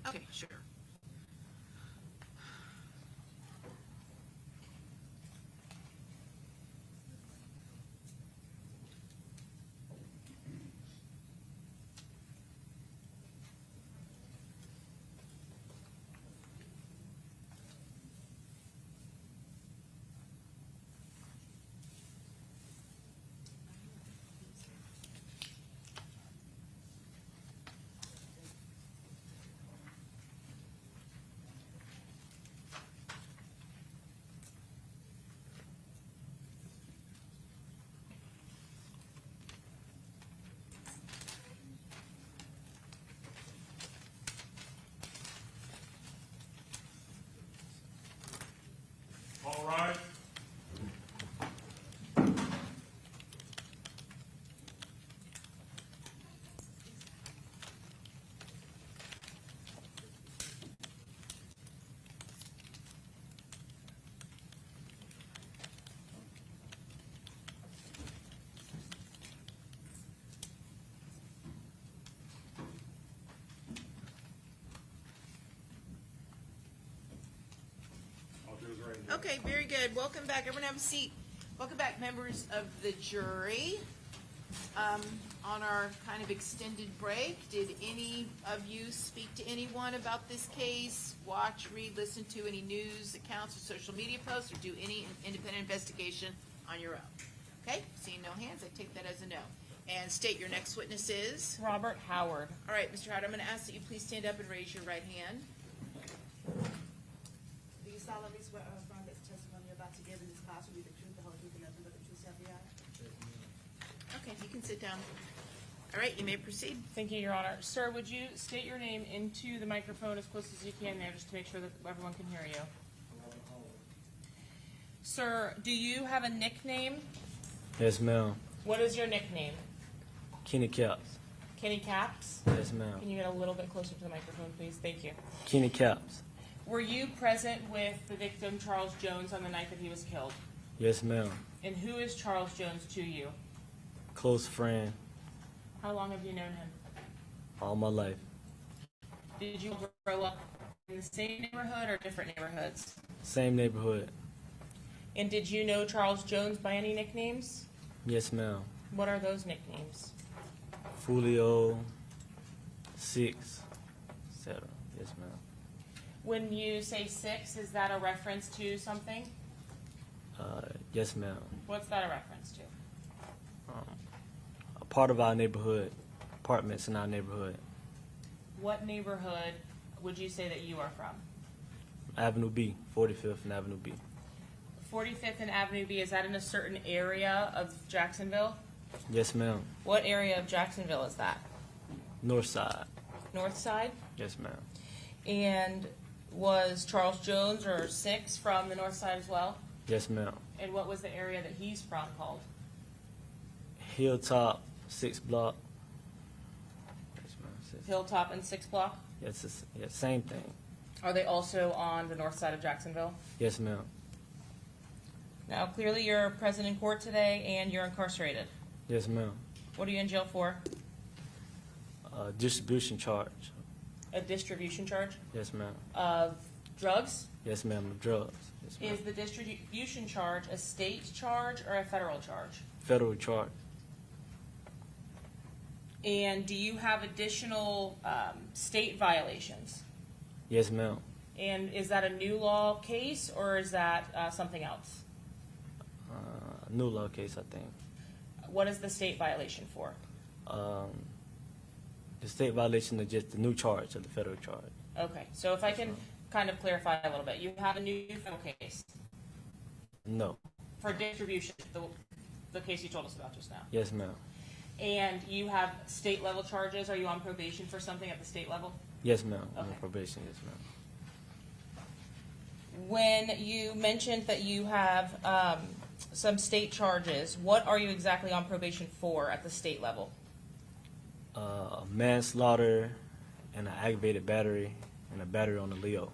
Okay, sure. All right. I'll do his right hand. Okay, very good. Welcome back. Everyone have a seat. Welcome back, members of the jury. On our kind of extended break, did any of you speak to anyone about this case? Watch, read, listen to any news accounts or social media posts, or do any independent investigation on your own? Okay, seeing no hands, I take that as a no. And state your next witness is? Robert Howard. All right, Mr. Howard, I'm going to ask that you please stand up and raise your right hand. Do you solemnly swear or affirm that the testimony you're about to give in this class will be the truth, the whole truth, and nothing but the truth, so help you God? Okay, you can sit down. All right, you may proceed. Thank you, Your Honor. Sir, would you state your name into the microphone as close as you can there, just to make sure that everyone can hear you? Sir, do you have a nickname? Yes, ma'am. What is your nickname? Kenny Caps. Kenny Caps? Yes, ma'am. Can you get a little bit closer to the microphone, please? Thank you. Kenny Caps. Were you present with the victim, Charles Jones, on the night that he was killed? Yes, ma'am. And who is Charles Jones to you? Close friend How long have you known him? all my life. Did you grow up in the same neighborhood or different neighborhoods? Same neighborhood. And did you know Charles Jones by any nicknames? Yes, ma'am. What are those nicknames? Foolio, 6, etc. Yes, ma'am. When you say 6, is that a reference to something? Yes, ma'am. What's that a reference to? A part of our neighborhood, apartments in our neighborhood. What neighborhood would you say that you are from? Avenue B, 45th and Avenue B. 45th and Avenue B, is that in a certain area of Jacksonville? Yes, ma'am. What area of Jacksonville is that? North side. North side? Yes, ma'am. And was Charles Jones or 6 from the north side as well? Yes, ma'am. And what was the area that he's from called? Hilltop, 6 block. Yes, ma'am. Hilltop and 6 block? Yes, same thing. Are they also on the north side of Jacksonville? Yes, ma'am. Now, clearly you're present in court today and you're incarcerated. Yes, ma'am. What are you in jail for? Distribution charge. A distribution charge Yes, ma'am. of drugs? Yes, ma'am. Of drugs. Yes, ma'am. Is the distribution charge a state charge or a federal charge? Federal charge. And do you have additional state violations? Yes, ma'am. And is that a new law case or is that something else? New law case, I think. What is the state violation for? The state violation is just the new charge of the federal charge. Okay, so if I can kind of clarify a little bit, you have a new federal case No. for distribution, the case you told us about just now. Yes, ma'am. And you have state level charges. Are you on probation for something at the state level? Yes, ma'am. I'm on Okay. probation. Yes, ma'am. When you mentioned that you have some state charges, what are you exactly on probation for at the state level? Manslaughter and an aggravated battery and a battery on the Leo.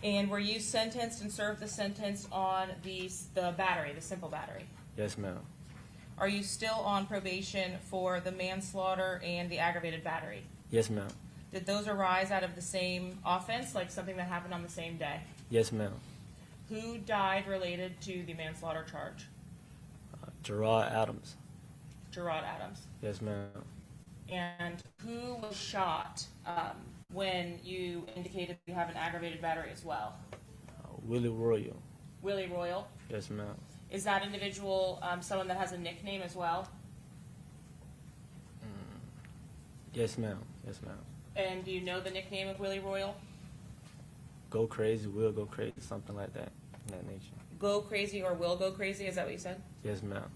And were you sentenced and served the sentence on the battery, the simple battery? Yes, ma'am. Are you still on probation for the manslaughter and the aggravated battery? Yes, ma'am. Did those arise out of the same offense, like something that happened on the same day? Yes, ma'am. Who died related to the manslaughter charge? Gerard Adams. Gerard Adams. Yes, ma'am. And who was shot when you indicated you have an aggravated battery as well? Willie Royal. Willie Royal. Yes, ma'am. Is that individual someone that has a nickname as well? Yes, ma'am. Yes, ma'am. And do you know the nickname of Willie Royal? Go crazy, will go crazy, something like that, in that nature. Go crazy or will go crazy, is that what you said? Yes, ma'am.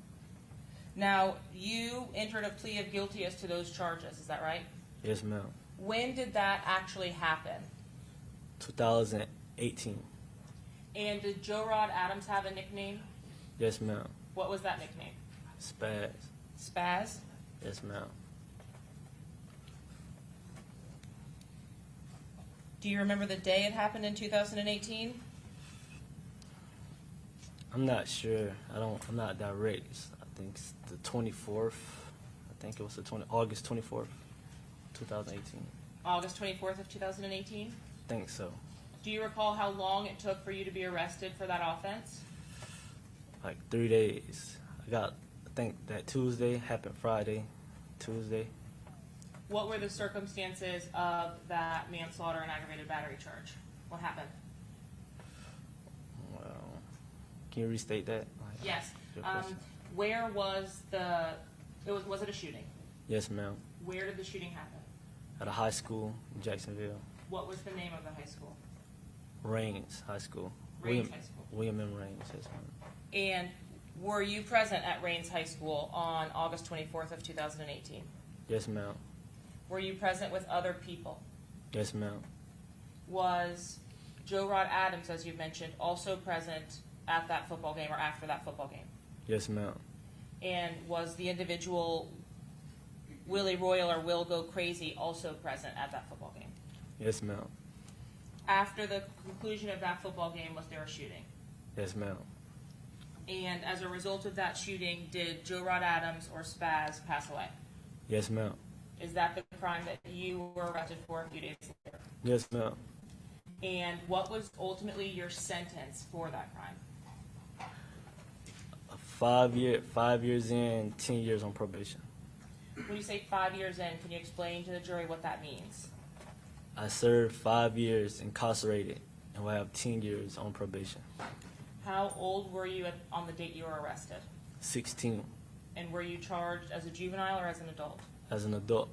Now, you entered a plea of guilty as to those charges, is that right? Yes, ma'am. When did that actually happen? 2018. And did Joe Rod Adams have a nickname? Yes, ma'am. What was that nickname? Spaz. Spaz? Yes, ma'am. Do you remember the day it happened in 2018? I'm not sure. I'm not direct. I think it's the 24th. I think it was August 24th, 2018. August 24th of 2018? I think so. Do you recall how long it took for you to be arrested for that offense? Like 3 days. I think that Tuesday happened Friday, Tuesday. What were the circumstances of that manslaughter and aggravated battery charge? What happened? Well, can you restate that? Yes. Your question. Where was was it a shooting? Yes, ma'am. Where did the shooting happen? At a high school in Jacksonville. What was the name of the high school? Raines High School. Raines High School. William M. Raines, yes, ma'am. And were you present at Raines High School on August 24th of 2018? Yes, ma'am. Were you present with other people? Yes, ma'am. Was Joe Rod Adams, as you mentioned, also present at that football game or after that football game? Yes, ma'am. And was the individual Willie Royal or Will Go Crazy also present at that football game? Yes, ma'am. After the conclusion of that football game, was there a shooting? Yes, ma'am. And as a result of that shooting, did Joe Rod Adams or Spaz pass away? Yes, ma'am. Is that the crime that you were arrested for a few days later? Yes, ma'am. And what was ultimately your sentence for that crime? 5 years in, 10 years on probation. When you say 5 years in, can you explain to the jury what that means? I served 5 years incarcerated and will have 10 years on probation. How old were you on the date you were arrested? 16 And were you charged as a juvenile or as an adult? as an adult.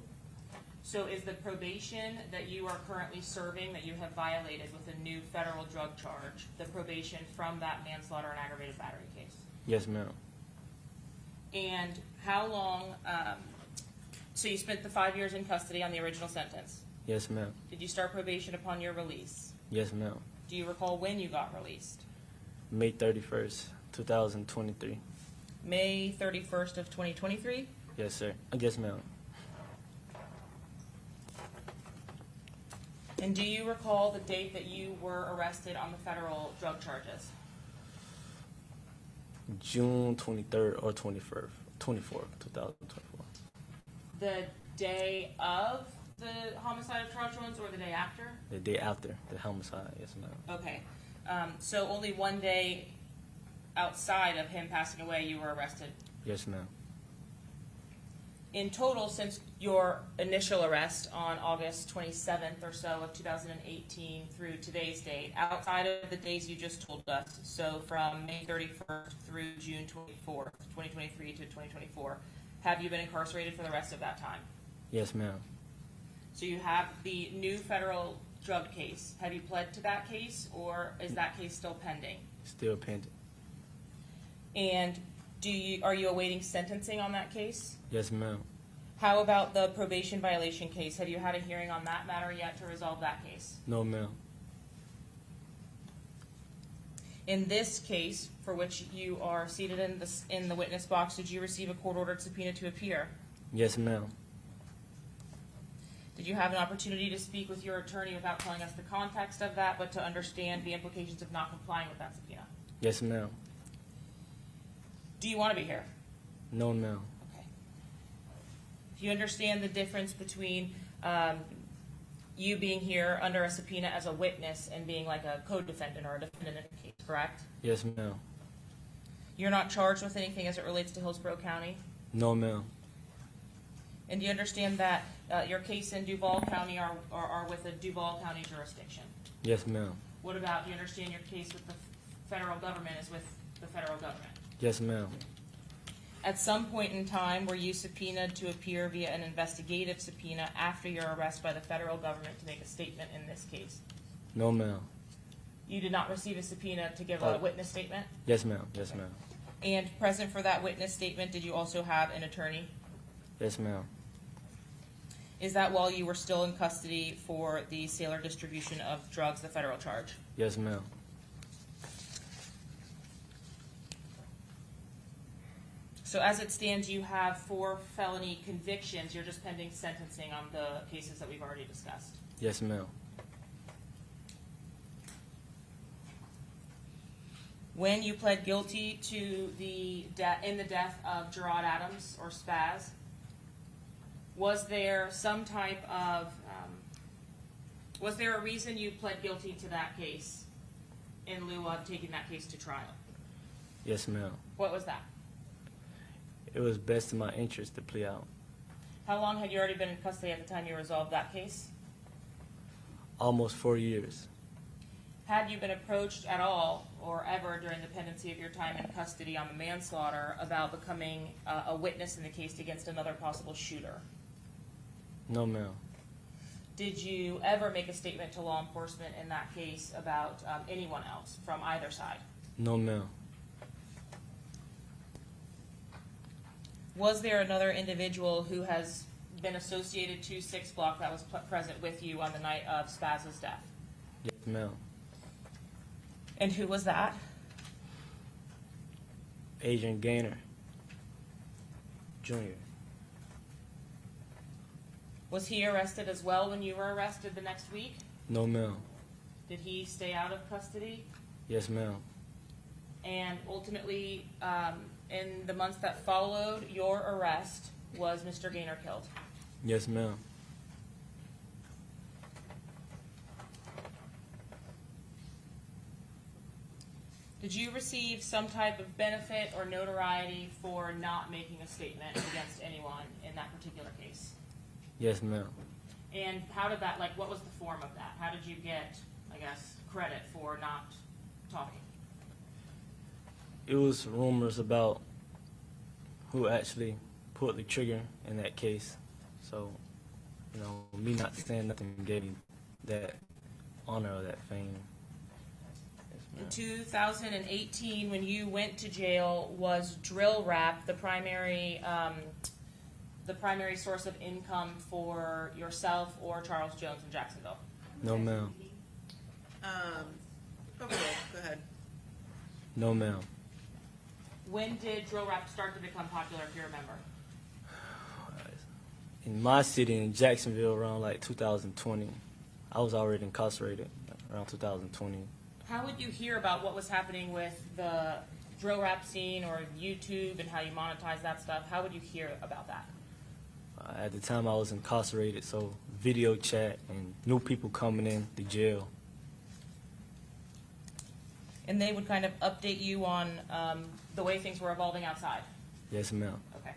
So is the probation that you are currently serving that you have violated with a new federal drug charge, the probation from that manslaughter and aggravated battery case? Yes, ma'am. And how long, so you spent the 5 years in custody on the original sentence. Yes, ma'am. Did you start probation upon your release? Yes, ma'am. Do you recall when you got released? May 31st, 2023. May 31st of 2023? Yes, sir. Yes, ma'am. And do you recall the date that you were arrested on the federal drug charges? June 23rd or 24th, 2024. The day of the homicide of Charles Jones or the day after? The day after the homicide, yes, ma'am. Okay. So only one day outside of him passing away, you were arrested. Yes, ma'am. In total, since your initial arrest on August 27th or so of 2018 through today's date, outside of the days you just told us, so from May 31st through June 24th, 2023 to 2024, have you been incarcerated for the rest of that time? Yes, ma'am. So you have the new federal drug case. Have you pled to that case, or is that case still pending? Still pending. And are you awaiting sentencing on that case? Yes, ma'am. How about the probation violation case? Have you had a hearing on that matter yet to resolve that case? No, ma'am. In this case, for which you are seated in the witness box, did you receive a court-ordered subpoena to appear? Yes, ma'am. Did you have an opportunity to speak with your attorney without telling us the context of that, but to understand the implications of not complying with that subpoena? Yes, ma'am. Do you want to be here? No, ma'am. Okay. If you understand the difference between you being here under a subpoena as a witness and being like a co-defendant or a defendant in a case, correct? Yes, ma'am. You're not charged with anything as it relates to Hillsborough County? No, ma'am. And do you understand that your case in Duval County are with a Duval County jurisdiction? Yes, ma'am. What about, do you understand your case with the federal government is with the federal government? Yes, ma'am. At some point in time, were you subpoenaed to appear via an investigative subpoena after your arrest by the federal government to make a statement in this case? No, ma'am. You did not receive a subpoena to give a witness statement? Yes, ma'am. Yes, ma'am. And present for that witness statement, did you also have an attorney? Yes, ma'am. Is that while you were still in custody for the sale or distribution of drugs, the federal charge? Yes, ma'am. So as it stands, you have 4 felony convictions. You're just pending sentencing on the cases that we've already discussed. Yes, ma'am. When you pled guilty to the death of Gerard Adams or Spaz, was there some type of was there a reason you pled guilty to that case in lieu of taking that case to trial? Yes, ma'am. What was that? It was best in my interest to plea out. How long had you already been in custody at the time you resolved that case? Almost 4 years. Had you been approached at all or ever during the pendency of your time in custody on the manslaughter about becoming a witness in the case against another possible shooter? No, ma'am. Did you ever make a statement to law enforcement in that case about anyone else from either side? No, ma'am. Was there another individual who has been associated to 6 Block that was present with you on the night of Spaz's death? Yes, ma'am. And who was that? Agent Gaynor, Jr. Was he arrested as well when you were arrested the next week? No, ma'am. Did he stay out of custody? Yes, ma'am. And ultimately, in the months that followed your arrest, was Mr. Gaynor killed? Yes, ma'am. Did you receive some type of benefit or notoriety for not making a statement against anyone in that particular case? Yes, ma'am. And how did that, what was the form of that? How did you get, credit for not talking? It was rumors about who actually pulled the trigger in that case. So, me not saying nothing gave me that honor or that fame. In 2018, when you went to jail, was drill rap the primary source of income for yourself or Charles Jones in Jacksonville? No, ma'am. Okay, go ahead. No, ma'am. When did drill rap start to become popular, if you remember? In my city, in Jacksonville, around 2020, I was already incarcerated around 2020. How would you hear about what was happening with the drill rap scene or YouTube and how you monetize that stuff? How would you hear about that? At the time, I was incarcerated, so video chat and new people coming in the jail. And they would kind of update you on the way things were evolving outside? Yes, ma'am. Okay.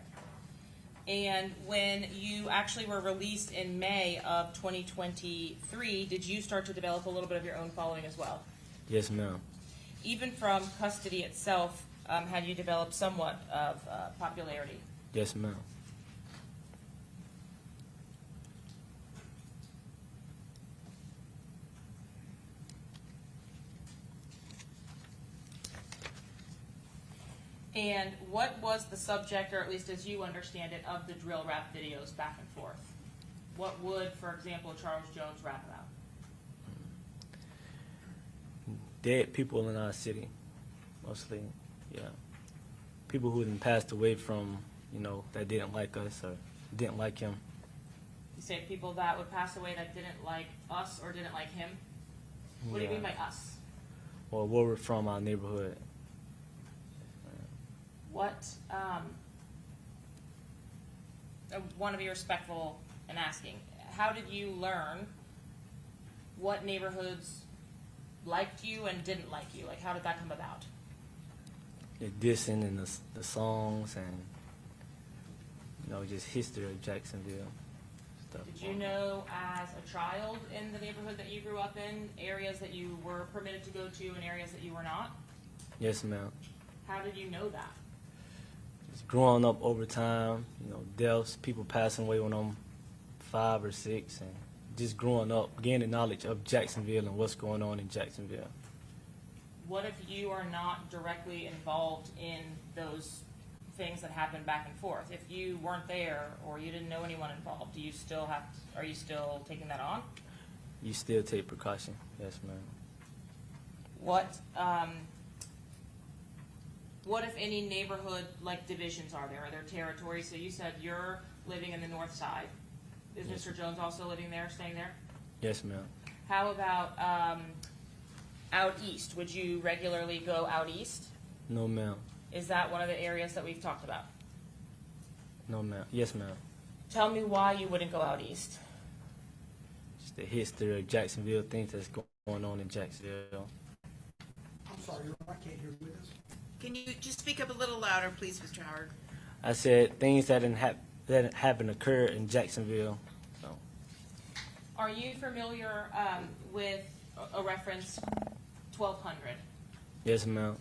And when you actually were released in May of 2023, did you start to develop a little bit of your own following as well? Yes, ma'am. Even from custody itself, had you developed somewhat of popularity? Yes, ma'am. And what was the subject, or at least as you understand it, of the drill rap videos back and forth? What would, for example, Charles Jones rap about? Dead people in our city, mostly, yeah. People who had passed away from, that didn't like us or didn't like him. You say people that would pass away that didn't like us or didn't like him? What do you mean by us? Or where we're from, our neighborhood. What, I want to be respectful in asking, how did you learn what neighborhoods liked you and didn't like you? Like, how did that come about? The dissing and the songs and, just history of Jacksonville stuff. Did you know as a child in the neighborhood that you grew up in, areas that you were permitted to go to and areas that you were not? Yes, ma'am. How did you know that? Just growing up over time, deaths, people passing away when I'm 5 or 6, and just growing up, gaining knowledge of Jacksonville and what's going on in Jacksonville. What if you are not directly involved in those things that happen back and forth? If you weren't there or you didn't know anyone involved, are you still taking that on? You still take precaution. Yes, ma'am. What if any neighborhood like divisions are there? Are there territories? So you said you're living in the north side. Is Yes. Mr. Jones also living there, staying there? Yes, ma'am. How about out east? Would you regularly go out east? No, ma'am. Is that one of the areas that we've talked about? No, ma'am. Yes, ma'am. Tell me why you wouldn't go out east. Just the history of Jacksonville, things that's going on in Jacksonville. I'm sorry, I can't hear you with this. Can you just speak up a little louder, please, Mr. Howard? I said things that haven't occurred in Jacksonville. So, Are you familiar with a reference 1200? yes, ma'am.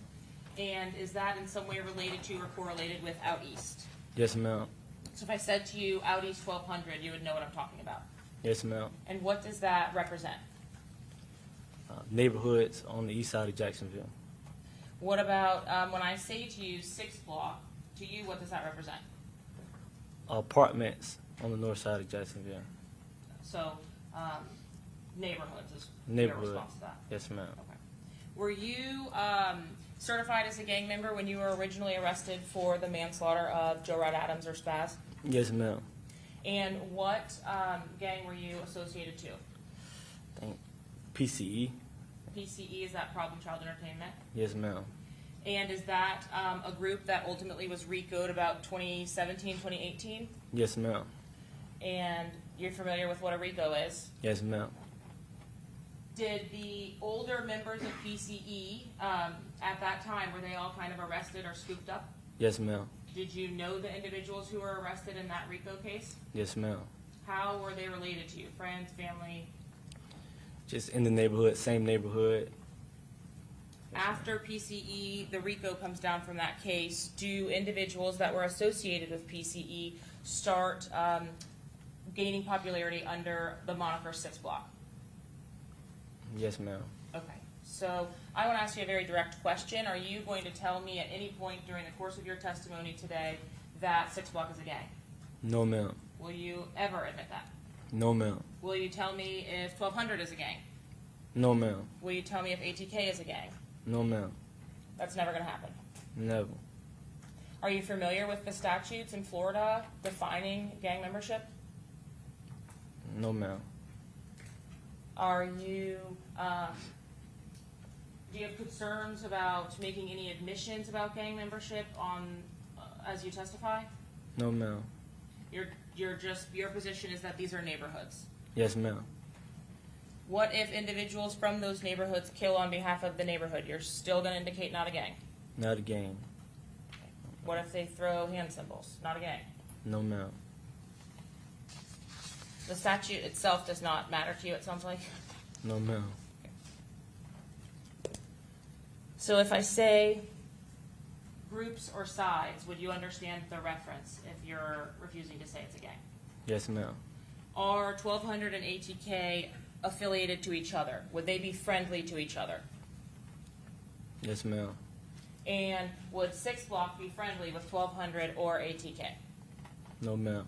And is that in some way related to or correlated with out east? Yes, ma'am. So if I said to you out east 1200, you would know what I'm talking about. Yes, ma'am. And what does that represent? Neighborhoods on the east side of Jacksonville. What about when I say to you 6th block, to you what does that represent? Apartments on the north side of Jacksonville. So neighborhoods is your Neighborhood. response to that. Yes, ma'am. Okay. Were you certified as a gang member when you were originally arrested for the manslaughter of Joe Rod Adams or Spaz? Yes, ma'am. And what gang were you associated to? I think PCE. PCE, is that Problem Child Entertainment? Yes, ma'am. And is that a group that ultimately was RICO'd about 2017, 2018? Yes, ma'am. And you're familiar with what a RICO is? Yes, ma'am. Did the older members of PCE at that time, were they all kind of arrested or scooped up? Yes, ma'am. Did you know the individuals who were arrested in that RICO case? Yes, ma'am. How were they related to you? Friends, family? Just in the neighborhood, same neighborhood. After PCE, the RICO comes down from that case, do individuals that were associated with PCE start gaining popularity under the moniker 6 Block? Yes, ma'am. Okay, so I want to ask you a very direct question. Are you going to tell me at any point during the course of your testimony today that 6 Block is a gang? No, ma'am. Will you ever admit that? No, ma'am. Will you tell me if 1200 is a gang? No, ma'am. Will you tell me if ATK is a gang? No, ma'am. That's never going to happen. Never. Are you familiar with the statutes in Florida defining gang membership? No, ma'am. Are you, do you have concerns about making any admissions about gang membership on, as you testify? No, ma'am. Your position is that these are neighborhoods. Yes, ma'am. What if individuals from those neighborhoods kill on behalf of the neighborhood? You're still going to indicate not a gang. Not a gang. What if they throw hand symbols? Not a gang. No, ma'am. The statute itself does not matter to you, it sounds like. No, ma'am. So if I say groups or sides, would you understand the reference if you're refusing to say it's a gang? Yes, ma'am. Are 1200 and ATK affiliated to each other? Would they be friendly to each other? Yes, ma'am. And would 6 Block be friendly with 1200 or ATK? No, ma'am.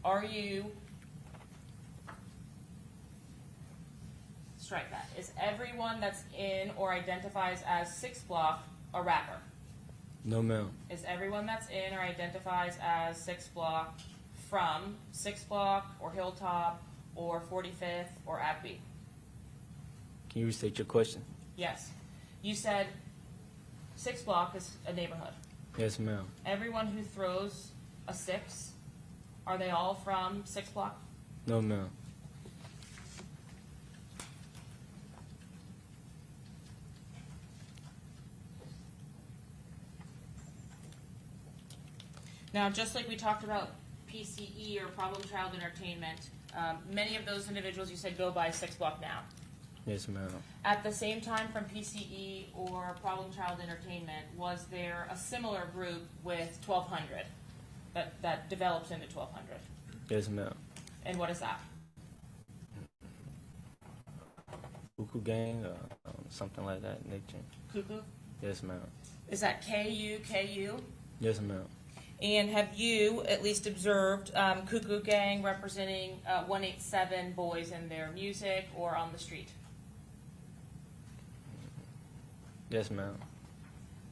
Are you, strike that, is everyone that's in or identifies as 6 Block a rapper? No, ma'am. Is everyone that's in or identifies as 6 Block from 6 Block or Hilltop or 45th or Abbey? Can you restate your question? Yes. You said 6 Block is a neighborhood. Yes, ma'am. Everyone who throws a 6, are they all from 6 Block? No, ma'am. Now, just like we talked about PCE or problem child entertainment, many of those individuals you said go by 6 Block now. Yes, ma'am. At the same time from PCE or problem child entertainment, was there a similar group with 1200 that develops into 1200? Yes, ma'am. And what is that? Cuckoo gang, something like that nature. Cuckoo? Yes, ma'am. Is that KU? Yes, ma'am. And have you at least observed Cuckoo Gang representing 187 boys in their music or on the street? Yes, ma'am.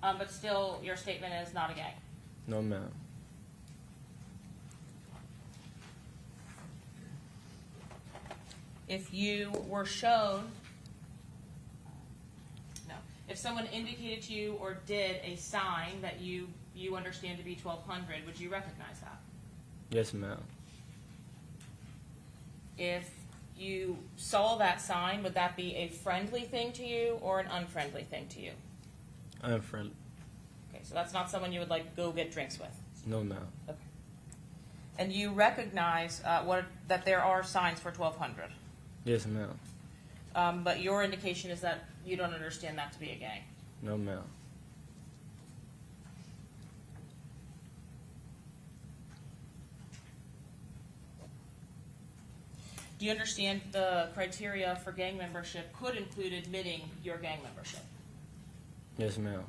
But still, your statement is not a gang. No, ma'am. If you were shown, no, if someone indicated to you or did a sign that you understand to be 1200, would you recognize that? Yes, ma'am. If you saw that sign, would that be a friendly thing to you or an unfriendly thing to you? Unfriendly. Okay, so that's not someone you would like go get drinks with. No, ma'am. Okay. And you recognize that there are signs for 1200. Yes, ma'am. But your indication is that you don't understand that to be a gang. No, ma'am. Do you understand the criteria for gang membership could include admitting your gang membership? Yes, ma'am.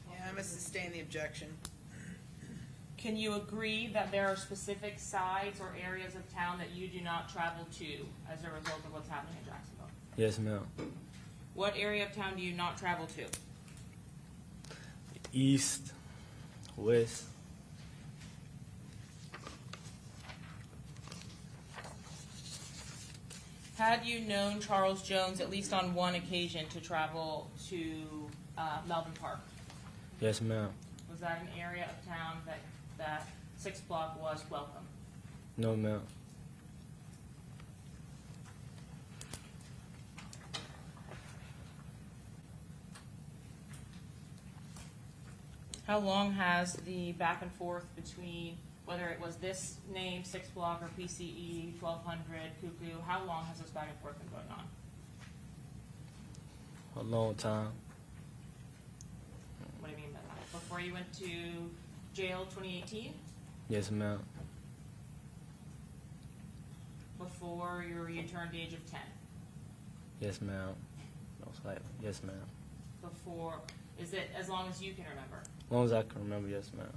Yeah, I must sustain the objection. Can you agree that there are specific sides or areas of town that you do not travel to as a result of what's happening in Jacksonville? Yes, ma'am. What area of town do you not travel to? East, west. Had you known Charles Jones at least on one occasion to travel to Melvin Park? Yes, ma'am. Was that an area of town that 6 Block was welcome? No, ma'am. How long has the back and forth between whether it was this name, 6 Block, or PCE, 1200, Cuckoo, how long has this back and forth been going on? A long time. What do you mean by that? Before you went to jail 2018? Yes, ma'am. Before you turned the age of 10? Yes, ma'am. Most likely. Yes, ma'am. Before, is it as long as you can remember? As long as I can remember, yes, ma'am.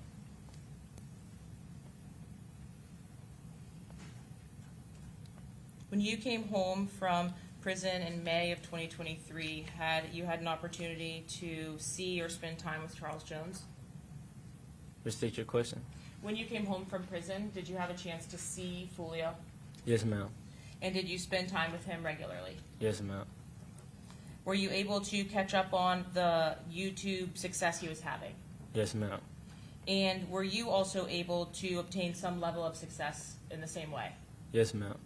When you came home from prison in May of 2023, had you had an opportunity to see or spend time with Charles Jones? Restate your question. When you came home from prison, did you have a chance to see Foolio? Yes, ma'am. And did you spend time with him regularly? Yes, ma'am. Were you able to catch up on the YouTube success he was having? Yes, ma'am. And were you also able to obtain some level of success in the same way? Yes, ma'am.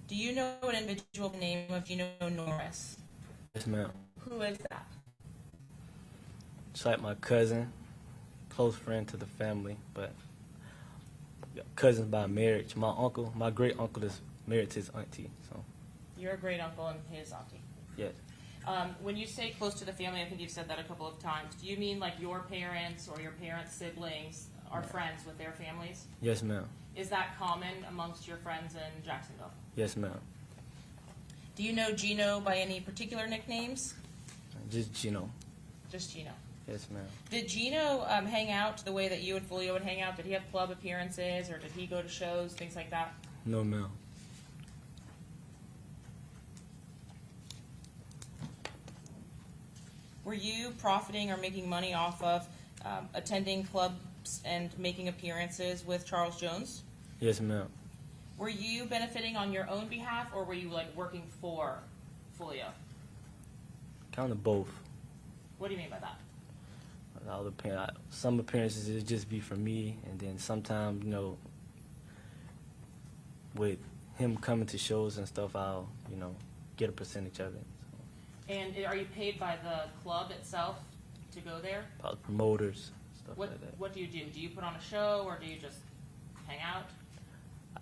Do you know an individual by the name of Gino Norris? Yes, ma'am. Who is that? It's like my cousin, close friend to the family, but cousins by marriage. My uncle, my great uncle is married to his auntie, so Your great uncle and his auntie. yes. When you say close to the family, I think you've said that a couple of times. Do you mean like your parents or your parents' siblings are friends with their families? Yes, ma'am. Is that common amongst your friends in Jacksonville? Yes, ma'am. Do you know Gino by any particular nicknames? Just Gino. Just Gino. Yes, ma'am. Did Gino hang out the way that you and Foolio would hang out? Did he have club appearances, or did he go to shows, things like that? No, ma'am. Were you profiting or making money off of attending clubs and making appearances with Charles Jones? Yes, ma'am. Were you benefiting on your own behalf, or were you like working for Foolio? Kind of both. What do you mean by that? Some appearances it just be for me, and then sometimes him coming to shows and stuff, I'll, you know, get a percentage of it. So, And are you paid by the club itself to go there? about promoters, stuff What like that. What do you do? Do you put on a show, or do you just hang out?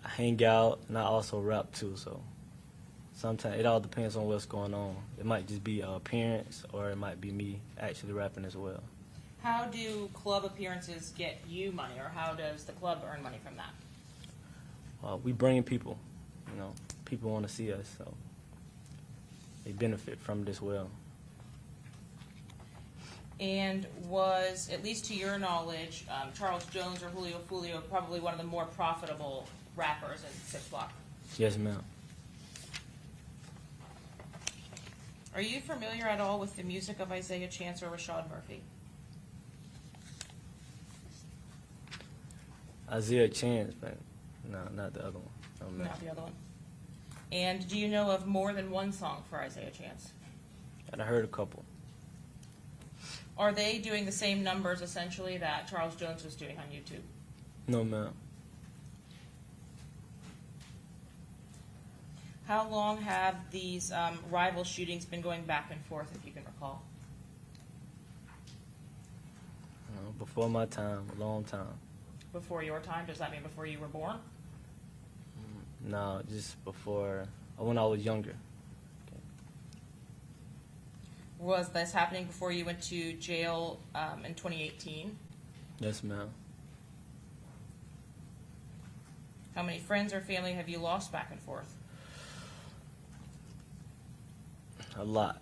I hang out, and I also rap too, so sometimes it all depends on what's going on. It might just be an appearance, or it might be me actually rapping as well. How do club appearances get you money, or how does the club earn money from that? We bring in people, you know, people want to see us, so they benefit from it as well. And was, at least to your knowledge, Charles Jones or Julio Foolio probably one of the more profitable rappers in 6 Block? Yes, ma'am. Are you familiar at all with the music of Isaiah Chance or Rashad Murphy? Isaiah Chance, but no, not the other one. No, ma'am. Not the other one. And do you know of more than one song for Isaiah Chance? And I heard a couple. Are they doing the same numbers, essentially, that Charles Jones was doing on YouTube? No, ma'am. How long have these rival shootings been going back and forth, if you can recall? Before my time, a long time. Before your time? Does that mean before you were born? No, just before, when I was younger. Was this happening before you went to jail in 2018? Yes, ma'am. How many friends or family have you lost back and forth? A lot.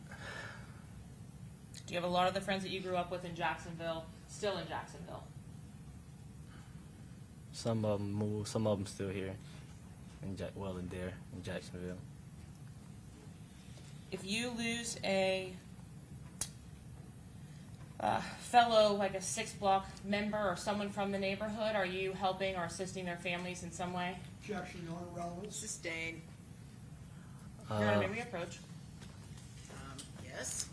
Do you have a lot of the friends that you grew up with in Jacksonville still in Jacksonville? Some of them moved, some of them still here. In there in Jacksonville. If you lose a fellow, like a 6 Block member or someone from the neighborhood, are you helping or assisting their families in some way? Objection, Your Honor, relevance. Sustained. Your Honor, may we approach? Yes.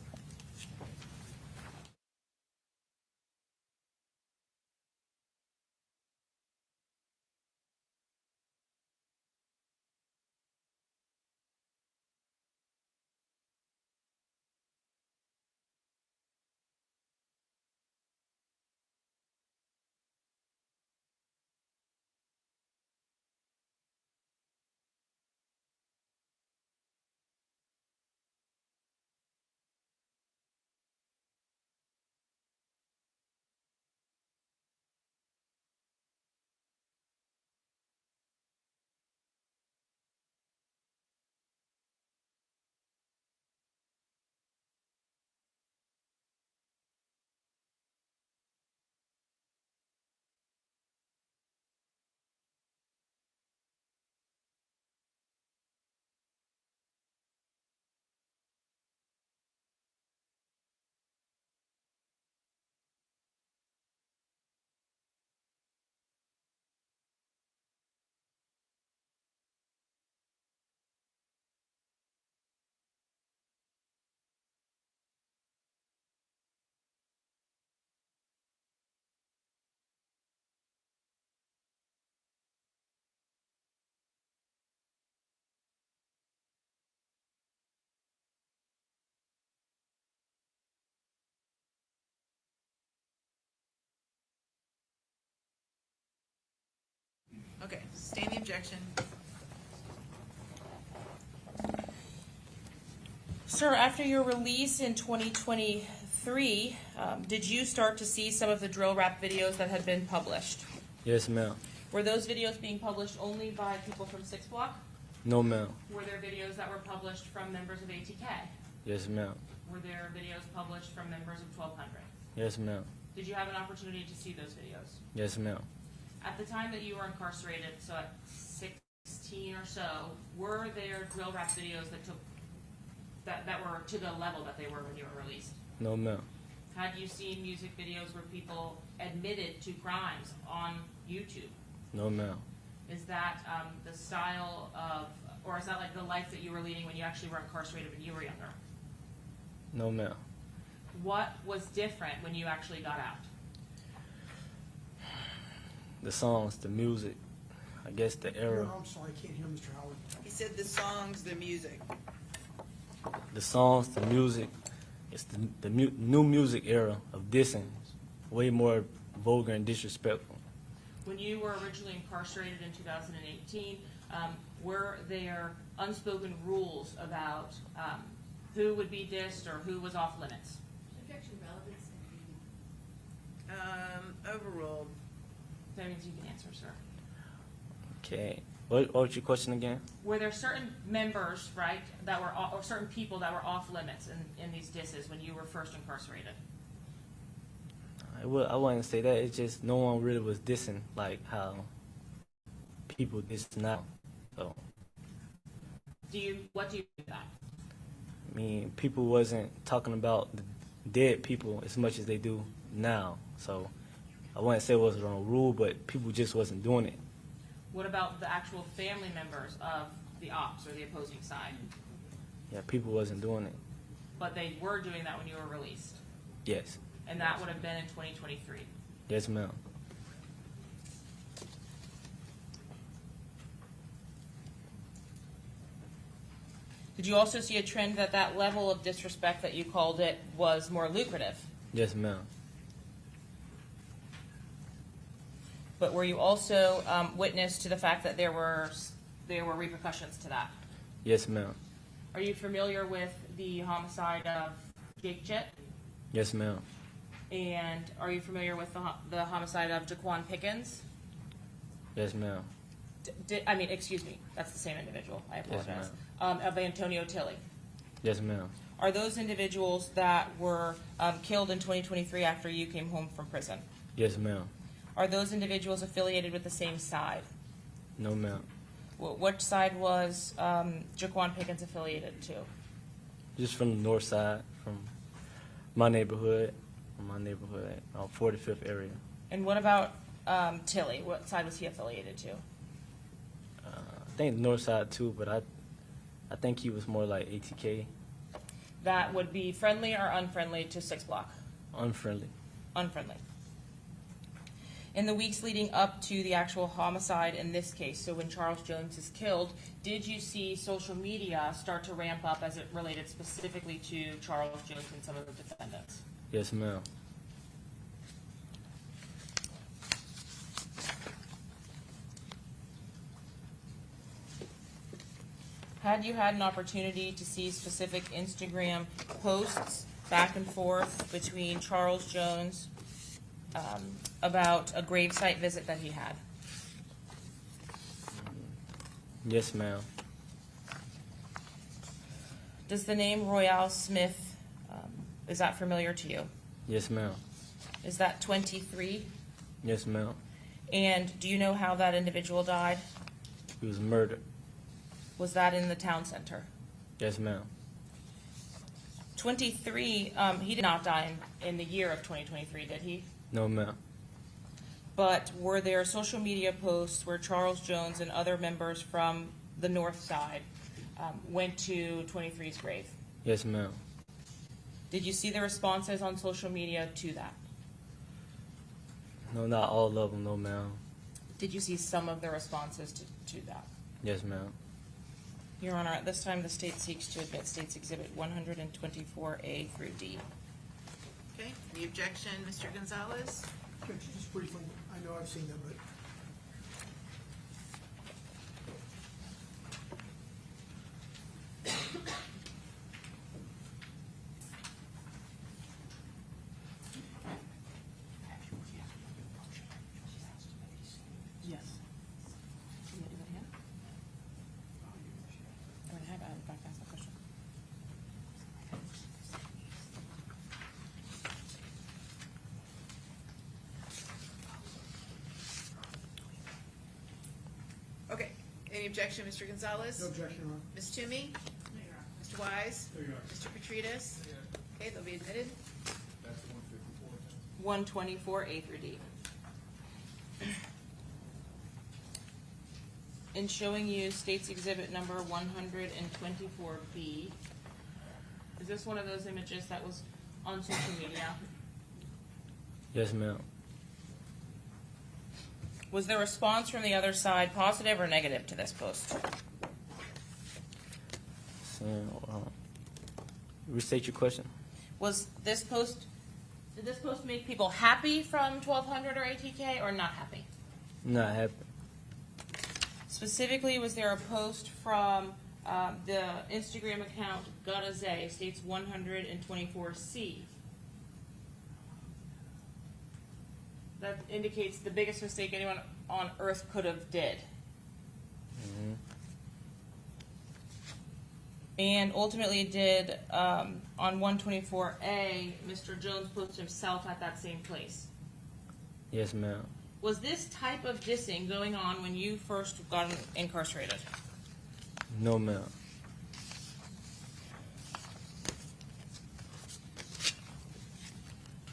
Okay, sustain the objection. Sir, after your release in 2023, did you start to see some of the drill rap videos that had been published? Yes, ma'am. Were those videos being published only by people from 6 Block? No, ma'am. Were there videos that were published from members of ATK? Yes, ma'am. Were there videos published from members of 1200? Yes, ma'am. Did you have an opportunity to see those videos? Yes, ma'am. At the time that you were incarcerated, so at 16 or so, were there drill rap videos that were to the level that they were when you were released? No, ma'am. Had you seen music videos where people admitted to crimes on YouTube? No, ma'am. Is that the style of, or is that like the life that you were leading when you actually were incarcerated when you were younger? No, ma'am. What was different when you actually got out? The songs, the music, I guess the No, era, I'm sorry, I can't hear Mr. Howard. He said the songs, the music. the songs, the music, it's the new music era of dissing. Way more vulgar and disrespectful. When you were originally incarcerated in 2018, were there unspoken rules about who would be dissed or who was off limits? Objection, relevance, and meaning. Overruled. That means you can answer, sir. Okay. What was your question again? Were there certain members, right, that were, or certain people that were off limits in these disses when you were first incarcerated? I wouldn't say that. It's just no one really was dissing like how people diss now. So, What do you do that? I mean, people wasn't talking about the dead people as much as they do now. So, I wouldn't say it was a wrong rule, but people just wasn't doing it. What about the actual family members of the ops or the opposing side? Yeah, people wasn't doing it. But they were doing that when you were released, Yes. and that would have been in 2023. Yes, ma'am. Did you also see a trend that that level of disrespect that you called it was more lucrative? Yes, ma'am. But were you also witness to the fact that there were repercussions to that? Yes, ma'am. Are you familiar with the homicide of Jake Jett? Yes, ma'am. And are you familiar with the homicide of Jaquan Pickens? Yes, ma'am. Excuse me, that's the same individual. I Yes, apologize. Of Antonio Tilley. Yes, ma'am. Are those individuals that were killed in 2023 after you came home from prison? Yes, ma'am. Are those individuals affiliated with the same side? No, ma'am. What side was Jaquan Pickens affiliated to? Just from the north side, from my neighborhood, 45th area. And what about Tilley? What side was he affiliated to? I think the north side too, but I think he was more like ATK, That would be friendly or unfriendly to 6 Block? unfriendly. Unfriendly. In the weeks leading up to the actual homicide in this case, so when Charles Jones is killed, did you see social media start to ramp up as it related specifically to Charles Jones and some of the defendants? Yes, ma'am. Had you had an opportunity to see specific Instagram posts back and forth between Charles Jones about a gravesite visit that he had? Yes, ma'am. Does the name Royale Smith, is that familiar to you? Yes, ma'am. Is that 23? Yes, ma'am. And do you know how that individual died? He was murdered. Was that in the town center? Yes, ma'am. 23, he did not die in the year of 2023, did he? No, ma'am. But were there social media posts where Charles Jones and other members from the north side went to 23's grave? Yes, ma'am. Did you see the responses on social media to that? No, not all of them, no, ma'am. Did you see some of the responses to that? Yes, ma'am. Your Honor, at this time, the state seeks to admit States Exhibit 124A through D. Okay, any objection, Mr. Gonzalez? Just briefly, I know I've seen them, but Yes. Okay, any objection, Mr. Gonzalez? no objection, Your Honor. Ms. Toomey? Mr. Wise? Mr. Petridis? Okay, they'll be admitted. That's 154. 124A through D. In showing you States Exhibit number 124B, is this one of those images that was on social media? Yes, ma'am. Was the response from the other side positive or negative to this post? So, restate your question. Was this post, did this post make people happy from 1200 or ATK or not happy? Not happy. Specifically, was there a post from the Instagram account Gutaze, states 124C? That indicates the biggest mistake anyone on earth could have did. Mm-hmm. And ultimately did, on 124A, Mr. Jones post himself at that same place. Yes, ma'am. Was this type of dissing going on when you first got incarcerated? No, ma'am.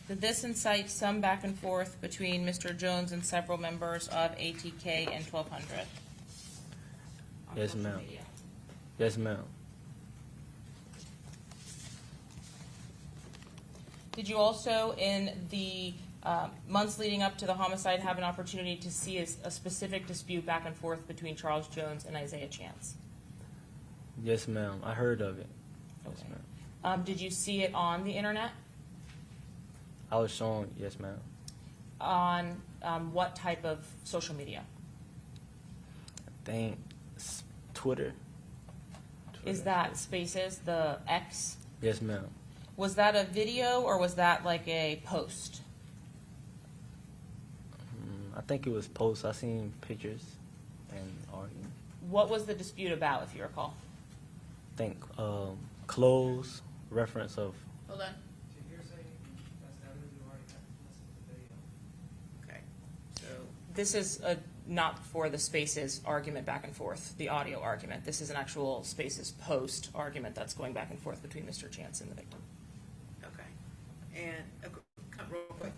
Did this incite some back and forth between Mr. Jones and several members of ATK and 1200? on Yes, social ma'am. media? Yes, ma'am. Did you also, in the months leading up to the homicide, have an opportunity to see a specific dispute back and forth between Charles Jones and Isaiah Chance? Yes, ma'am. I heard of it. Yes, Okay. ma'am. Did you see it on the internet? I was shown. Yes, ma'am. On what type of social media? I think Twitter. Is that Spaces, the X? Yes, ma'am. Was that a video or was that like a post? I think it was posts. I seen pictures and arguing. What was the dispute about, if you recall? I think clothes, reference of. Hold on. Okay, so, This is not for the Spaces argument back and forth, the audio argument. This is an actual Spaces post argument that's going back and forth between Mr. Chance and the victim. okay. And, come real quick.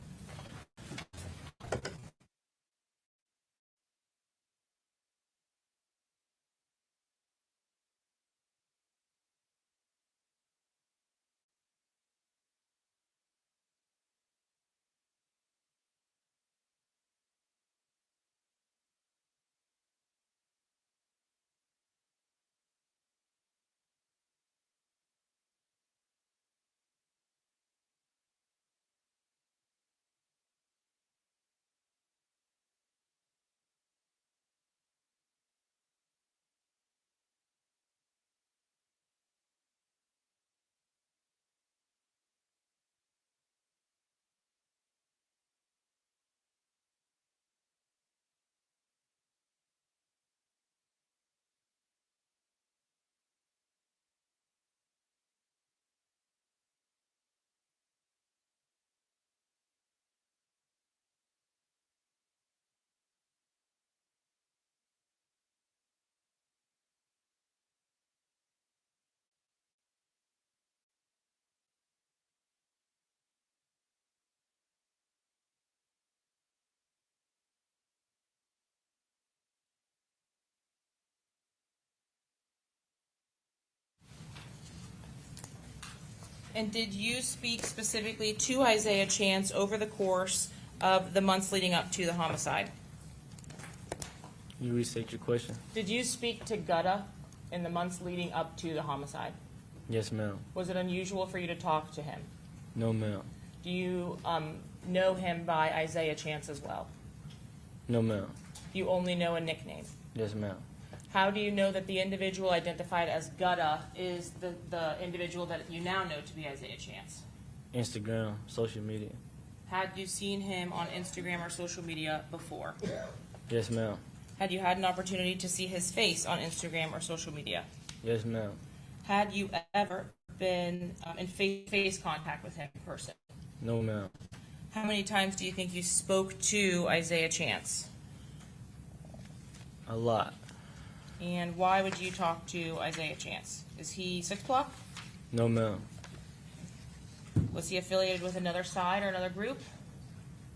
And did you speak specifically to Isaiah Chance over the course of the months leading up to the homicide? You restate your question. Did you speak to Gutta in the months leading up to the homicide? Yes, ma'am. Was it unusual for you to talk to him? No, ma'am. Do you know him by Isaiah Chance as well? No, ma'am. You only know a nickname. Yes, ma'am. How do you know that the individual identified as Gutta is the individual that you now know to be Isaiah Chance? Instagram, social media. Had you seen him on Instagram or social media before? Yes, ma'am. Had you had an opportunity to see his face on Instagram or social media? Yes, ma'am. Had you ever been in face-to-face contact with him in person? No, ma'am. How many times do you think you spoke to Isaiah Chance? A lot. And why would you talk to Isaiah Chance? Is he 6 o'clock? No, ma'am. Was he affiliated with another side or another group?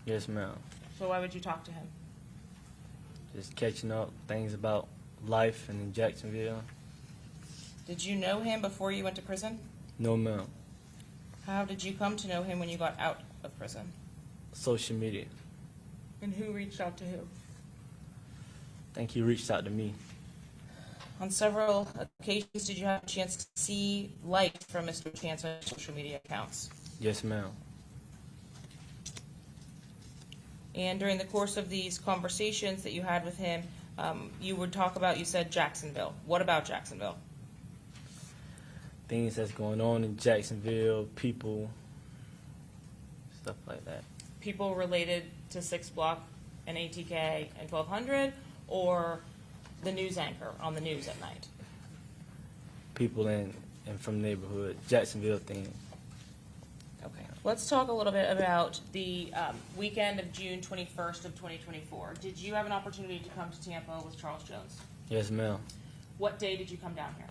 Yes, ma'am. So why would you talk to him? Just catching up, things about life in Jacksonville. Did you know him before you went to prison? No, ma'am. How did you come to know him when you got out of prison? Social media. And who reached out to who? think he reached out to me. On several occasions, did you have a chance to see likes from Mr. Chance on social media accounts? Yes, ma'am. And during the course of these conversations that you had with him, you would talk about, you said Jacksonville. What about Jacksonville? Things that's going on in Jacksonville, people, stuff like that. People related to 6 Block and ATK and 1200, or the news anchor on the news at night? People in and from the neighborhood, Jacksonville thing. Okay. Let's talk a little bit about the weekend of June 21st of 2024. Did you have an opportunity to come to Tampa with Charles Jones? Yes, ma'am. What day did you come down here?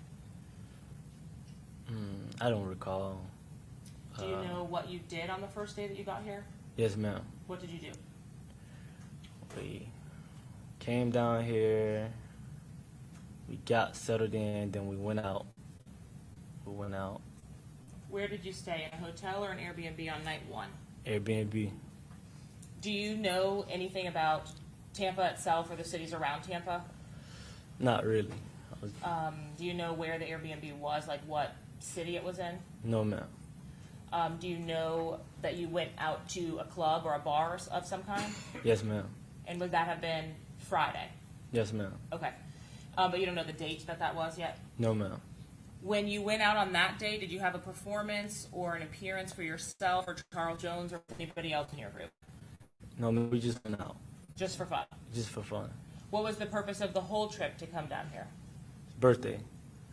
I don't recall. Do you know what you did on the first day that you got here? Yes, ma'am. What did you do? We came down here, we got settled in, then we went out. Where did you stay? In a hotel or an Airbnb on night 1? Airbnb. Do you know anything about Tampa itself or the cities around Tampa? Not really. Do you know where the Airbnb was, like what city it was in? No, ma'am. Do you know that you went out to a club or a bar of some kind? Yes, ma'am. And would that have been Friday? Yes, ma'am. Okay. But you don't know the date that was yet? No, ma'am. When you went out on that day, did you have a performance or an appearance for yourself or Charles Jones or anybody else in your group? No, ma'am. We just went out. Just for fun? Just for fun. What was the purpose of the whole trip to come down here? Birthday.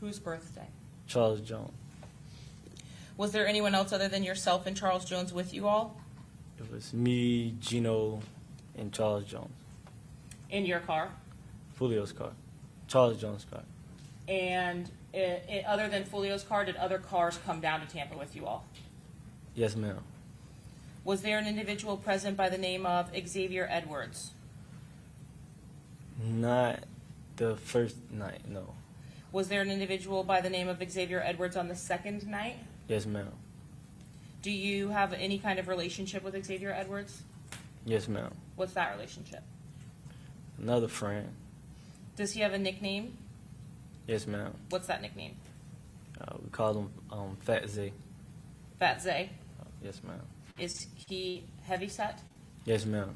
Whose birthday? Charles Jones. Was there anyone else other than yourself and Charles Jones with you all? It was me, Gino, and Charles Jones. In your car? Julio's car. Charles Jones' car. And other than Fulio's car, did other cars come down to Tampa with you all? Yes, ma'am. Was there an individual present by the name of Xavier Edwards? Not the first night, no. Was there an individual by the name of Xavier Edwards on the second night? Yes, ma'am. Do you have any kind of relationship with Xavier Edwards? Yes, ma'am. What's that relationship? Another friend. Does he have a nickname? Yes, ma'am. What's that nickname? We call him Fat Zay. Fat Zay. Yes, ma'am. Is he heavyset? Yes, ma'am.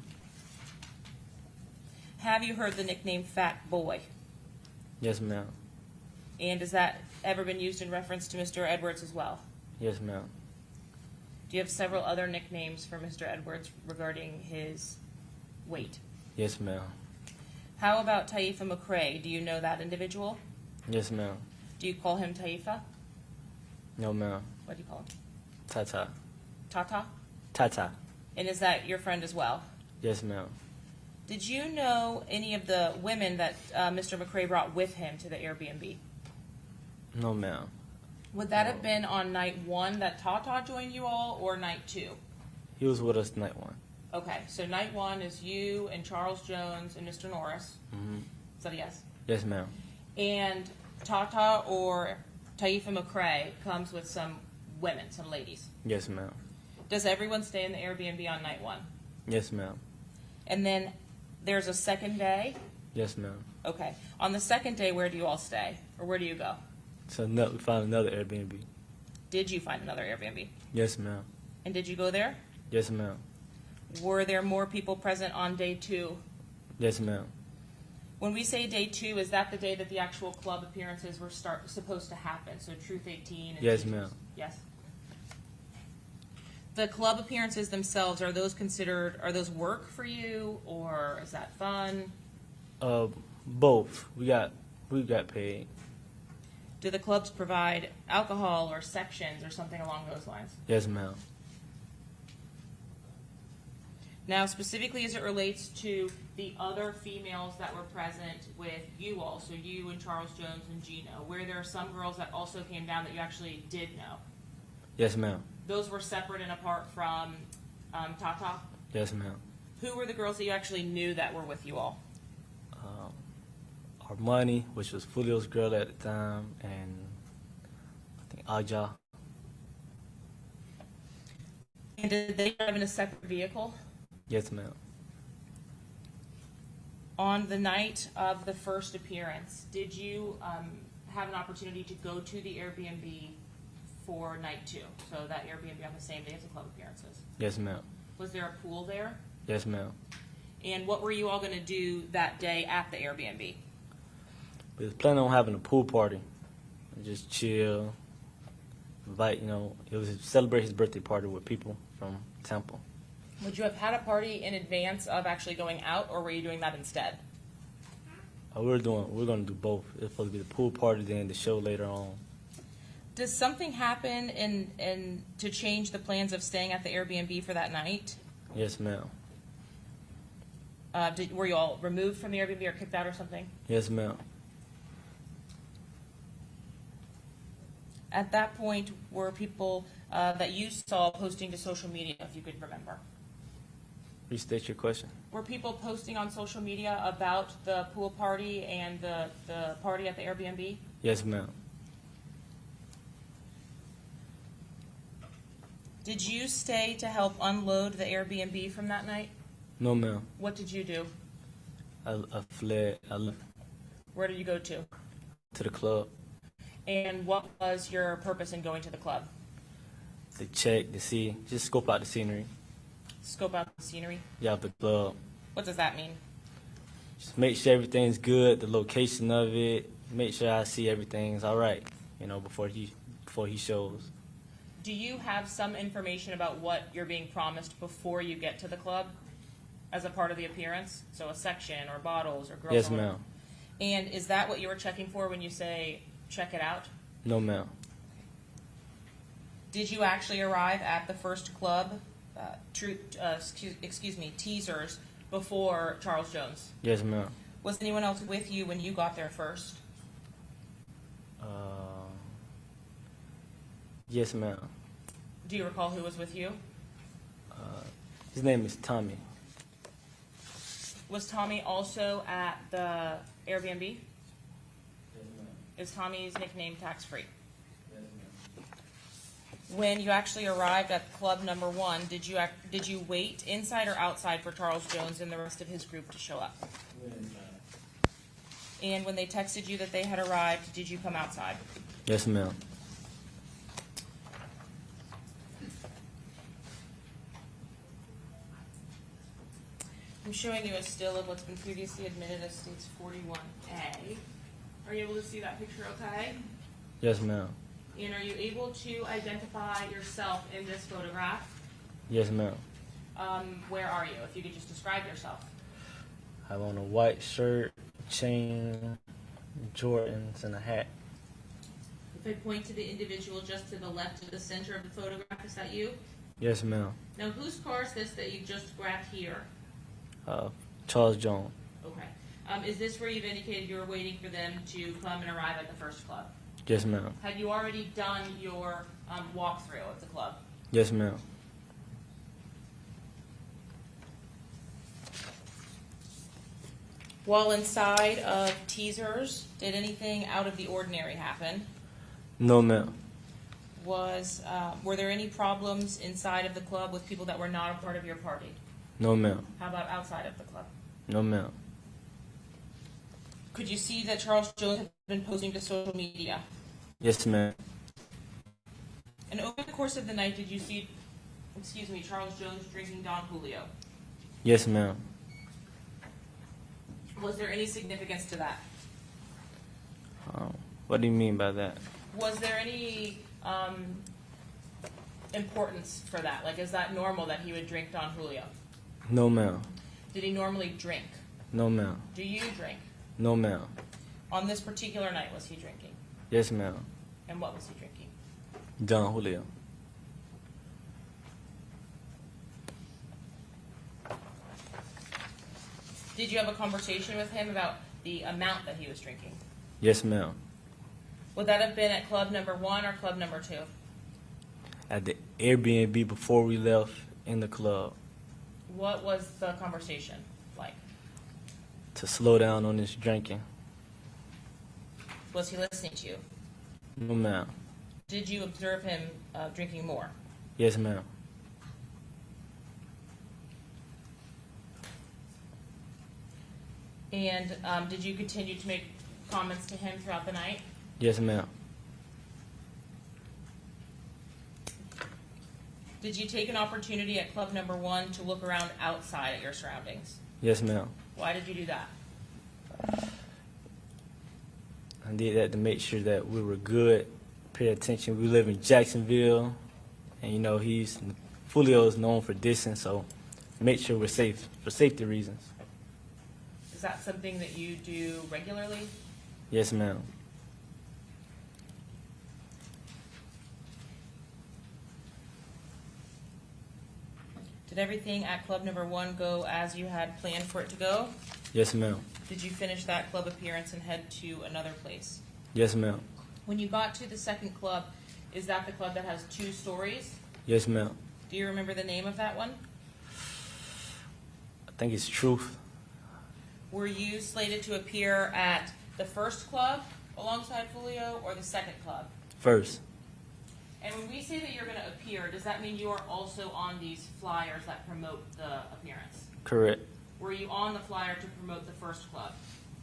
Have you heard the nickname Fat Boy? Yes, ma'am. And has that ever been used in reference to Mr. Edwards as well? Yes, ma'am. Do you have several other nicknames for Mr. Edwards regarding his weight? Yes, ma'am. How about Taifa McCrae? Do you know that individual? Yes, ma'am. Do you call him Taifa? No, ma'am. What do you call him? Tata. Tata? Tata. And is that your friend as well? Yes, ma'am. Did you know any of the women that Mr. McCrae brought with him to the Airbnb? No, ma'am. Would that have been on night 1 that Tata joined you all, or night 2? He was with us night 1. Okay, so night 1 is you and Charles Jones and Mr. Norris. Mm-hmm. Is that a yes? Yes, ma'am. And Tata or Taifa McCrae comes with some women, some ladies. Yes, ma'am. Does everyone stay in the Airbnb on night 1? Yes, ma'am. And then there's a second day? Yes, ma'am. Okay. On the second day, where do you all stay? Or where do you go? So we found another Airbnb. Did you find another Airbnb? Yes, ma'am. And did you go there? Yes, ma'am. Were there more people present on day 2? Yes, ma'am. When we say day 2, is that the day that the actual club appearances were supposed to happen? So Truth 18? And Yes, Teachers? ma'am. Yes. The club appearances themselves, are those work for you, or is that fun? Both. We got paid. Do the clubs provide alcohol or sections or something along those lines? Yes, ma'am. Now, specifically as it relates to the other females that were present with you all, so you and Charles Jones and Gino, where there are some girls that also came down that you actually did know. Yes, ma'am. Those were separate and apart from Tata? Yes, ma'am. Who were the girls that you actually knew that were with you all? Armani, which was Julio's girl at the time, and I think Aja. And did they drive in a separate vehicle? Yes, ma'am. On the night of the first appearance, did you have an opportunity to go to the Airbnb for night 2? So that Airbnb on the same day as the club appearances. Yes, ma'am. Was there a pool there? Yes, ma'am. And what were you all going to do that day at the Airbnb? We was planning on having a pool party. Just chill. Invite, it was celebrate his birthday party with people from Tampa. Would you have had a party in advance of actually going out, or were you doing that instead? We're going to do both. It's supposed to be the pool party, then the show later on. Does something happen in to change the plans of staying at the Airbnb for that night? Yes, ma'am. Were you all removed from the Airbnb or kicked out or something? Yes, ma'am. At that point, were people that you saw posting to social media, if you could remember? Restate your question. Were people posting on social media about the pool party and the party at the Airbnb? Yes, ma'am. Did you stay to help unload the Airbnb from that night? No, ma'am. What did you do? I fled. I left Where did you go to? to the club And what was your purpose in going to the club? to check, to see, just scope out the scenery. Scope out the scenery? Yeah, of the club. What does that mean? Just make sure everything's good, the location of it. Make sure I see everything's all right, before he shows. Do you have some information about what you're being promised before you get to the club as a part of the appearance? So a section or bottles or girls? Yes, only? ma'am. And is that what you were checking for when you say check it out? No, ma'am. Did you actually arrive at the first club, Teasers, before Charles Jones? Yes, ma'am. Was anyone else with you when you got there first? Yes, ma'am. Do you recall who was with you? His name is Tommy. Was Tommy also at the Airbnb? Yes, ma'am. Is Tommy's nickname tax-free? Yes, ma'am. When you actually arrived at club number 1, did you wait inside or outside for Charles Jones and the rest of his group to show up? And when they texted you that they had arrived, did you come outside? Yes, ma'am. I'm showing you a still of what's been previously admitted as States 41A. Are you able to see that picture okay? Yes, ma'am. And are you able to identify yourself in this photograph? Yes, ma'am. Where are you? If you could just describe yourself. I have on a white shirt, chain, Jordans, and a hat. If I point to the individual just to the left of the center of the photograph, is that you? Yes, ma'am. Now, whose car is this that you just grabbed here? Charles Jones. Okay. Is this where you've indicated you were waiting for them to come and arrive at the first club? Yes, ma'am. Had you already done your walkthrough of the club? Yes, ma'am. While inside of Teasers, did anything out of the ordinary happen? No, ma'am. Were there any problems inside of the club with people that were not a part of your party? No, ma'am. How about outside of the club? No, ma'am. Could you see that Charles Jones had been posting to social media? Yes, ma'am. And over the course of the night, did you see, Charles Jones drinking Don Julio? Yes, ma'am. Was there any significance to that? What do you mean by that? Was there any importance for that? Like, is that normal that he would drink Don Julio? No, ma'am. Did he normally drink? No, ma'am. Do you drink? No, ma'am. On this particular night, was he drinking? Yes, ma'am. And what was he drinking? Don Julio. Did you have a conversation with him about the amount that he was drinking? Yes, ma'am. Would that have been at club number 1 or club number 2? At the Airbnb before we left in the club. What was the conversation like? To slow down on this drinking. Was he listening to you? No, ma'am. Did you observe him drinking more? Yes, ma'am. And did you continue to make comments to him throughout the night? Yes, ma'am. Did you take an opportunity at club number 1 to look around outside at your surroundings? Yes, ma'am. Why did you do that? I did that to make sure that we were good, pay attention. We live in Jacksonville, and you know Foolio is known for distance, so make sure we're safe for safety reasons. Is that something that you do regularly? Yes, ma'am. Did everything at club number 1 go as you had planned for it to go? Yes, ma'am. Did you finish that club appearance and head to another place? Yes, ma'am. When you got to the second club, is that the club that has 2 stories? Yes, ma'am. Do you remember the name of that one? I think it's Truth. Were you slated to appear at the first club alongside Julio or the second club? First. And when we say that you're going to appear, does that mean you are also on these flyers that promote the appearance? Correct. Were you on the flyer to promote the first club?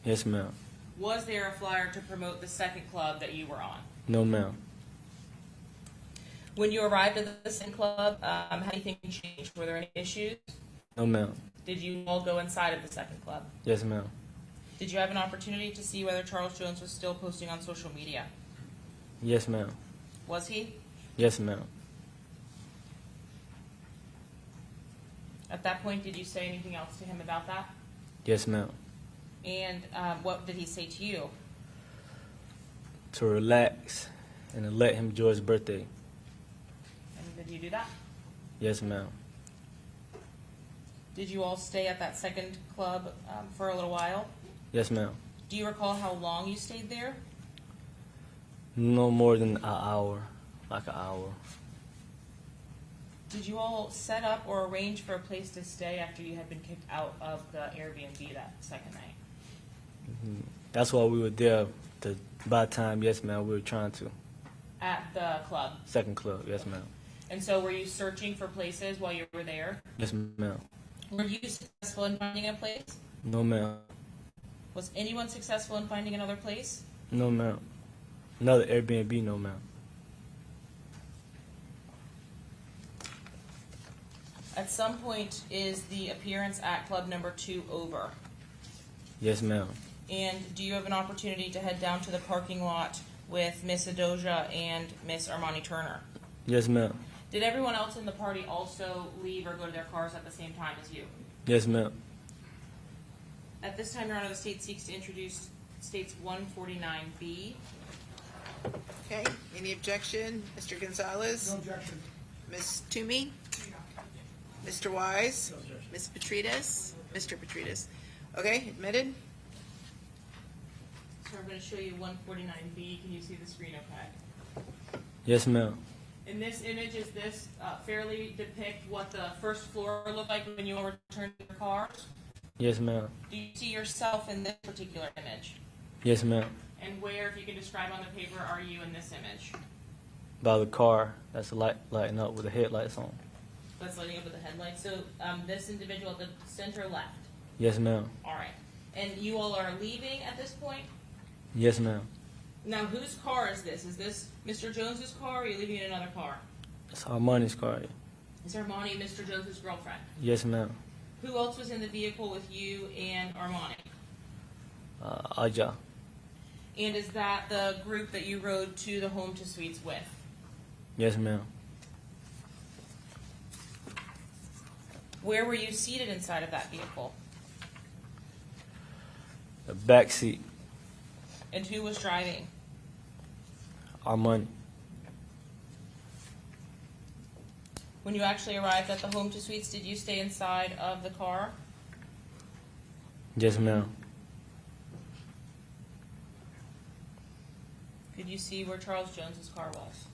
Yes, ma'am. Was there a flyer to promote the second club that you were on? No, ma'am. When you arrived at the second club, had anything changed? Were there any issues? No, ma'am. Did you all go inside of the second club? Yes, ma'am. Did you have an opportunity to see whether Charles Jones was still posting on social media? Yes, ma'am. Was he? Yes, ma'am. At that point, did you say anything else to him about that? Yes, ma'am. And what did he say to you? To relax and to let him enjoy his birthday. And did you do that? Yes, ma'am. Did you all stay at that second club for a little while? Yes, ma'am. Do you recall how long you stayed there? No more than an hour, like an hour. Did you all set up or arrange for a place to stay after you had been kicked out of the Airbnb that second night? That's why we were there to buy time. Yes, ma'am. We were trying to. At the club. Second club. Yes, ma'am. And so were you searching for places while you were there? Yes, ma'am. Were you successful in finding a place? No, ma'am. Was anyone successful in finding another place? No, ma'am. Another Airbnb. No, ma'am. At some point, is the appearance at club number 2 over? Yes, ma'am. And do you have an opportunity to head down to the parking lot with Miss Adoja and Miss Armani Turner? Yes, ma'am. Did everyone else in the party also leave or go to their cars at the same time as you? Yes, ma'am. At this time, Your Honor, the state seeks to introduce States 149B. Okay, any objection? Mr. Gonzalez? No objection. Ms. Toomey? Mr. Wise? Ms. Petrides? Mr. Petrides? Okay, admitted? So I'm going to show you 149B. Can you see the screen okay? Yes, ma'am. In this image, is this fairly depict what the first floor looked like when you all returned to your cars? Yes, ma'am. Do you see yourself in this particular image? Yes, ma'am. And where, if you can describe on the paper, are you in this image? By the car that's lighting up with the headlights on. That's lighting up with the headlights. So this individual at the center left. Yes, ma'am. All right. And you all are leaving at this point? Yes, ma'am. Now, whose car is this? Is this Mr. Jones's car, or are you leaving in another car? It's Armani's car. Is Armani Mr. Jones's girlfriend? Yes, ma'am. Who else was in the vehicle with you and Armani? Aja. And is that the group that you rode to the home to suites with? Yes, ma'am. Where were you seated inside of that vehicle? The back seat. And who was driving? Armani. When you actually arrived at the home to suites, did you stay inside of the car? Yes, ma'am. Could you see where Charles Jones's car was?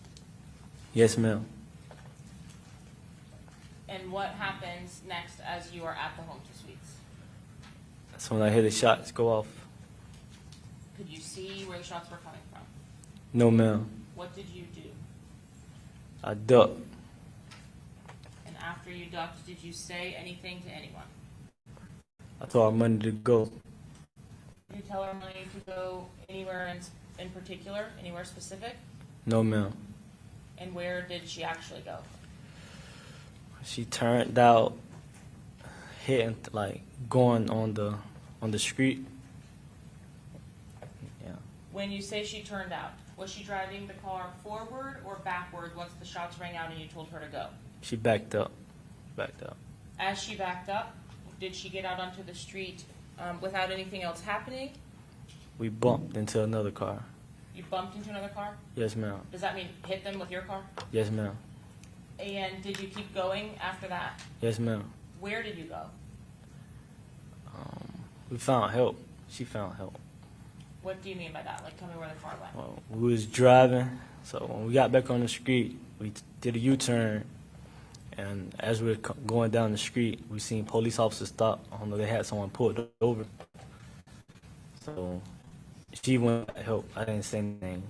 Yes, ma'am. And what happens next as you are at the home to suites? That's when I hear the shots go off. Could you see where the shots were coming from? No, ma'am. What did you do? I ducked. And after you ducked, did you say anything to anyone? I told Armani to go. tell Armani to go anywhere in particular, anywhere specific? No, ma'am. And where did she actually go? She turned out, hitting, like, going on the street. Yeah. When you say she turned out, was she driving the car forward or backward once the shots rang out and you told her to go? She backed up. Backed up. As she backed up, did she get out onto the street without anything else happening? We bumped into another car. You bumped into another car? Yes, ma'am. Does that mean hit them with your car? Yes, ma'am. And did you keep going after that? Yes, ma'am. Where did you go? We found help. She found help. What do you mean by that? Like, tell me where the car went. Well, we was driving, so when we got back on the street, we did a U-turn, and as we were going down the street, we seen police officers stop. I don't know, they had someone pulled over. So she went to help. I didn't say anything.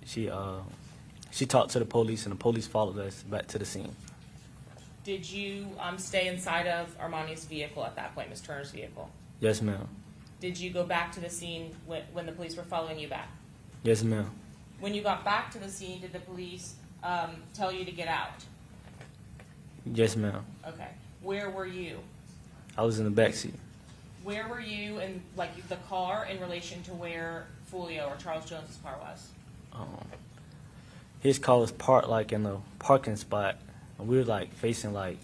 She talked to the police, and the police followed us back to the scene. Did you stay inside of Armani's vehicle at that point, Ms. Turner's vehicle? Yes, ma'am. Did you go back to the scene when the police were following you back? Yes, ma'am. When you got back to the scene, did the police tell you to get out? Yes, ma'am. Okay. Where were you? I was in the back seat. Where were you in, like, the car in relation to where Foolio or Charles Jones's car was? His car was parked like in a parking spot, and we were like facing like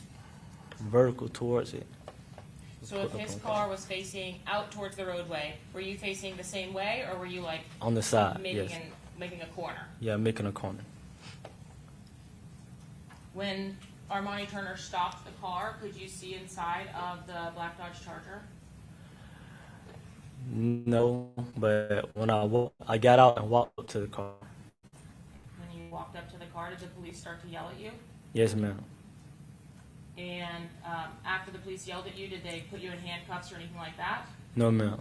vertical towards it. So if his car was facing out towards the roadway, were you facing the same way, or were you like On the side, making yes. making a corner? Yeah, making a corner. When Armani Turner stopped the car, could you see inside of the black Dodge Charger? No, but when I got out and walked up to the car. When you walked up to the car, did the police start to yell at you? Yes, ma'am. And after the police yelled at you, did they put you in handcuffs or anything like that? No, ma'am.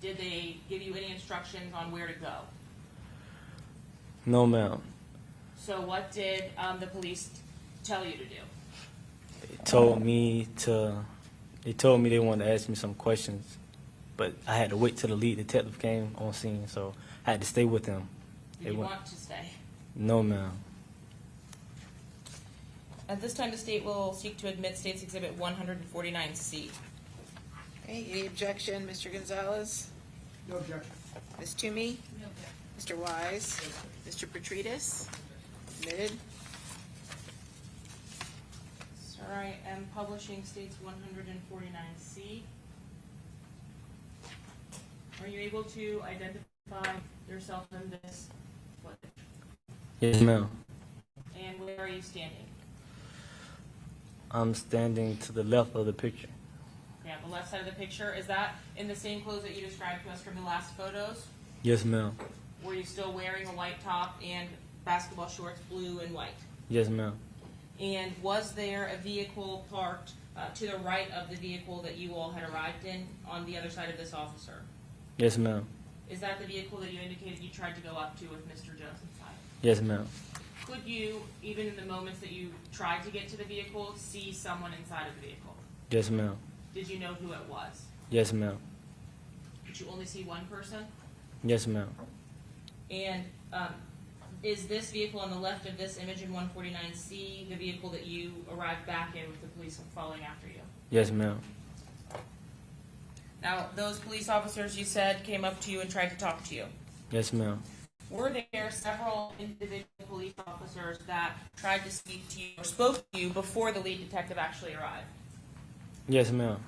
Did they give you any instructions on where to go? No, ma'am. So what did the police tell you to do? They told me they wanted to ask me some questions, but I had to wait till the lead detective came on scene, so I had to stay with them. Did you want to stay? No, ma'am. At this time, the state will seek to admit State's Exhibit 149C. Okay, any objection, Mr. Gonzalez? No objection. Ms. Toomey? Mr. Wise? Mr. Petridis? Admitted. All right, and publishing State's 149C. Are you able to identify yourself in this footage? Yes, ma'am. And where are you standing? I'm standing to the left of the picture. Yeah, the left side of the picture. Is that in the same clothes that you described to us from the last photos? Yes, ma'am. Were you still wearing a white top and basketball shorts, blue and white? Yes, ma'am. And was there a vehicle parked to the right of the vehicle that you all had arrived in on the other side of this officer? Yes, ma'am. Is that the vehicle that you indicated you tried to go up to with Mr. Jones inside? Yes, ma'am. Could you, even in the moments that you tried to get to the vehicle, see someone inside of the vehicle? Yes, ma'am. Did you know who it was? Yes, ma'am. Did you only see one person? Yes, ma'am. And is this vehicle on the left of this image in 149C the vehicle that you arrived back in with the police following after you? Yes, ma'am. Now, those police officers you said came up to you and tried to talk to you. Yes, ma'am. Were there several individual police officers that tried to speak to you or spoke to you before the lead detective actually arrived? Yes, ma'am.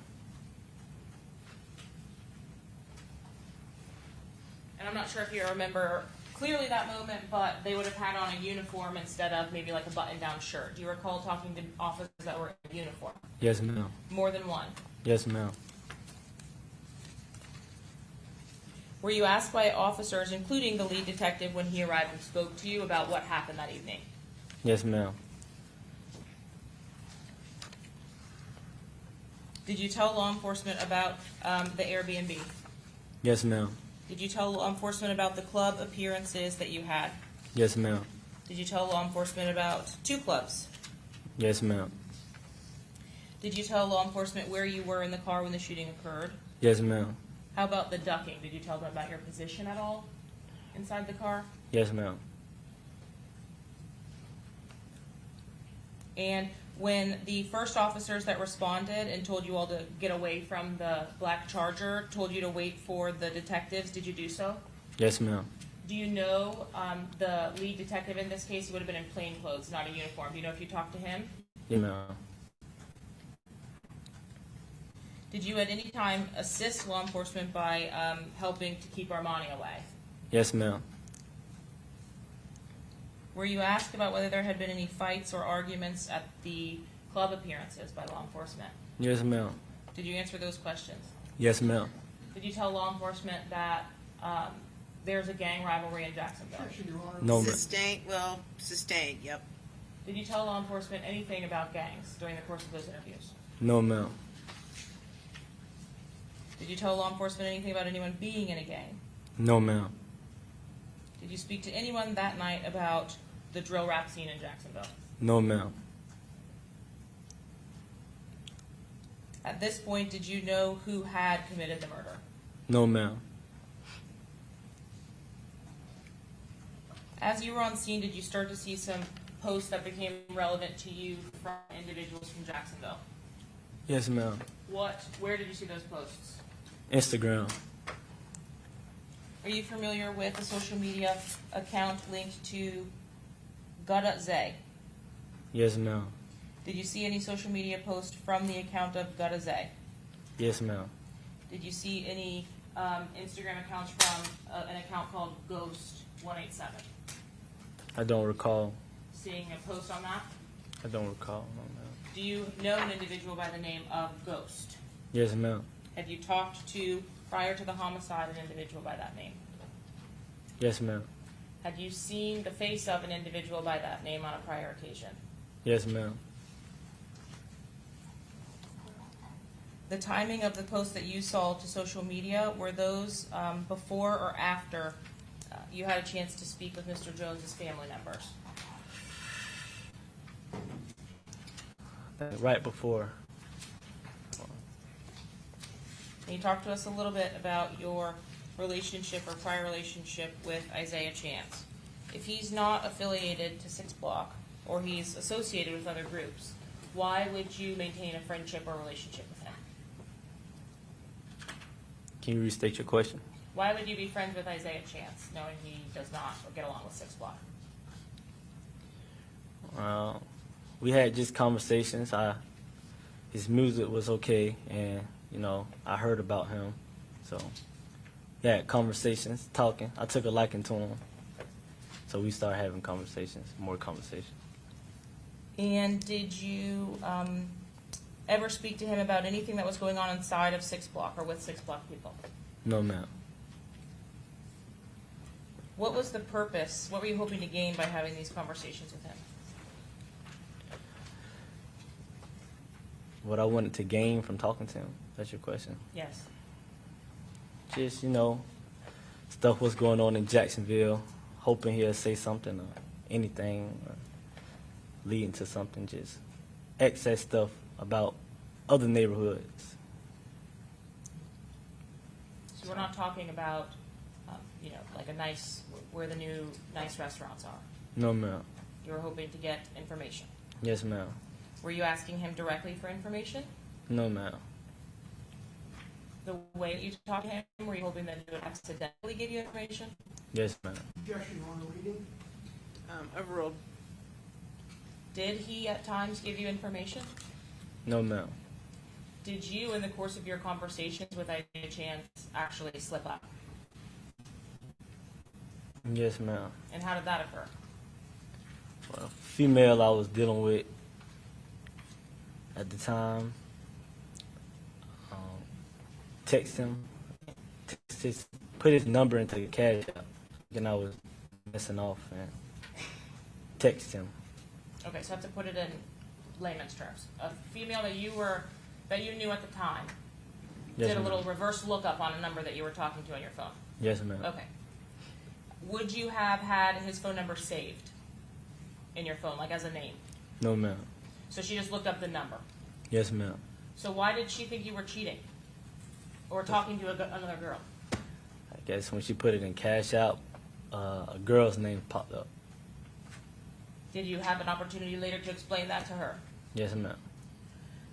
And I'm not sure if you remember clearly that moment, but they would have had on a uniform instead of maybe like a button-down shirt. Do you recall talking to officers that were in uniform? Yes, ma'am. More than one? Yes, ma'am. Were you asked by officers, including the lead detective, when he arrived and spoke to you about what happened that evening? Yes, ma'am. Did you tell law enforcement about the Airbnb? Yes, ma'am. Did you tell law enforcement about the club appearances that you had? Yes, ma'am. Did you tell law enforcement about 2 clubs? Yes, ma'am. Did you tell law enforcement where you were in the car when the shooting occurred? Yes, ma'am. How about the ducking? Did you tell them about your position at all inside the car? Yes, ma'am. And when the first officers that responded and told you all to get away from the black Charger told you to wait for the detectives, did you do so? Yes, ma'am. Do you know the lead detective in this case? He would have been in plain clothes, not a uniform. Do you know if you talked to him? Yes, ma'am. Did you at any time assist law enforcement by helping to keep Armani away? Yes, ma'am. Were you asked about whether there had been any fights or arguments at the club appearances by law enforcement? Yes, ma'am. Did you answer those questions? Yes, ma'am. Did you tell law enforcement that there's a gang rivalry in Jacksonville? Objection, Your Honor. No, ma'am. Sustained, yep. Did you tell law enforcement anything about gangs during the course of those interviews? No, ma'am. Did you tell law enforcement anything about anyone being in a gang? No, ma'am. Did you speak to anyone that night about the drill rap scene in Jacksonville? No, ma'am. At this point, did you know who had committed the murder? No, ma'am. As you were on scene, did you start to see some posts that became relevant to you from individuals from Jacksonville? Yes, ma'am. Where did you see those posts? Instagram. Are you familiar with a social media account linked to Gutta Zay? Yes, ma'am. Did you see any social media post from the account of Gutta Zay? Yes, ma'am. Did you see any Instagram accounts from an account called Ghost187? I don't recall. Seeing a post on that? I don't recall. No, ma'am. Do you know an individual by the name of Ghost? Yes, ma'am. Have you talked to, prior to the homicide, an individual by that name? Yes, ma'am. Had you seen the face of an individual by that name on a prior occasion? Yes, ma'am. The timing of the posts that you saw to social media, were those before or after you had a chance to speak with Mr. Jones's family members? Right before. Can you talk to us a little bit about your relationship or prior relationship with Isaiah Chance? If he's not affiliated to 6 Block or he's associated with other groups, why would you maintain a friendship or relationship with him? Can you restate your question? Why would you be friends with Isaiah Chance, knowing he does not get along with 6 Block? We had just conversations. His music was okay, and I heard about him, so we had conversations, talking. I took a liking to him, so we started having conversations, more conversations. And did you ever speak to him about anything that was going on inside of 6 Block or with 6 Block people? No, ma'am. What was the purpose? What were you hoping to gain by having these conversations with him? What I wanted to gain from talking to him. That's your question. Yes. Just, stuff was going on in Jacksonville, hoping he'll say something or anything or leading to something, just excess stuff about other neighborhoods. So we're not talking about, like where the new nice restaurants are. No, ma'am. You were hoping to get information. Yes, ma'am. Were you asking him directly for information? No, ma'am. The way that you talked to him, were you hoping that he would accidentally give you information? Yes, ma'am. Objection, Your Honor. Reading. Overruled. Did he at times give you information? No, ma'am. Did you, in the course of your conversations with Isaiah Chance, actually slip up? Yes, ma'am. And how did that occur? Well, a female I was dealing with at the time, put his number into the cash app. Then I was messing off and text him. Okay, so I have to put it in layman's terms. A female that you knew at the time Yes, did a ma'am. little reverse lookup on a number that you were talking to on your phone. Yes, ma'am. Okay. Would you have had his phone number saved in your phone, like as a name? No, ma'am. So she just looked up the number. Yes, ma'am. So why did she think you were cheating? Or talking to another girl? I guess when she put it in Cash App, a girl's name popped up. Did you have an opportunity later to explain that to her? Yes, ma'am.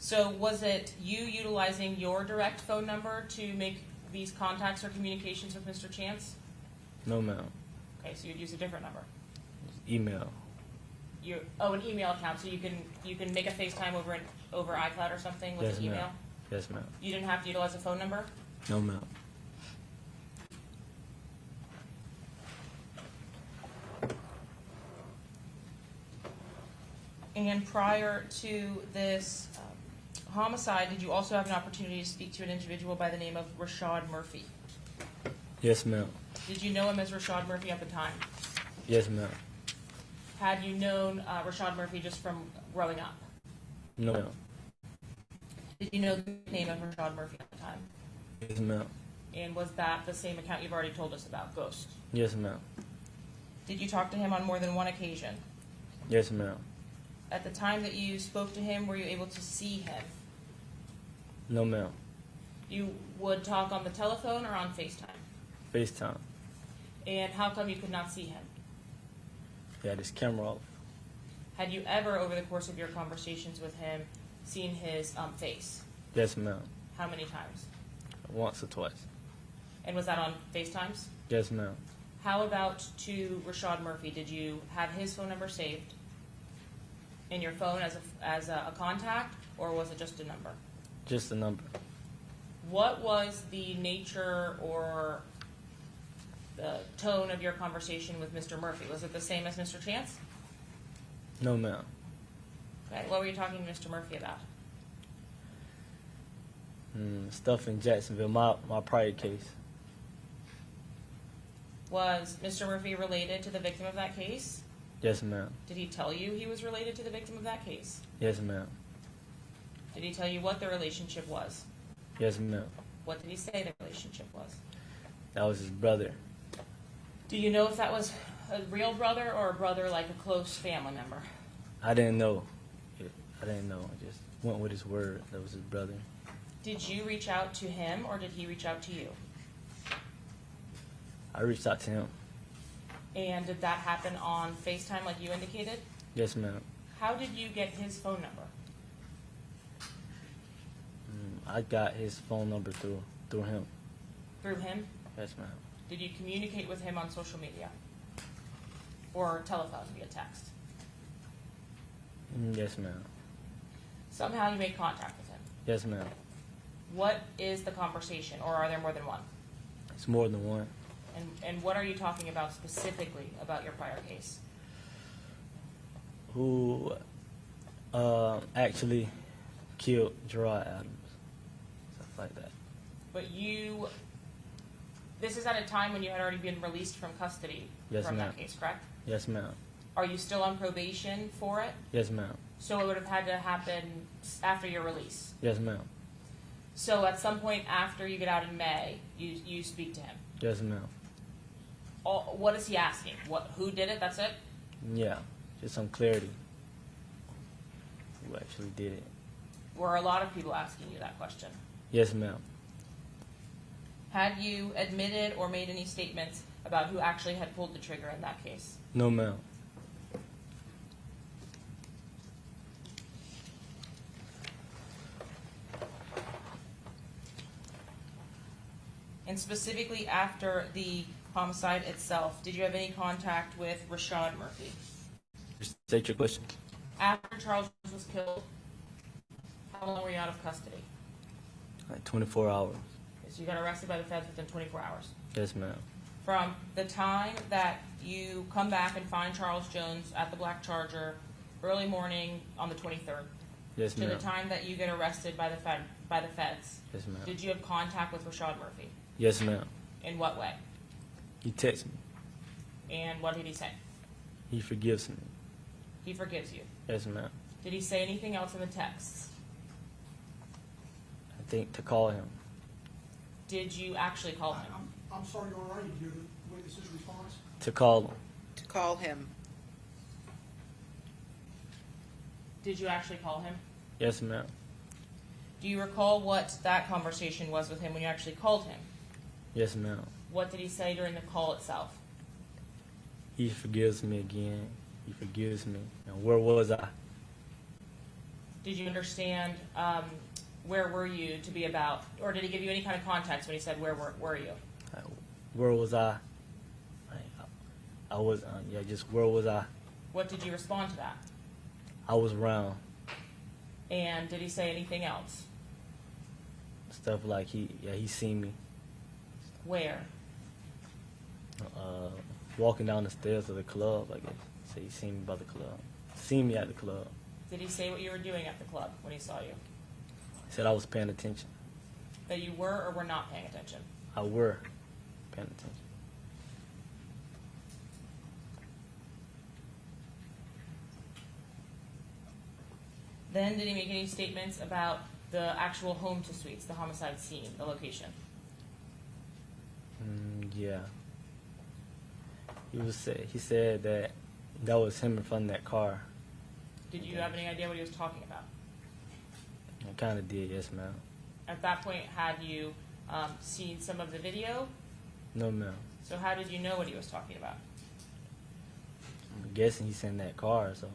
So was it you utilizing your direct phone number to make these contacts or communications with Mr. Chance? No, ma'am. Okay, so you'd use a different number. Email. An email account, so you can make a FaceTime over iCloud or something with Yes, an email? ma'am. Yes, ma'am. You didn't have to utilize a phone number? No, ma'am. And prior to this homicide, did you also have an opportunity to speak to an individual by the name of Rashad Murphy? Yes, ma'am. Did you know him as Rashad Murphy at the time? Yes, ma'am. Had you known Rashad Murphy just from growing up? No, ma'am. Did you know the name of Rashad Murphy at the time? Yes, ma'am. And was that the same account you've already told us about, Ghost? Yes, ma'am. Did you talk to him on more than one occasion? Yes, ma'am. At the time that you spoke to him, were you able to see him? No, ma'am. You would talk on the telephone or on FaceTime? FaceTime. And how come you could not see him? He had his camera off. Had you ever, over the course of your conversations with him, seen his face? Yes, ma'am. How many times? Once or twice. And was that on FaceTimes? Yes, ma'am. How about to Rashad Murphy? Did you have his phone number saved in your phone as a contact, or was it just a number? Just a number. What was the nature or the tone of your conversation with Mr. Murphy? Was it the same as Mr. Chance? No, ma'am. Okay, what were you talking to Mr. Murphy about? Stuff in Jacksonville, my prior case. Was Mr. Murphy related to the victim of that case? Yes, ma'am. Did he tell you he was related to the victim of that case? Yes, ma'am. Did he tell you what the relationship was? Yes, ma'am. What did he say the relationship was? That was his brother. Do you know if that was a real brother or a brother like a close family member? I didn't know. I just went with his word. That was his brother. Did you reach out to him or did he reach out to you? I reached out to him. And did that happen on FaceTime like you indicated? Yes, ma'am. How did you get his phone number? I got his phone number through him. Through him? Yes, ma'am. Did you communicate with him on social media? Or telephone via text? Yes, ma'am. Somehow you made contact with him. Yes, ma'am. What is the conversation, or are there more than one? It's more than one. And what are you talking about specifically about your prior case? Who actually killed Gerard Adams? Stuff like that. But this is at a time when you had already been released from custody Yes, from ma'am. that case, correct? Yes, ma'am. Are you still on probation for it? Yes, ma'am. So it would have had to happen after your release. Yes, ma'am. So at some point after you get out in May, you speak to him. Yes, ma'am. What is he asking? Who did it? That's it? Yeah, just some clarity. Who actually did it? Were a lot of people asking you that question? Yes, ma'am. Had you admitted or made any statements about who actually had pulled the trigger in that case? No, ma'am. And specifically after the homicide itself, did you have any contact with Rashad Murphy? Just state your question. After Charles was killed, how long were you out of custody? Like 24 hours. So you got arrested by the feds within 24 hours. Yes, ma'am. From the time that you come back and find Charles Jones at the Black Charger early morning on the 23rd, Yes, to ma'am. the time that you get arrested by the feds, Yes, ma'am. did you have contact with Rashad Murphy? Yes, ma'am. In what way? He texted me. And what did he say? He forgives me. He forgives you. Yes, ma'am. Did he say anything else in the texts? I think to call him. Did you actually call him? I'm sorry, Your Honor, I didn't hear the witness's response. To call him. To call him. Did you actually call him? Yes, ma'am. Do you recall what that conversation was with him when you actually called him? Yes, ma'am. What did he say during the call itself? He forgives me again. He forgives me. And where was I? Did you understand where were you to be about, or did he give you any kind of context when he said where were you? Where was I? I was, just where was I? What did you respond to that? I was around. And did he say anything else? Stuff like he seen me Where? walking down the stairs of the club, I guess. So he seen me by the club. Seen me at the club. Did he say what you were doing at the club when he saw you? He said I was paying attention. That you were or were not paying attention? I were paying attention. Then did he make any statements about the actual home to suites, the homicide scene, the location? Yeah. He said that was him in front of that car. Did you have any idea what he was talking about? I kind of did, yes, ma'am. At that point, had you seen some of the video? No, ma'am. So how did you know what he was talking about? I'm guessing he's in that car, so.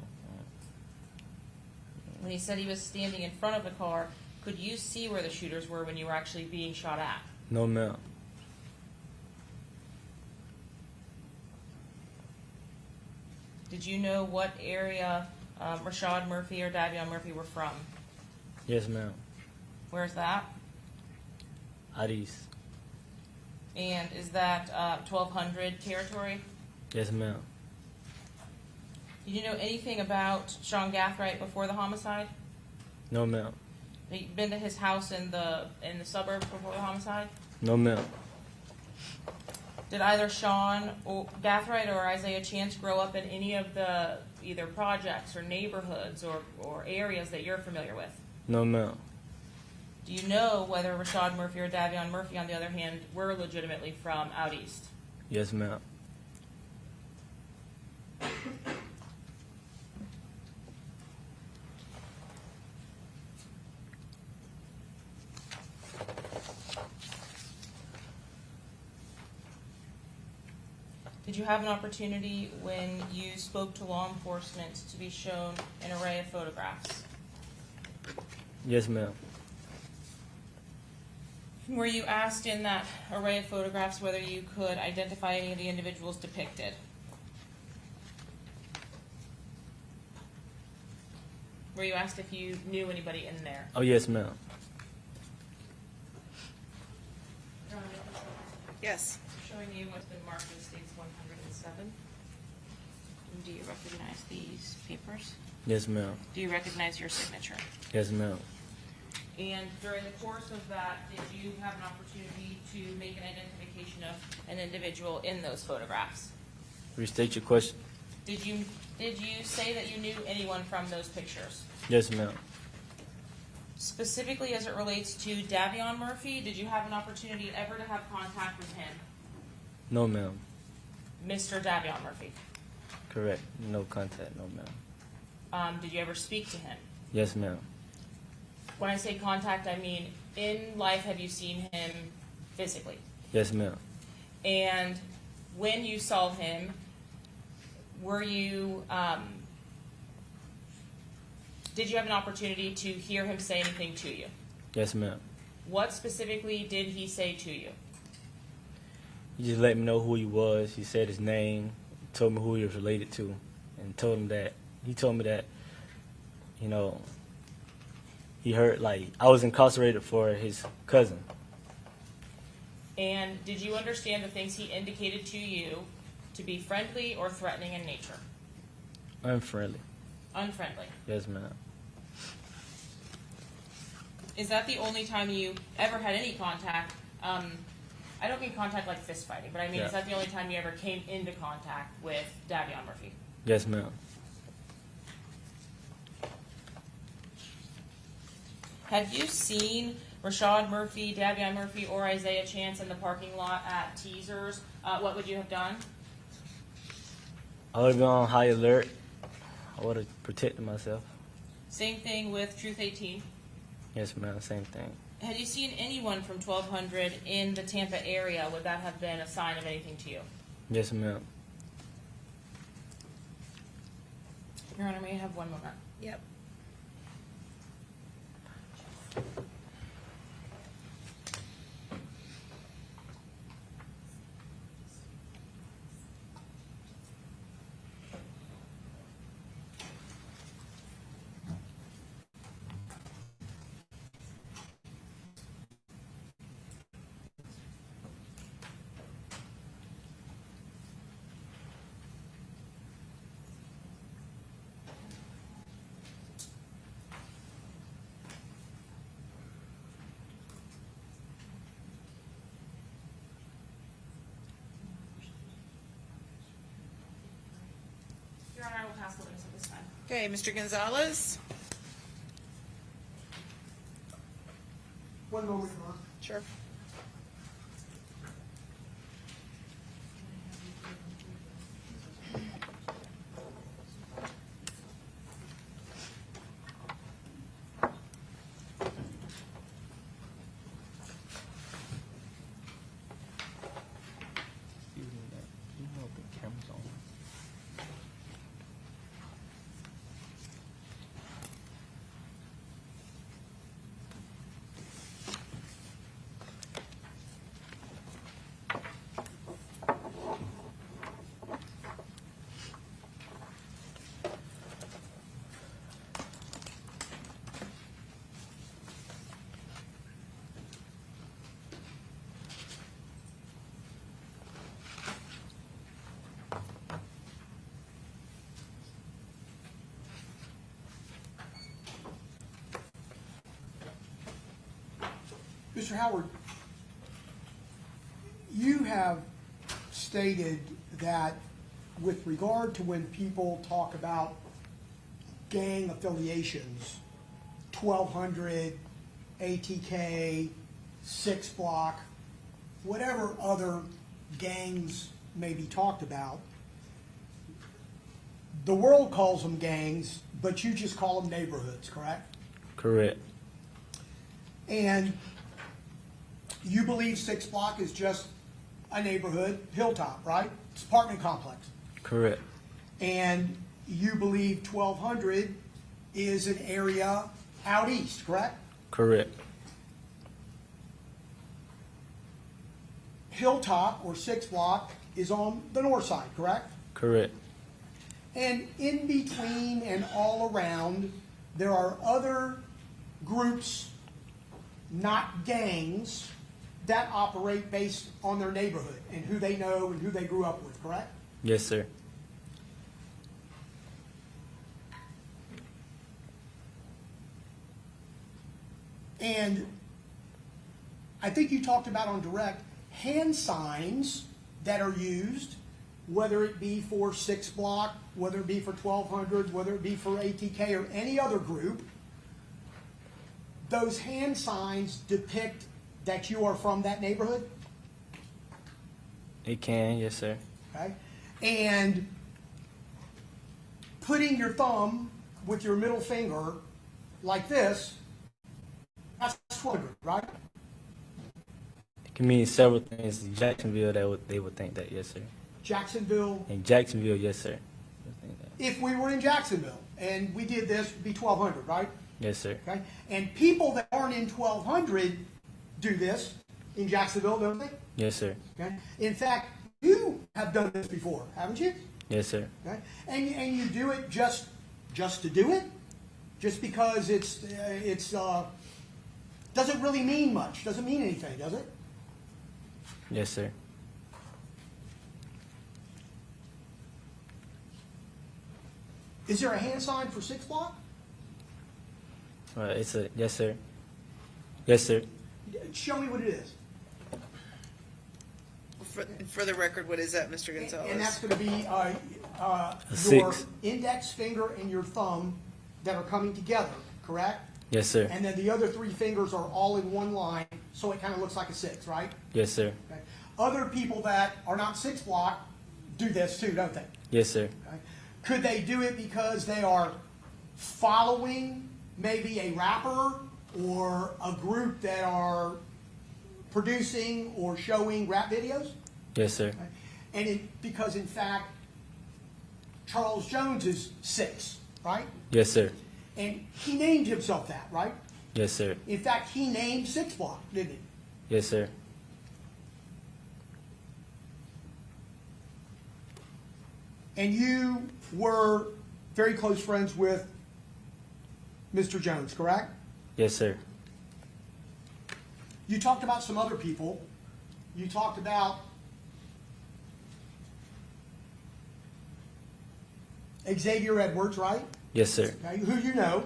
When he said he was standing in front of the car, could you see where the shooters were when you were actually being shot at? No, ma'am. Did you know what area Rashad Murphy or Davion Murphy were from? Yes, ma'am. Where's that? Out east. And is that 1200 territory? Yes, ma'am. Did you know anything about Sean Gathright before the homicide? No, ma'am. Have you been to his house in the suburbs before the homicide? No, ma'am. Did either Sean Gathright or Isaiah Chance grow up in any of the either projects or neighborhoods or areas that you're familiar with? No, ma'am. Do you know whether Rashad Murphy or Davion Murphy, on the other hand, were legitimately from out east? Yes, ma'am. Did you have an opportunity when you spoke to law enforcement to be shown an array of photographs? Yes, ma'am. Were you asked in that array of photographs whether you could identify any of the individuals depicted? Were you asked if you knew anybody in there? Oh, yes, ma'am. Yes. Showing you what's been marked as states 107. Do you recognize these papers? Yes, ma'am. Do you recognize your signature? Yes, ma'am. And during the course of that, did you have an opportunity to make an identification of an individual in those photographs? Restate your question. Did you say that you knew anyone from those pictures? Yes, ma'am. Specifically as it relates to Davion Murphy, did you have an opportunity ever to have contact with him? No, ma'am. Mr. Davion Murphy. Correct. No contact. No, ma'am. Did you ever speak to him? Yes, ma'am. When I say contact, I mean in life, have you seen him physically? Yes, ma'am. And when you saw him, were you, did you have an opportunity to hear him say anything to you? Yes, ma'am. What specifically did he say to you? He just let me know who he was. He said his name, told me who he was related to, and told me that, you know, he heard, like, I was incarcerated for his cousin. And did you understand the things he indicated to you to be friendly or threatening in nature? Unfriendly. Unfriendly. Yes, ma'am. Is that the only time you ever had any contact? I don't mean contact like fist fighting, but I mean, Yeah. is that the only time you ever came into contact with Davion Murphy? Yes, ma'am. Have you seen Rashad Murphy, Davion Murphy, or Isaiah Chance in the parking lot at Teasers? What would you have done? I would have been on high alert. I would have protected myself. Same thing with Truth 18. Yes, ma'am. Same thing. Had you seen anyone from 1200 in the Tampa area? Would that have been a sign of anything to you? Yes, ma'am. Your Honor, may I have one moment? Yep. Your Honor, I will pass the witness at this time. Okay, Mr. Gonzalez? One moment, Your Honor. Sure. Excuse me, you know the camera's on. Mr. Howard, you have stated that with regard to when people talk about gang affiliations, 1200, ATK, 6 Block, whatever other gangs may be talked about, the world calls them gangs, but you just call them neighborhoods, correct? Correct. And you believe 6 Block is just a neighborhood, Hilltop, right? It's an apartment complex. Correct. And you believe 1200 is an area out east, correct? Correct. Hilltop, or 6 Block, is on the north side, correct? Correct. And in between and all around, there are other groups, not gangs, that operate based on their neighborhood and who they know and who they grew up with, correct? Yes, sir. And I think you talked about on direct hand signs that are used, whether it be for 6 Block, whether it be for 1200, whether it be for ATK or any other group. Those hand signs depict that you are from that neighborhood, It can, yes, sir. okay? And putting your thumb with your middle finger like this, that's 1200, right? It can mean several things. In Jacksonville, they would think that, yes, sir. Jacksonville. In Jacksonville, yes, sir. They think that. If we were in Jacksonville and we did this, it'd be 1200, right? Yes, sir. Okay? And people that aren't in 1200 do this in Jacksonville, don't they? Yes, sir. Okay? In fact, you have done this before, haven't you? Yes, sir. Okay? And you do it just to do it? Just because it's doesn't really mean much, doesn't mean anything, does it? Yes, sir. Is there a hand sign for 6 Block? It's a yes, sir. Yes, sir. Show me what it is. For the record, what is that, Mr. Gonzalez? And that's going to be your 6. index finger and your thumb that are coming together, correct? Yes, sir. And then the other 3 fingers are all in one line, so it kind of looks like a 6, right? Yes, sir. Okay. Other people that are not 6 Block do this too, don't they? Yes, sir. Okay. Could they do it because they are following maybe a rapper or a group that are producing or showing rap videos? Yes, sir. And because in fact, Charles Jones is 6, right? Yes, sir. And he named himself that, right? Yes, sir. In fact, he named 6 Block, didn't he? Yes, sir. And you were very close friends with Mr. Jones, correct? Yes, sir. You talked about some other people. You talked about Xavier Edwards, right? Yes, sir. Okay, who you know.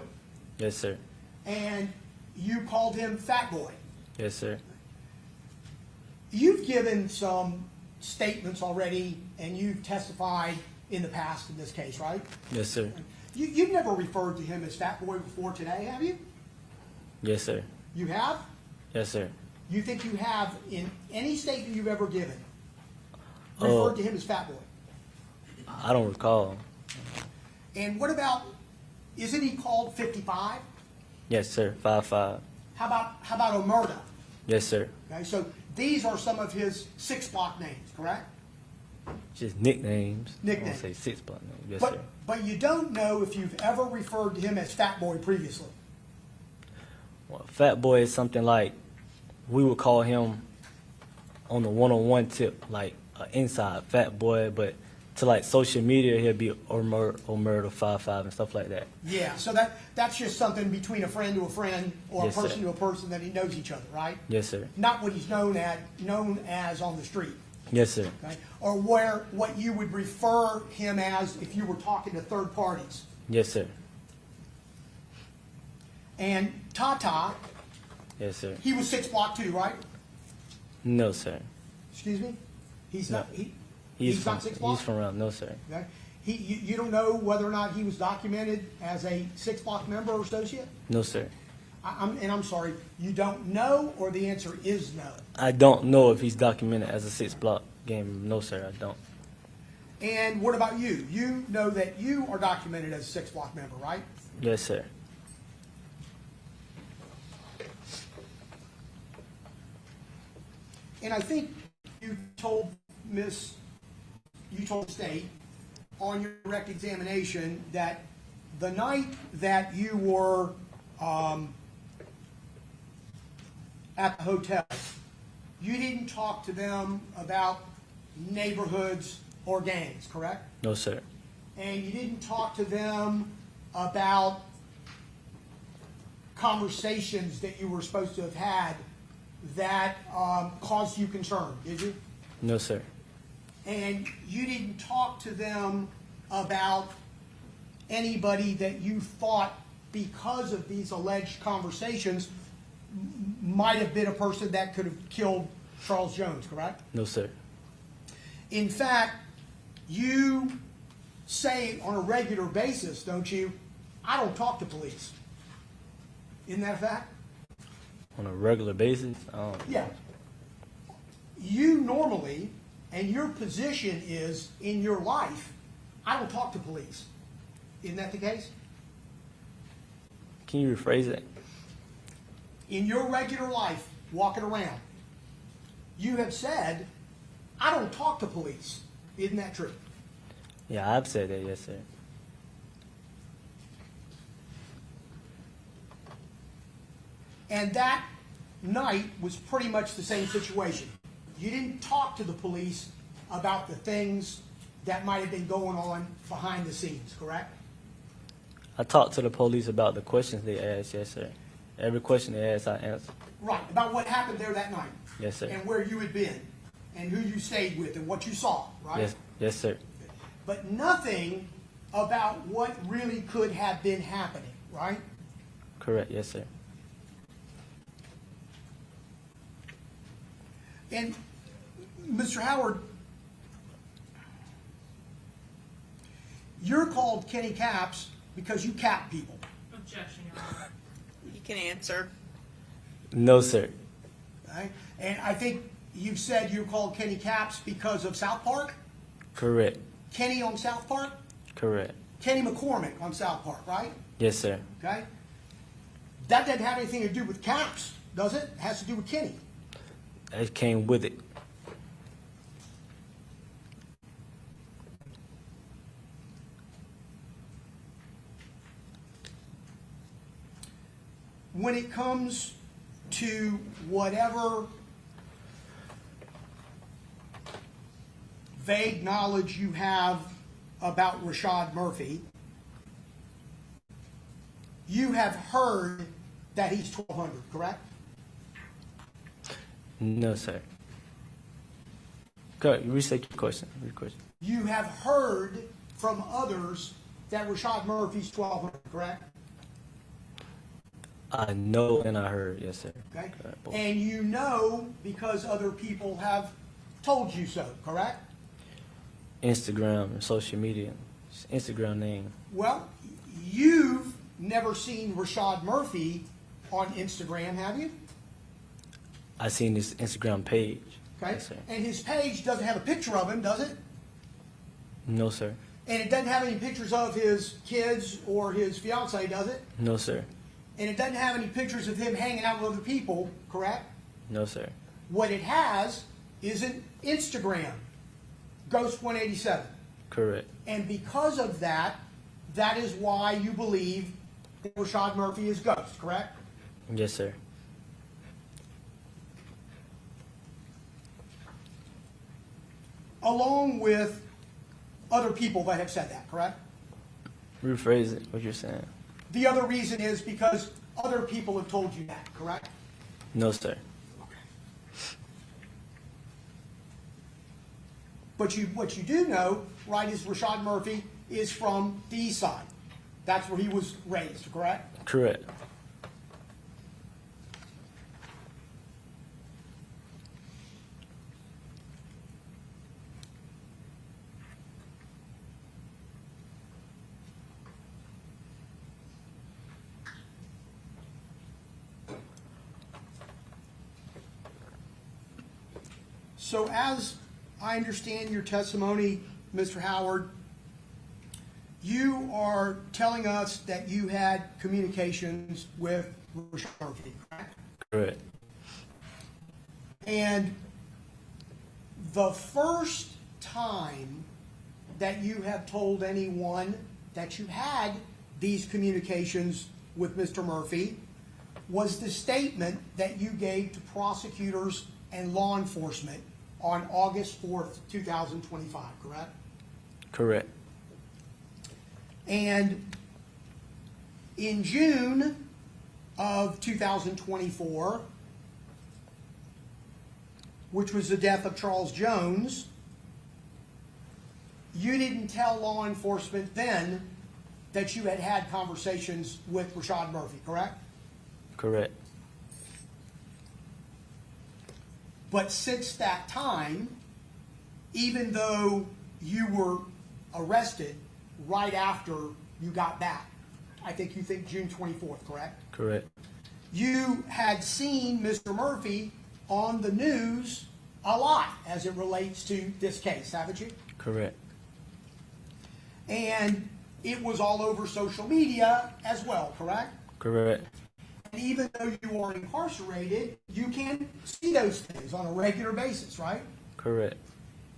Yes, sir. And you called him Fat Boy. Yes, sir. You've given some statements already, and you've testified in the past in this case, right? Yes, sir. You've never referred to him as Fat Boy before today, have you? Yes, sir. You have? Yes, sir. You think you have in any statement you've ever given Oh. referred to him as Fat Boy? I don't recall. And what about, isn't he called 55? Yes, sir. 5'5". How about Omerta? Yes, sir. Okay, so these are some of his 6 Block names, correct? Just nicknames. Nicknames. I won't say 6 block names. Yes, sir. But you don't know if you've ever referred to him as Fat Boy previously. Well, Fat Boy is something like we would call him on the one-on-one tip, like an inside Fat Boy, but to like social media, he'll be Omerta 5'5" and stuff like that. Yeah, so that's just something between a friend to a friend or Yes, a person sir. to a person that he knows each other, right? Yes, sir. Not what he's known as on the street, Yes, sir. okay? Or what you would refer him as if you were talking to third parties. Yes, sir. And Tata, Yes, sir. he was 6 Block too, right? No, sir. Excuse me? He's No. not. He's He's from, not 6 Block? He's from around. No, sir. Okay. You don't know whether or not he was documented as a 6 Block member or associate? No, sir. I'm sorry, you don't know, or the answer is no? I don't know if he's documented as a 6 block game. No, sir. I don't. And what about you? You know that you are documented as a 6 Block member, right? Yes, sir. And I think you told State on your direct examination that the night that you were at the hotel, you didn't talk to them about neighborhoods or gangs, correct? No, sir. And you didn't talk to them about conversations that you were supposed to have had that caused you concern, did you? No, sir. And you didn't talk to them about anybody that you thought, because of these alleged conversations, might have been a person that could have killed Charles Jones, correct? No, sir. In fact, you say on a regular basis, don't you, I don't talk to police. Isn't that a fact? On a regular basis? Yeah. You normally, and your position is in your life, I don't talk to police. Isn't that the case? Can you rephrase it? In your regular life, walking around, you have said, I don't talk to police. Isn't that true? Yeah, I've said that. Yes, sir. And that night was pretty much the same situation. You didn't talk to the police about the things that might have been going on behind the scenes, correct? I talked to the police about the questions they asked. Yes, sir. Every question they asked, I answered. Right, about what happened there that night. Yes, sir. And where you had been, and who you stayed with, and what you saw, right? Yes, yes, sir. But nothing about what really could have been happening, right? Correct. Yes, sir. And Mr. Howard, you're called Kenny Caps because you cap people. Objection, Your Honor. You can answer. No, sir. Right? And I think you've said you're called Kenny Caps because of South Park? Correct. Kenny on South Park? Correct. Kenny McCormick on South Park, right? Yes, sir. Okay? That doesn't have anything to do with Caps, does it? It has to do with Kenny. It came with it. When it comes to whatever vague knowledge you have about Rashad Murphy, you have heard that he's 1,200, correct? No, sir. Go ahead, restate your question. You have heard from others that Rashad Murphy's 1,200, correct? I know and I heard, yes, sir. Okay? Correct. And you know because other people have told you so, correct? Instagram and social media. Instagram name. Well, you've never seen Rashad Murphy on Instagram, have you? I seen this Instagram page. Okay? Yes, sir. And his page doesn't have a picture of him, does it? No, sir. And it doesn't have any pictures of his kids or his fiance, does it? No, sir. And it doesn't have any pictures of him hanging out with other people, correct? No, sir. What it has is an Instagram, Ghost187. Correct. And because of that, that is why you believe that Rashad Murphy is Ghost, correct? Yes, sir. Along with other people that have said that, correct? Rephrase it, what you're saying. The other reason is because other people have told you that, correct? No, sir. But what you do know, right, is Rashad Murphy is from the East Side. That's where he was raised, correct? Correct. So as I understand your testimony, Mr. Howard, you are telling us that you had communications with Rashad Murphy, correct? Correct. And the first time that you have told anyone that you had these communications with Mr. Murphy was the statement that you gave to prosecutors and law enforcement on August 4th, 2025, correct? Correct. And in June of 2024, which was the death of Charles Jones, you didn't tell law enforcement then that you had had conversations with Rashad Murphy, correct? Correct. But since that time, even though you were arrested right after you got back, I think you think June 24th, correct? Correct. You had seen Mr. Murphy on the news a lot as it relates to this case, haven't you? Correct. And it was all over social media as well, correct? Correct. And even though you are incarcerated, you can see those things on a regular basis, right? Correct.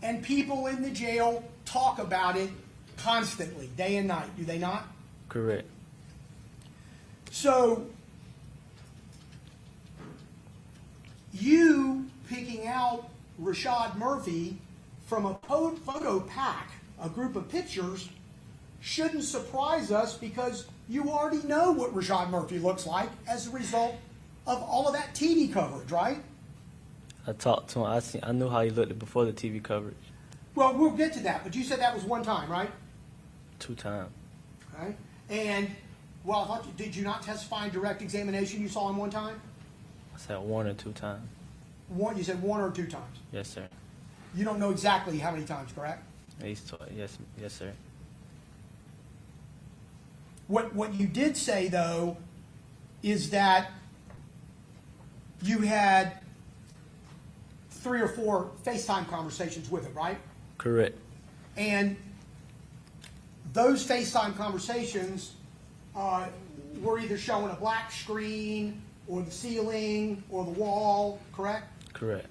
And people in the jail talk about it constantly, day and night, do they not? Correct. So, you picking out Rashad Murphy from a photo pack, a group of pictures, shouldn't surprise us because you already know what Rashad Murphy looks like as a result of all of that TV coverage, right? I talked to him. I knew how he looked before the TV coverage. Well, we'll get to that, but you said that was one time, right? 2 times. Okay. And, well, I thought, did you not testify in direct examination you saw him one time? I said 1 or 2 times. One, you said 1 or 2 times. Yes, sir. You don't know exactly how many times, correct? Yes, sir. What you did say, though, is that you had 3 or 4 FaceTime conversations with him, right? Correct. And those FaceTime conversations, were either showing a black screen or the ceiling or the wall, correct? Correct.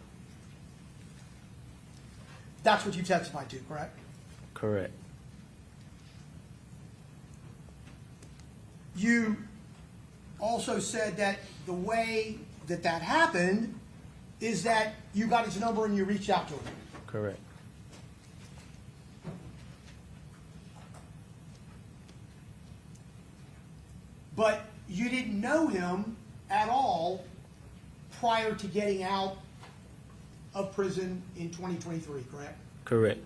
That's what you testified to, correct? Correct. You also said that the way that that happened is that you got his number and you reached out to him. Correct. But you didn't know him at all prior to getting out of prison in 2023, correct? Correct.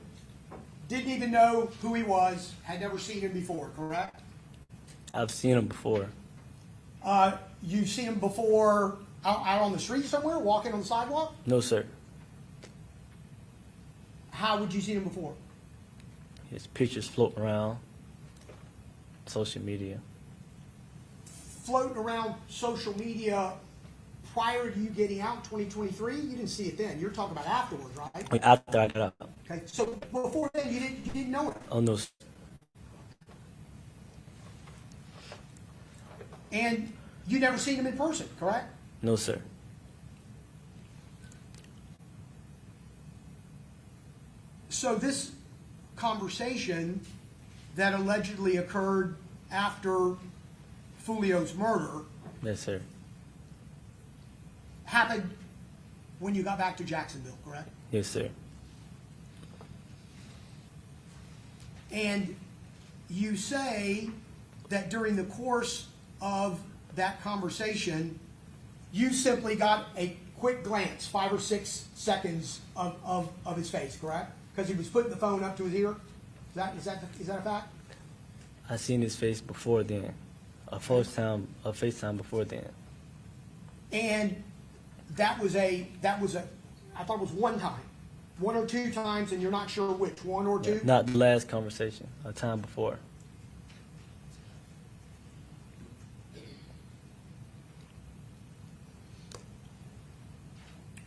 Didn't even know who he was, had never seen him before, correct? I've seen him before. You've seen him before out on the street somewhere, walking on the sidewalk? No, sir. How would you see him before? His pictures float around social media. Floating around social media prior to you getting out in 2023? You didn't see it then. You're talking about afterwards, right? After I got out. Okay, so before then, you didn't know him. Oh, no, sir. And you never seen him in person, correct? No, sir. So this conversation that allegedly occurred after Foolio's murder Yes, sir. happened when you got back to Jacksonville, correct? Yes, sir. And you say that during the course of that conversation, you simply got a quick glance, 5 or 6 seconds of his face, correct? Because he was putting the phone up to his ear? Is that a fact? I seen his face before then. A FaceTime before then. And that was I thought it was one time. 1 or 2 times, and you're not sure which, 1 or 2? Not the last conversation, a time before.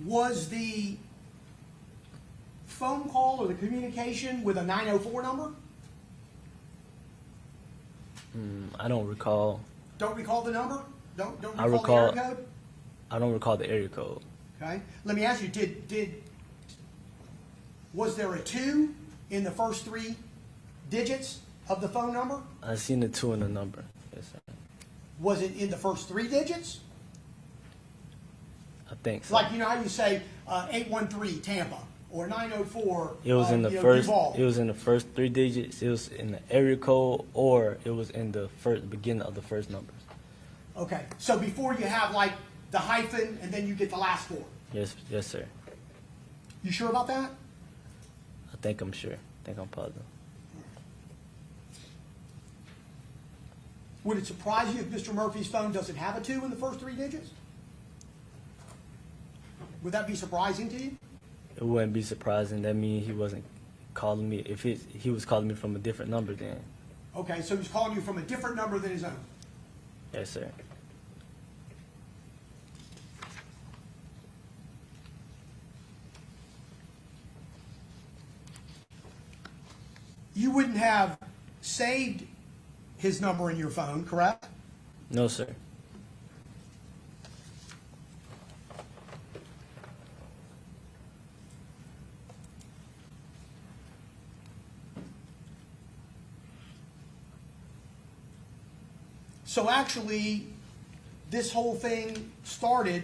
Was the phone call or the communication with a 904 number? I don't recall. Don't recall the number? Don't I recall the recall- area code? I don't recall the area code. Okay. Let me ask you, was there a 2 in the first 3 digits of the phone number? I seen the 2 in the number. Yes, sir. Was it in the first 3 digits? I think so. Like, you know how you say 813 Tampa or 904 It was in the Duval? first. It was in the first 3 digits. It was in the area code, or it was in the beginning of the first numbers. Okay. So before you have like the hyphen and then you get the last 4. Yes, yes, sir. You sure about that? I think I'm sure. I think I'm positive. Would it surprise you if Mr. Murphy's phone doesn't have a 2 in the first 3 digits? Would that be surprising to you? It wouldn't be surprising. That means he wasn't calling me. If he was calling me from a different number, then Okay, so he's calling you from a different number than his own. yes, sir. You wouldn't have saved his number in your phone, correct? No, sir. So actually, this whole thing started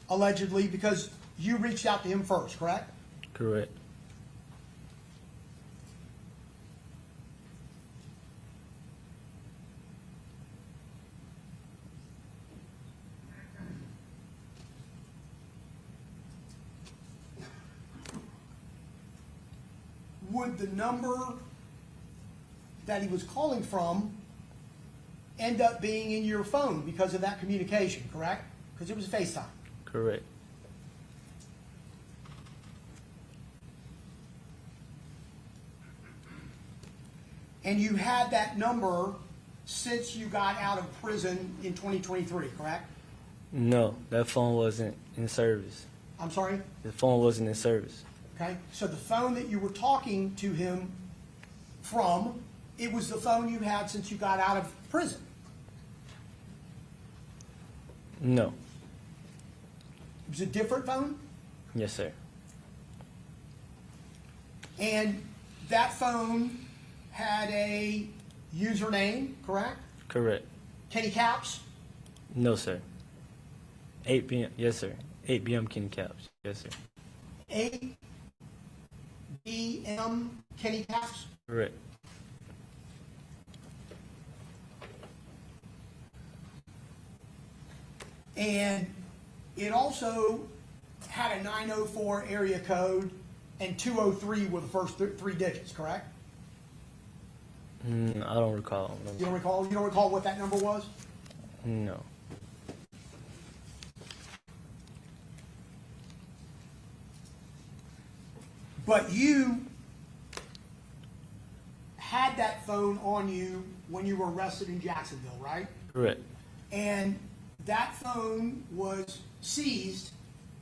allegedly because you reached out to him first, correct? Correct. Would the number that he was calling from end up being in your phone because of that communication, correct? Because it was a FaceTime. Correct. And you had that number since you got out of prison in 2023, correct? No, that phone wasn't in service. I'm sorry? The phone wasn't in service. Okay, so the phone that you were talking to him from, it was the phone you had since you got out of prison, No. It was a different phone? Yes, sir. And that phone had a username, correct? Correct. Kenny Caps? No, sir. 8 p.m. Yes, sir. 8 p.m. Kenny Caps. Yes, sir. ABM Kenny Caps? Correct. And it also had a 904 area code and 203 were the first three digits, correct? I don't recall. You don't recall? You don't recall what that number was? No. But you had that phone on you when you were arrested in Jacksonville, right? Correct. And that phone was seized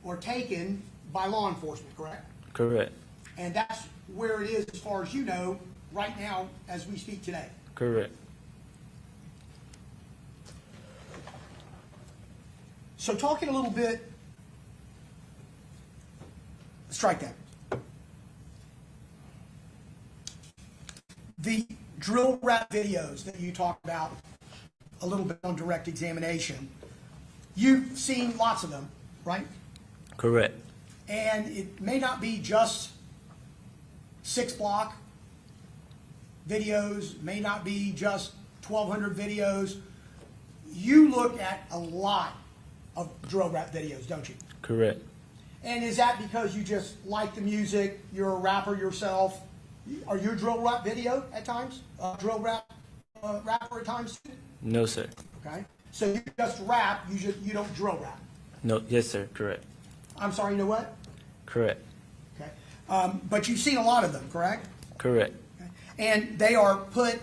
or taken by law enforcement, correct? Correct. And that's where it is, as far as you know, right now as we speak today. Correct. So talking a little bit, strike that. The drill rap videos that you talked about a little bit on direct examination, you've seen lots of them, right? Correct. And it may not be just 6-block videos, may not be just 1,200 videos. You look at a lot of drill rap videos, don't you? Correct. And is that because you just like the music, you're a rapper yourself? Are you a drill rap video at times? Drill rap rapper at times too? No, sir. Okay. So you just rap, you don't drill rap. No. Yes, sir. Correct. I'm sorry, you know what? Correct. Okay. But you've seen a lot of them, correct? Correct. Okay. And they are put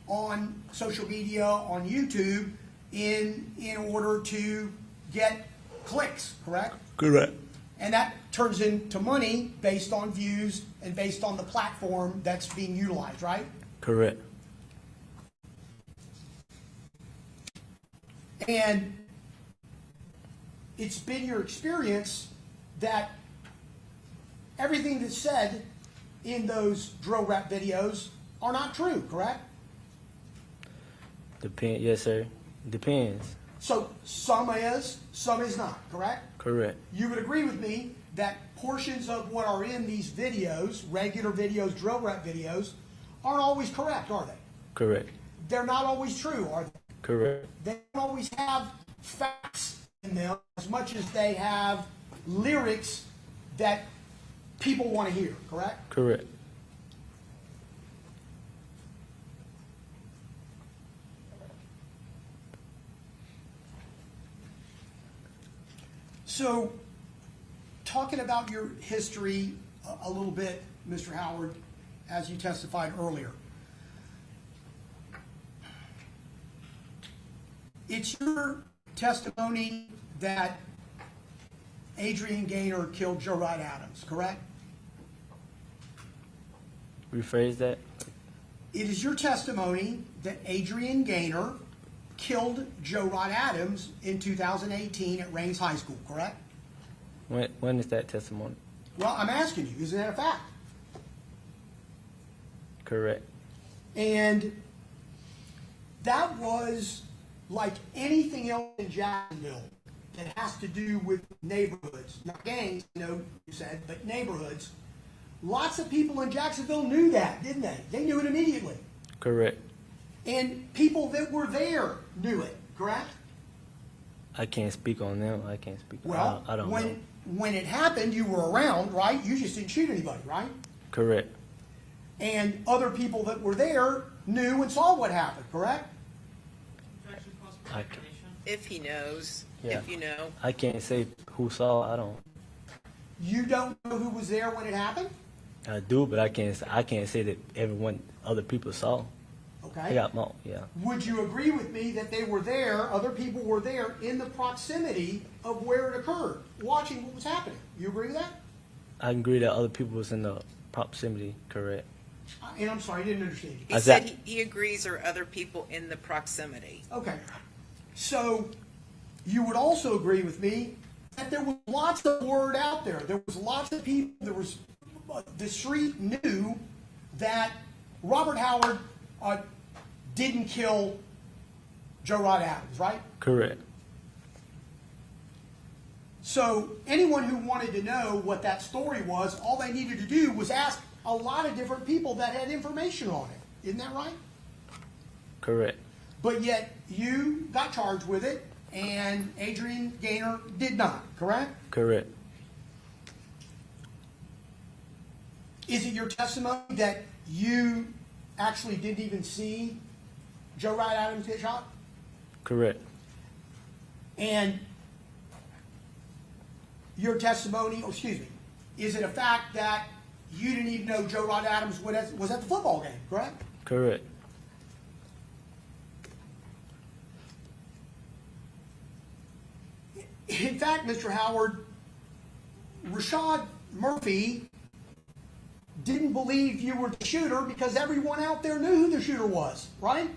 on social media, on YouTube, in order to get clicks, correct? Correct. And that turns into money based on views and based on the platform that's being utilized, right? Correct. And it's been your experience that everything that's said in those drill rap videos are not true, correct? Depend. Yes, sir. Depends. So some is not, correct? Correct. You would agree with me that portions of what are in these videos, regular videos, drill rap videos, aren't always correct, are they? Correct. They're not always true, are they? Correct. They don't always have facts in them as much as they have lyrics that people want to hear, correct? Correct. So, talking about your history a little bit, Mr. Howard, as you testified earlier. It's your testimony that Adrian Gaynor killed Joe Wright Adams, correct? Rephrase that. It is your testimony that Adrian Gaynor killed Joe Wright Adams in 2018 at Rains High School, correct? When is that testimony? Well, I'm asking you, isn't that a fact? Correct. And that was like anything else in Jacksonville that has to do with neighborhoods, not gangs, you know, you said, but neighborhoods. Lots of people in Jacksonville knew that, didn't they? They knew it immediately. Correct. And people that were there knew it, correct? I can't speak on them. I can't speak. Well, I don't know. when it happened, you were around, right? You just didn't shoot anybody, right? Correct. And other people that were there knew and saw what happened, correct? I, If he knows, Yeah. if you know. I can't say who saw. I don't. You don't know who was there when it happened? I do, but I can't say that everyone, other people saw. I Okay. got my, yeah. Would you agree with me that they were there, other people were there in the proximity of where it occurred, watching what was happening? You agree with that? I agree that other people was in the proximity. Correct. And I'm sorry, I didn't understand you. He Is said that- he agrees there are other people in the proximity. Okay. So you would also agree with me that there was lots of word out there. There was lots of people, the street knew that Robert Howard didn't kill Joe Rod Adams, right? Correct. So anyone who wanted to know what that story was, all they needed to do was ask a lot of different people that had information on it. Isn't that right? Correct. But yet you got charged with it, and Adrian Gaynor did not, correct? Correct. Is it your testimony that you actually didn't even see Joe Rod Adams get shot? Correct. And your testimony, is it a fact that you didn't even know Joe Rod Adams was at the football game, correct? Correct. In fact, Mr. Howard, Rashad Murphy didn't believe you were the shooter because everyone out there knew who the shooter was, right?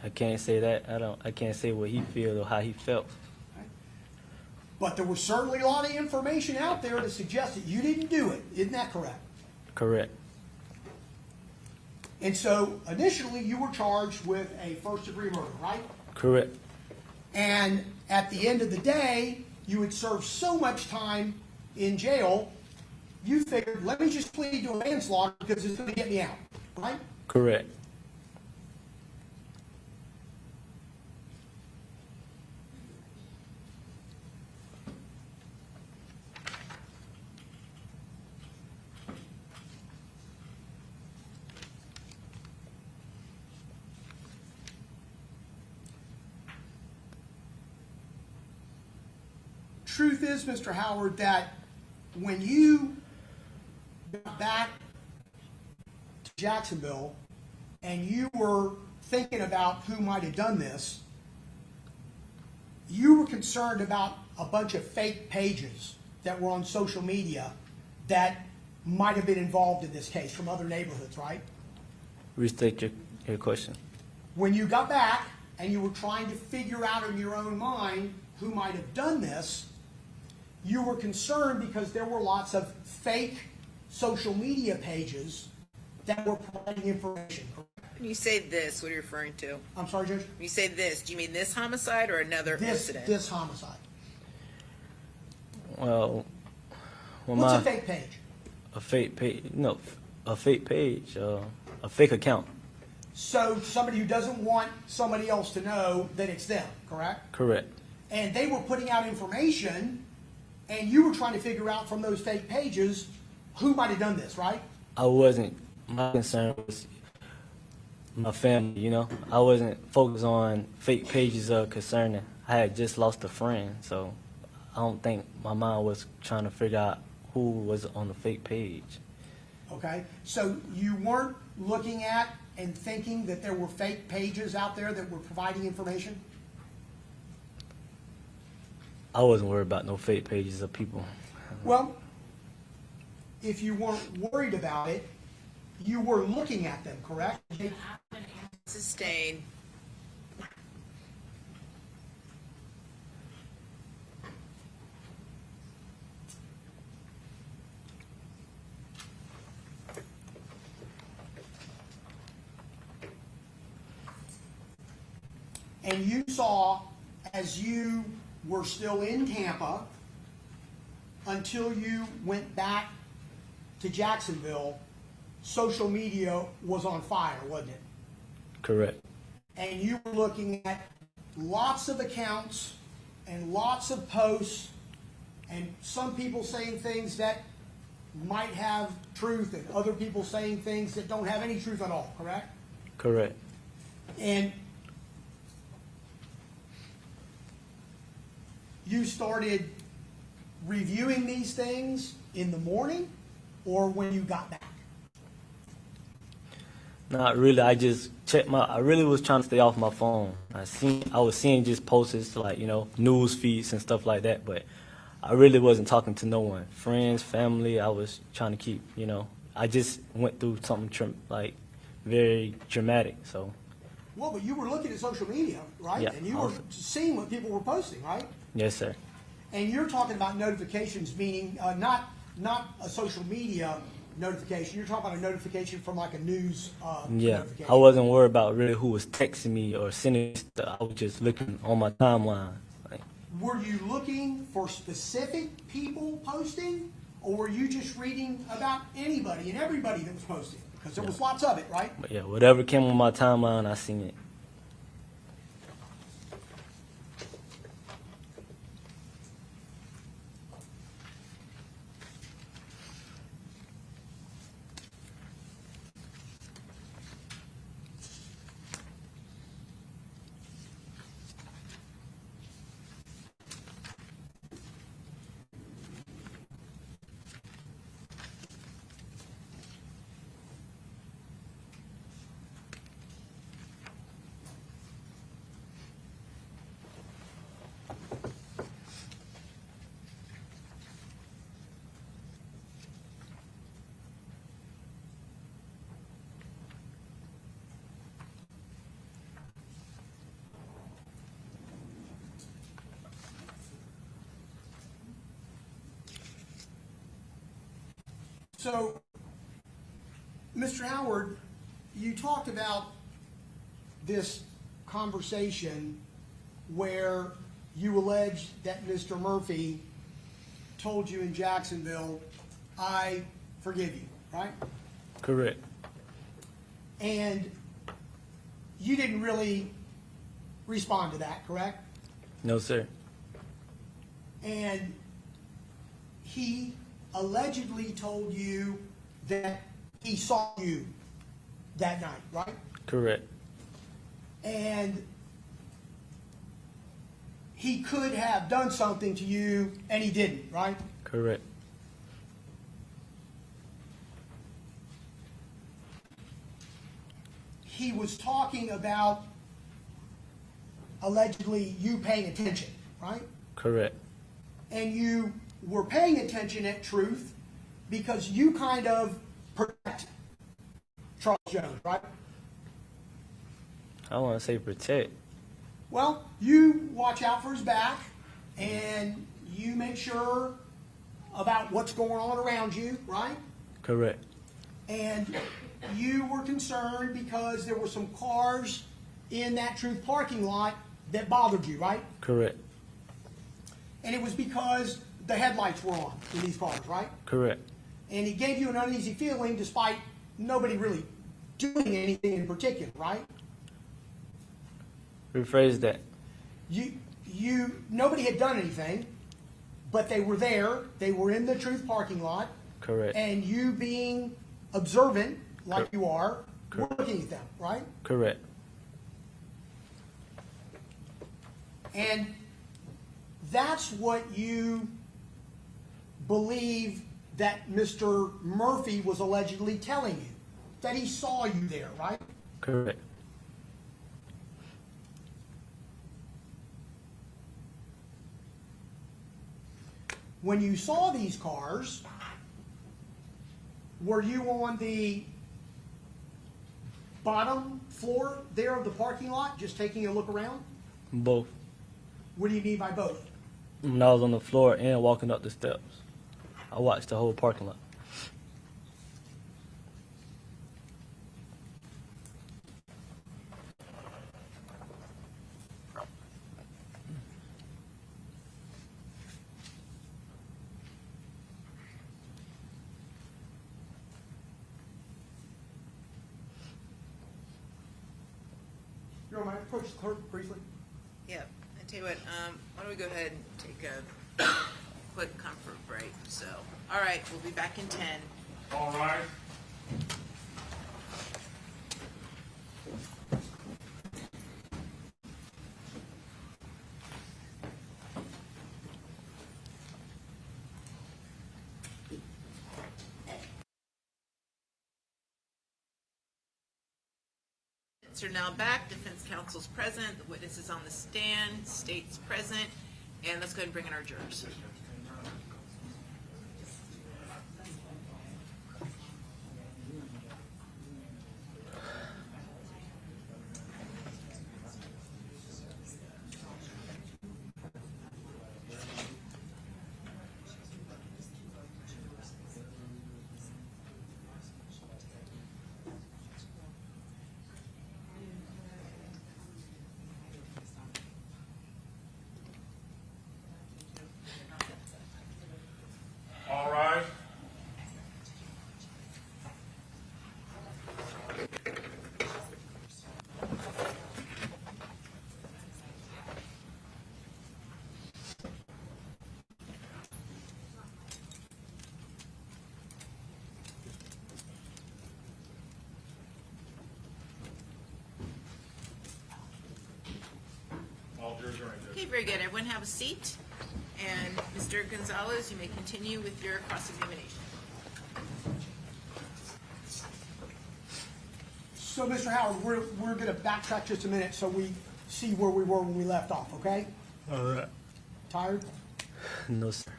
I can't say that. I can't say what he feels or how he felt. But there was certainly a lot of information out there to suggest that you didn't do it. Isn't that correct? Correct. And so initially you were charged with a first-degree murder, right? Correct. And at the end of the day, you had served so much time in jail, you figured, let me just plead to a manslaughter because it's going to get me out, right? Correct. Truth is, Mr. Howard, that when you got back to Jacksonville and you were thinking about who might have done this, you were concerned about a bunch of fake pages that were on social media that might have been involved in this case from other neighborhoods, right? Restate your question. When you got back and you were trying to figure out in your own mind who might have done this, you were concerned because there were lots of fake social media pages that were providing information. When you say this, what are you referring to? I'm sorry, Judge? When you say this, do you mean this homicide or another incident? This homicide. Well, What's a fake page? a fake page? No, a fake page. A fake account. So somebody who doesn't want somebody else to know that it's them, correct? Correct. And they were putting out information, and you were trying to figure out from those fake pages who might have done this, right? I wasn't. My concern was my family. You know, I wasn't focused on fake pages concerning. I had just lost a friend, so I don't think my mind was trying to figure out who was on the fake page. Okay, so you weren't looking at and thinking that there were fake pages out there that were providing information? I wasn't worried about no fake pages of people. Well, if you weren't worried about it, you were looking at them, correct? Sustained. And you saw, as you were still in Tampa, until you went back to Jacksonville, social media was on fire, wasn't it? Correct. And you were looking at lots of accounts and lots of posts, and some people saying things that might have truth, and other people saying things that don't have any truth at all, correct? Correct. And you started reviewing these things in the morning or when you got back? Not really. I just checked I really was trying to stay off my phone. I was seeing just posts like, news feeds and stuff like that, but I really wasn't talking to no one. Friends, family, I was trying to keep, I just went through something very dramatic, so Well, but you were looking at social media, right? Yeah, And you I were was. seeing what people were posting, right? Yes, sir. And you're talking about notifications, meaning not a social media notification. You're talking about a notification from like a news Yeah, notification. I wasn't worried about really who was texting me or sending me stuff. I was just looking on my timeline. Like, Were you looking for specific people posting, or were you just reading about anybody and everybody that was posting? Because there was lots of it, right? but yeah, whatever came on my timeline, I seen it. So, Mr. Howard, you talked about this conversation where you alleged that Mr. Murphy told you in Jacksonville, I forgive you, right? Correct. And you didn't really respond to that, correct? No, sir. And he allegedly told you that he saw you that night, right? Correct. And he could have done something to you and he didn't, right? Correct. He was talking about allegedly you paying attention, right? Correct. And you were paying attention at Truth because you kind of protect Charles Jones, right? I want to say protect. Well, you watch out for his back and you make sure about what's going on around you, right? Correct. And you were concerned because there were some cars in that Truth parking lot that bothered you, right? Correct. And it was because the headlights were on in these cars, right? Correct. And it gave you an uneasy feeling despite nobody really doing anything in particular, right? Rephrase that. Nobody had done anything, but they were there. They were in the Truth parking lot. Correct. And you being observant, like you are, were Correct. looking at them, right? Correct. And that's what you believe that Mr. Murphy was allegedly telling you, that he saw you there, right? Correct. When you saw these cars, were you on the bottom floor there of the parking lot, just taking a look around? Both. What do you mean by both? When I was on the floor and walking up the steps, I watched the whole parking lot. You want to approach the clerk briefly? Yep. I tell you what, why don't we go ahead and take a quick comfort break? So, all right, we'll be back in 10. All right. Are now back. Defense counsel's present. The witness is on the stand. State's present. And let's go ahead and bring in our jurors. Okay, very good. Everyone have a seat. And Mr. Gonzalez, you may continue with your cross-examination. So, Mr. Howard, we're going to backtrack just a minute so we see where we were when we left off, okay? All right. Tired? No, sir.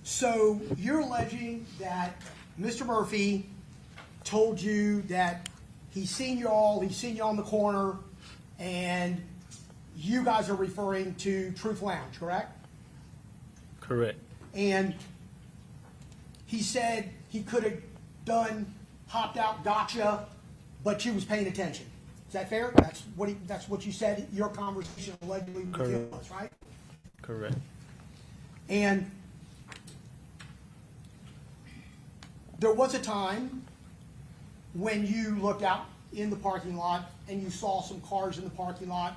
So you're alleging that Mr. Murphy told you that he's seen you on the corner, and you guys are referring to Truth Lounge, correct? Correct. And he said he could have hopped out, gotcha, but you was paying attention. Is that fair? That's what you said your conversation allegedly with him was, right? Correct. And there was a time when you looked out in the parking lot and you saw some cars in the parking lot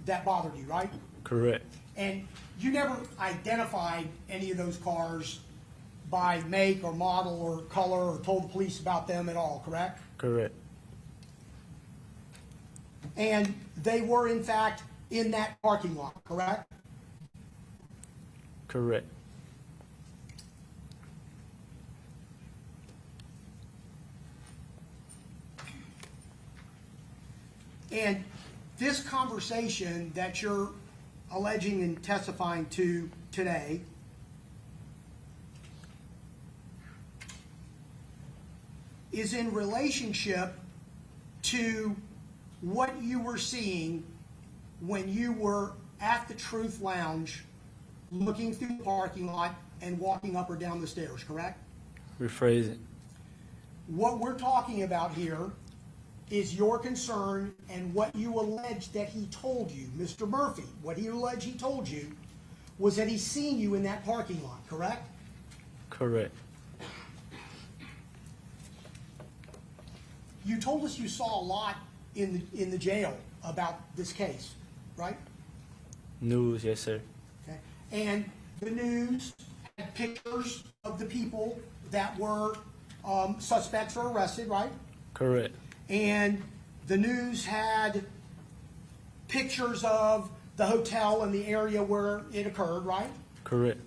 that bothered you, right? Correct. And you never identified any of those cars by make or model or color or told the police about them at all, correct? Correct. And they were, in fact, in that parking lot, correct? Correct. And this conversation that you're alleging and testifying to today is in relationship to what you were seeing when you were at the Truth Lounge looking through the parking lot and walking up or down the stairs, correct? Rephrase it. What we're talking about here is your concern and what you allege that he told you, Mr. Murphy. What he alleged he told you was that he's seen you in that parking lot, correct? Correct. You told us you saw a lot in the jail about this case, right? News, yes, sir. Okay. And the news had pictures of the people that were suspects or arrested, right? Correct. And the news had pictures of the hotel and the area where it occurred, right? Correct.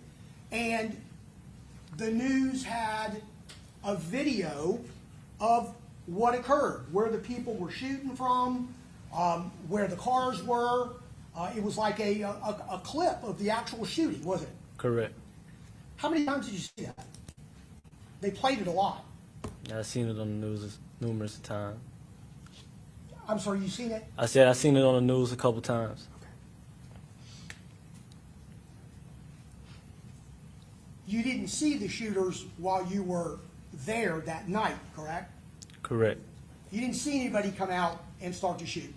And the news had a video of what occurred, where the people were shooting from, where the cars were. It was like a clip of the actual shooting, wasn't it? Correct. How many times did you see that? They played it a lot. I've seen it on the news numerous times. I'm sorry, you seen it? I said I've seen it on the news a couple times. You didn't see the shooters while you were there that night, correct? Correct. You didn't see anybody come out and start to shoot.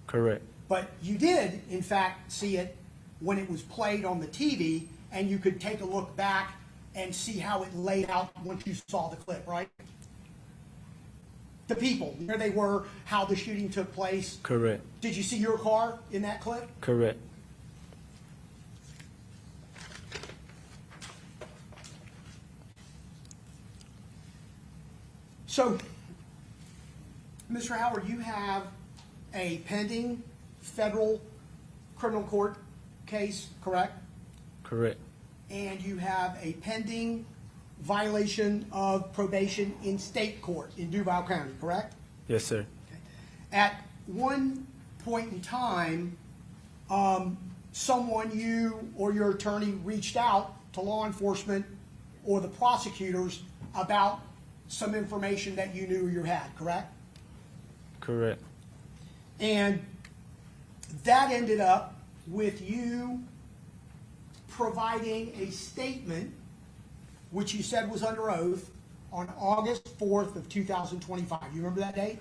Correct. But you did, in fact, see it when it was played on the TV, and you could take a look back and see how it laid out once you saw the clip, right? The people, where they were, how the shooting took place. Correct. Did you see your car in that clip? Correct. So, Mr. Howard, you have a pending federal criminal court case, correct? Correct. And you have a pending violation of probation in state court in Duval County, correct? Yes, sir. At one point in time, someone, you or your attorney, reached out to law enforcement or the prosecutors about some information that you knew you had, correct? Correct. And that ended up with you providing a statement, which you said was under oath, on August 4th of 2025. You remember that date?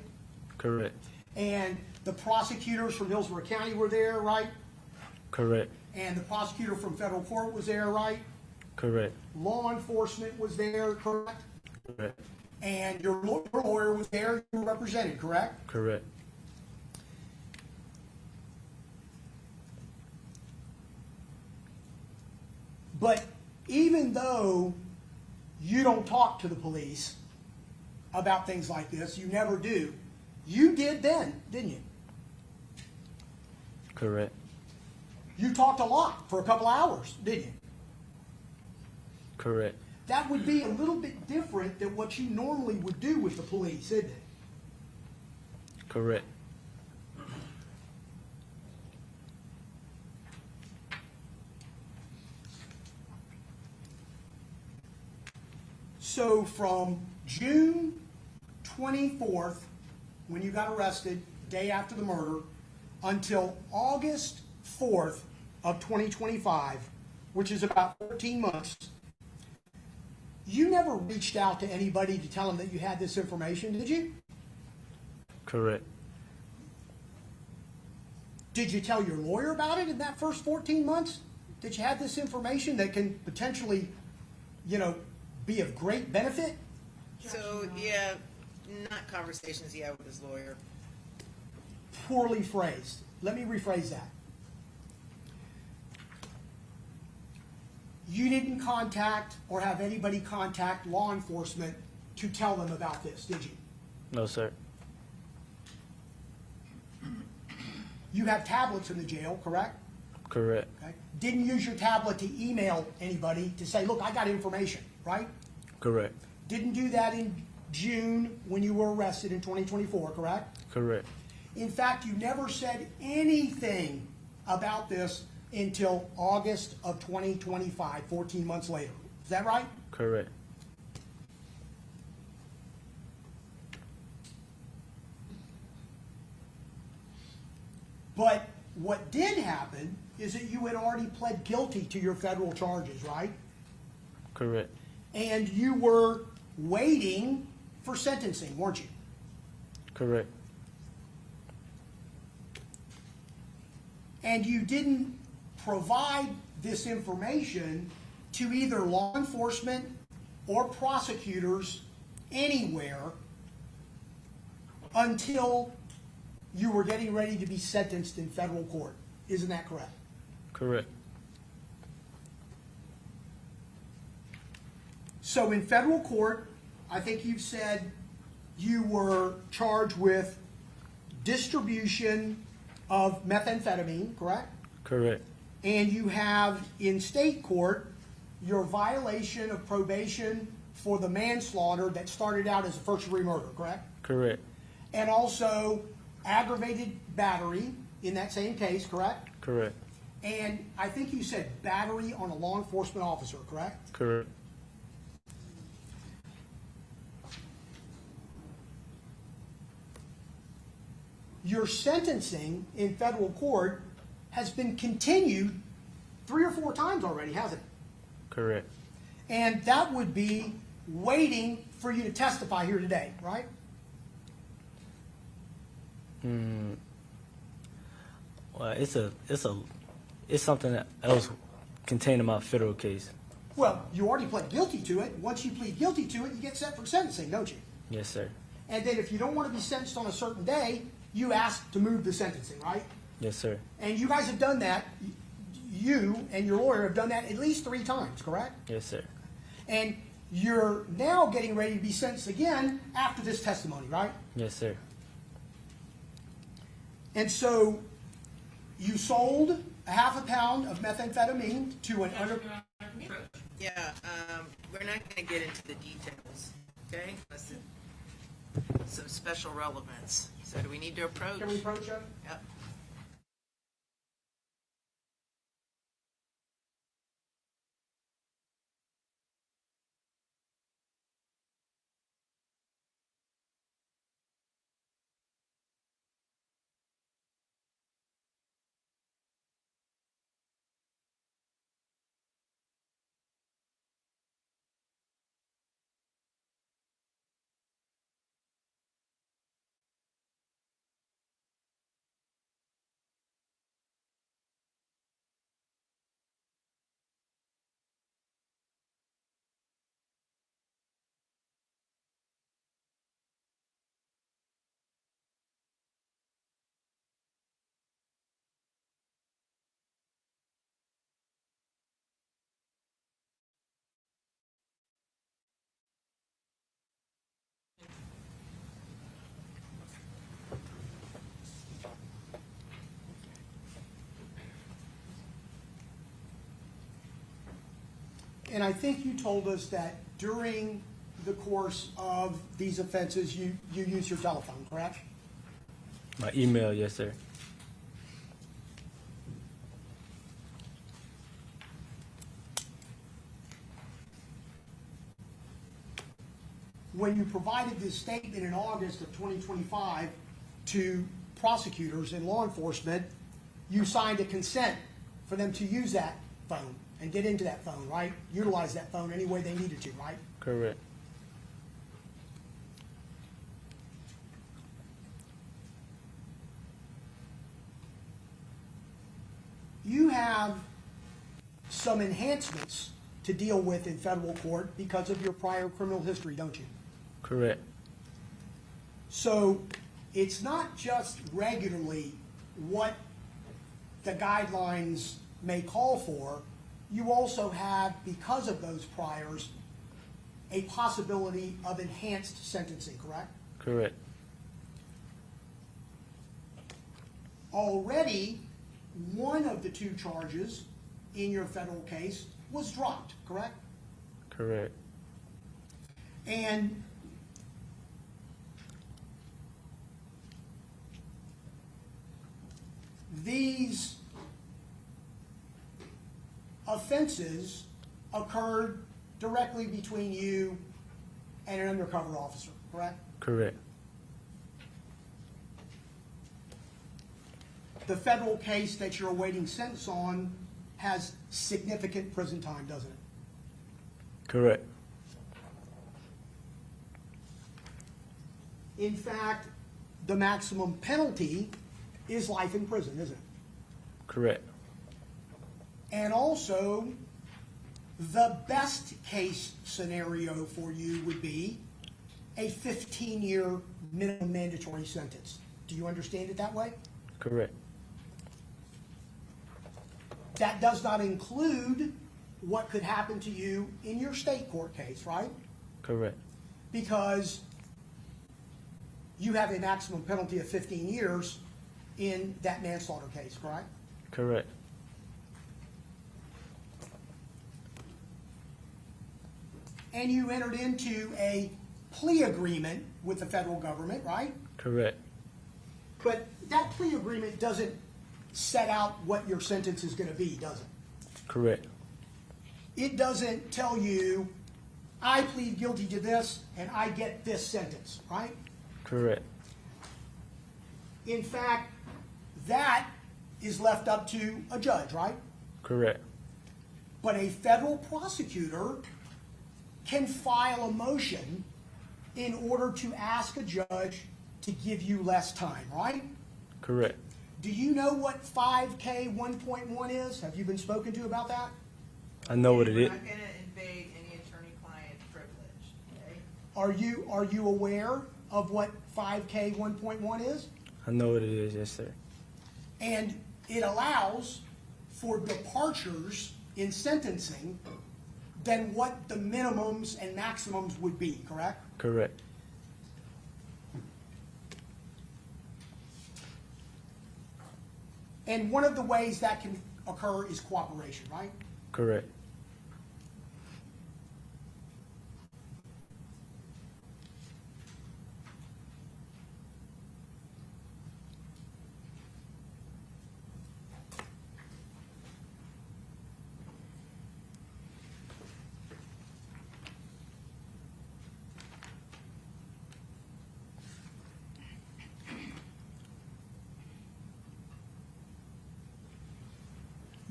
Correct. And the prosecutors from Hillsborough County were there, right? Correct. And the prosecutor from federal court was there, right? Correct. Law enforcement was there, correct? Correct. And your lawyer was there, you were represented, correct? Correct. But even though you don't talk to the police about things like this, you never do, You did then, didn't you? Correct. You talked a lot for a couple hours, didn't you? Correct. That would be a little bit different than what you normally would do with the police, isn't it? Correct. So from June 24th, when you got arrested, day after the murder, until August 4th of 2025, which is about 14 months, you never reached out to anybody to tell them that you had this information, did you? Correct. Did you tell your lawyer about it in that first 14 months? That you had this information that can potentially, be of great benefit? So, yeah, not conversations he had with his lawyer. Poorly phrased. Let me rephrase that. You didn't contact or have anybody contact law enforcement to tell them about this, did you? No, sir. You have tablets in the jail, correct? Correct. Okay. Didn't use your tablet to email anybody to say, look, I got information, right? Correct. Didn't do that in June when you were arrested in 2024, correct? Correct. In fact, you never said anything about this until August of 2025, 14 months later. Is that right? Correct. But what did happen is that you had already pled guilty to your federal charges, right? Correct. And you were waiting for sentencing, weren't you? Correct. And you didn't provide this information to either law enforcement or prosecutors anywhere until you were getting ready to be sentenced in federal court. Isn't that correct? Correct. So in federal court, I think you've said you were charged with distribution of methamphetamine, correct? Correct. And you have in state court your violation of probation for the manslaughter that started out as a first-degree murder, correct? Correct. And also aggravated battery in that same case, correct? Correct. And I think you said battery on a law enforcement officer, correct? Correct. Your sentencing in federal court has been continued 3 or 4 times already, hasn't it? Correct. And that would be waiting for you to testify here today, right? Well, it's something that else contained in my federal case. Well, you already pled guilty to it. Once you plead guilty to it, you get set for sentencing, don't you? Yes, sir. And then if you don't want to be sentenced on a certain day, you ask to move the sentencing, right? Yes, sir. And you guys have done that. You and your lawyer have done that at least 3 times, correct? Yes, sir. And you're now getting ready to be sentenced again after this testimony, right? Yes, sir. And so you sold a half a pound of methamphetamine to an Yeah, we're not gonna get into the details, okay? Unless it's some special relevance. So do we need to approach? Can we approach that? Yep. And I think you told us that during the course of these offenses, you use your telephone, correct? My email, yes, sir. When you provided this statement in August of 2025 to prosecutors and law enforcement, you signed a consent for them to use that phone and get into that phone, right? Utilize that phone any way they needed to, right? Correct. You have some enhancements to deal with in federal court because of your prior criminal history, don't you? Correct. So it's not just regularly what the guidelines may call for. You also have, because of those priors, a possibility of enhanced sentencing, correct? Correct. Already, one of the two charges in your federal case was dropped, correct? Correct. And these offenses occurred directly between you and an undercover officer, correct? Correct. The federal case that you're awaiting sentence on has significant prison time, doesn't it? Correct. In fact, the maximum penalty is life in prison, isn't it? Correct. And also, the best case scenario for you would be a 15-year minimum mandatory sentence. Do you understand it that way? Correct. That does not include what could happen to you in your state court case, right? Correct. Because you have a maximum penalty of 15 years in that manslaughter case, correct? Correct. And you entered into a plea agreement with the federal government, right? Correct. But that plea agreement doesn't set out what your sentence is going to be, does it? Correct. It doesn't tell you, I plead guilty to this and I get this sentence, right? Correct. In fact, that is left up to a judge, right? Correct. But a federal prosecutor can file a motion in order to ask a judge to give you less time, right? Correct. Do you know what 5K 1.1 is? Have you been spoken to about that? I know what it We're is. not gonna invade any attorney-client privilege, okay? Are you aware of what 5K 1.1 is? I know what it is, yes, sir. And it allows for departures in sentencing than what the minimums and maximums would be, correct? Correct. And one of the ways that can occur is cooperation, right? Correct.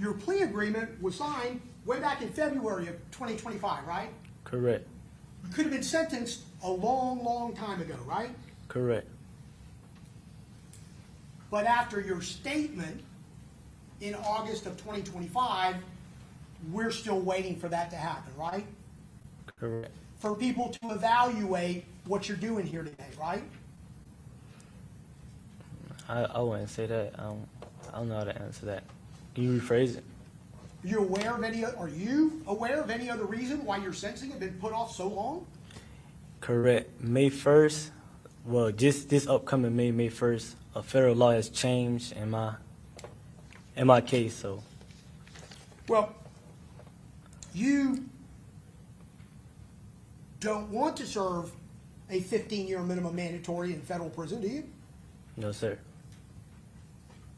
Your plea agreement was signed way back in February of 2025, right? Correct. You could have been sentenced a long, long time ago, right? Correct. But after your statement in August of 2025, we're still waiting for that to happen, right? Correct. For people to evaluate what you're doing here today, right? I wouldn't say that. I don't know how to answer that. Can you rephrase it? Are you aware of any other reason why your sentencing had been put off so long? Correct. May 1st, well, just this upcoming May 1st, a federal law has changed in my case, so Well, you don't want to serve a 15-year minimum mandatory in federal prison, do you? No, sir.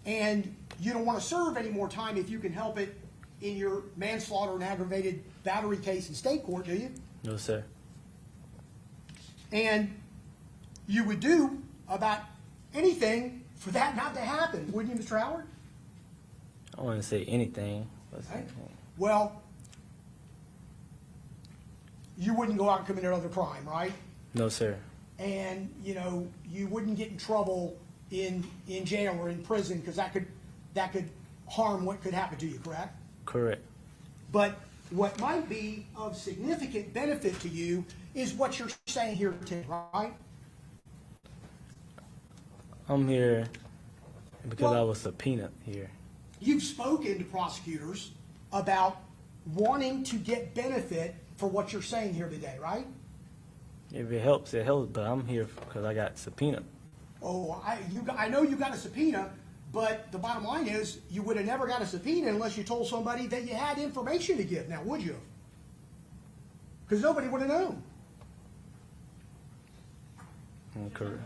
And you don't want to serve any more time if you can help it in your manslaughter and aggravated battery case in state court, do you? No, sir. And you would do about anything for that not to happen, wouldn't you, Mr. Howard? I don't want to say anything. But Right? Well, you wouldn't go out and commit another crime, right? no, sir. And, you know, you wouldn't get in trouble in jail or in prison because that could harm what could happen to you, correct? Correct. But what might be of significant benefit to you is what you're saying here today, right? I'm here because Well- I was subpoenaed here. You've spoken to prosecutors about wanting to get benefit for what you're saying here today, right? If it helps, it helps. But I'm here because I got subpoenaed. Oh, I know you got a subpoena, but the bottom line is you would have never got a subpoena unless you told somebody that you had information to give. Now, would you? Because nobody would have known. Correct.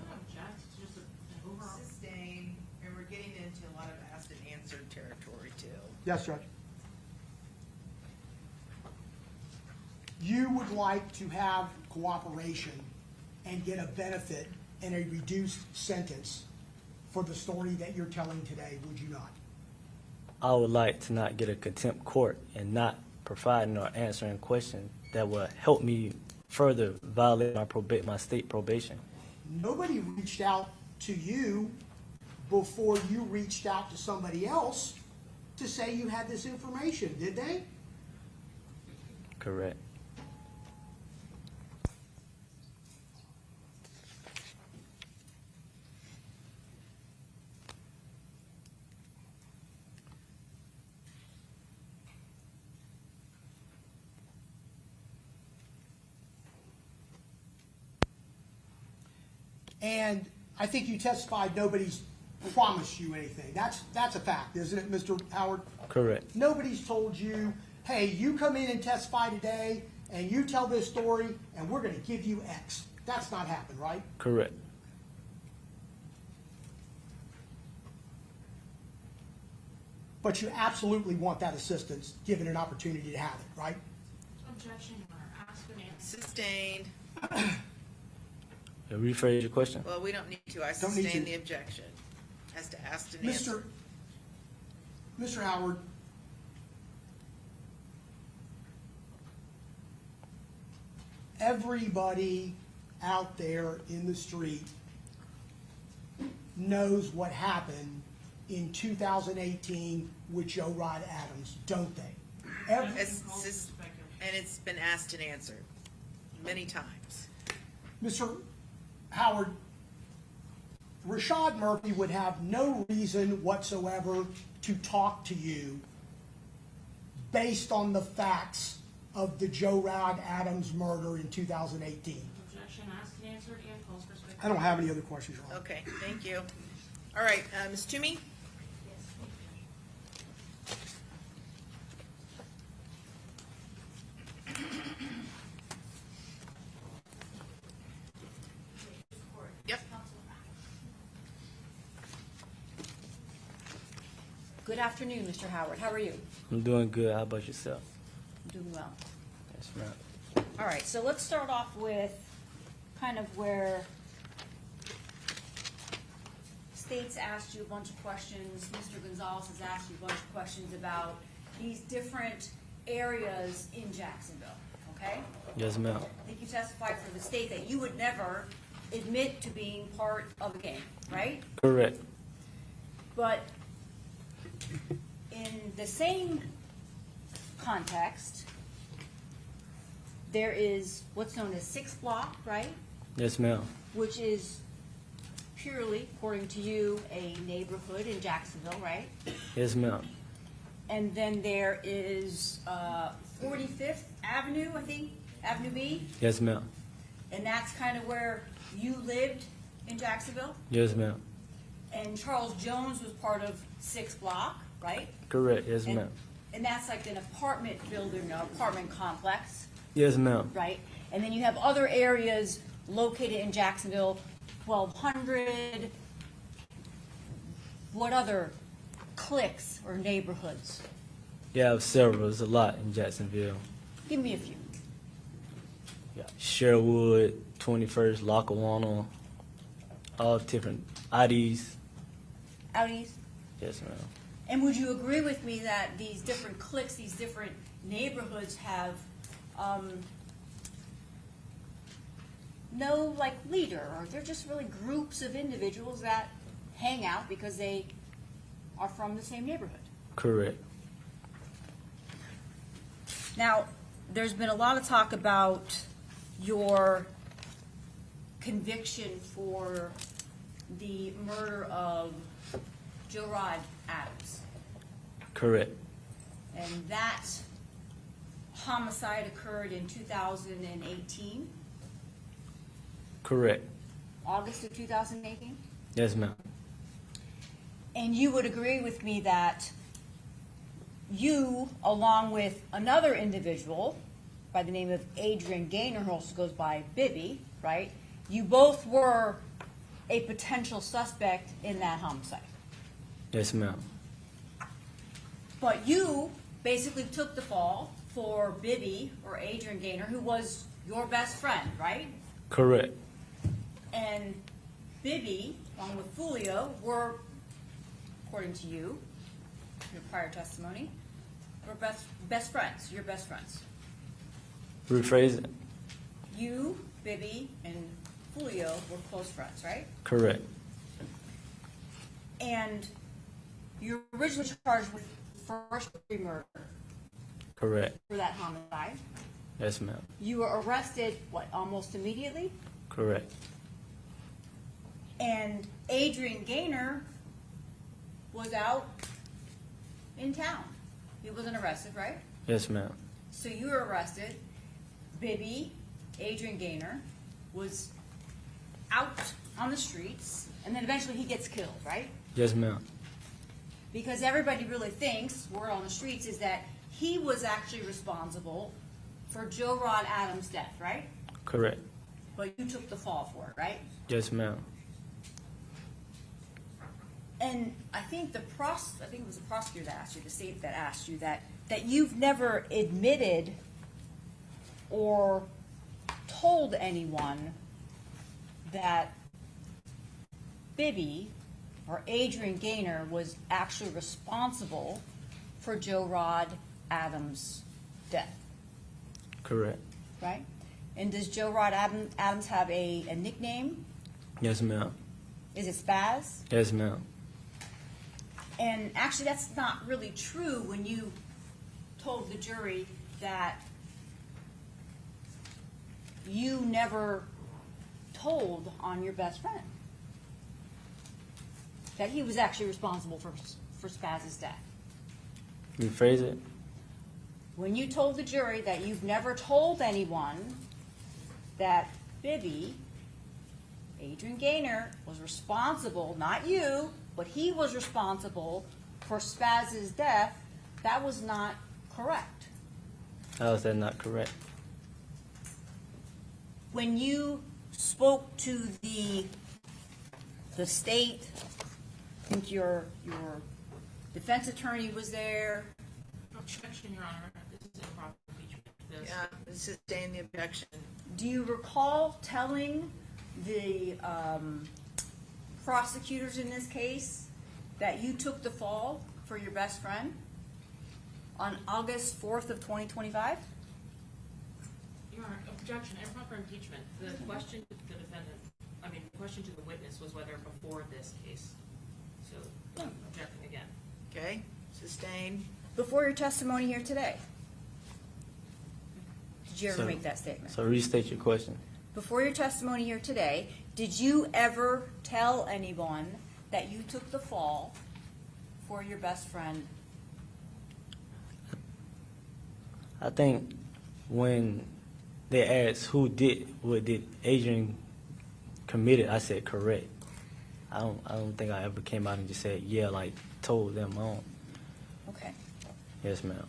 Sustained, and we're getting into a lot of asked and answered territory too. Yes, Judge. You would like to have cooperation and get a benefit and a reduced sentence for the story that you're telling today, would you not? I would like to not get a contempt court and not providing or answering questions that will help me further violate my state probation. Nobody reached out to you before you reached out to somebody else to say you had this information, did they? Correct. And I think you testified nobody's promised you anything. That's a fact, isn't it, Mr. Howard? Correct. Nobody's told you, hey, you come in and testify today, and you tell this story, and we're going to give you X. That's not happened, right? Correct. But you absolutely want that assistance, given an opportunity to have it, right? Objection, Your Honor. Ask and answer. Sustained. Rephrase your question. Well, we don't need to. I Don't need sustain to. the objection. As to asked and answered. Mr. Howard, everybody out there in the street knows what happened in 2018 with Joe Rod Adams, don't they? And it's been asked and answered many times. Mr. Howard, Rashad Murphy would have no reason whatsoever to talk to you based on the facts of the Joe Rod Adams murder in 2018. Objection, asked and answered, and calls for speculation. I don't have any other questions, Your Honor. Okay, thank you. All right, Ms. Toomey? Yep. Good afternoon, Mr. Howard. How are you? I'm doing good. How about yourself? I'm doing well. Yes, ma'am. All right, so let's start off with kind of where State's asked you a bunch of questions. Mr. Gonzalez has asked you a bunch of questions about these different areas in Jacksonville, okay? Yes, ma'am. I think you testified for the state that you would never admit to being part of a gang, right? Correct. But in the same context, there is what's known as 6 Block, right? Yes, ma'am. Which is purely, according to you, a neighborhood in Jacksonville, right? Yes, ma'am. And then there is 45th Avenue, I think, Avenue B, Yes, ma'am. and that's kind of where you lived in Jacksonville. Yes, ma'am. And Charles Jones was part of 6 Block, right? Correct. Yes, And- ma'am. And that's like an apartment building, an apartment complex, Yes, ma'am. right? And then you have other areas located in Jacksonville, 1,200. What other cliques or neighborhoods? Yeah, several. There's a lot in Jacksonville. Give me a few. Yeah, Sherwood, 21st, Lackawanna, all different IDs. Outies? Yes, ma'am. And would you agree with me that these different cliques, these different neighborhoods have no like leader, or they're just really groups of individuals that hang out because they are from the same neighborhood? Correct. Now, there's been a lot of talk about your conviction for the murder of Joe Rod Adams. Correct. And that homicide occurred in 2018, Correct. August of 2018. Yes, ma'am. And you would agree with me that you, along with another individual by the name of Adrian Gaynor, who also goes by Bibby, right? You both were a potential suspect in that homicide. Yes, ma'am. But you basically took the fall for Bibby, or Adrian Gaynor, who was your best friend, right? Correct. And Bibby, along with Foolio, were, according to you, your prior testimony, were best friends, your best friends. Rephrase it. You, Bibby, and Foolio were close friends, right? Correct. And you're originally charged with first-degree murder Correct. for that homicide. Yes, ma'am. You were arrested, what, almost immediately? Correct. And Adrian Gaynor was out in town. He wasn't arrested, right? Yes, ma'am. So you were arrested. Bibby, Adrian Gaynor, was out on the streets, and then eventually he gets killed, right? Yes, ma'am. Because everybody really thinks, word on the streets, is that he was actually responsible for Joe Rod Adams' death, right? Correct. But you took the fall for it, right? Yes, ma'am. And I think it was the prosecutor that asked you, the state that asked you that you've never admitted or told anyone that Bibby or Adrian Gaynor was actually responsible for Joe Rod Adams' death, Correct. right? And does Joe Rod Adams have a nickname? Yes, ma'am. Is it Spaz? Yes, ma'am. And actually, that's not really true when you told the jury that you never told on your best friend that he was actually responsible for Spaz's death. Rephrase it. When you told the jury that you've never told anyone that Bibby, Adrian Gaynor, was responsible, not you, but he was responsible for Spaz's death, that was not correct. How is that not correct? When you spoke to the state, I think your defense attorney was there. Objection, Your Honor. This is improper impeachment. This- Yeah, sustain the objection. Do you recall telling the prosecutors in this case that you took the fall for your best friend on August 4th of 2025? Your Honor, objection, improper impeachment. The question to the defendant, the question to the witness was whether before this case. So, objecting again. Okay, sustain. Before your testimony here today? Did you ever So- make that statement? So restate your question. Before your testimony here today, did you ever tell anyone that you took the fall for your best friend? I think when they asked what did Adrian committed, I said correct. I don't think I ever came out and just said, yeah, like told them on. Okay. Yes, ma'am.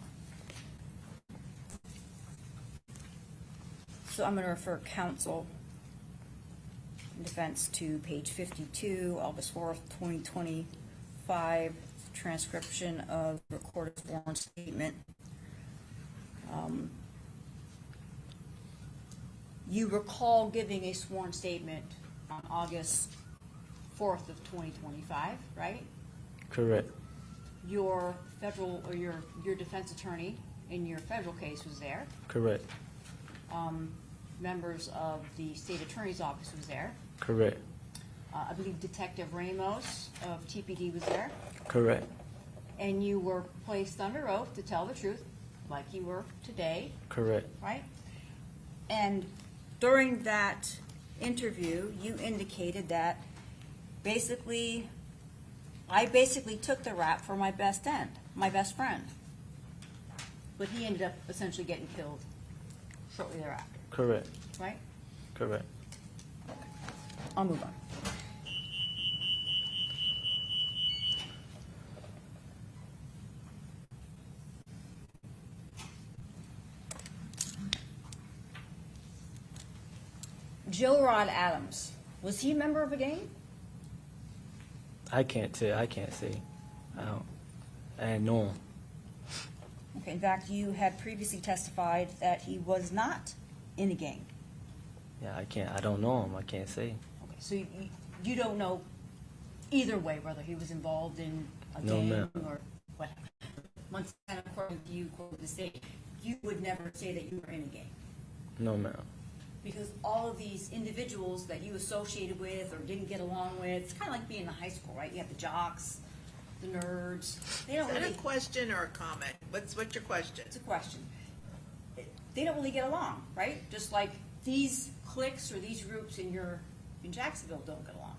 So I'm going to refer counsel in defense to page 52, August 4th, 2025, transcription of recorded sworn statement. You recall giving a sworn statement on August 4th of 2025, right? Correct. Your federal, or your defense attorney in your federal case was there. Correct. Members of the state attorney's office was there. Correct. I believe Detective Ramos of TPD was there. Correct. And you were placed under oath to tell the truth, like you were today, Correct. right? And during that interview, you indicated that basically, I basically took the rap for my best friend. But he ended up essentially getting killed shortly thereafter, Correct. right? Correct. I'll move on. Joe Rod Adams, was he a member of a gang? I can't tell. I can't say. I didn't know him. Okay, in fact, you had previously testified that he was not in a gang. Yeah, I can't. I don't know him. I can't say. Okay, so you don't know either way whether he was involved in a No, gang ma'am. or what. Once again, according to you, quote the state, you would never say that you were in a gang. No, ma'am. Because all of these individuals that you associated with or didn't get along with, it's kind of like being in high school, right? You have the jocks, the nerds. They don't Is that really. a question or a comment? What's your question? It's a question. They don't really get along, right? Just like these cliques or these groups in Jacksonville don't get along,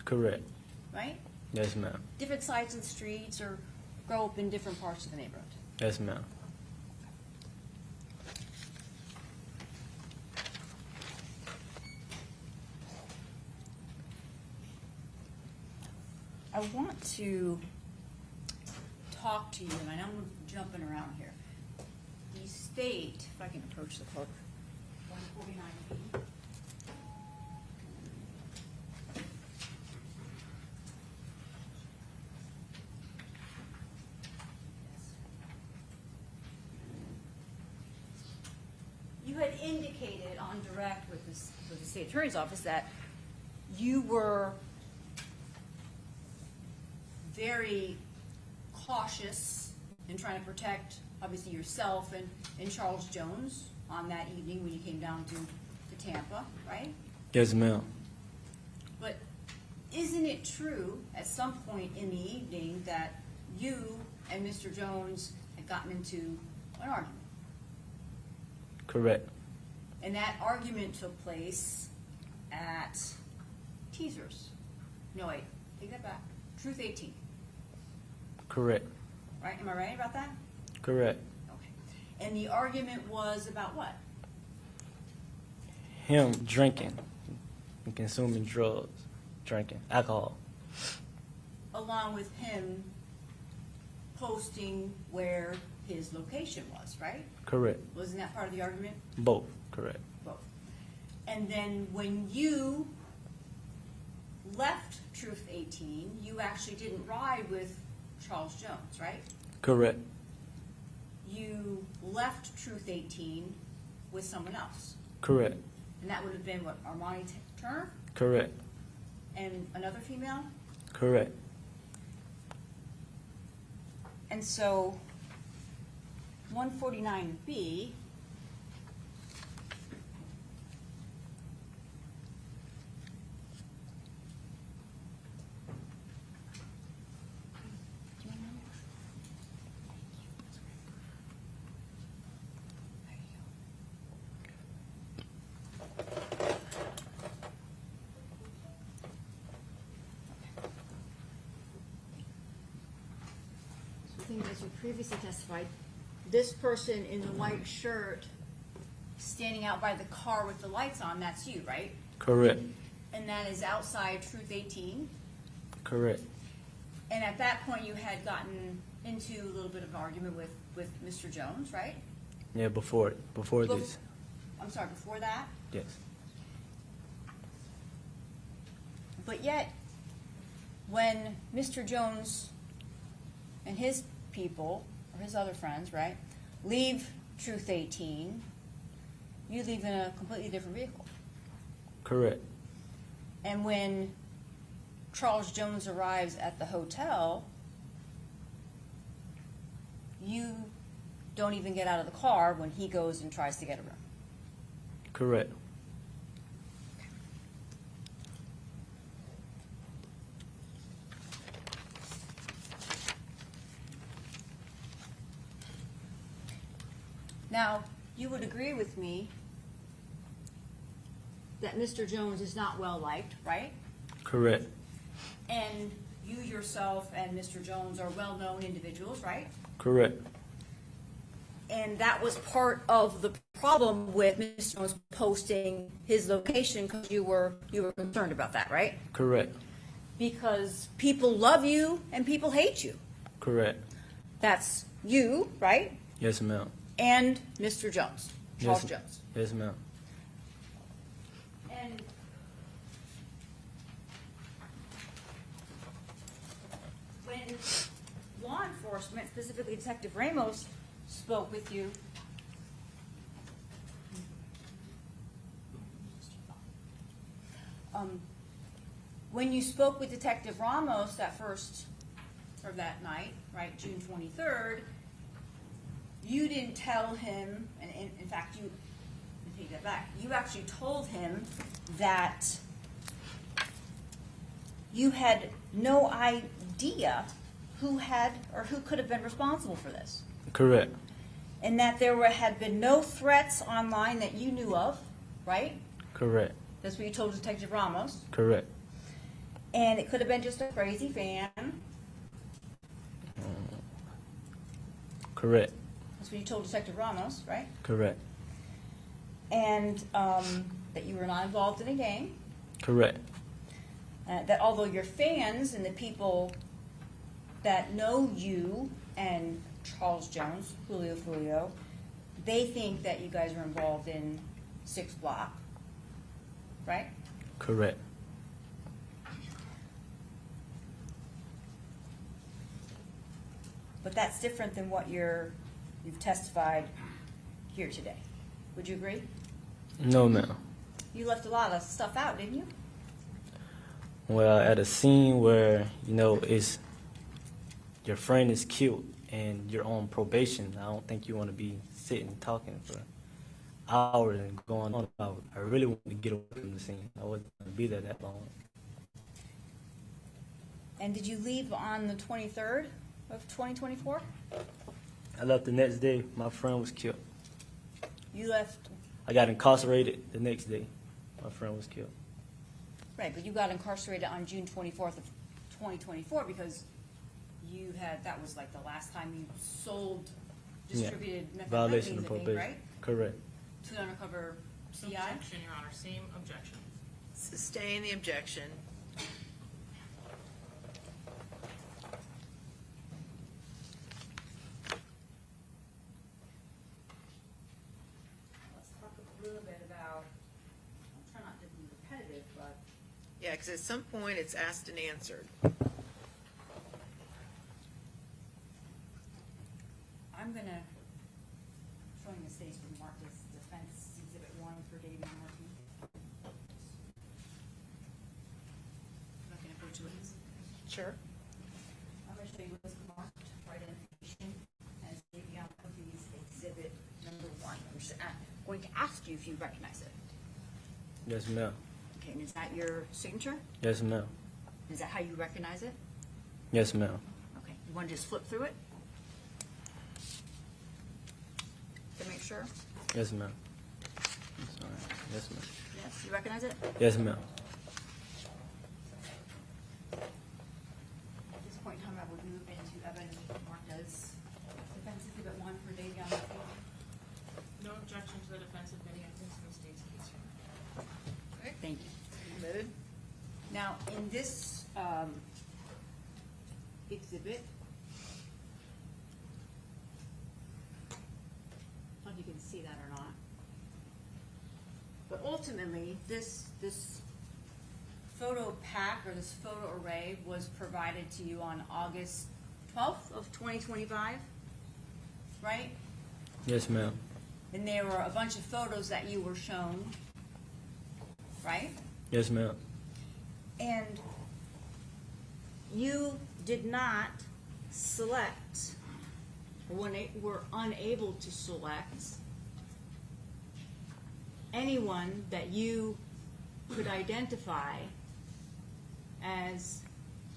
Correct. right? Yes, ma'am. Different sides of the streets or grow up in different parts of the neighborhood. Yes, ma'am. I want to talk to you, and I know I'm jumping around here. The state, if I can approach the clerk, 149B. You had indicated on direct with the state attorney's office that you were very cautious in trying to protect, obviously, yourself and Charles Jones on that evening when you came down to Tampa, right? Yes, ma'am. But isn't it true at some point in the evening that you and Mr. Jones had gotten into an argument? Correct. And that argument took place at Teasers. No, wait, take that back. Truth 18. Correct. Right? Am I right about that? Correct. Okay. And the argument was about what? Him drinking and consuming drugs, drinking alcohol. Along with him posting where his location was, right? Correct. Wasn't that part of the argument? Both. Correct. Both. And then when you left Truth 18, you actually didn't ride with Charles Jones, right? Correct. You left Truth 18 with someone else. Correct. And that would have been what, Armani Turner Correct. and another female? Correct. And so 149B as you previously testified, this person in the white shirt standing out by the car with the lights on, that's you, right? Correct. And that is outside Truth 18. Correct. And at that point, you had gotten into a little bit of an argument with Mr. Jones, right? Yeah, before this. I'm sorry, before that? Yes. But yet, when Mr. Jones and his people, or his other friends, right, leave Truth 18, you leave in a completely different vehicle. Correct. And when Charles Jones arrives at the hotel, you don't even get out of the car when he goes and tries to get a room. Correct. Now, you would agree with me that Mr. Jones is not well liked, right? Correct. And you yourself and Mr. Jones are well-known individuals, right? Correct. And that was part of the problem with Mr. Jones posting his location because you were concerned about that, right? Correct. Because people love you and people hate you. Correct. That's you, right? Yes, ma'am. And Mr. Jones, Charles Yes. Jones. Yes, ma'am. And when law enforcement, specifically Detective Ramos, spoke with you, when you spoke with Detective Ramos that night, right, June 23rd, you didn't tell him, and in fact, let me take that back. You actually told him that you had no idea who could have been responsible for this. Correct. And that there had been no threats online that you knew of, right? Correct. That's what you told Detective Ramos. Correct. And it could have been just a crazy fan. Correct. That's what you told Detective Ramos, right? Correct. And that you were not involved in a gang. Correct. That although your fans and the people that know you and Charles Jones, Julio Foolio, they think that you guys are involved in 6 Block, right? Correct. But that's different than what you've testified here today. Would you agree? No, ma'am. You left a lot of stuff out, didn't you? Well, at a scene where, it's your friend is killed and you're on probation, I don't think you want to be sitting talking for hours and going on about it. I really want to get away from the scene. I wasn't going to be there that long. And did you leave on the 23rd of 2024? I left the next day. My friend was killed. You left, I got incarcerated the next day. My friend was killed. right, but you got incarcerated on June 24th of 2024 because that was like the last time you distributed Violation methamphetamines, of I think, probation. right? Correct. To the undercover CI? Objection, Your Honor, same objection. Sustain the objection. Let's talk a little bit about, I'm trying not to be repetitive, but Yeah, because at some point it's asked and answered. I'm gonna, showing the stage been marked as defense exhibit 1 for Davion Murphy. Not gonna go to it. Sure. I'm gonna show you what's marked, right identification as Davion Murphy's exhibit number 1. I'm just going to ask you if you recognize it. Yes, ma'am. Okay, and is that your signature? Yes, ma'am. Is that how you recognize it? Yes, ma'am. Okay, you wanna just flip through it? To make sure? Yes, ma'am. I'm sorry. Yes, ma'am. Yes, you recognize it? Yes, ma'am. At this point in time, I would move into evidence marked as defense exhibit 1 for Davion Murphy. No objection to the defense of any evidence in the state's case. Okay. Thank you. Admitted. Now, in this exhibit, I don't know if you can see that or not. ultimately, this photo pack or this photo array was provided to you on August 12th of 2025, right? Yes, ma'am. And there were a bunch of photos that you were shown, right? Yes, ma'am. And you did not select, or were unable to select anyone that you could identify as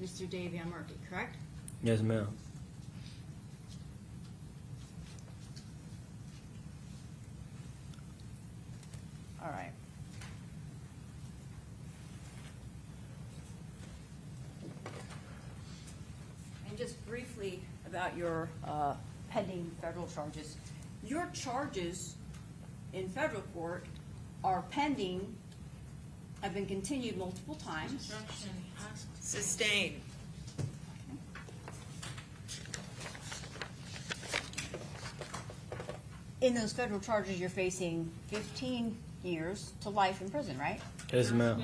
Mr. Davion Murphy, correct? Yes, ma'am. All right. And just briefly about your pending federal charges. Your charges in federal court are pending, have been continued multiple times. Sustained. In those federal charges, you're facing 15 years to life in prison, right? Yes, ma'am.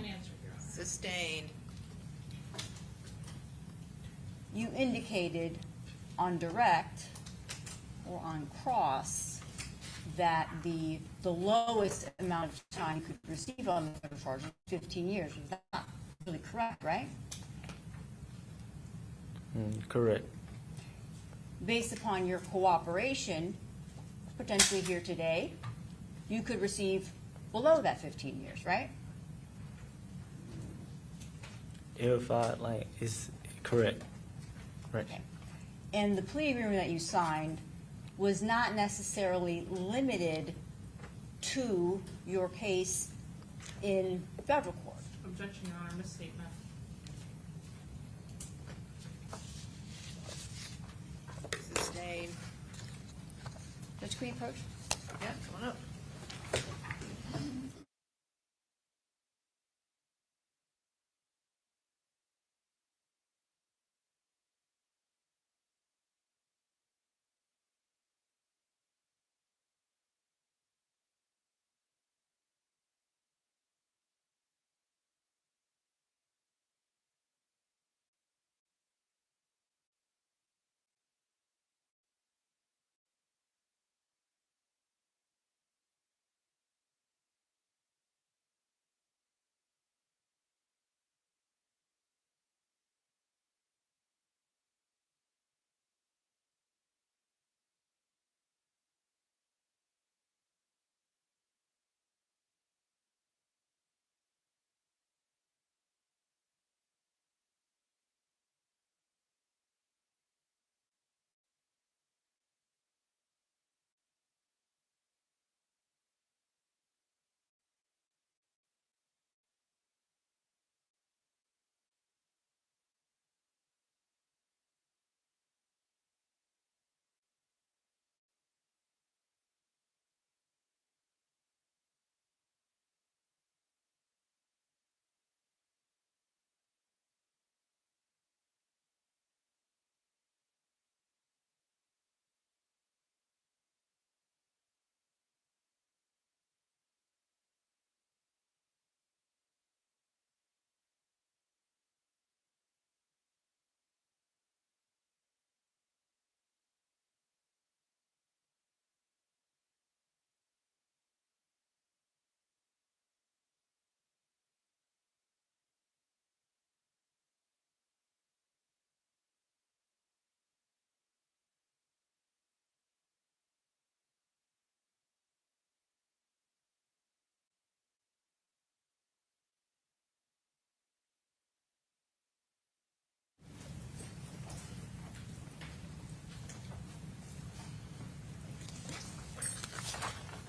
Sustained. You indicated on direct or on cross that the lowest amount of time you could receive on the federal charge was 15 years. Is that not really correct, right? Correct. Based upon your cooperation, potentially here today, you could receive below that 15 years, right? If I, like, it's correct. Right. Okay. And the plea agreement that you signed was not necessarily limited to your case in federal court. Objection, Your Honor, misstatement. Sustained. Judge Queen approach? Yeah, come on up.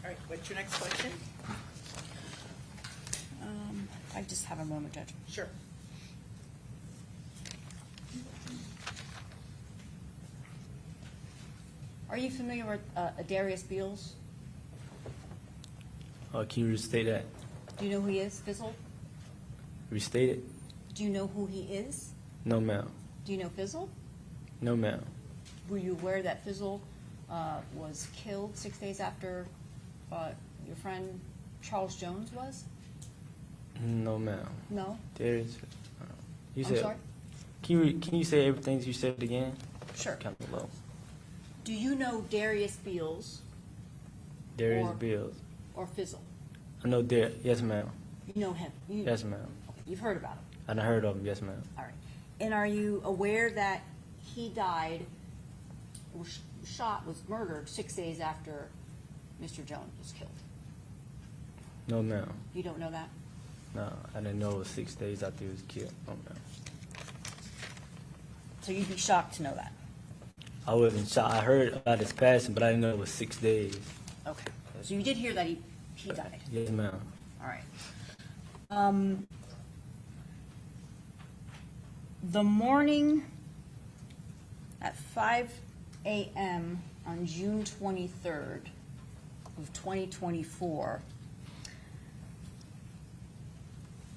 All right, what's your next question? I just have a moment, Judge. Sure. Are you familiar with Darius Beals? Can you restate that? Do you know who he is, Fizzle? Restate it? Do you know who he is? No, ma'am. Do you know Fizzle? No, ma'am. Were you aware that Fizzle was killed 6 days after your friend Charles Jones was? No, ma'am. No? Darius, you I'm said. sorry? Can you say everything you said again? Sure. Kind of low. Do you know Darius Beals Darius Or- Bills. or Fizzle? I know Darius. Yes, ma'am. You know him? Yes, ma'am. Okay, you've heard about him? I done heard of him. Yes, ma'am. All right. And are you aware that he died, was shot, was murdered 6 days after Mr. Jones was killed? No, ma'am. You don't know that? No, I didn't know it was 6 days after he was killed. No, ma'am. So you'd be shocked to know that? I wasn't shocked. I heard about his passing, but I didn't know it was 6 days. Okay. So you did hear that he died? Yes, ma'am. All right. The morning at 5 a.m. on June 23rd of 2024,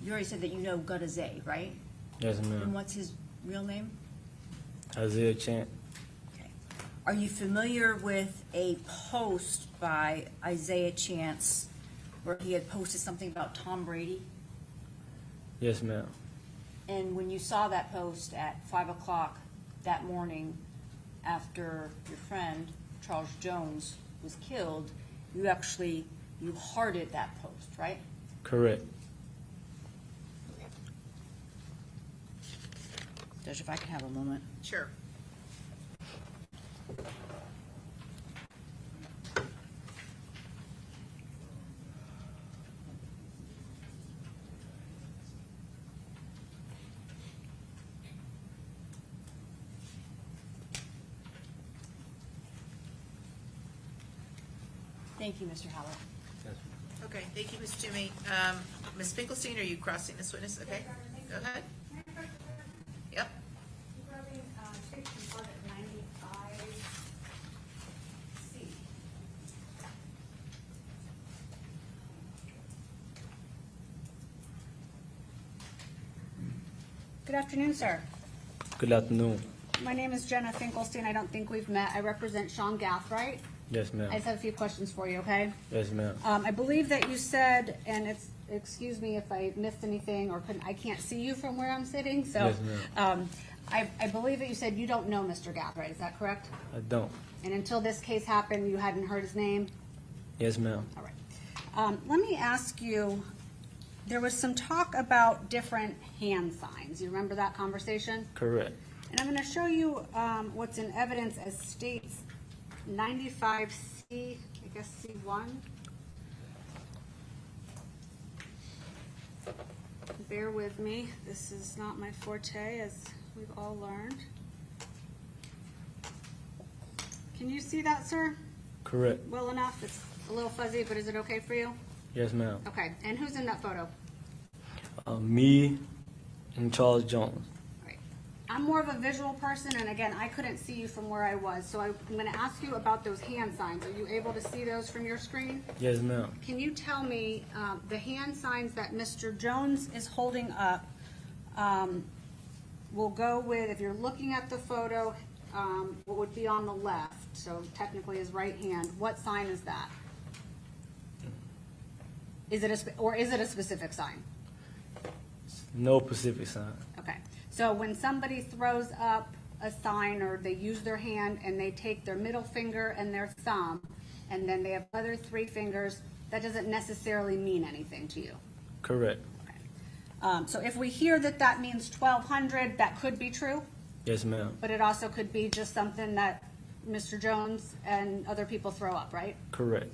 you already said that you know Gutazay, right? Yes, And ma'am. what's his real name? Isaiah Chant. Okay. Are you familiar with a post by Isaiah Chance where he had posted something about Tom Brady? Yes, ma'am. And when you saw that post at 5 o'clock that morning after your friend Charles Jones was killed, you hearted that post, right? Correct. Judge, if I can have a moment. Sure. Thank you, Mr. Howard. Yes, Okay, thank you, Ms. Toomey. Ms. Finkelstein, are you crossing this witness? Okay, go ahead. Yep. Good afternoon, sir. Good afternoon. My name is Jenna Finkelstein. I don't think we've met. I represent Sean Gathright. Yes, I ma'am. just have a few questions for you, okay? Yes, ma'am. I believe that you said, and excuse me if I missed anything or I can't see you from where I'm sitting, so. Yes, ma'am. I believe that you said you don't know Mr. Gathright, is that correct? I don't. And until this case happened, you hadn't heard his name? Yes, ma'am. All right. Let me ask you, there was some talk about different hand signs. You remember that conversation? Correct. And I'm going to show you what's in evidence as states 95C, I guess C1. Bear with me. This is not my forte, as we've all learned. Can you see that, sir? Correct. Well enough. It's a little fuzzy, but is it okay for you? Yes, ma'am. Okay. And who's in that photo? Me and Charles Jones. Right. I'm more of a visual person, and again, I couldn't see you from where I was, so I'm going to ask you about those hand signs. Are you able to see those from your screen? Yes, ma'am. Can you tell me the hand signs that Mr. Jones is holding up? We'll go with, if you're looking at the photo, what would be on the left, so technically his right hand, what sign is that? Is it a specific sign? No Pacific sign. Okay, so when somebody throws up a sign or they use their hand and they take their middle finger and their thumb, and then they have other three fingers, that doesn't necessarily mean anything to you. Correct. Okay. So if we hear that that means 1,200, that could be true, Yes, ma'am. but it also could be just something that Mr. Jones and other people throw up, right? Correct.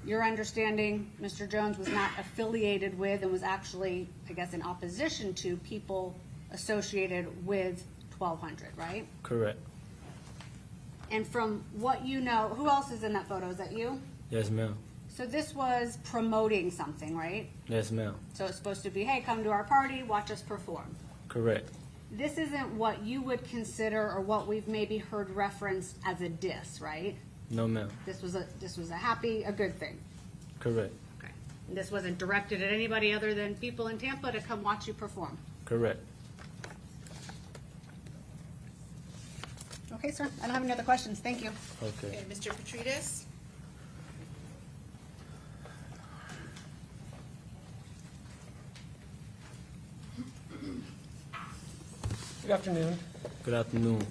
Your understanding, Mr. Jones was not affiliated with and was actually, I guess, in opposition to people associated with 1,200, right? Correct. And from what you know, who else is in that photo? Is that you? Yes, ma'am. So this was promoting something, right? Yes, ma'am. So it's supposed to be, hey, come to our party, watch us perform. Correct. This isn't what you would consider or what we've maybe heard referenced as a diss, right? No, ma'am. This was a good thing. Correct. Okay. And this wasn't directed at anybody other than people in Tampa to come watch you perform. Correct. Okay, sir. I don't have any other questions. Thank you. Okay. Okay, Mr. Petridis? Good afternoon. Good afternoon.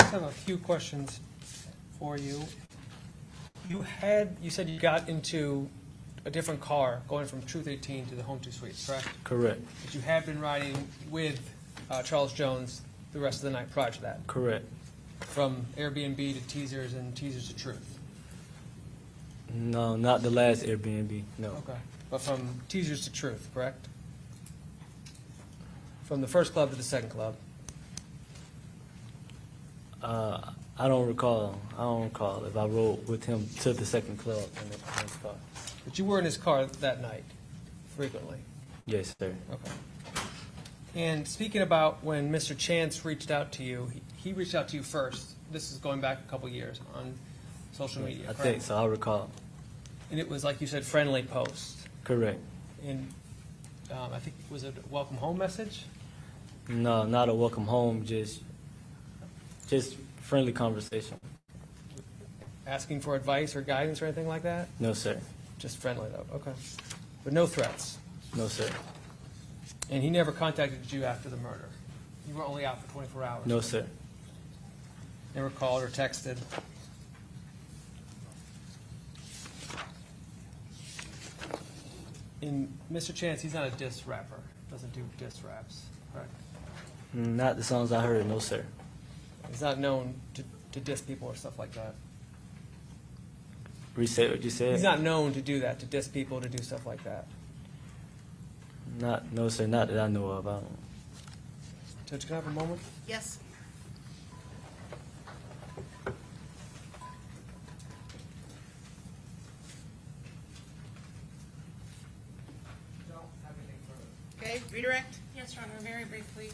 I have a few questions for you. You said you got into a different car going from Truth 18 to the Home 2 Suites, correct? Correct. But you had been riding with Charles Jones the rest of the night prior to that, Correct. from Airbnb to Teasers and Teasers to Truth. No, not the last Airbnb. No. Okay. But from Teasers to Truth, correct? From the first club to the second club. I don't recall. If I rode with him to the second club in his car. But you were in his car that night, frequently. Yes, sir. Okay. And speaking about when Mr. Chance reached out to you, he reached out to you first. This is going back a couple years on social media, I correct? think so. I recall. And it was, like you said, friendly post. Correct. And I think, was it a welcome home message? No, not a welcome home. Just friendly conversation. Asking for advice or guidance or anything like that? No, sir. Just friendly, though. Okay. But no threats. No, sir. And he never contacted you after the murder? You were only out for 24 hours? No, sir. Never called or texted? And Mr. Chance, he's not a diss rapper. Doesn't do diss raps, correct? Not the songs I heard. No, sir. He's not known to diss people or stuff like that. Reset what you said. He's not known to do that, to diss people, to do stuff like that. No, sir. Not that I know of. I don't. Judge, can I have a moment? Yes. Okay, redirect. Yes, Your Honor, very briefly.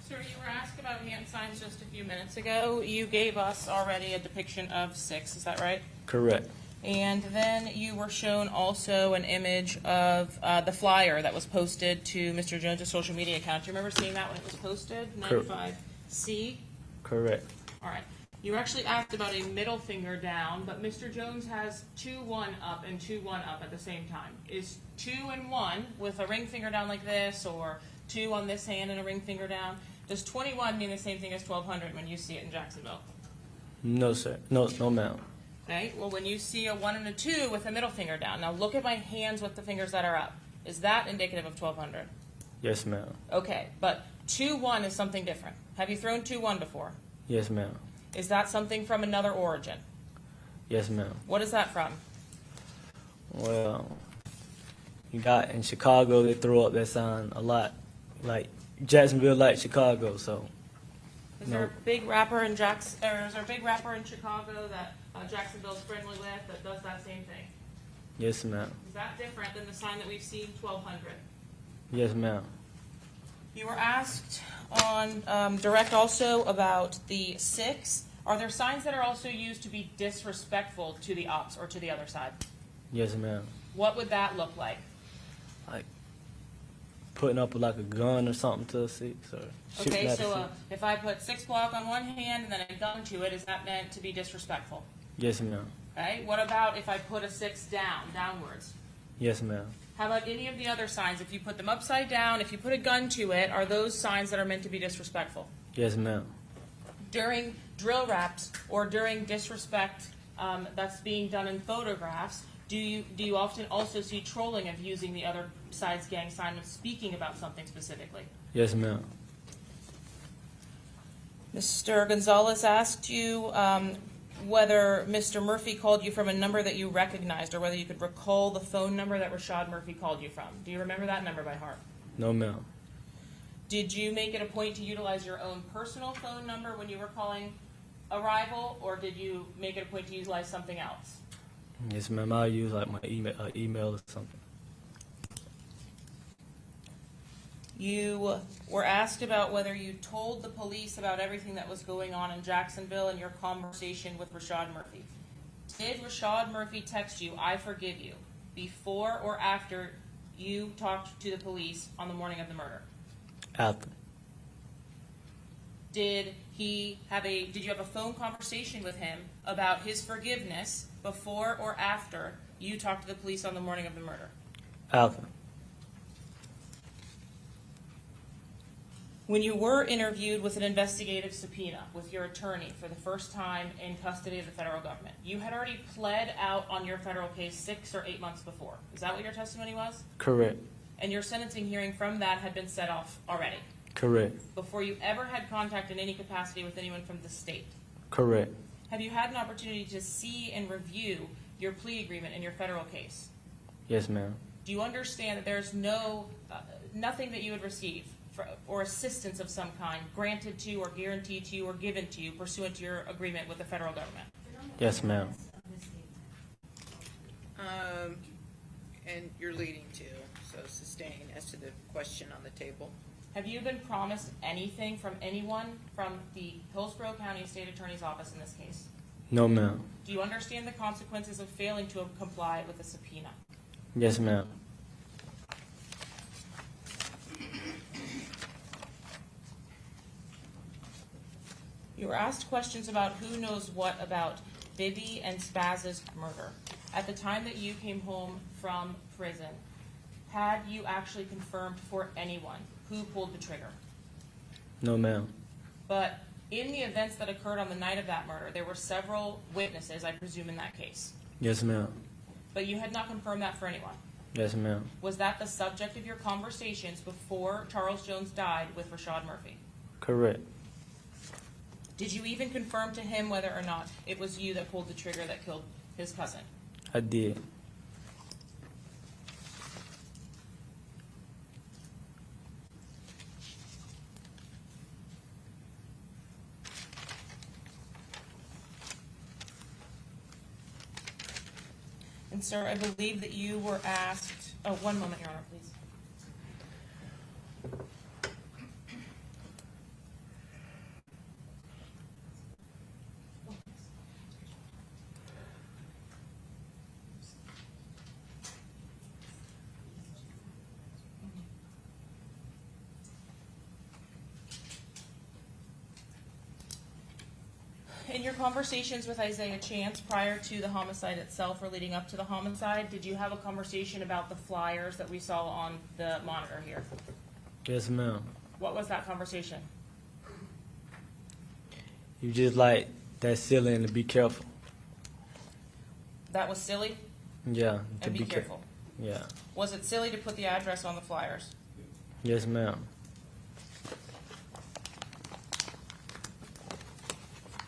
Sir, you were asked about hand signs just a few minutes ago. You gave us already a depiction of 6, is that right? Correct. And then you were shown also an image of the flyer that was posted to Mr. Jones' social media account. Do you remember seeing that when it was posted? 95C? Correct. All right. You were actually asked about a middle finger down, but Mr. Jones has 2-1 up and 2-1 up at the same time. Is 2 and 1 with a ring finger down like this, or 2 on this hand and a ring finger down? Does 21 mean the same thing as 1200 when you see it in Jacksonville? No, sir. No, ma'am. Okay. Well, when you see a 1 and a 2 with a middle finger down, now look at my hands with the fingers that are up. Is that indicative of 1200? Yes, ma'am. Okay, but 2-1 is something different. Have you thrown 2-1 before? Yes, ma'am. Is that something from another origin? Yes, ma'am. What is that from? Well, you got in Chicago, they throw up that sign a lot. Like Jacksonville, like Chicago. So. Is there a big rapper in is there a big rapper in Chicago that Jacksonville's friendly with that does that same thing? Yes, ma'am. Is that different than the sign that we've seen 1200? Yes, ma'am. You were asked on direct also about the 6. Are there signs that are also used to be disrespectful to the ops or to the other side? Yes, ma'am. What would that look like? Like putting up like a gun or something to a 6 or shooting Okay, at a so 6. if I put 6 block on one hand and then a gun to it, is that meant to be disrespectful? Yes, ma'am. Okay, what about if I put a 6 downwards? Yes, ma'am. How about any of the other signs? If you put them upside down, if you put a gun to it, are those signs that are meant to be disrespectful? Yes, ma'am. During drill raps or during disrespect that's being done in photographs, do you often also see trolling of using the other side's gang sign when speaking about something specifically? Yes, ma'am. Mr. Gonzalez asked you whether Mr. Murphy called you from a number that you recognized or whether you could recall the phone number that Rashad Murphy called you from. Do you remember that number by heart? No, ma'am. Did you make it a point to utilize your own personal phone number when you were calling a rival, or did you make it a point to utilize something else? Yes, ma'am. I'll use like my email or something. You were asked about whether you told the police about everything that was going on in Jacksonville in your conversation with Rashad Murphy. Did Rashad Murphy text you, "I forgive you," before or after you talked to the police on the morning of the murder? After. did you have a phone conversation with him about his forgiveness before or after you talked to the police on the morning of the murder? After. When you were interviewed with an investigative subpoena with your attorney for the first time in custody of the federal government, you had already pled out on your federal case 6 or 8 months before. Is that what your testimony was? Correct. And your sentencing hearing from that had been set off already, Correct. before you ever had contact in any capacity with anyone from the state. Correct. Have you had an opportunity to see and review your plea agreement in your federal case? Yes, ma'am. Do you understand that there's nothing that you would receive or assistance of some kind granted to you or guaranteed to you or given to you pursuant to your agreement with the federal government? Yes, ma'am. And you're leading to, so sustain as to the question on the table. Have you been promised anything from anyone from the Hillsborough County State Attorney's Office in this case? No, ma'am. Do you understand the consequences of failing to comply with the subpoena? Yes, ma'am. You were asked questions about who knows what about Bibby and Spaz's murder. At the time that you came home from prison, had you actually confirmed for anyone who pulled the trigger? No, ma'am. But in the events that occurred on the night of that murder, there were several witnesses, I presume, in that case. Yes, ma'am. But you had not confirmed that for anyone. Yes, ma'am. Was that the subject of your conversations before Charles Jones died with Rashad Murphy? Correct. Did you even confirm to him whether or not it was you that pulled the trigger that killed his cousin? I did. And sir, I believe that you were asked, oh, one moment, Your Honor, please. In your conversations with Isaiah Chance prior to the homicide itself or leading up to the homicide, did you have a conversation about the flyers that we saw on the monitor here? Yes, ma'am. What was that conversation? You just like that silly and to be careful. That was silly Yeah. To and be careful. Yeah. Was it silly to put the address on the flyers? Yes, ma'am.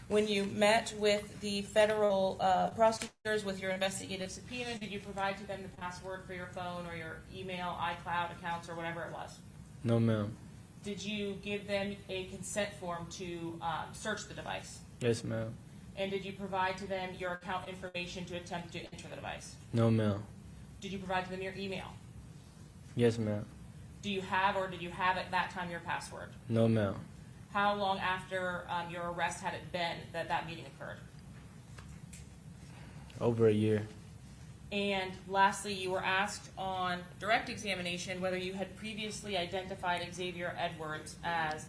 When you met with the federal prosecutors with your investigative subpoena, did you provide to them the password for your phone or your email, iCloud accounts, or whatever it was? No, ma'am. Did you give them a consent form to search the device? Yes, ma'am. And did you provide to them your account information to attempt to enter the device? No, ma'am. Did you provide to them your email? Yes, ma'am. Do you have or did you have at that time your password? No, ma'am. How long after your arrest had it been that that meeting occurred? Over a year. And lastly, you were asked on direct examination whether you had previously identified Xavier Edwards as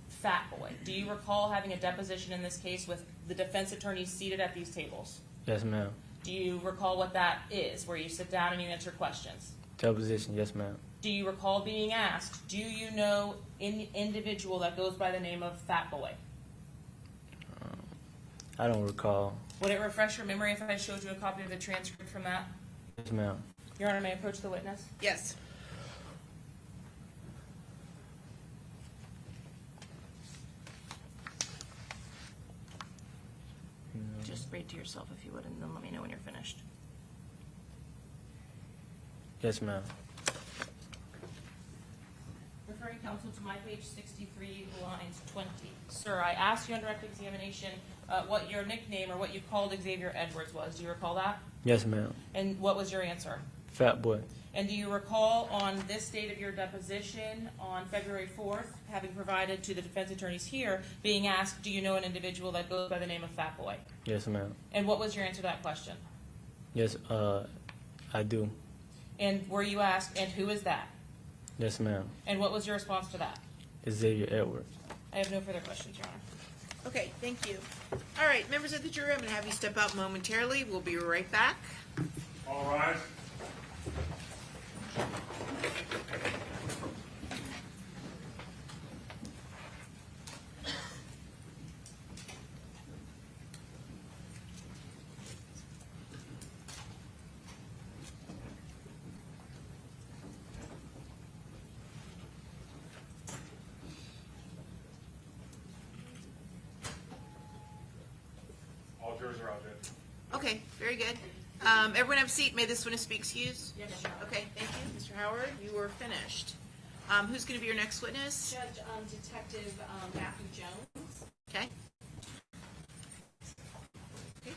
Fat Boy. Do you recall having a deposition in this case with the defense attorneys seated at these tables? Yes, ma'am. Do you recall what that is, where you sit down and you answer questions? Deposition. Yes, ma'am. Do you recall being asked, do you know an individual that goes by the name of Fat Boy? I don't recall. Would it refresh your memory if I showed you a copy of the transcript from that? Yes, ma'am. Your Honor, may I approach the witness? Yes. Just read to yourself if you would, and then let me know when you're finished. Yes, ma'am. Referring counsel to my page 63, lines 20. Sir, I asked you on direct examination what your nickname or what you called Xavier Edwards was. Do you recall that? Yes, ma'am. And what was your answer? Fat Boy. And do you recall on this date of your deposition on February 4th, having provided to the defense attorneys here, being asked, do you know an individual that goes by the name of Fat Boy? Yes, ma'am. And what was your answer to that question? Yes, I do. And were you asked, and who is that? Yes, ma'am. And what was your response to that? Xavier Edwards. I have no further questions, Your Honor. Okay, thank you. All right, members of the jury, I'm going to have you step out momentarily. We'll be right back. All rise. All jurors are out, Judge. Okay, very good. Everyone have a seat. May this witness be excused? Yes, Your Honor. Okay, thank you. Mr. Howard, you are finished. Who's going to be your next witness? Judge, Detective Matthew Jones. Okay. Okay.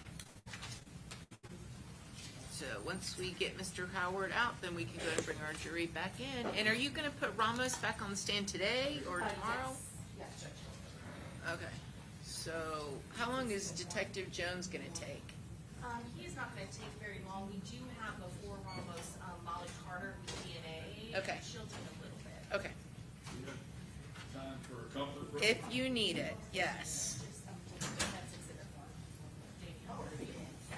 So once we get Mr. Howard out, then we can go and bring our jury back in. And are you going to put Ramos back on the stand today or tomorrow? Yes, Judge. Okay. So how long is Detective Jones going to take? He is not going to take very long. We do have before Ramos, Molly Carter with DNA. Okay. She'll take a little bit. Okay. Time for a couple of. If you need it, yes. That's exhibit one. Davion Vershard.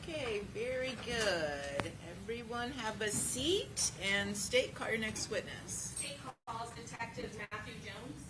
Okay, very good. Everyone have a seat and state, call your next witness. State calls Detective Matthew Jones.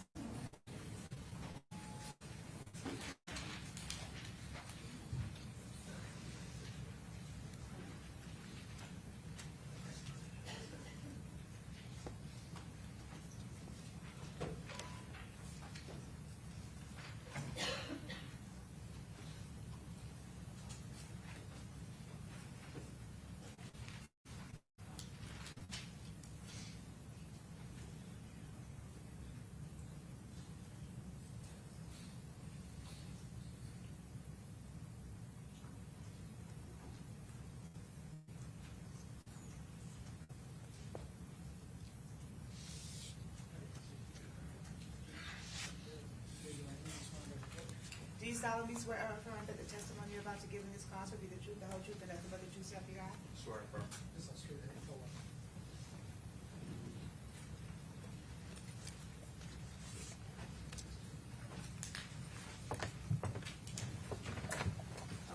Do you solemnly swear or affirm that the testimony you're about to give in this class will be the truth, the whole truth, and nothing but the truth, so help you God? Swear and affirm.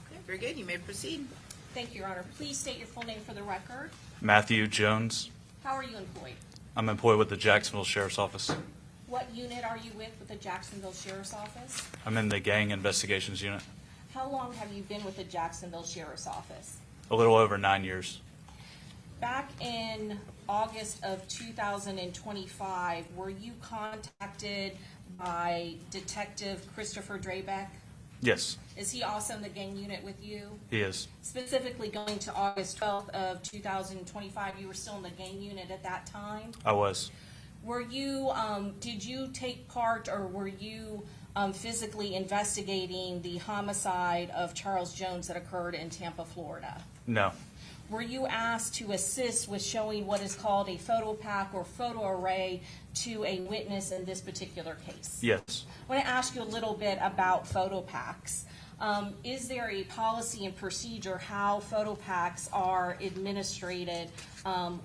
Okay, very good. You may proceed. Thank you, Your Honor. Please state your full name for the record. Matthew Jones. How are you employed? I'm employed with the Jacksonville Sheriff's Office. What unit are you with the Jacksonville Sheriff's Office? I'm in the Gang Investigations Unit. How long have you been with the Jacksonville Sheriff's Office? A little over 9 years. Back in August of 2025, were you contacted by Detective Christopher Draybeck? Yes, Is he also in the gang unit with you? he is. Specifically going to August 12th of 2025, you were still in the gang unit at that time? I was. Were you, did you take part or were you physically investigating the homicide of Charles Jones that occurred in Tampa, Florida? No. Were you asked to assist with showing what is called a photo pack or photo array to a witness in this particular case? Yes. I want to ask you a little bit about photo packs. Is there a policy and procedure how photo packs are administrated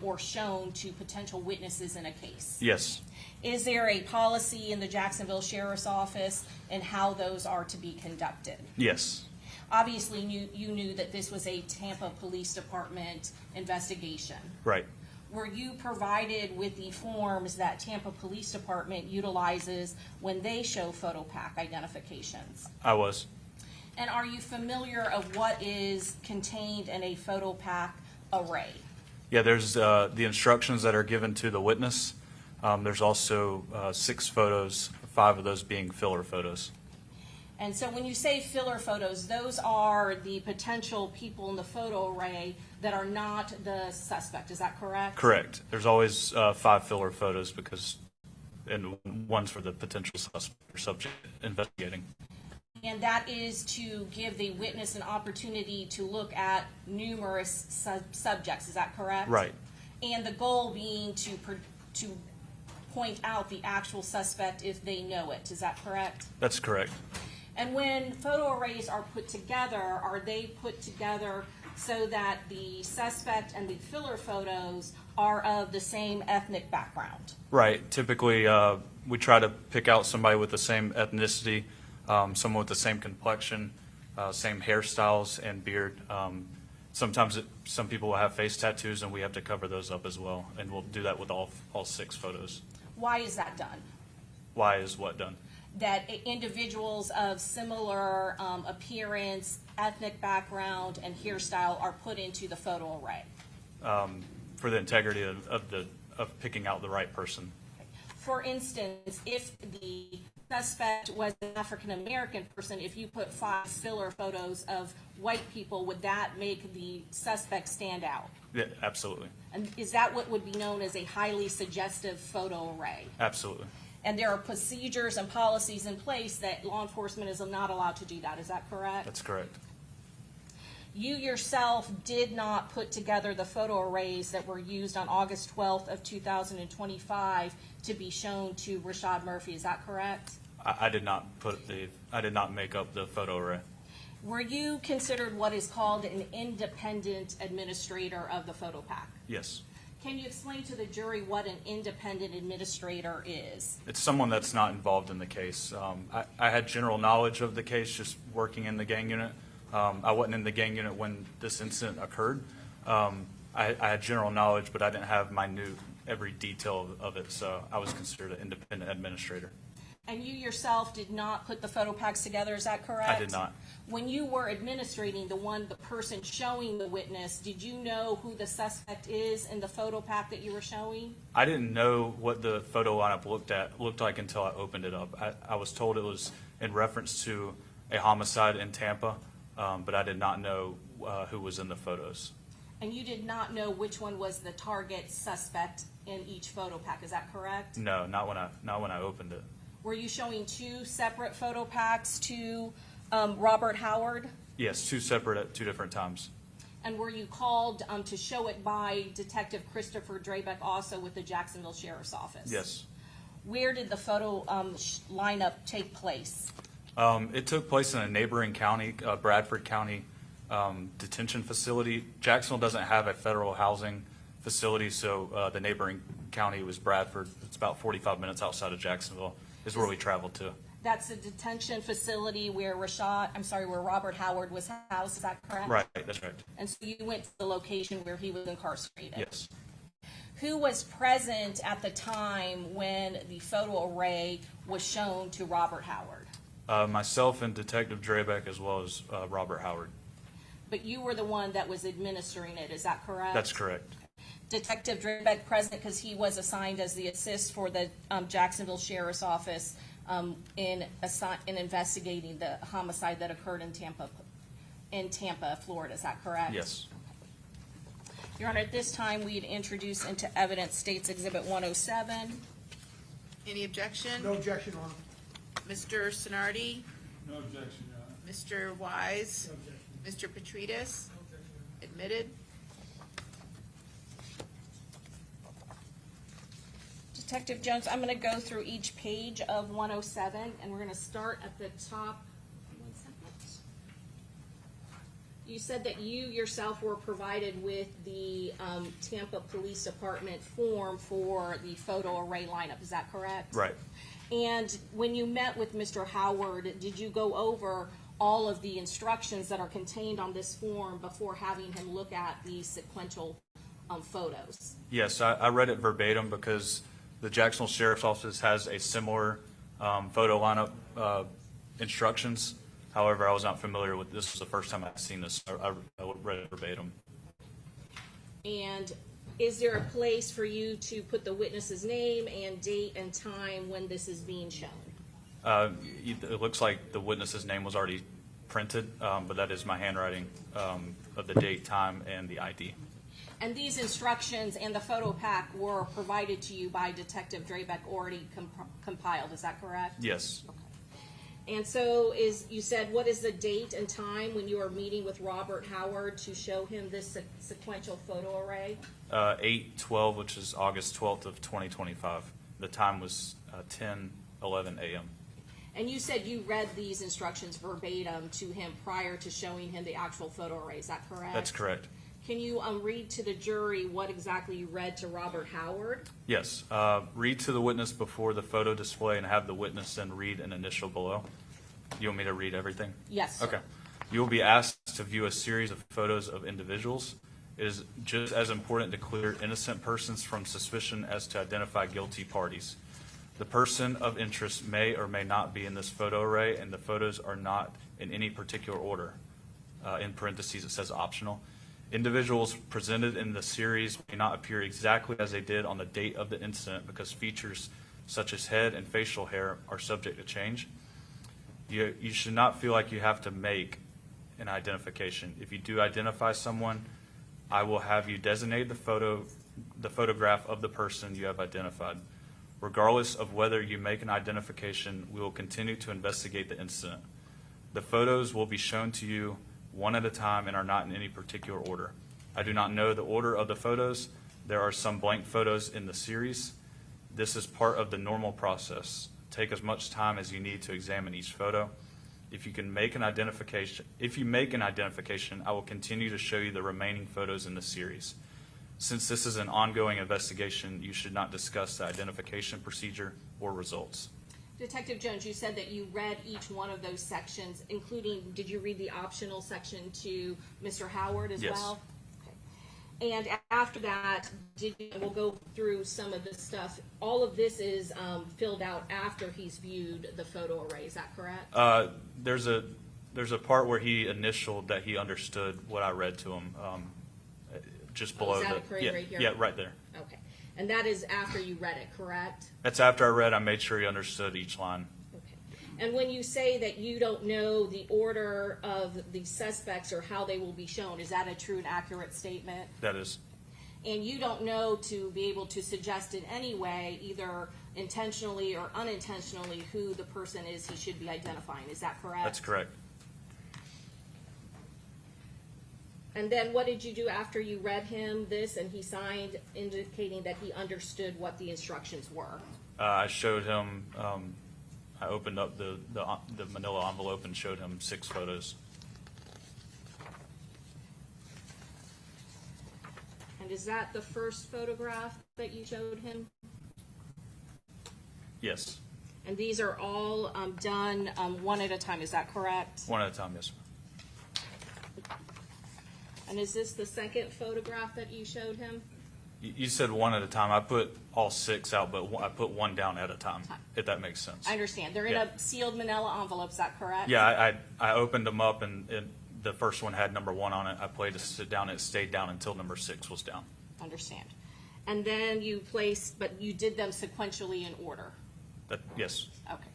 or shown to potential witnesses in a case? Yes. Is there a policy in the Jacksonville Sheriff's Office and how those are to be conducted? Yes. Obviously, you knew that this was a Tampa Police Department investigation. Right. Were you provided with the forms that Tampa Police Department utilizes when they show photo pack identifications? I was. And are you familiar of what is contained in a photo pack array? Yeah, there's the instructions that are given to the witness. There's also 6 photos, 5 of those being filler photos. And so when you say filler photos, those are the potential people in the photo array that are not the suspect, is that correct? Correct. There's always 5 filler photos because, and one's for the potential suspect or subject investigating. And that is to give the witness an opportunity to look at numerous subjects, is that correct? Right. And the goal being to point out the actual suspect if they know it, is that correct? That's correct. And when photo arrays are put together, are they put together so that the suspect and the filler photos are of the same ethnic background? Right. Typically, we try to pick out somebody with the same ethnicity, someone with the same complexion, same hairstyles and beard. Sometimes some people will have face tattoos, and we have to cover those up as well. And we'll do that with all 6 photos. Why is that done? Why is what done? That individuals of similar appearance, ethnic background, and hairstyle are put into the photo array. For the integrity of picking out the right person. For instance, if the suspect was an African-American person, if you put 5 filler photos of white people, would that make the suspect stand out? Yeah, absolutely. And is that what would be known as a highly suggestive photo array? Absolutely. And there are procedures and policies in place that law enforcement is not allowed to do that. Is that correct? That's correct. You yourself did not put together the photo arrays that were used on August 12th of 2025 to be shown to Rashad Murphy. Is that correct? I did not make up the photo array. Were you considered what is called an independent administrator of the photo pack? Yes. Can you explain to the jury what an independent administrator is? It's someone that's not involved in the case. I had general knowledge of the case just working in the gang unit. I wasn't in the gang unit when this incident occurred. I had general knowledge, but I didn't have every detail of it, so I was considered an independent administrator. And you yourself did not put the photo packs together, is that correct? I did not. When you were administrating the person showing the witness, did you know who the suspect is in the photo pack that you were showing? I didn't know what the photo lineup looked like until I opened it up. I was told it was in reference to a homicide in Tampa, but I did not know who was in the photos. And you did not know which one was the target suspect in each photo pack, is that correct? No, not when I opened it. Were you showing 2 separate photo packs to Robert Howard? Yes, 2 separate at 2 different times. And were you called to show it by Detective Christopher Draybeck also with the Jacksonville Sheriff's Office? Yes. Where did the photo lineup take place? It took place in a neighboring county, Bradford County detention facility. Jacksonville doesn't have a federal housing facility, so the neighboring county was Bradford. It's about 45 minutes outside of Jacksonville is where we traveled to. That's a detention facility where Robert Howard was housed, is that correct? Right, that's right. And so you went to the location where he was incarcerated? Yes. Who was present at the time when the photo array was shown to Robert Howard? Myself and Detective Draybeck as well as Robert Howard. But you were the one that was administering it, is that correct? That's correct. Detective Draybeck present because he was assigned as the assist for the Jacksonville Sheriff's Office in investigating the homicide that occurred in Tampa, Florida. Is that correct? Yes. Your Honor, at this time, we'd introduce into evidence State's Exhibit 107. Any objection? No objection, Your Honor. Mr. Sonardi? No objection, Your Honor. Mr. Wise? Mr. Petridis? Admitted. Detective Jones, I'm going to go through each page of 107, and we're going to start at the top. 1 second. You said that you yourself were provided with the Tampa Police Department form for the photo array lineup. Is that correct? Right. And when you met with Mr. Howard, did you go over all of the instructions that are contained on this form before having him look at the sequential photos? Yes, I read it verbatim because the Jacksonville Sheriff's Office has a similar photo lineup instructions. However, I was not familiar with this. Was the first time I've seen this. I read it verbatim. And is there a place for you to put the witness's name and date and time when this is being shown? It looks like the witness's name was already printed, but that is my handwriting of the date, time, and the ID. And these instructions and the photo pack were provided to you by Detective Draybeck, already compiled, is that correct? Yes. And so you said, what is the date and time when you are meeting with Robert Howard to show him this sequential photo array? 8/12, which is August 12th of 2025. The time was 10:11 a.m. And you said you read these instructions verbatim to him prior to showing him the actual photo array, is that correct? That's correct. Can you read to the jury what exactly you read to Robert Howard? Yes. Read to the witness before the photo display and have the witness then read an initial below. You want me to read everything? Yes, sir. Okay. You will be asked to view a series of photos of individuals. It is just as important to clear innocent persons from suspicion as to identify guilty parties. The person of interest may or may not be in this photo array, and the photos are not in any particular order. In parentheses, it says optional. Individuals presented in the series may not appear exactly as they did on the date of the incident because features such as head and facial hair are subject to change. You should not feel like you have to make an identification. If you do identify someone, I will have you designate the photograph of the person you have identified. Regardless of whether you make an identification, we will continue to investigate the incident. The photos will be shown to you one at a time and are not in any particular order. I do not know the order of the photos. There are some blank photos in the series. This is part of the normal process. Take as much time as you need to examine each photo. If you make an identification, I will continue to show you the remaining photos in the series. Since this is an ongoing investigation, you should not discuss the identification procedure or results. Detective Jones, you said that you read each one of those sections, including, did you read the optional section to Mr. Howard as Yes. well? Okay. And after that, we'll go through some of this stuff. All of this is filled out after he's viewed the photo array, is that correct? There's a part where he initialed that he understood what I read to him, just below is that occurring right here? Yeah, right there. Okay. And that is after you read it, correct? That's after I read. I made sure he understood each line. Okay. And when you say that you don't know the order of the suspects or how they will be shown, is that a true and accurate statement? That is. And you don't know to be able to suggest in any way, either intentionally or unintentionally, who the person is he should be identifying, is that correct? That's correct. And then what did you do after you read him this and he signed indicating that he understood what the instructions were? I showed him, I opened up the manila envelope and showed him 6 photos. And is that the first photograph that you showed him? Yes. And these are all done one at a time, is that correct? One at a time, yes. And is this the second photograph that you showed him? You said one at a time. I put all 6 out, but I put one down at a time, if that makes sense. I understand. They're in a sealed manila envelope, is that correct? Yeah, I opened them up, and the first one had number 1 on it. I played to sit down, and it stayed down until number 6 was down. Understand. And then you placed, but you did them sequentially in order? Yes. Okay.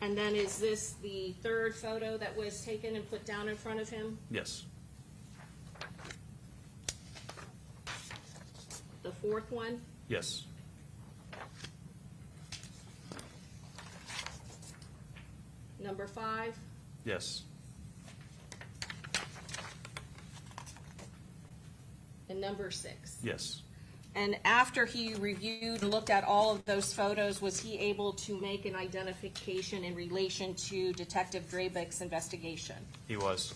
And then is this the third photo that was taken and put down in front of him? Yes. The fourth one? Yes. Number 5? Yes. And number 6? Yes. And after he reviewed and looked at all of those photos, was he able to make an identification in relation to Detective Draybeck's investigation? He was.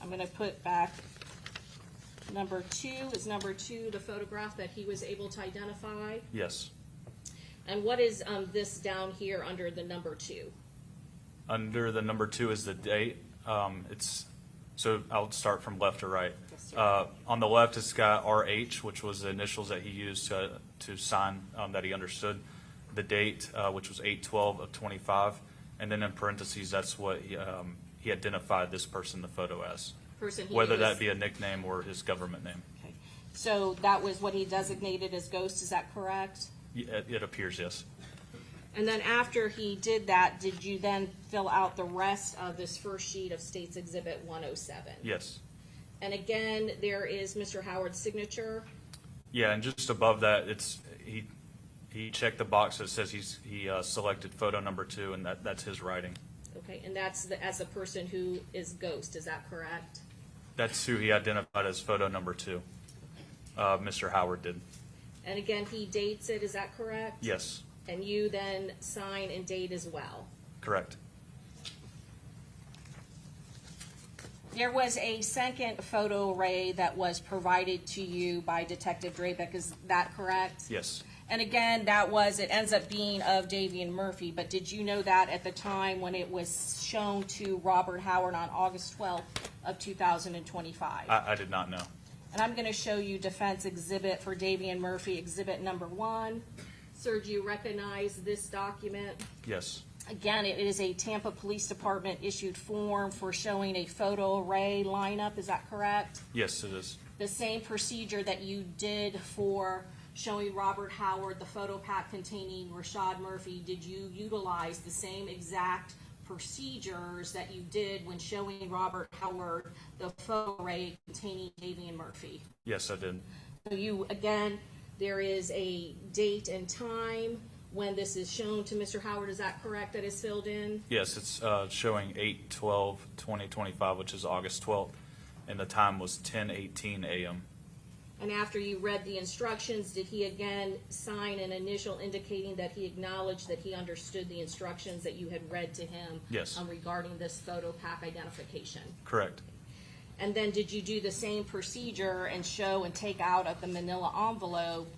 I'm going to put back number 2. Is number 2 the photograph that he was able to identify? Yes. And what is this down here under the number 2? Under the number 2 is the date. So I'll start from left to right. Yes, on the left, it's got RH, which was the initials that he used to sign that he understood. The date, which was 8/12 of 25, and then in parentheses, that's what he identified this person in the photo as, Person he whether is. that be a nickname or his government name. Okay. So that was what he designated as ghost, is that correct? It appears, yes. And then after he did that, did you then fill out the rest of this first sheet of State's Exhibit 107? Yes. And again, there is Mr. Howard's signature. Yeah, and just above that, he checked the box that says he selected photo number 2, and that's his writing. Okay, and that's as a person who is ghost, is that correct? That's who he identified as photo number 2. Mr. Howard did. And again, he dates it, is that correct? Yes, And you then sign and date as well. correct. There was a second photo array that was provided to you by Detective Drabeck, is that correct? Yes. And again, it ends up being of Davion Murphy, but did you know that at the time when it was shown to Robert Howard on August 12th of 2025? I did not know. And I'm going to show you defense exhibit for Davion Murphy, exhibit number 1. Sir, do you recognize this document? Yes. Again, it is a Tampa Police Department issued form for showing a photo array lineup, is that correct? Yes, it is. The same procedure that you did for showing Robert Howard the photo pack containing Rashad Murphy, did you utilize the same exact procedures that you did when showing Robert Howard the photo array containing Davion Murphy? Yes, I did. So again, there is a date and time when this is shown to Mr. Howard, is that correct, that is filled in? Yes, it's showing 8/12/2025, which is August 12th, and the time was 10:18 a.m. And after you read the instructions, did he again sign an initial indicating that he acknowledged that he understood the instructions that you had read to him? Yes. Regarding this photo pack identification? Correct. And then did you do the same procedure and show and take out of the manila envelope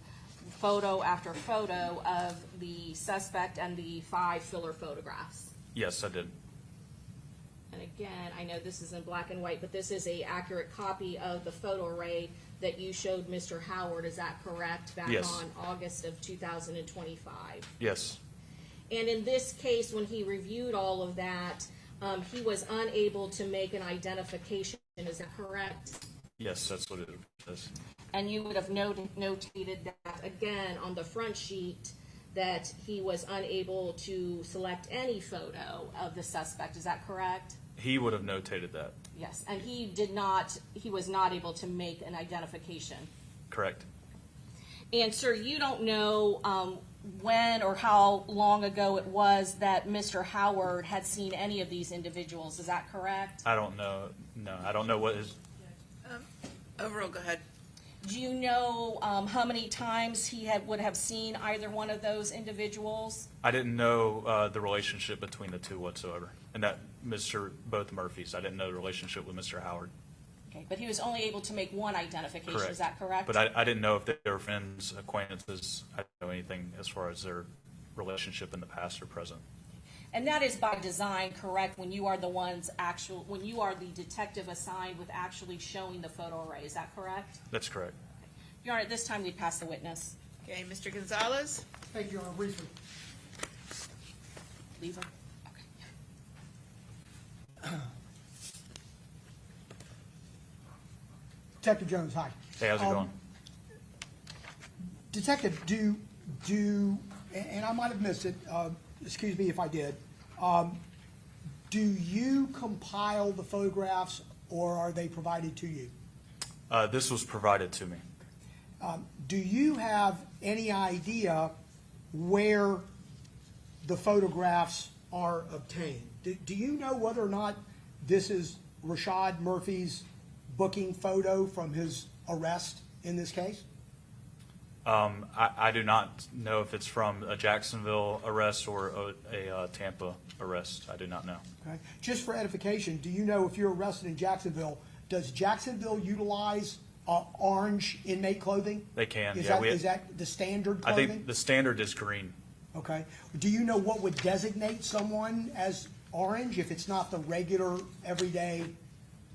photo after photo of the suspect and the 5 filler photographs? Yes, I did. And again, I know this is in black and white, but this is a accurate copy of the photo array that you showed Mr. Howard, is that correct? Back Yes. on August of 2025. Yes. And in this case, when he reviewed all of that, he was unable to make an identification, is that correct? Yes, that's what it is. And you would have notated that, again, on the front sheet, that he was unable to select any photo of the suspect, is that correct? He would have notated that. Yes, and he was not able to make an identification. Correct. And sir, you don't know when or how long ago it was that Mr. Howard had seen any of these individuals, is that correct? I don't know. No, I don't know what his. Overall, go ahead. Do you know how many times he would have seen either one of those individuals? I didn't know the relationship between the two whatsoever, and that both Murphys. I didn't know the relationship with Mr. Howard. Okay, but he was only able to make one identification, Correct. is that correct? But I didn't know if they were friends, acquaintances. I didn't know anything as far as their relationship in the past or present. And that is by design, correct, when you are when you are the detective assigned with actually showing the photo array, is that correct? That's correct. Your Honor, at this time, we'd pass the witness. Okay, Mr. Gonzalez? Thank you, Your Honor. Briefly. Leave him. Okay. Detective Jones, hi. Hey, how's it going? Detective, and I might have missed it, excuse me if I did, do you compile the photographs or are they provided to you? This was provided to me. Do you have any idea where the photographs are obtained? Do you know whether or not this is Rashad Murphy's booking photo from his arrest in this case? I do not know if it's from a Jacksonville arrest or a Tampa arrest. I do not know. Okay. Just for edification, do you know if you're arrested in Jacksonville, does Jacksonville utilize orange inmate clothing? They can. Is Yeah, that the standard I clothing? think the standard is green. Okay. Do you know what would designate someone as orange if it's not the regular, everyday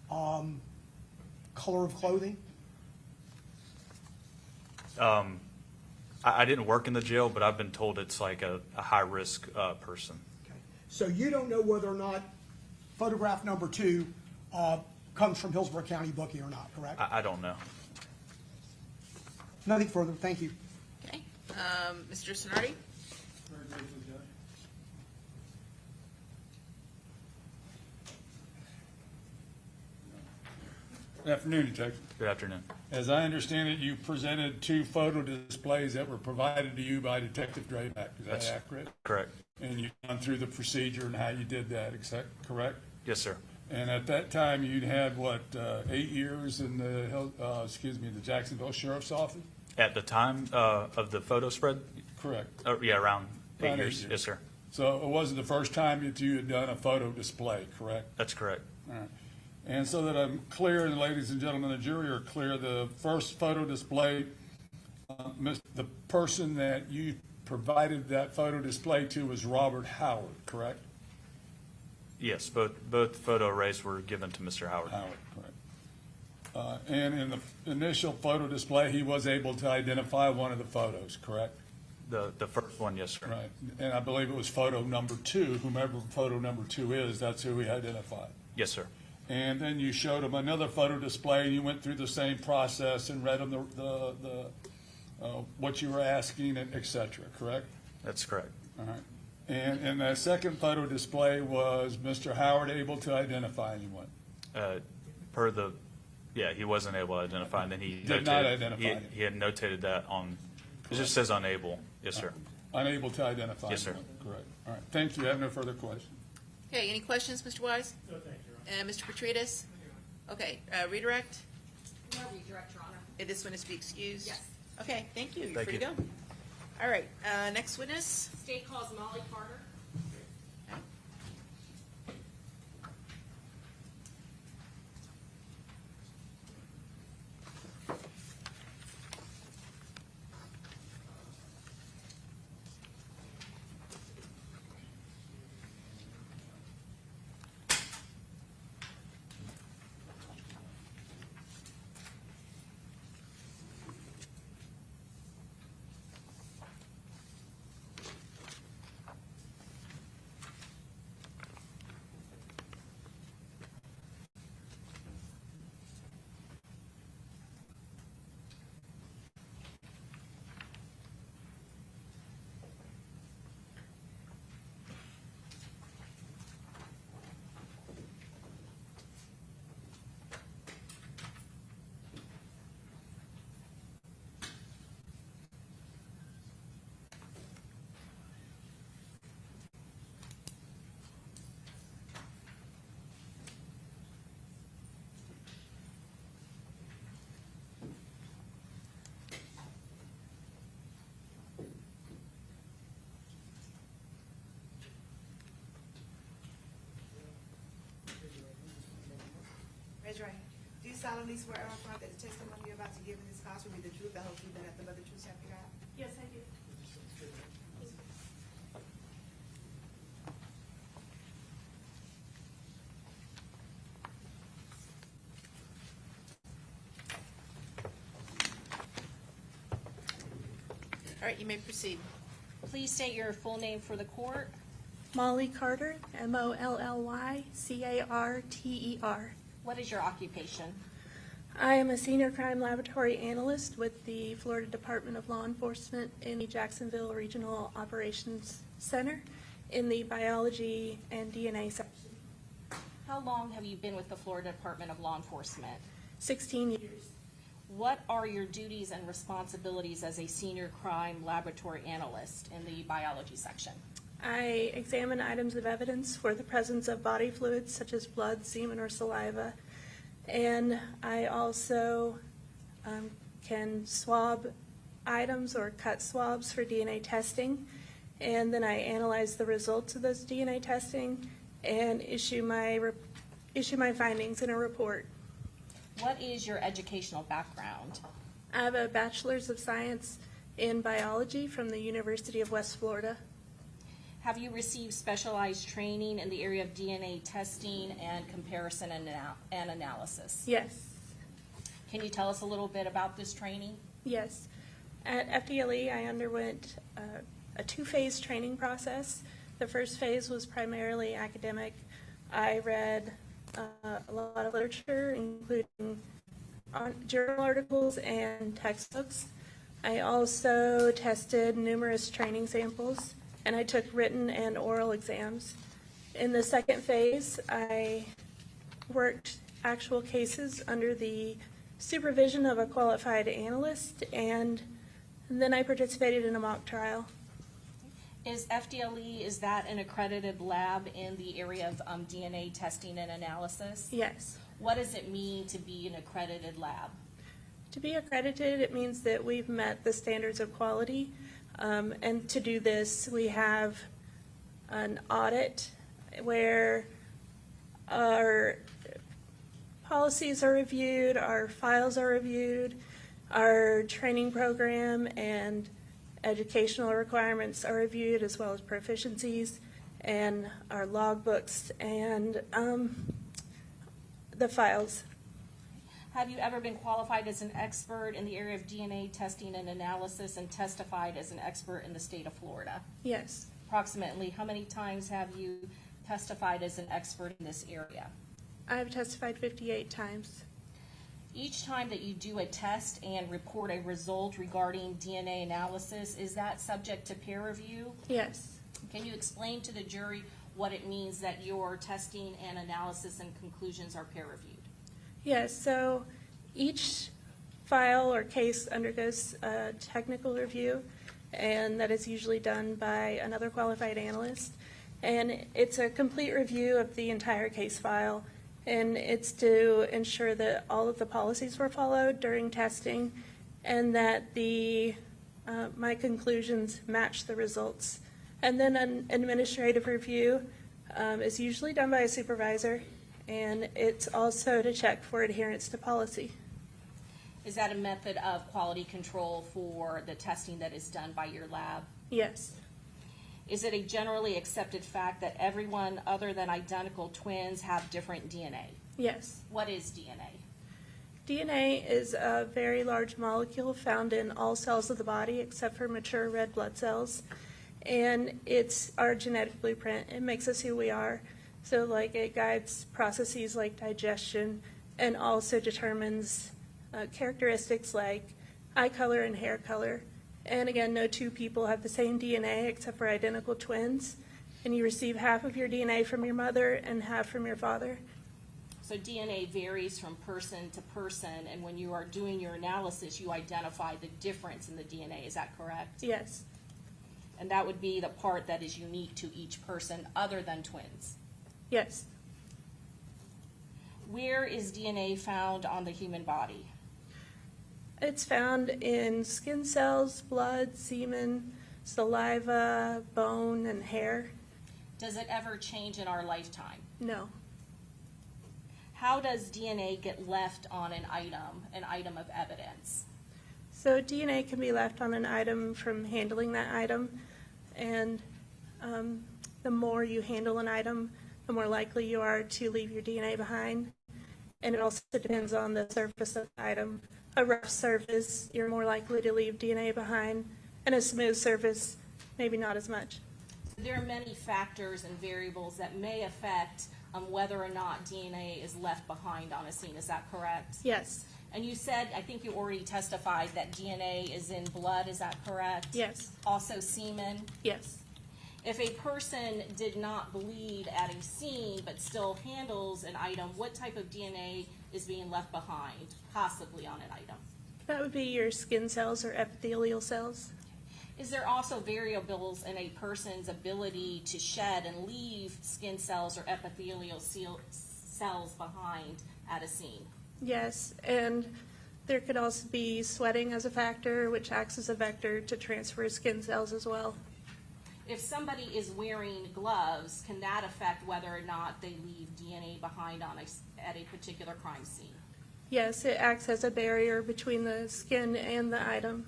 color of clothing? I didn't work in the jail, but I've been told it's like a high-risk person. Okay. So you don't know whether or not photograph number 2 comes from Hillsborough County booking or not, correct? I don't know. Nothing further, thank you. Okay, Mr. Sonardi? Very briefly, Judge. Good afternoon, Judge. Good afternoon. As I understand it, you presented 2 photo displays that were provided to you by Detective Drayback. Is that That's accurate? Correct. And you've gone through the procedure and how you did that, correct? Yes, sir. And at that time, you'd had, 8 years in the Jacksonville Sheriff's Office? At the time of the photo spread, Correct. yeah, around 8 Around 8 years. years. Yes, sir. So it wasn't the first time that you had done a photo display, correct? That's correct. All right. And so that I'm clear, and ladies and gentlemen of the jury are clear, the first photo display, the person that you provided that photo display to was Robert Howard, correct? Yes, both photo arrays were given to Mr. Howard. Howard, correct. And in the initial photo display, he was able to identify one of the photos, correct? The first one, yes, sir. Right. And I believe it was photo number 2, whomever photo number 2 is, that's who he identified. Yes, sir. And then you showed him another photo display, and you went through the same process and read him what you were asking, and et cetera, correct? That's correct. All right. And in the second photo display, was Mr. Howard able to identify anyone? He wasn't able to identify, and then he Did not identify him. He had notated that on, it just says unable. Yes, sir. Unable to identify Yes, sir. anyone, correct. All right, thank you, I have no further questions. Okay, any questions, Mr. Wise? No, thank you, Your Honor. Mr. Petridis? Okay, redirect? No redirect, Your Honor. This one is to be excused? Yes. Okay, thank you. You're Thank free to you. go. All right, next witness? State calls Molly Carter. Raise your right hand. Do you solemnly swear or affirm that the testimony you're about to give in this case will be the truth, the whole truth, and nothing but the truth, so help you God? Yes, I do. All right, you may proceed. Please state your full name for the court. Molly Carter, Mollycarter. What is your occupation? I am a senior crime laboratory analyst with the Florida Department of Law Enforcement in the Jacksonville Regional Operations Center in the biology and DNA section. How long have you been with the Florida Department of Law Enforcement? 16 years. What are your duties and responsibilities as a senior crime laboratory analyst in the biology section? I examine items of evidence for the presence of body fluids such as blood, semen, or saliva. And I also can swab items or cut swabs for DNA testing. And then I analyze the results of those DNA testing and issue my findings in a report. What is your educational background? I have a Bachelor's of Science in Biology from the University of West Florida. Have you received specialized training in the area of DNA testing and comparison and analysis? Yes. Can you tell us a little bit about this training? Yes. At FDLE, I underwent a two-phase training process. The first phase was primarily academic. I read a lot of literature, including journal articles and textbooks. I also tested numerous training samples, and I took written and oral exams. In the second phase, I worked actual cases under the supervision of a qualified analyst, and then I participated in a mock trial. Is FDLE, is that an accredited lab in the area of DNA testing and analysis? Yes. What does it mean to be an accredited lab? To be accredited, it means that we've met the standards of quality. And to do this, we have an audit where our policies are reviewed, our files are reviewed, our training program and educational requirements are reviewed, as well as proficiencies, and our logbooks and the files. Have you ever been qualified as an expert in the area of DNA testing and analysis and testified as an expert in the state of Florida? Yes. Approximately how many times have you testified as an expert in this area? I've testified 58 times. Each time that you do a test and report a result regarding DNA analysis, is that subject to peer review? Yes. Can you explain to the jury what it means that your testing and analysis and conclusions are peer reviewed? Yes, so each file or case undergoes a technical review, and that is usually done by another qualified analyst. And it's a complete review of the entire case file, and it's to ensure that all of the policies were followed during testing and that my conclusions match the results. And then an administrative review is usually done by a supervisor, and it's also to check for adherence to policy. Is that a method of quality control for the testing that is done by your lab? Yes. Is it a generally accepted fact that everyone other than identical twins have different DNA? Yes. What is DNA? DNA is a very large molecule found in all cells of the body except for mature red blood cells. And it's our genetic blueprint. It makes us who we are. So like it guides processes like digestion and also determines characteristics like eye color and hair color. And again, no two people have the same DNA except for identical twins. And you receive half of your DNA from your mother and half from your father. So DNA varies from person to person, and when you are doing your analysis, you identify the difference in the DNA. Is that correct? Yes. And that would be the part that is unique to each person other than twins? Yes. Where is DNA found on the human body? It's found in skin cells, blood, semen, saliva, bone, and hair. Does it ever change in our lifetime? No. How does DNA get left on an item of evidence? So DNA can be left on an item from handling that item, and the more you handle an item, the more likely you are to leave your DNA behind. And it also depends on the surface of the item. A rough surface, you're more likely to leave DNA behind, and a smooth surface, maybe not as much. There are many factors and variables that may affect whether or not DNA is left behind on a scene. Is that correct? Yes. And you said, I think you already testified, that DNA is in blood. Is that correct? Yes. Also semen? Yes. If a person did not bleed at a scene but still handles an item, what type of DNA is being left behind, possibly on an item? That would be your skin cells or epithelial cells. Is there also variables in a person's ability to shed and leave skin cells or epithelial cells behind at a scene? Yes, and there could also be sweating as a factor, which acts as a vector to transfer skin cells as well. If somebody is wearing gloves, can that affect whether or not they leave DNA behind at a particular crime scene? Yes, it acts as a barrier between the skin and the item.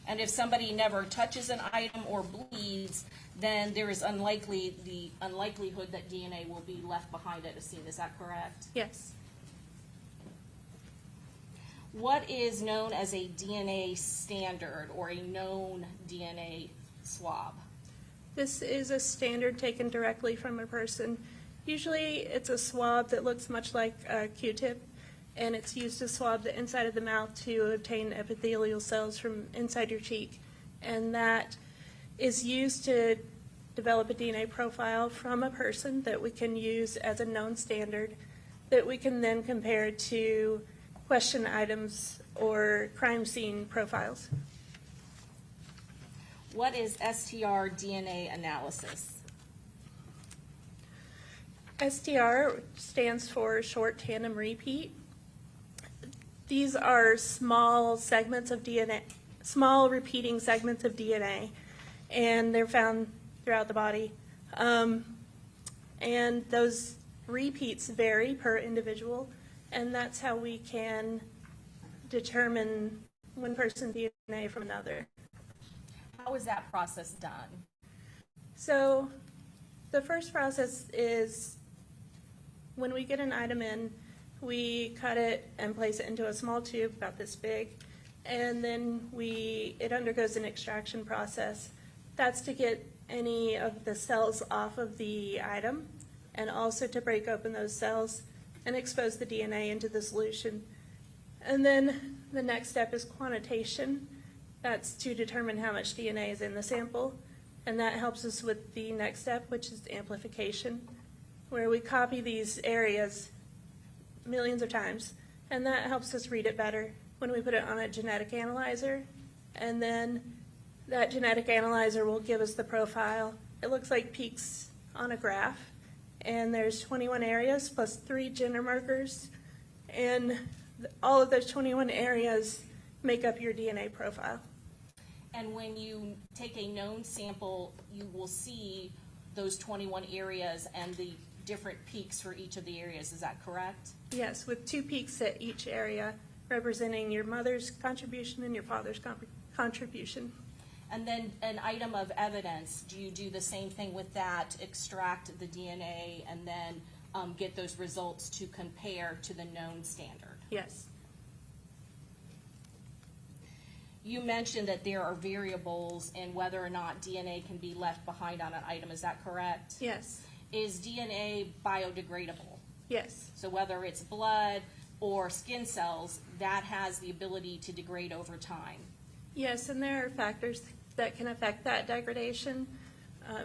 And if somebody never touches an item or bleeds, then there is the unlikelihood that DNA will be left behind at a scene. Is that correct? Yes. What is known as a DNA standard or a known DNA swab? This is a standard taken directly from a person. Usually it's a swab that looks much like a Q-tip, and it's used to swab the inside of the mouth to obtain epithelial cells from inside your cheek. And that is used to develop a DNA profile from a person that we can use as a known standard that we can then compare to question items or crime scene profiles. What is STR DNA analysis? STR stands for short tandem repeat. These are small segments of DNA, small repeating segments of DNA, and they're found throughout the body. And those repeats vary per individual, and that's how we can determine one person's DNA from another. How is that process done? So the first process is when we get an item in, we cut it and place it into a small tube about this big, and then it undergoes an extraction process. That's to get any of the cells off of the item, and also to break open those cells and expose the DNA into the solution. And then the next step is quantitation. That's to determine how much DNA is in the sample, and that helps us with the next step, which is amplification, where we copy these areas millions of times, and that helps us read it better when we put it on a genetic analyzer, and then that genetic analyzer will give us the profile. It looks like peaks on a graph, and there's 21 areas plus 3 gender markers, and all of those 21 areas make up your DNA profile. And when you take a known sample, you will see those 21 areas and the different peaks for each of the areas. Is that correct? Yes, with 2 peaks at each area, representing your mother's contribution and your father's contribution. And then an item of evidence, do you do the same thing with that, extract the DNA, and then get those results to compare to the known standard? Yes. You mentioned that there are variables in whether or not DNA can be left behind on an item. Is that correct? Yes. Is DNA biodegradable? Yes. So whether it's blood or skin cells, that has the ability to degrade over time. Yes, and there are factors that can affect that degradation,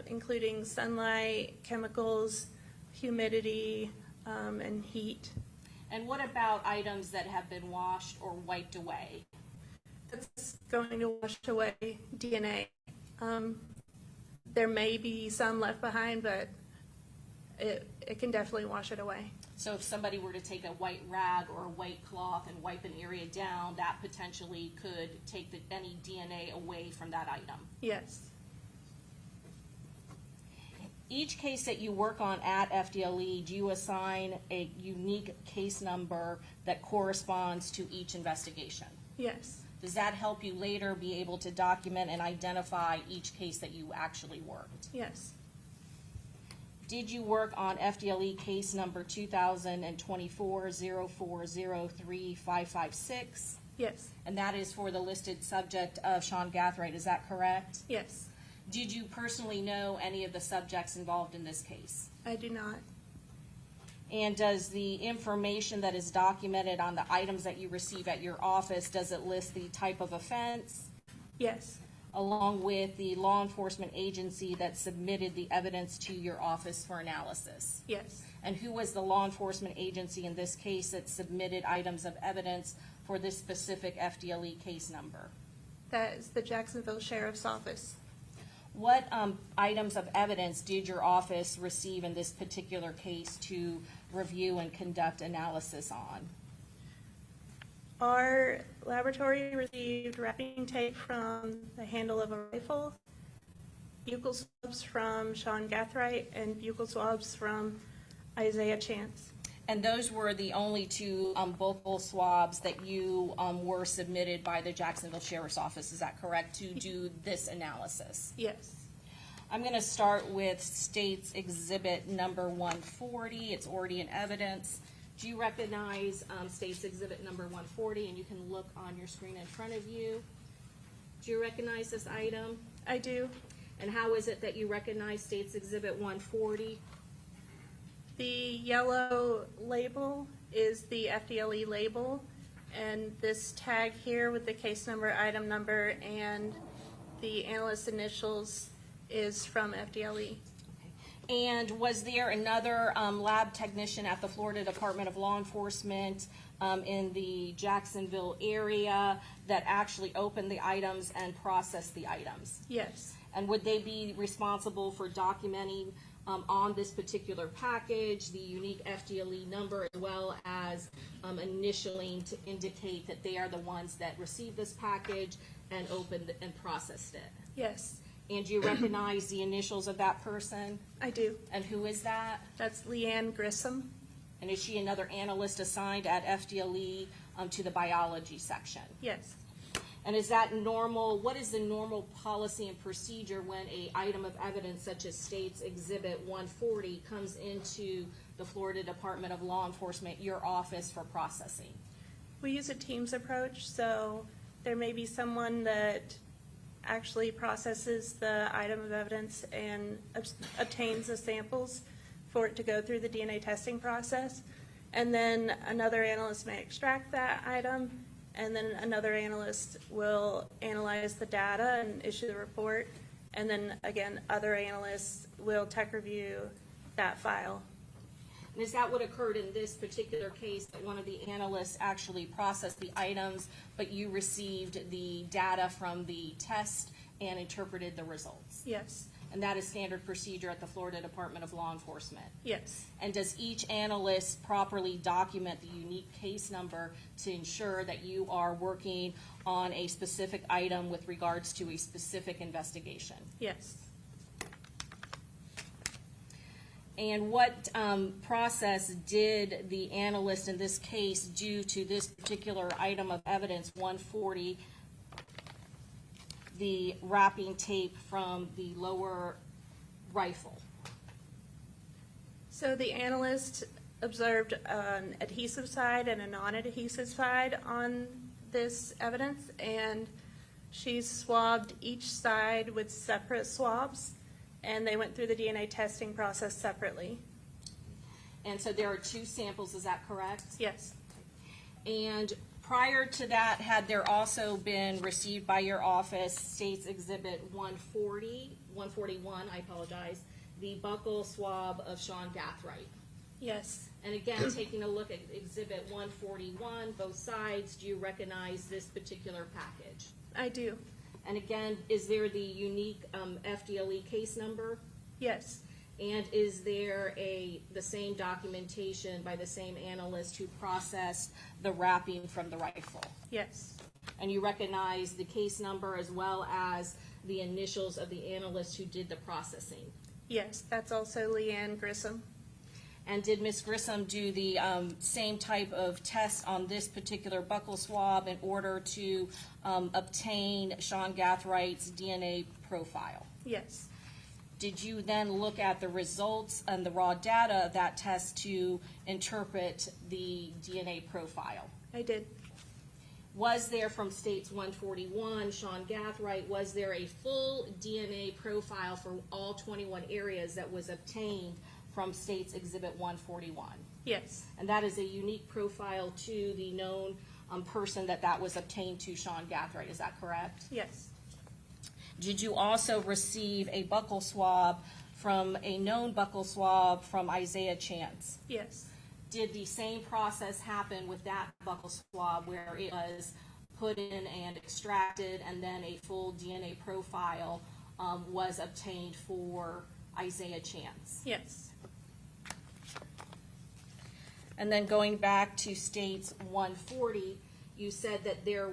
including sunlight, chemicals, humidity, and heat. And what about items that have been washed or wiped away? That's going to wash away DNA. There may be some left behind, but it can definitely wash it away. So if somebody were to take a white rag or a white cloth and wipe an area down, that potentially could take any DNA away from that item. Yes. Each case that you work on at FDLE, do you assign a unique case number that corresponds to each investigation? Yes. Does that help you later be able to document and identify each case that you actually worked? Yes. Did you work on FDLE case number 2024-0403-556? Yes. And that is for the listed subject of Sean Gathright, is that correct? Yes. Did you personally know any of the subjects involved in this case? I do not. And does the information that is documented on the items that you receive at your office, does it list the type of offense? Yes. Along with the law enforcement agency that submitted the evidence to your office for analysis? Yes. And who was the law enforcement agency in this case that submitted items of evidence for this specific FDLE case number? That is the Jacksonville Sheriff's Office. What items of evidence did your office receive in this particular case to review and conduct analysis on? Our laboratory received wrapping tape from the handle of a rifle, buccal swabs from Sean Gathright, and buccal swabs from Isaiah Chance. And those were the only 2 buccal swabs that you were submitted by the Jacksonville Sheriff's Office, is that correct, to do this analysis? Yes. I'm going to start with State's Exhibit number 140. It's already in evidence. Do you recognize State's Exhibit number 140? And you can look on your screen in front of you. Do you recognize this item? I do. And how is it that you recognize State's Exhibit 140? The yellow label is the FDLE label, and this tag here with the case number, item number, and the analyst's initials is from FDLE. And was there another lab technician at the Florida Department of Law Enforcement in the Jacksonville area that actually opened the items and processed the items? Yes. And would they be responsible for documenting on this particular package the unique FDLE number, as well as initialing to indicate that they are the ones that received this package and opened and processed it? Yes, And do you recognize the initials of that person? I do. And who is that? That's Leanne Grissom. And is she another analyst assigned at FDLE to the biology section? Yes. And is that normal? What is the normal policy and procedure when a item of evidence such as State's Exhibit 140 comes into the Florida Department of Law Enforcement, your office, for processing? We use a teams approach, so there may be someone that actually processes the item of evidence and obtains the samples for it to go through the DNA testing process. And then another analyst may extract that item, and then another analyst will analyze the data and issue the report. And then again, other analysts will tech review that file. And is that what occurred in this particular case, that one of the analysts actually processed the items, but you received the data from the test and interpreted the results? Yes. And that is standard procedure at the Florida Department of Law Enforcement? Yes. And does each analyst properly document the unique case number to ensure that you are working on a specific item with regards to a specific investigation? Yes. And what process did the analyst in this case do to this particular item of evidence, 140, the wrapping tape from the lower rifle? So the analyst observed an adhesive side and a non-adhesive side on this evidence, and she swabbed each side with separate swabs, and they went through the DNA testing process separately. And so there are two samples, is that correct? Yes. And prior to that, had there also been received by your office State's Exhibit 141, I apologize, the buccal swab of Sean Gathright? Yes. And again, taking a look at Exhibit 141, both sides, do you recognize this particular package? I do. And again, is there the unique FDLE case number? Yes. And is there the same documentation by the same analyst who processed the wrapping from the rifle? Yes. And you recognize the case number as well as the initials of the analyst who did the processing? Yes, that's also Leanne Grissom. And did Ms. Grissom do the same type of test on this particular buccal swab in order to obtain SeanGathright's DNA profile? Yes. Did you then look at the results and the raw data of that test to interpret the DNA profile? I did. Was there, from States 141, Sean Gathright, was there a full DNA profile for all 21 areas that was obtained from States Exhibit 141? Yes. And that is a unique profile to the known person that was obtained to Sean Gathright, is that correct? Yes. Did you also receive a buccal swab from a known buccal swab from Isaiah Chance? Yes. Did the same process happen with that buccal swab where it was put in and extracted and then a full DNA profile was obtained for Isaiah Chance? Yes. And then going back to States 140, you said that there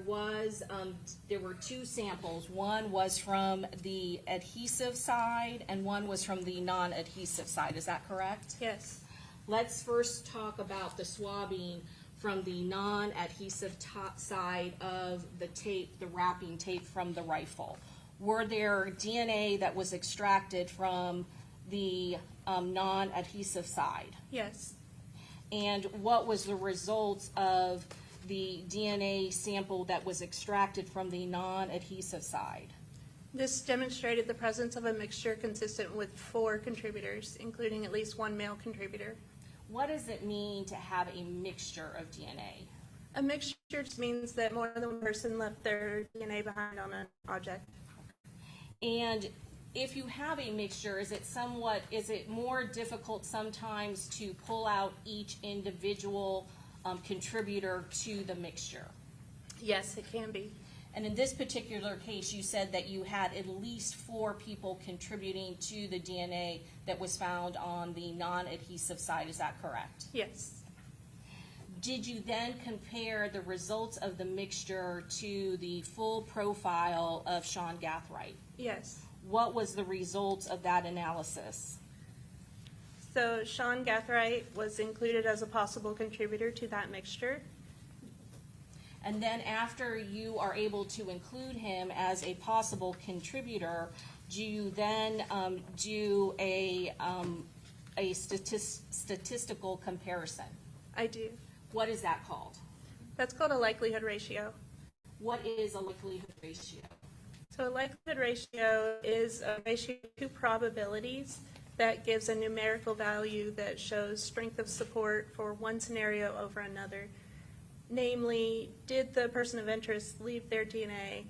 were two samples. One was from the adhesive side and one was from the non-adhesive side. Is that correct? Yes. Let's first talk about the swabbing from the non-adhesive side of the tape, the wrapping tape from the rifle. Were there DNA that was extracted from the non-adhesive side? Yes. And what was the results of the DNA sample that was extracted from the non-adhesive side? This demonstrated the presence of a mixture consistent with 4 contributors, including at least one male contributor. What does it mean to have a mixture of DNA? A mixture just means that more than one person left their DNA behind on an object. And if you have a mixture, is it more difficult sometimes to pull out each individual contributor to the mixture? Yes, it can be. And in this particular case, you said that you had at least 4 people contributing to the DNA that was found on the non-adhesive side. Is that correct? Yes. Did you then compare the results of the mixture to the full profile of Sean Gathright? Yes. What was the result of that analysis? So Sean Gathright was included as a possible contributor to that mixture. And then after you are able to include him as a possible contributor, do you then do a statistical comparison? I do. What is that called? That's called a likelihood ratio. What is a likelihood ratio? So a likelihood ratio is a ratio of 2 probabilities that gives a numerical value that shows strength of support for one scenario over another. Namely, did the person of interest leave their DNA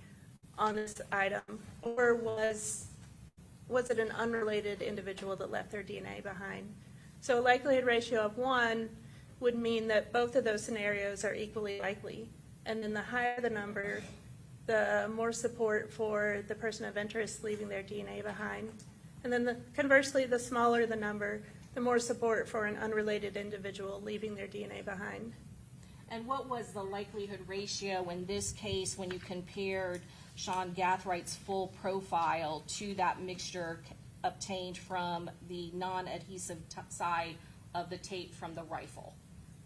on this item, or was it an unrelated individual that left their DNA behind? So a likelihood ratio of 1 would mean that both of those scenarios are equally likely. And then the higher the number, the more support for the person of interest leaving their DNA behind. And then conversely, the smaller the number, the more support for an unrelated individual leaving their DNA behind. And what was the likelihood ratio in this case when you compared Sean Gathright's full profile to that mixture obtained from the non-adhesive side of the tape from the rifle?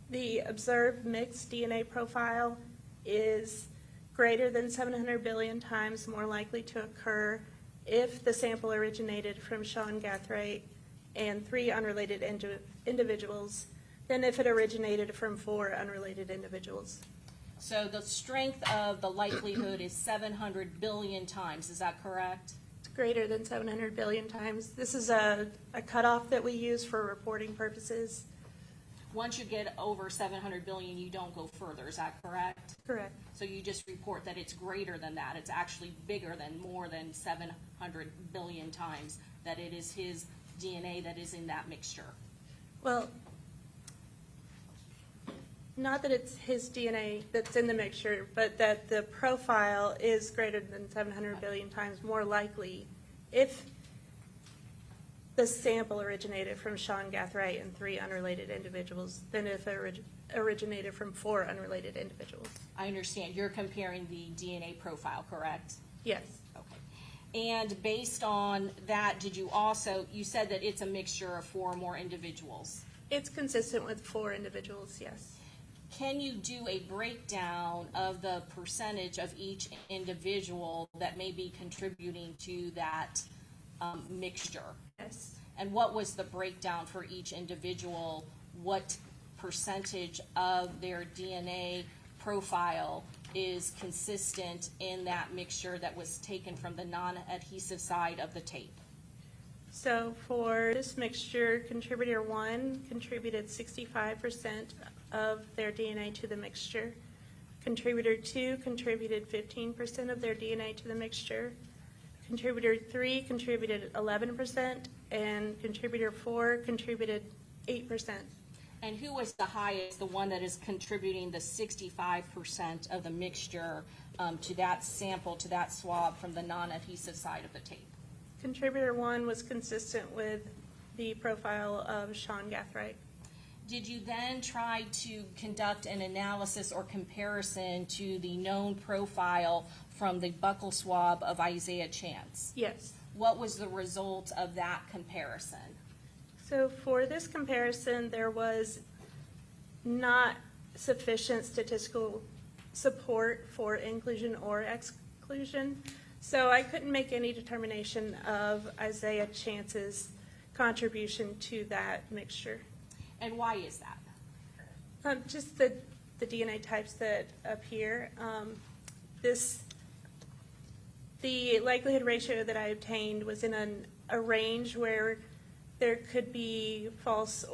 The observed mixed DNA profile is greater than 700 billion times more likely to occur if the sample originated from Sean Gathright and 3 unrelated individuals than if it originated from 4 unrelated individuals. So the strength of the likelihood is 700 billion times, is that correct? It's greater than 700 billion times. This is a cutoff that we use for reporting purposes. Once you get over 700 billion, you don't go further, is that correct? Correct. So you just report that it's greater than that. It's actually bigger than more than 700 billion times, that it is his DNA that is in that mixture. Well, not that it's his DNA that's in the mixture, but that the profile is greater than 700 billion times more likely if the sample originated from Sean Gathright and 3 unrelated individuals than if it originated from 4 unrelated individuals. I understand. You're comparing the DNA profile, correct? Yes. Okay. And based on that, did you also, you said that it's a mixture of 4 or more individuals. It's consistent with 4 individuals, yes. Can you do a breakdown of the percentage of each individual that may be contributing to that mixture? Yes. And what was the breakdown for each individual? What percentage of their DNA profile is consistent in that mixture that was taken from the non-adhesive side of the tape? So for this mixture, contributor 1 contributed 65% of their DNA to the mixture. Contributor 2 contributed 15% of their DNA to the mixture. Contributor 3 contributed 11%, and contributor 4 contributed 8%. And who was the highest, the one that is contributing the 65% of the mixture to that sample, to that swab from the non-adhesive side of the tape? Contributor 1 was consistent with the profile of Sean Gathright. Did you then try to conduct an analysis or comparison to the known profile from the buccal swab of Isaiah Chance? Yes. What was the result of that comparison? So for this comparison, there was not sufficient statistical support for inclusion or exclusion. So I couldn't make any determination of Isaiah Chance's contribution to that mixture. And why is that? Just the DNA types that appear. The likelihood ratio that I obtained was in a range where there could be false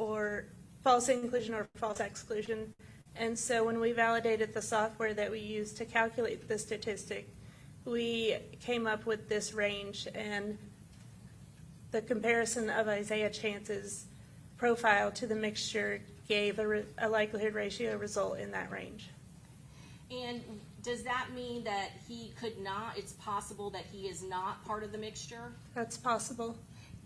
false inclusion or false exclusion. And so when we validated the software that we used to calculate the statistic, we came up with this range, and the comparison of Isaiah Chance's profile to the mixture gave a likelihood ratio result in that range. And does that mean that he could not, it's possible that he is not part of the mixture? That's possible.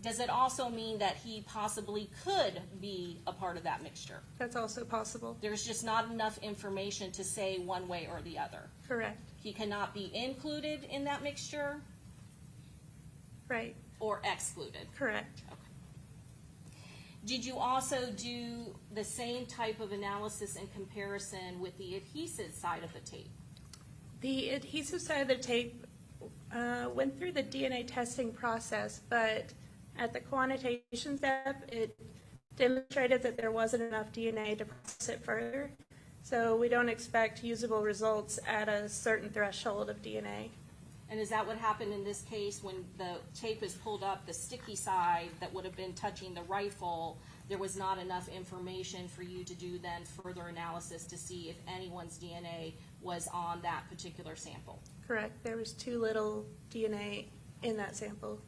Does it also mean that he possibly could be a part of that mixture? That's also possible. There's just not enough information to say one way or the other. Correct. He cannot be included in that mixture Right. or excluded. Correct. Did you also do the same type of analysis and comparison with the adhesive side of the tape? The adhesive side of the tape went through the DNA testing process, but at the quantitation step, it demonstrated that there wasn't enough DNA to process it further. So we don't expect usable results at a certain threshold of DNA. And is that what happened in this case when the tape is pulled up, the sticky side that would have been touching the rifle, there was not enough information for you to do then further analysis to see if anyone's DNA was on that particular sample? Correct. There was too little DNA in that sample.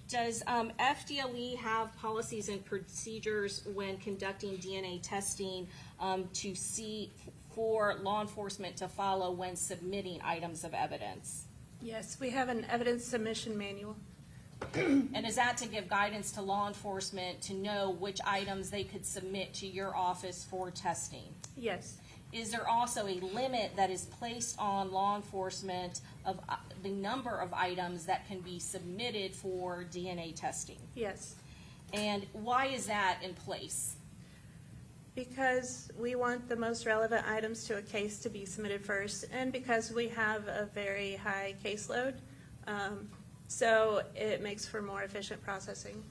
Does FDLE have policies and procedures when conducting DNA testing to see for law enforcement to follow when submitting items of evidence? Yes, we have an evidence submission manual. And is that to give guidance to law enforcement to know which items they could submit to your office for testing? Yes. Is there also a limit that is placed on law enforcement of the number of items that can be submitted for DNA testing? Yes. And why is that in place? Because we want the most relevant items to a case to be submitted first, and because we have a very high caseload, so it makes for more efficient processing.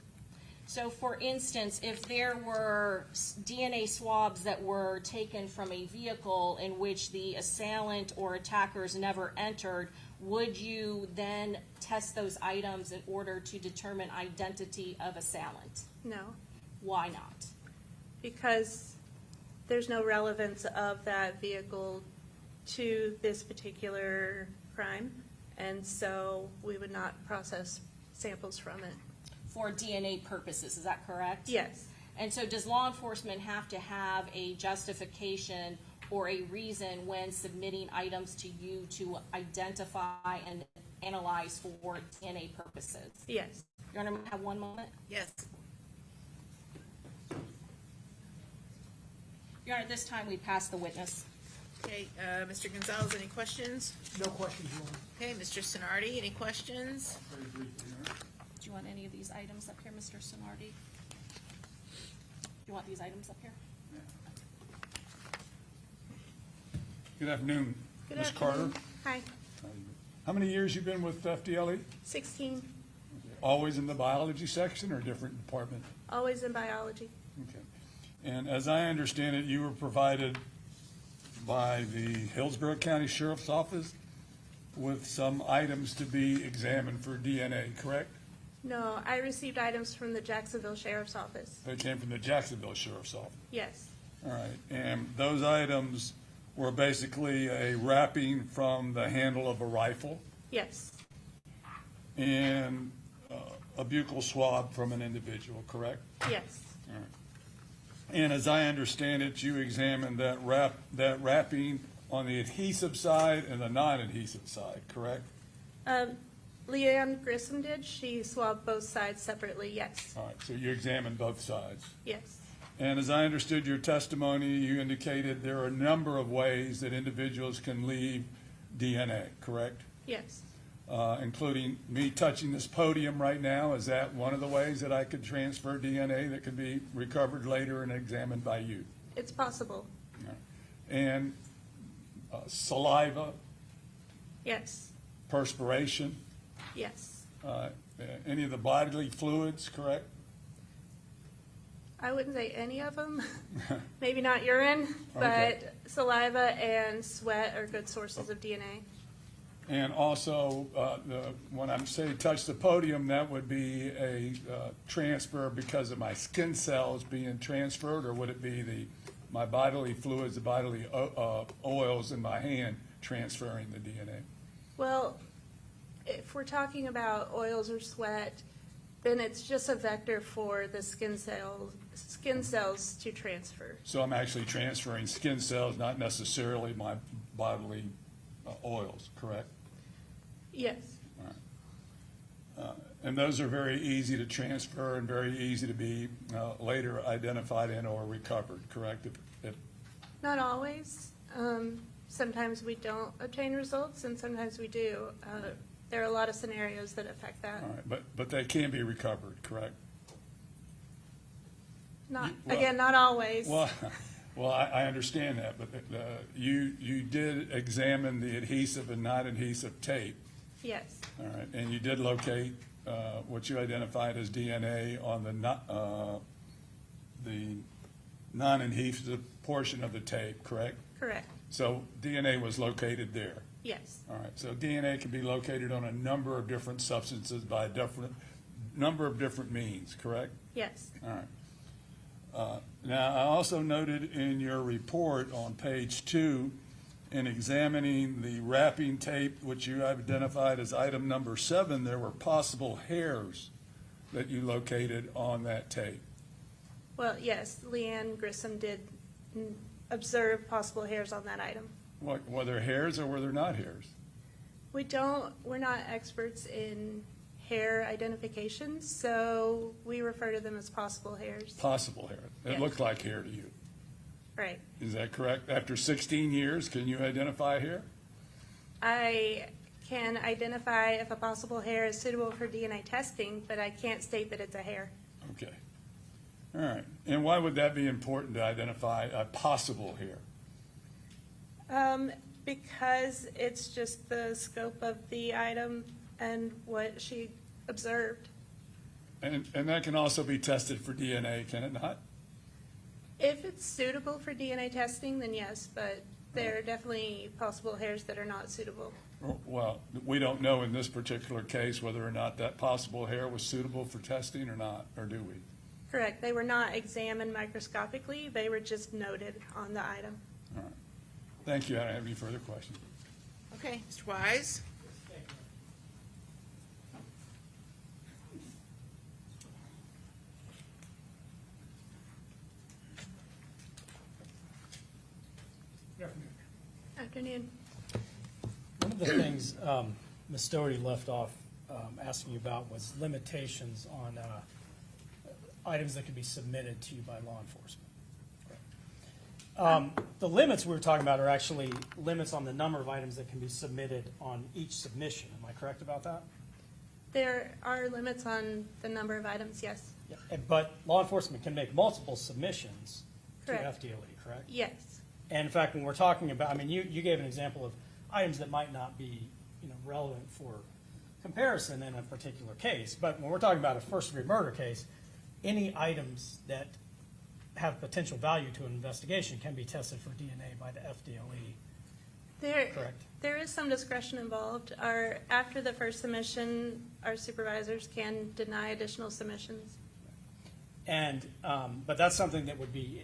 So for instance, if there were DNA swabs that were taken from a vehicle in which the assailant or attackers never entered, would you then test those items in order to determine identity of assailant? No. Why not? Because there's no relevance of that vehicle to this particular crime, and so we would not process samples from it. For DNA purposes, is that correct? Yes. And so does law enforcement have to have a justification or a reason when submitting items to you to identify and analyze for DNA purposes? Yes. Your Honor, may I have one moment? Yes. Your Honor, this time we pass the witness. Okay, Mr. Gonzalez, any questions? No questions, Your Honor. Okay, Mr. Sonardi, any questions? Do you want any of these items up here, Mr. Sonardi? Do you want these items up here? Good afternoon, Good Ms. afternoon. Carter. Hi. How many years you been with FDLE? 16. Always in the biology section or different department? Always in biology. Okay. And as I understand it, you were provided by the Hillsborough County Sheriff's Office with some items to be examined for DNA, correct? No, I received items from the Jacksonville Sheriff's Office. They came from the Jacksonville Sheriff's Office. Yes. All right. And those items were basically a wrapping from the handle of a rifle Yes. and a buccal swab from an individual, correct? Yes. All right. And as I understand it, you examined that wrapping on the adhesive side and the non-adhesive side, correct? Leanne Grissom did. She swabbed both sides separately, yes. All right, so you examined both sides. Yes. And as I understood your testimony, you indicated there are a number of ways that individuals can leave DNA, correct? Yes. Including me touching this podium right now. Is that one of the ways that I could transfer DNA that could be recovered later and examined by you? It's possible. All right. And saliva, Yes. perspiration, Yes. any of the bodily fluids, correct? I wouldn't say any of them. Maybe not urine, Okay. but saliva and sweat are good sources of DNA. And also, when I'm saying touch the podium, that would be a transfer because of my skin cells being transferred, or would it be my bodily fluids, the bodily oils in my hand transferring the DNA? Well, if we're talking about oils or sweat, then it's just a vector for the skin cells to transfer. So I'm actually transferring skin cells, not necessarily my bodily oils, correct? Yes. And those are very easy to transfer and very easy to be later identified and or recovered, correct? If Not always. Sometimes we don't obtain results, and sometimes we do. There are a lot of scenarios that affect that. all right, but they can be recovered, correct? Not well- again, not always. Well, I understand that, but you did examine the adhesive and non-adhesive tape, Yes. all right, and you did locate what you identified as DNA on the non-adhesive portion of the tape, correct? Correct. So DNA was located there. Yes. All right, so DNA can be located on a number of different substances by a different number of different means, correct? Yes. All right. Now, I also noted in your report on page 2, in examining the wrapping tape, which you identified as item number 7, there were possible hairs that you located on that tape. Well, yes, Leanne Grissom did observe possible hairs on that item. Were there hairs or were there not hairs? We're not experts in hair identification, so we refer to them as possible hairs. Possible hair. It Yes. looked like hair to you. Right. Is that correct? After 16 years, can you identify hair? I can identify if a possible hair is suitable for DNA testing, but I can't state that it's a hair. Okay. All right. And why would that be important to identify a possible hair? Because it's just the scope of the item and what she observed. And that can also be tested for DNA, can it not? If it's suitable for DNA testing, then yes, but there are definitely possible hairs that are not suitable. Well, we don't know in this particular case whether or not that possible hair was suitable for testing or not, or do we? Correct. They were not examined microscopically. They were just noted on the item. All right. Thank you. I don't have any further questions. Okay, Mr. Wise? Afternoon. One of the things Ms. Story left off asking you about was limitations on items that could be submitted to you by law enforcement. The limits we were talking about are actually limits on the number of items that can be submitted on each submission. Am I correct about that? There are limits on the number of items, yes. Yeah. But law enforcement can make multiple submissions Correct. to FDLE, correct? Yes. And in fact, when we're talking about, I mean, you gave an example of items that might not be, relevant for comparison in a particular case. But when we're talking about a first-degree murder case, any items that have potential value to an investigation can be tested for DNA by the FDLE. Correct. There is some discretion involved. After the first submission, our supervisors can deny additional submissions. And but that's something that would be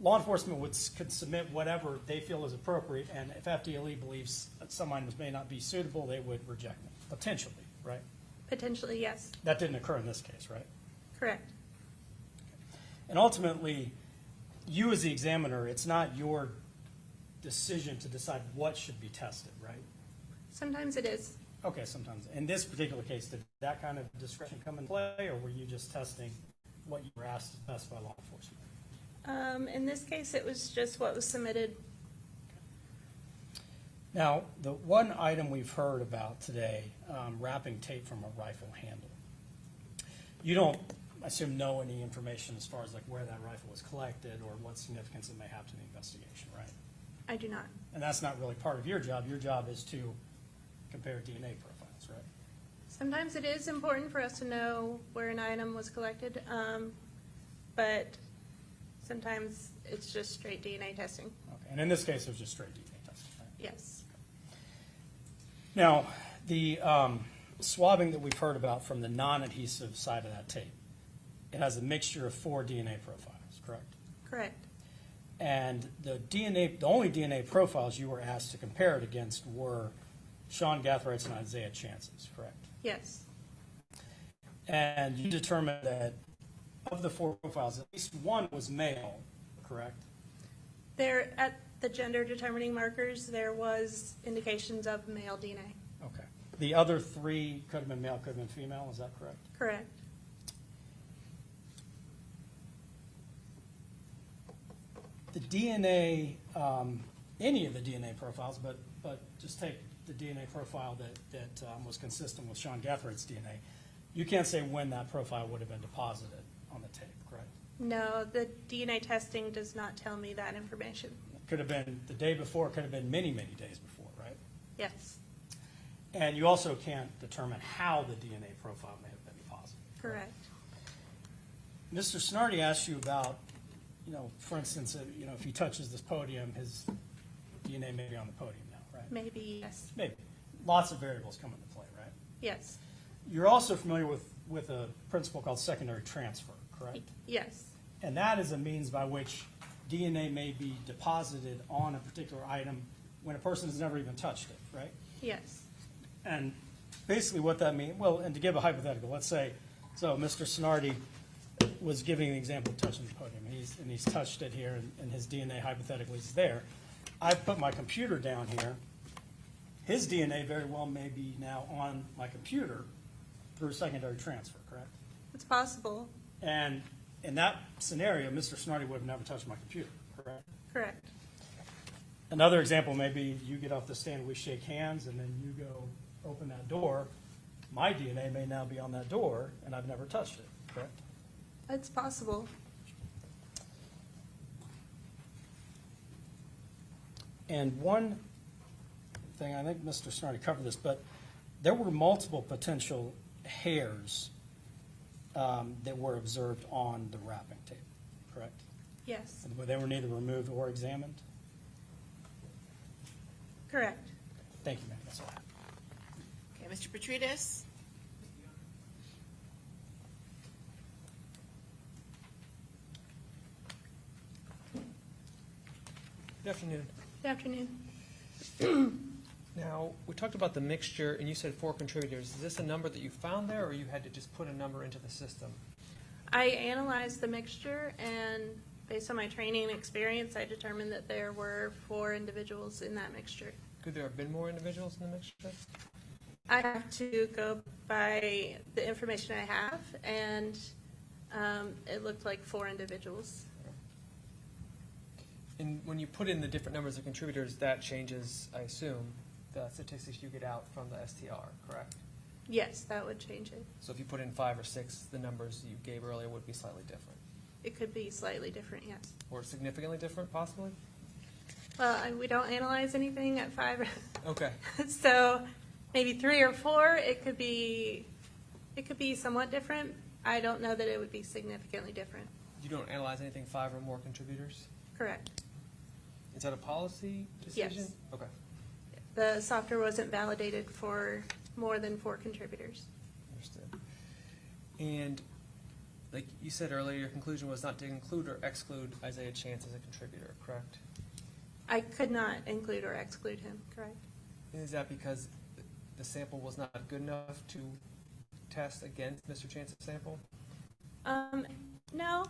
law enforcement could submit whatever they feel is appropriate, and if FDLE believes that some items may not be suitable, they would reject them, potentially, right? Potentially, yes. That didn't occur in this case, right? Correct. And ultimately, you as the examiner, it's not your decision to decide what should be tested, right? Sometimes it is. Okay, sometimes. In this particular case, did that kind of discretion come in play, or were you just testing what you were asked to test by law enforcement? In this case, it was just what was submitted. Now, the one item we've heard about today, wrapping tape from a rifle handle. You don't, I assume, know any information as far as like where that rifle was collected or what significance it may have to the investigation, right? I do not. And that's not really part of your job. Your job is to compare DNA profiles, right? Sometimes it is important for us to know where an item was collected, but sometimes it's just straight DNA testing. Okay, and in this case, it was just straight DNA testing, right? Yes. Now, the swabbing that we've heard about from the non-adhesive side of that tape, it has a mixture of 4 DNA profiles, correct? Correct. And the only DNA profiles you were asked to compare it against were Sean Gathright's and Isaiah Chance's, correct? Yes. And you determined that of the 4 profiles, at least one was male, correct? There, at the gender determining markers, there was indications of male DNA. Okay. The other 3 could have been male, could have been female, is that correct? Correct. The DNA, any of the DNA profiles, but just take the DNA profile that was consistent with Sean Gathright's DNA, you can't say when that profile would have been deposited on the tape, correct? No, the DNA testing does not tell me that information. Could have been the day before, could have been many, many days before, right? Yes. And you also can't determine how the DNA profile may have been deposited. Correct. Mr. Snarty asked you about, for instance, if he touches this podium, his DNA may be on the podium now, right? Maybe, yes. Maybe. Lots of variables come into play, right? Yes. You're also familiar with a principle called secondary transfer, correct? Yes. And that is a means by which DNA may be deposited on a particular item when a person has never even touched it, right? Yes. And basically what that means, well, and to give a hypothetical, let's say, so Mr. Snarty was giving an example of touching the podium, and he's touched it here, and his DNA hypothetically is there. I've put my computer down here. His DNA very well may be now on my computer through secondary transfer, correct? It's possible. And in that scenario, Mr. Snarty would have never touched my computer, correct? Correct. Another example may be you get off the stand, we shake hands, and then you go open that door. My DNA may now be on that door, and I've never touched it, correct? It's possible. And one thing, I think Mr. Snarty covered this, but there were multiple potential hairs that were observed on the wrapping tape, correct? Yes. They were neither removed or examined? Correct. Thank you, ma'am. That's all I have. Okay, Mr. Petridis? Good afternoon. Good afternoon. Now, we talked about the mixture, and you said 4 contributors. Is this a number that you found there, or you had to just put a number into the system? I analyzed the mixture, and based on my training and experience, I determined that there were 4 individuals in that mixture. Could there have been more individuals in the mixture? I have to go by the information I have, and it looked like 4 individuals. And when you put in the different numbers of contributors, that changes, I assume, the statistics you get out from the STR, correct? Yes, that would change it. So if you put in 5 or 6, the numbers you gave earlier would be slightly different? It could be slightly different, yes. Or significantly different, possibly? Well, we don't analyze anything at 5. Okay. So maybe 3 or 4, it could be somewhat different. I don't know that it would be significantly different. You don't analyze anything 5 or more contributors? Correct. Is that a policy decision? Yes. Okay. The software wasn't validated for more than 4 contributors. Understood. And like you said earlier, your conclusion was not to include or exclude Isaiah Chance as a contributor, correct? I could not include or exclude him, correct? Is that because the sample was not good enough to test against Mr. Chance's sample? No,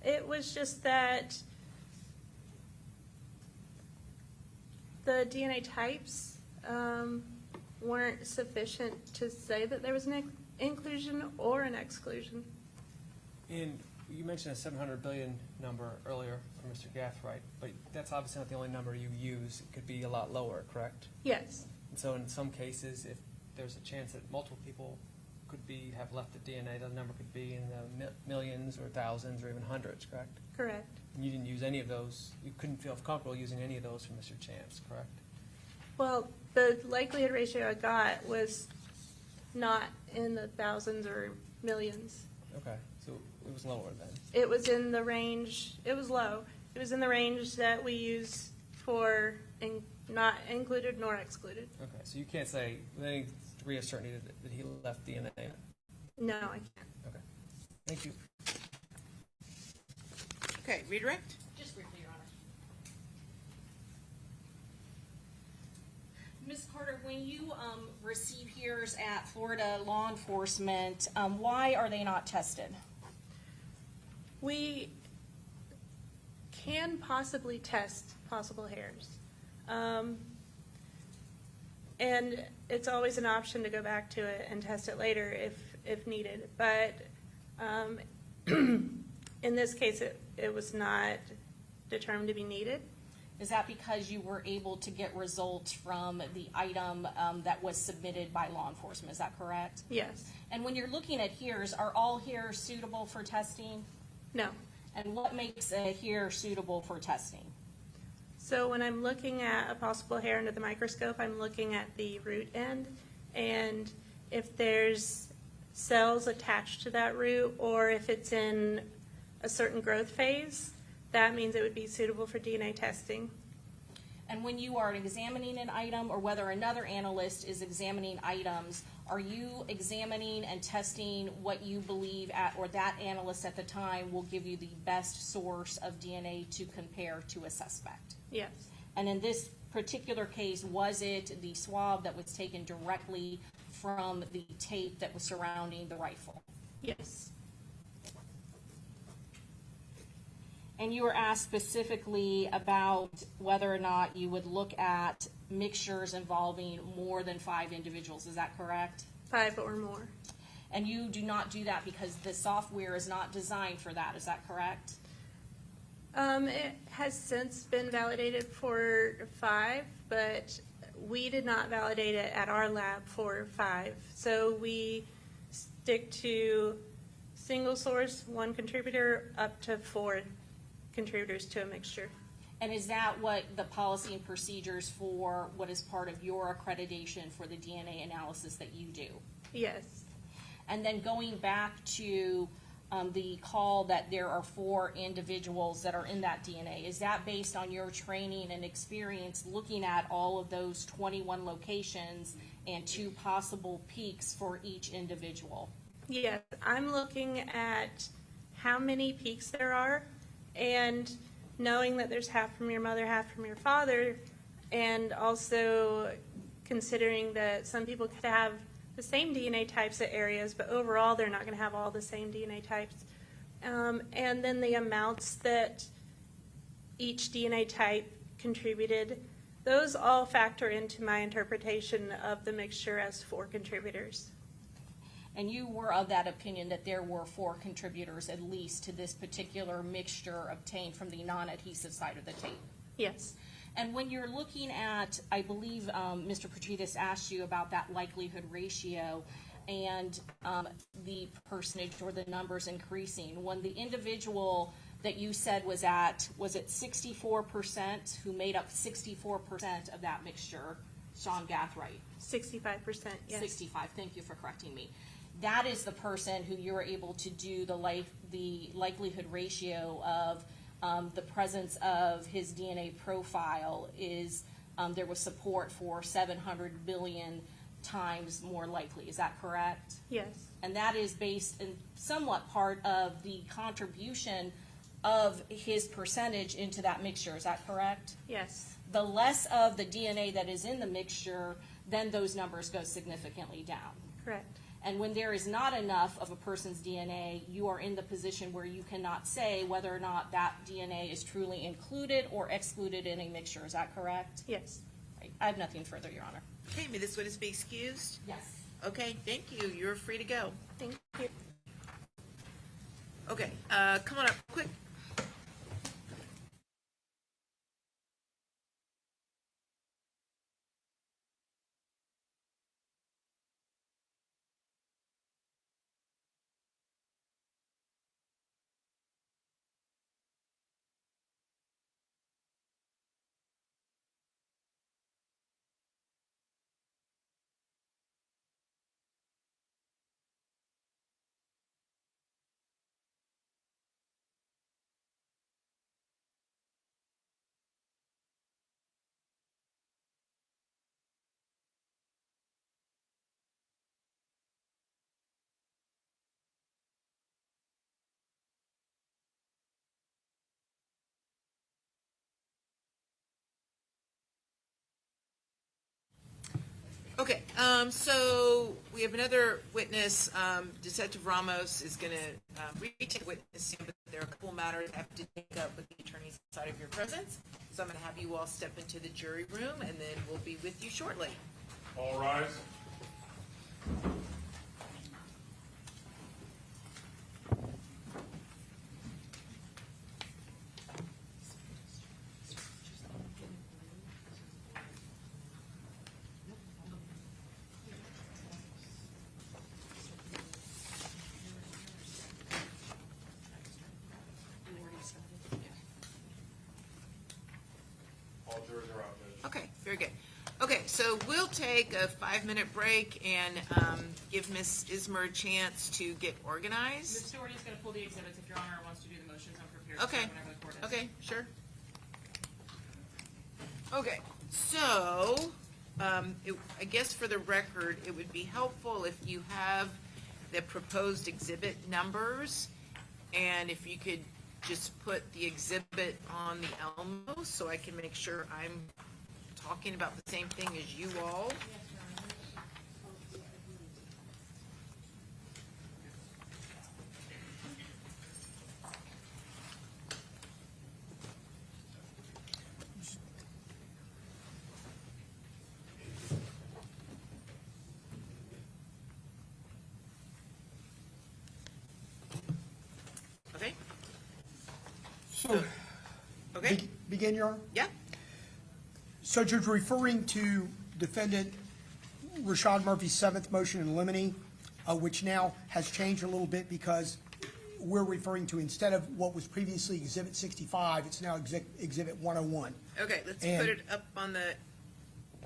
it was just that the DNA types weren't sufficient to say that there was an inclusion or an exclusion. And you mentioned a 700 billion number earlier for Mr. Gathright, but that's obviously not the only number you use. It could be a lot lower, correct? Yes. And so in some cases, if there's a chance that multiple people could have left the DNA, the number could be in the millions or thousands or even hundreds, correct? Correct. And you didn't use any of those. You couldn't feel comfortable using any of those for Mr. Chance, correct? Well, the likelihood ratio I got was not in the thousands or millions. Okay. So it was lower then? It was in the range, it was low. It was in the range that we use for not included nor excluded. Okay, so you can't say with any degree of certainty that he left DNA. No, I can't. Okay, thank you. Okay, redirect? Just briefly, Your Honor. Ms. Carter, when you receive hears at Florida law enforcement, why are they not tested? We can possibly test possible hairs. And it's always an option to go back to it and test it later if needed. But in this case, it was not determined to be needed. Is that because you were able to get results from the item that was submitted by law enforcement? Is that correct? Yes. And when you're looking at hairs, are all hairs suitable for testing? No. And what makes a hair suitable for testing? So when I'm looking at a possible hair under the microscope, I'm looking at the root end. And if there's cells attached to that root, or if it's in a certain growth phase, that means it would be suitable for DNA testing. And when you are examining an item, or whether another analyst is examining items, are you examining and testing what you believe or that analyst at the time will give you the best source of DNA to compare to a suspect? Yes. And in this particular case, was it the swab that was taken directly from the tape that was surrounding the rifle? Yes. And you were asked specifically about whether or not you would look at mixtures involving more than 5 individuals. Is that correct? 5 or more. And you do not do that because the software is not designed for that. Is that correct? It has since been validated for 5, but we did not validate it at our lab for 5. So we stick to single source, 1 contributor, up to 4 contributors to a mixture. And is that what the policy and procedures for what is part of your accreditation for the DNA analysis that you do? Yes. And then going back to the call that there are 4 individuals that are in that DNA, is that based on your training and experience looking at all of those 21 locations and 2 possible peaks for each individual? Yes, I'm looking at how many peaks there are, and knowing that there's half from your mother, half from your father, and also considering that some people could have the same DNA types at areas, but overall they're not going to have all the same DNA types. And then the amounts that each DNA type contributed, those all factor into my interpretation of the mixture as 4 contributors. And you were of that opinion that there were 4 contributors at least to this particular mixture obtained from the non-adhesive side of the tape? Yes. And when you're looking at, I believe Mr. Petridis asked you about that likelihood ratio and the percentage or the numbers increasing. When the individual that you said was it 64% who made up 64% of that mixture, Sean Gathright? 65%, yes. 65, thank you for correcting me. That is the person who you're able to do the likelihood ratio of the presence of his DNA profile is there was support for 700 billion times more likely. Is that correct? Yes. And that is based in somewhat part of the contribution of his percentage into that mixture. Is that correct? Yes. The less of the DNA that is in the mixture, then those numbers go significantly down. Correct. And when there is not enough of a person's DNA, you are in the position where you cannot say whether or not that DNA is truly included or excluded in a mixture. Is that correct? Yes. Right. I have nothing further, Your Honor. Okay, may this witness be excused? Yes. Okay, thank you. You're free to go. Thank you. Okay, come on up quick. Okay, so we have another witness. Detective Ramos is going to retake the witness stand, but there are a couple matters I have to take up with the attorneys outside of your presence. So I'm going to have you all step into the jury room, and then we'll be with you shortly. All rise. All jurors are out, Judge. Okay, very good. Okay, so we'll take a 5-minute break and give Ms. Ismer a chance to get organized. Ms. Stewart is going to pull the exhibits. If Your Honor wants to do the motions, I'm prepared to Okay. start whenever the court is. Okay, sure. Okay, so, I guess for the record, it would be helpful if you have the proposed exhibit numbers, and if you could just put the exhibit on the Elmo, so I can make sure I'm talking about the same thing as you all. Okay? So, Okay? begin, Your Honor? Yeah? So, Judge, referring to defendant Rashad Murphy's 7th motion in limine, which now has changed a little bit because we're referring to, instead of what was previously Exhibit 65, it's now Exhibit 101. Okay, let's And- put it up on the,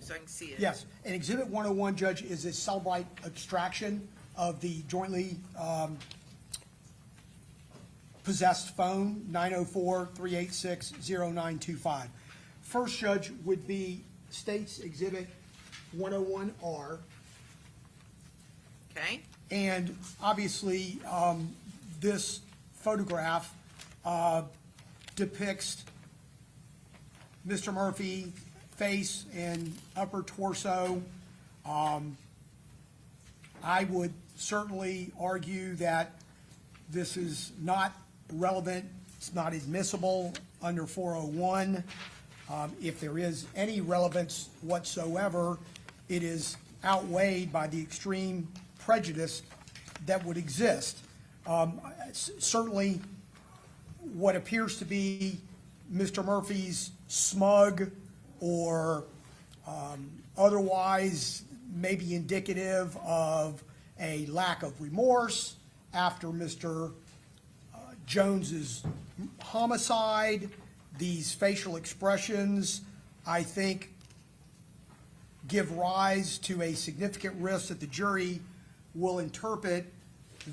so I can see it. Yes, and Exhibit 101, Judge, is a cell block extraction of the jointly possessed phone, 904-386-0925. First, Judge, would be State's Exhibit 101R. Okay? And obviously, this photograph depicts Mr. Murphy face and upper torso. I would certainly argue that this is not relevant, it's not admissible under 401. If there is any relevance whatsoever, it is outweighed by the extreme prejudice that would exist. Certainly, what appears to be Mr. Murphy's smug or otherwise maybe indicative of a lack of remorse after Mr. Jones's homicide. These facial expressions, I think, give rise to a significant risk that the jury will interpret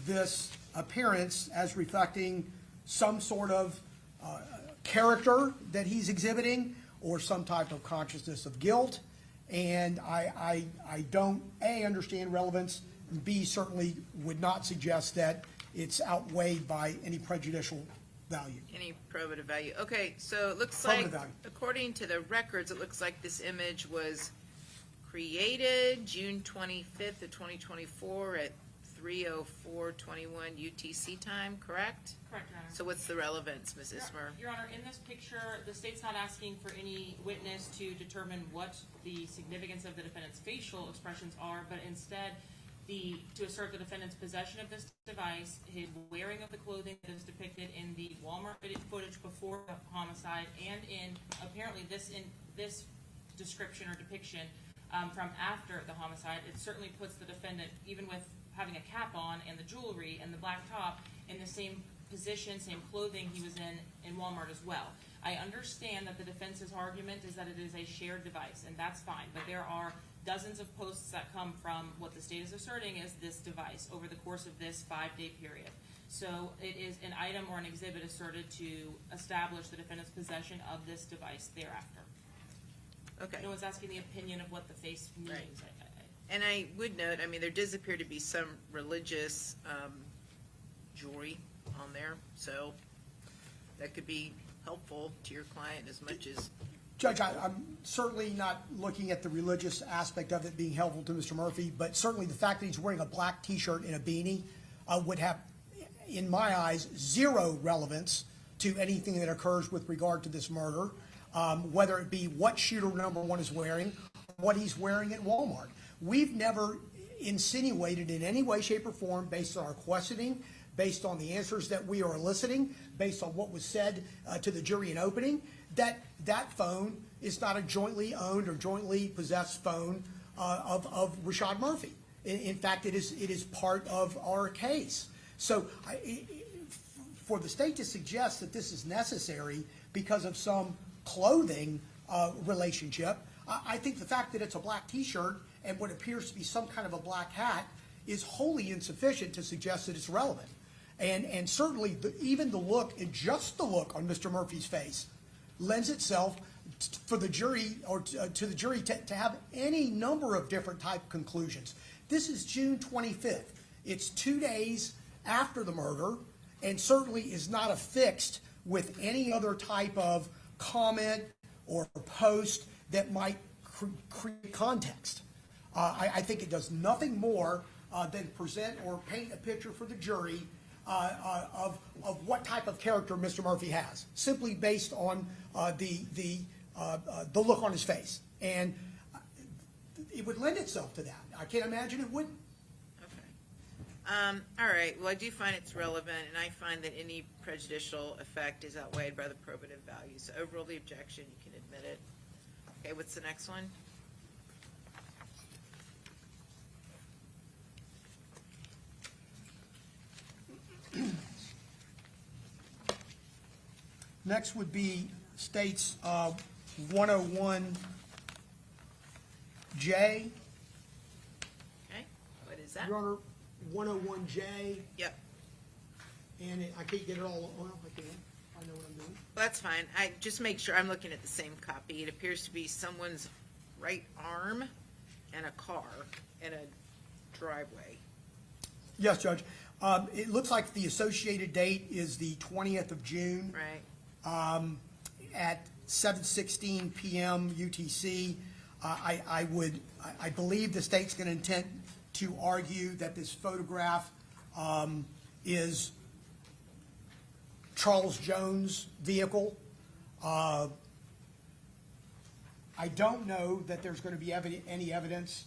this appearance as reflecting some sort of character that he's exhibiting or some type of consciousness of guilt. And I don't, A, understand relevance, and B, certainly would not suggest that it's outweighed by any prejudicial value. Any probative value. Okay, so it looks Probative like, value. according to the records, it looks like this image was created June 25th of 2024 at 3:04:21 UTC time, correct? Correct, Your Honor. So what's the relevance, Ms. Ismer? Your Honor, in this picture, the state's not asking for any witness to determine what the significance of the defendant's facial expressions are, but instead to assert the defendant's possession of this device, his wearing of the clothing that is depicted in the Walmart footage before the homicide, and in apparently this description or depiction from after the homicide. It certainly puts the defendant, even with having a cap on and the jewelry and the black top, in the same position, same clothing he was in Walmart as well. I understand that the defense's argument is that it is a shared device, and that's fine, but there are dozens of posts that come from what the state is asserting is this device over the course of this 5-day period. So it is an item or an exhibit asserted to establish the defendant's possession of this device thereafter. Okay. No one's asking the opinion of what the face means. Right. And I would note, I mean, there does appear to be some religious jewelry on there, so that could be helpful to your client as much as Judge, I'm certainly not looking at the religious aspect of it being helpful to Mr. Murphy, but certainly the fact that he's wearing a black T-shirt and a beanie would have, in my eyes, zero relevance to anything that occurs with regard to this murder, whether it be what shooter number one is wearing, or what he's wearing at Walmart. We've never insinuated in any way, shape, or form, based on our questioning, based on the answers that we are eliciting, based on what was said to the jury in opening, that that phone is not a jointly owned or jointly possessed phone of Rashad Murphy. In fact, it is part of our case. So for the state to suggest that this is necessary because of some clothing relationship, I think the fact that it's a black T-shirt and what appears to be some kind of a black hat is wholly insufficient to suggest that it's relevant. And certainly even the look, and just the look on Mr. Murphy's face, lends itself for the jury or to the jury to have any number of different type conclusions. This is June 25th. It's 2 days after the murder, and certainly is not affixed with any other type of comment or post that might create context. I think it does nothing more than present or paint a picture for the jury of what type of character Mr. Murphy has, simply based on the look on his face. And it would lend itself to that. I can't imagine it wouldn't. Okay. All right. Well, I do find it's relevant, and I find that any prejudicial effect is outweighed by the probative value. So overrule the objection. You can admit it. Okay. What's the next one? Next would be states 101J. Okay. What is that? Your Honor, 101J, Yep. and I can't get it all, well, I can, I know what I'm doing. Well, that's fine. I just make sure I'm looking at the same copy. It appears to be someone's right arm and a car in a driveway. Yes, Judge. It looks like the associated date is the 20th of June. Right. At 7:16 p.m. UTC. I believe the state's going to intend to argue that this photograph is Charles Jones' vehicle. I don't know that there's going to be any evidence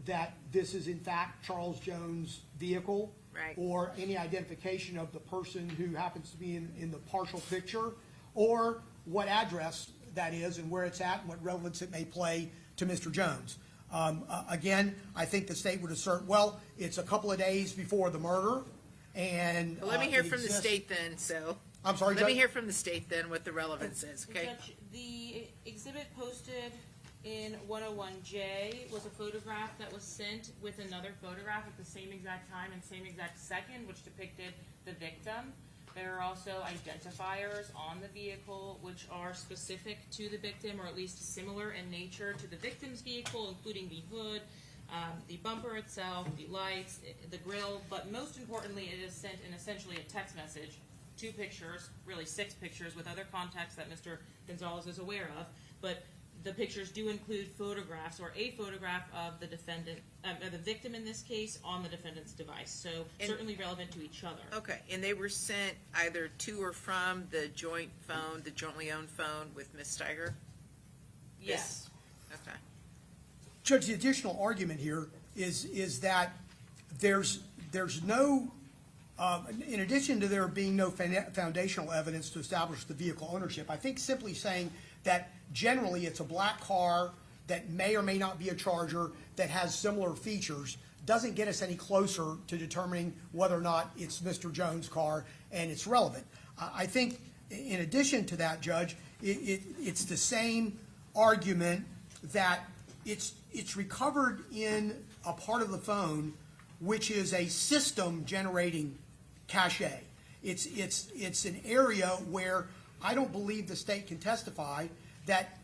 that this is in fact Charles Jones' vehicle. Right. Or any identification of the person who happens to be in the partial picture, or what address that is and where it's at and what relevance it may play to Mr. Jones. Again, I think the state would assert, well, it's a couple of days before the murder, and Well, let me hear from the state then, so. I'm sorry, Let me Judge? hear from the state then what the relevance is, okay? Judge, the exhibit posted in 101J was a photograph that was sent with another photograph at the same exact time and same exact second, which depicted the victim. There are also identifiers on the vehicle which are specific to the victim, or at least similar in nature to the victim's vehicle, including the hood, the bumper itself, the lights, the grille, but most importantly, it is sent in essentially a text message, 2 pictures, really 6 pictures with other context that Mr. Gonzalez is aware of, but the pictures do include photographs or a photograph of the defendant, the victim in this case, on the defendant's device. So certainly relevant to each other. Okay, and they were sent either to or from the joint phone, the jointly owned phone with Ms. Steiger? Yes. Okay. Judge, the additional argument here is that there's no, in addition to there being no foundational evidence to establish the vehicle ownership, I think simply saying that generally it's a black car that may or may not be a Charger that has similar features doesn't get us any closer to determining whether or not it's Mr. Jones' car and it's relevant. I think in addition to that, Judge, it's the same argument that it's recovered in a part of the phone which is a system generating cache. It's an area where I don't believe the state can testify that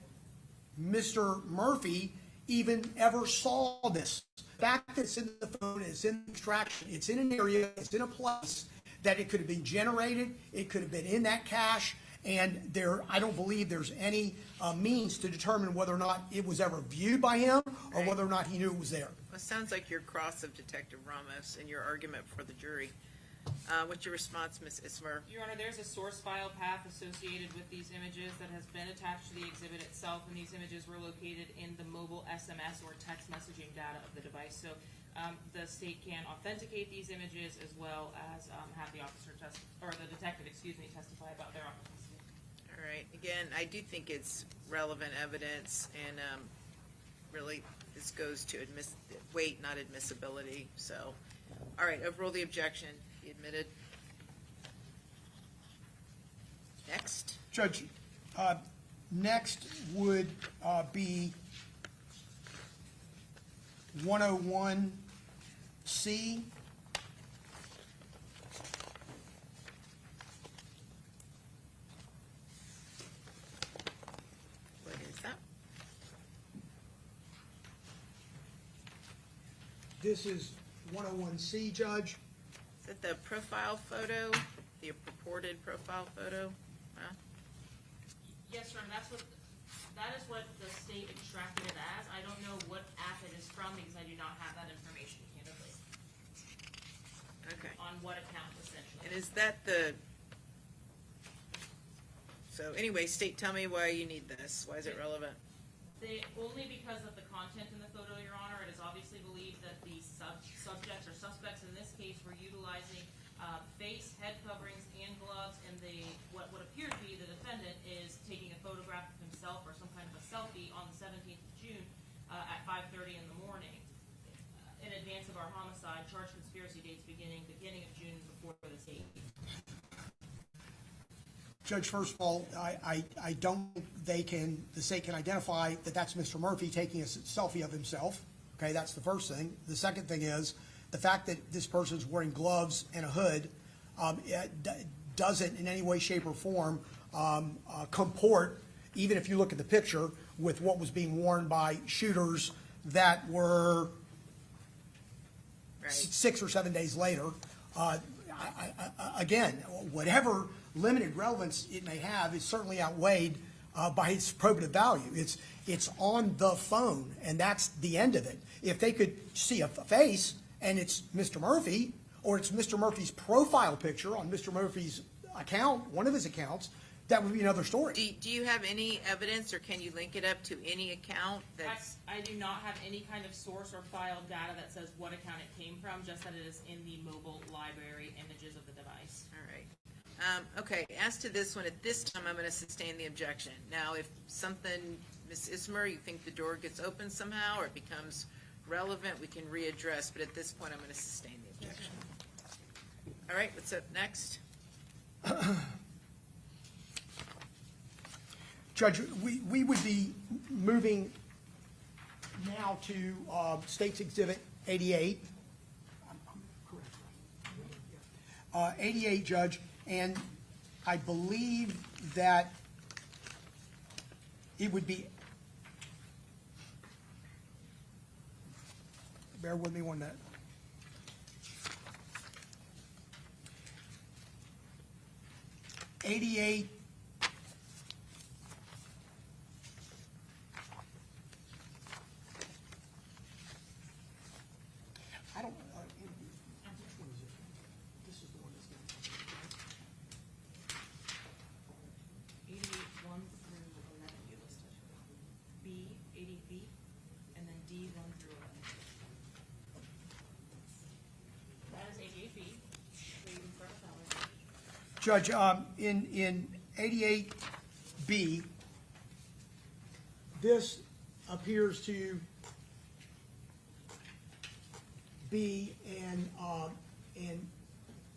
Mr. Murphy even ever saw this. The fact that it's in the phone, it's in the extraction, it's in an area, it's in a place that it could have been generated, it could have been in that cache, And I don't believe there's any means to determine whether or not it was ever viewed by him or Right. whether or not he knew it was there. Well, it sounds like your cross of Detective Ramos in your argument for the jury. What's your response, Ms. Ismer? Your Honor, there's a source file path associated with these images that has been attached to the exhibit itself, and these images were located in the mobile SMS or text messaging data of the device. So the state can authenticate these images as well as have the detective, testify about their authenticity. All right, again, I do think it's relevant evidence, and really, this goes to weight, not admissibility, so. All right, overrule the objection, be admitted. Next. Judge, next would be 101C. What is that? This is 101C, Judge. Is it the profile photo, the purported profile photo? Huh? Yes, Your Honor, that is what the state extracted it as. I don't know what app it is from because I do not have that information, candidly. Okay. On what account, essentially. And is that so anyway, state, tell me why you need this. Why is it relevant? Only because of the content in the photo, Your Honor. It is obviously believed that the subjects or suspects in this case were utilizing face, head coverings, and gloves, and what would appear to be the defendant is taking a photograph of himself or some kind of a selfie on the 17th of June at 5:30 in the morning. In advance of our homicide, charged conspiracy dates beginning of June before the date. Judge, first of all, I don't think the state can identify that that's Mr. Murphy taking a selfie of himself. Okay, that's the first thing. The second thing is the fact that this person's wearing gloves and a hood doesn't in any way, shape, or form comport, even if you look at the picture, with what was being worn by shooters that were 6 or 7 days later. Again, whatever limited relevance it may have is certainly outweighed by its probative value. It's on the phone, and that's the end of it. If they could see a face and it's Mr. Murphy, or it's Mr. Murphy's profile picture on Mr. Murphy's account, one of his accounts, that would be another story. Do you have any evidence, or can you link it up to any account that's? I do not have any kind of source or file data that says what account it came from, just that it is in the mobile library images of the device. All right. Okay, as to this one, at this time, I'm going to sustain the objection. Now, if something, Ms. Ismer, you think the door gets open somehow or it becomes relevant, we can readdress, but at this point, I'm going to sustain the objection. All right, what's up next? Judge, we would be moving now to State's Exhibit 88. I'm correct. 88, Judge, and I believe that it would be, bear with me 1 minute. '88. I don't. Which one is it? This is the one that's getting. 88, 1 through 11 you listed. B, 80B, and then D, 1 through 11. That is 88B. Judge, in 88B, this appears to be an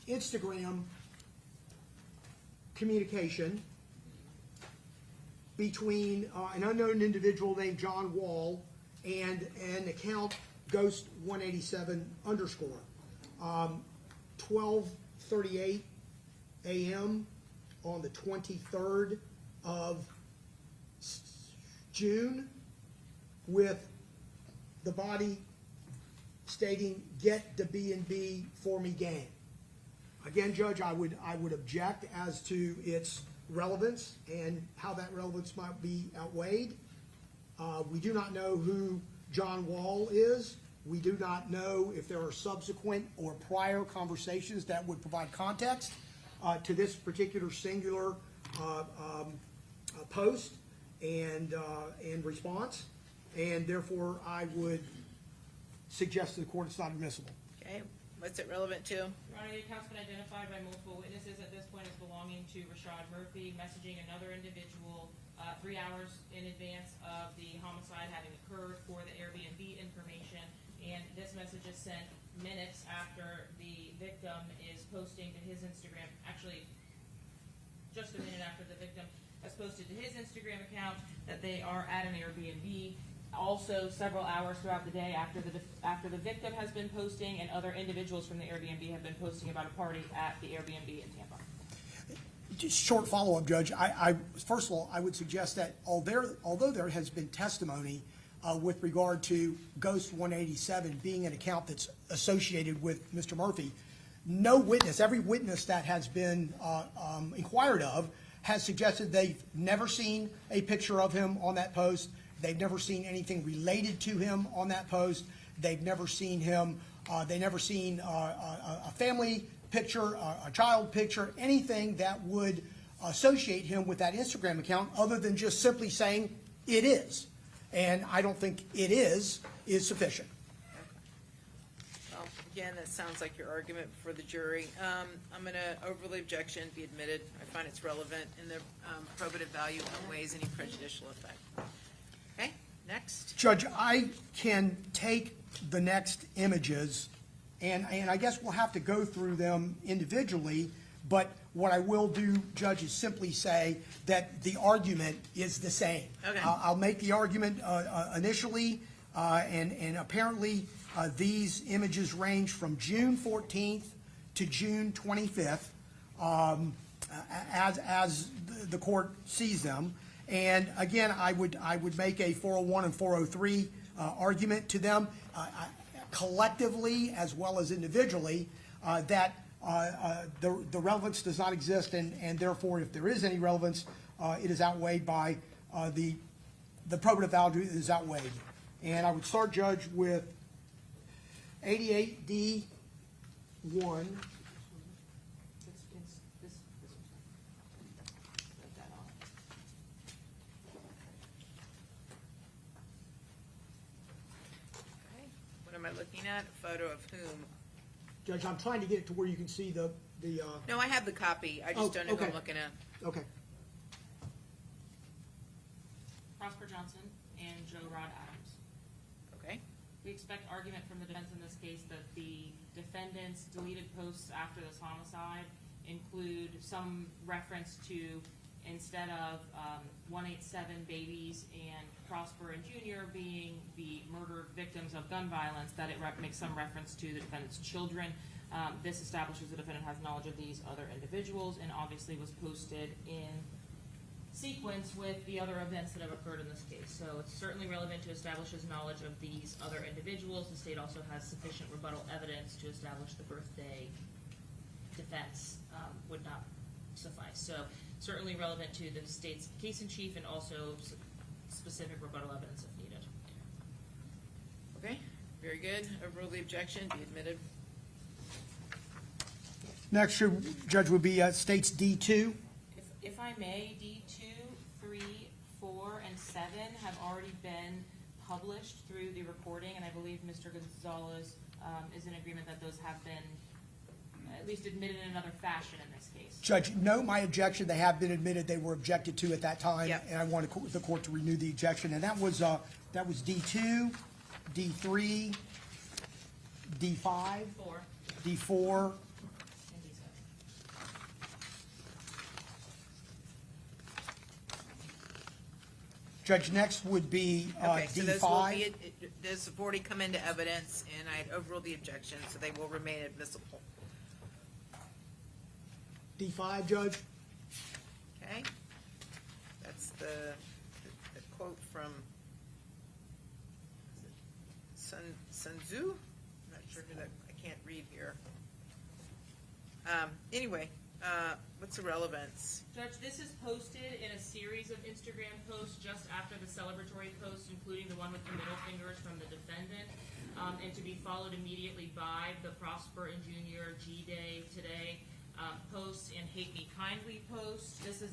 Instagram communication between an unknown individual named John Wall and an account Ghost187 _ 12:38 a.m. on the 23rd of June, with the body stating, "Get the B&B for me, gang." Again, Judge, I would object as to its relevance and how that relevance might be outweighed. We do not know who John Wall is. We do not know if there are subsequent or prior conversations that would provide context to this particular singular post and response. And therefore, I would suggest to the court it's not admissible. Okay, what's it relevant to? Your Honor, the account's been identified by multiple witnesses at this point as belonging to Rashad Murphy, messaging another individual 3 hours in advance of the homicide having occurred for the Airbnb information. And this message is sent minutes after the victim is posting to his Instagram, actually just a minute after the victim has posted to his Instagram account that they are at an Airbnb. Also, several hours throughout the day after the victim has been posting, and other individuals from the Airbnb have been posting about a party at the Airbnb in Tampa. Just short follow-up, Judge. First of all, I would suggest that although there has been testimony with regard to Ghost 187 being an account that's associated with Mr. Murphy, no witness, every witness that has been inquired of has suggested they've never seen a picture of him on that post. They've never seen anything related to him on that post. They've never seen him, they've never seen a family picture, a child picture, anything that would associate him with that Instagram account other than just simply saying it is. And I don't think it is sufficient. Well, again, that sounds like your argument for the jury. I'm going to overly objection, be admitted. I find it's relevant and the probative value outweighs any prejudicial effect. Okay, next. Judge, I can take the next images, and I guess we'll have to go through them individually, but what I will do, Judge, is simply say that the argument is the same. Okay. I'll make the argument initially, and apparently these images range from June 14th to June 25th, as the court sees them. And again, I would make a 401 and 403 argument to them, collectively as well as individually, that the relevance does not exist, and therefore, if there is any relevance, it is outweighed by the probative value is outweighed. And I would start, Judge, with 88D1. What am I looking at? A photo of whom? Judge, I'm trying to get it to where you can see the. No, I have the copy. I just don't know who I'm looking at. Okay. Prosper Johnson and Joe Rod Adams. Okay. We expect argument from the defense in this case that the defendant's deleted posts after this homicide include some reference to, instead of 187 babies and Prosper and Junior being the murdered victims of gun violence, that it makes some reference to the defendant's children. This establishes the defendant has knowledge of these other individuals and obviously was posted in sequence with the other events that have occurred in this case. So it's certainly relevant to establish his knowledge of these other individuals. The state also has sufficient rebuttal evidence to establish the birthday defense would not suffice. So certainly relevant to the state's case in chief and also specific rebuttal evidence if needed. Okay, very good. Overrule the objection, be admitted. Next, Judge, would be States D2. If I may, D2, 3, 4, and 7 have already been published through the recording, and I believe Mr. Gonzalez is in agreement that those have been at least admitted in another fashion in this case. Judge, note my objection. They have been admitted. They were objected to at that time, Yep. and I want the court to renew the objection. And that was D2, D3, D5, 4, D4, and D7. Judge, next would be Okay, so those will D5. be, those have already come into evidence, and I overruled the objection, so they will remain admissible. D5, Judge. Okay? That's the quote from Sun Tzu? I'm not sure who that, I can't read here. Anyway, what's the relevance? Judge, this is posted in a series of Instagram posts just after the celebratory posts, including the one with the middle fingers from the defendant, and to be followed immediately by the Prosper and Junior G-Day Today posts and Hate Me Kindly posts. This is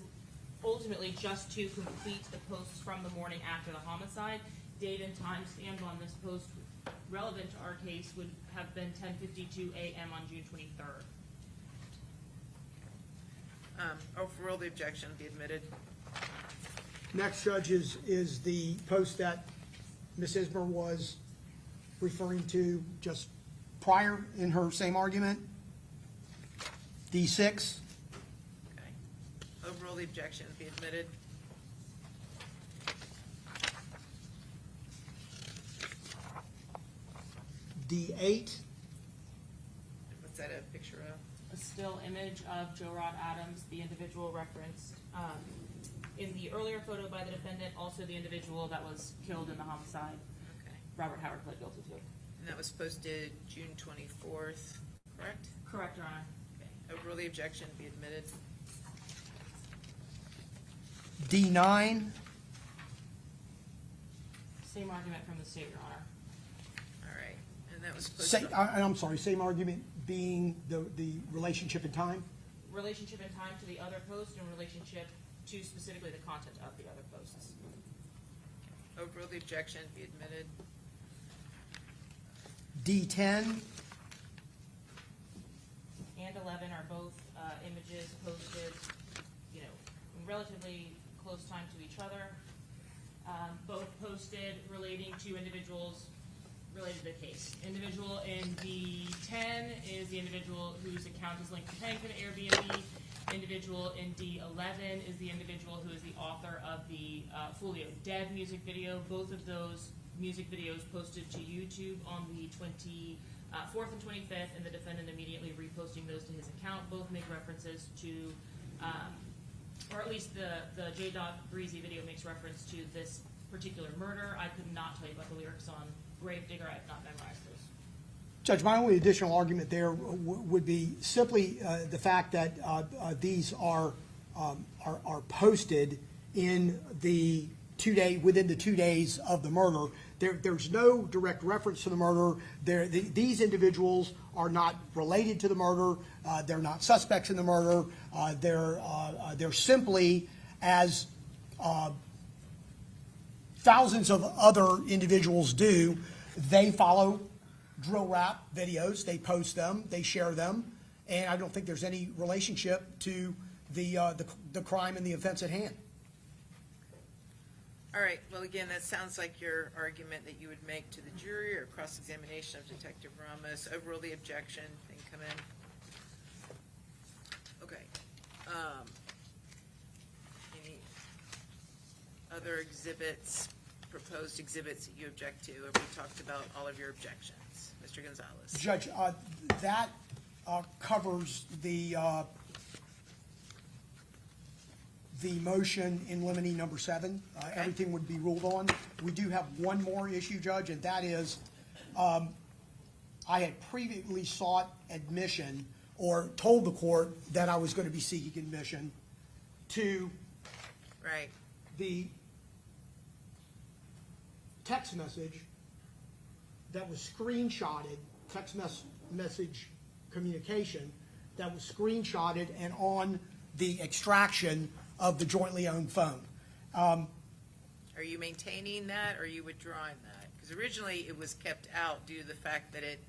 ultimately just to complete the posts from the morning after the homicide. Date and time stamp on this post relevant to our case would have been 10:52 a.m. on June 23rd. Overrule the objection, be admitted. Next, Judge, is the post that Ms. Ismer was referring to just prior in her same argument. D6. Okay. Overrule the objection, be admitted. D8. What's that a picture of? A still image of Joe Rod Adams, the individual referenced in the earlier photo by the defendant, also the individual that was killed in the homicide. Okay. Robert Howard pled guilty to. And that was posted June 24th, correct? Correct, Your Honor. Okay. Overrule the objection, be admitted. D9. Same argument from the state, Your Honor. All right. And that was posted. I'm sorry, same argument being the relationship in time? Relationship in time to the other post and relationship to specifically the content of the other posts. Overrule the objection, be admitted. D10. And 11 are both images posted, in relatively close time to each other. Both posted relating to individuals related to the case. Individual in D10 is the individual whose account is linked to paying for the Airbnb. Individual in D11 is the individual who is the author of the Foolio Dead music video. Both of those music videos posted to YouTube on the 24th and 25th, and the defendant immediately reposting those to his account. Both make references to, or at least the J. Breezy video makes reference to this particular murder. I could not tell you about the lyrics on Gravedigger. I have not memorized those. Judge, my only additional argument there would be simply the fact that these are posted in the within the 2 days of the murder. There's no direct reference to the murder. These individuals are not related to the murder. They're not suspects in the murder. They're simply, as thousands of other individuals do, they follow drill rap videos. They post them. They share them. And I don't think there's any relationship to the crime and the offense at hand. All right, well, again, that sounds like your argument that you would make to the jury or cross-examination of Detective Ramos. Overrule the objection, then come in. Okay. Any other exhibits, proposed exhibits that you object to? Have we talked about all of your objections? Mr. Gonzalez. Judge, that covers the motion in limine number 7. Okay. Everything would be ruled on. We do have one more issue, Judge, and that is I had previously sought admission or told the court that I was going to be seeking admission to Right. the text message that was screenshotted, text message communication that was screenshotted and on the extraction of the jointly owned phone. Are you maintaining that, or are you withdrawing that? Because originally it was kept out due to the fact that it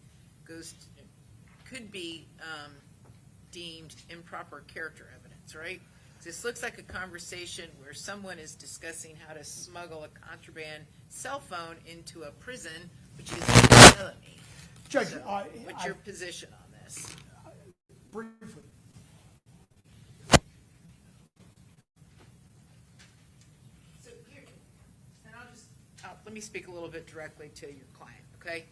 could be deemed improper character evidence, right? This looks like a conversation where someone is discussing how to smuggle a contraband cell phone into a prison, which is a felony. Judge, So, what's your position on this? Briefly. So here, and let me speak a little bit directly to your client, okay?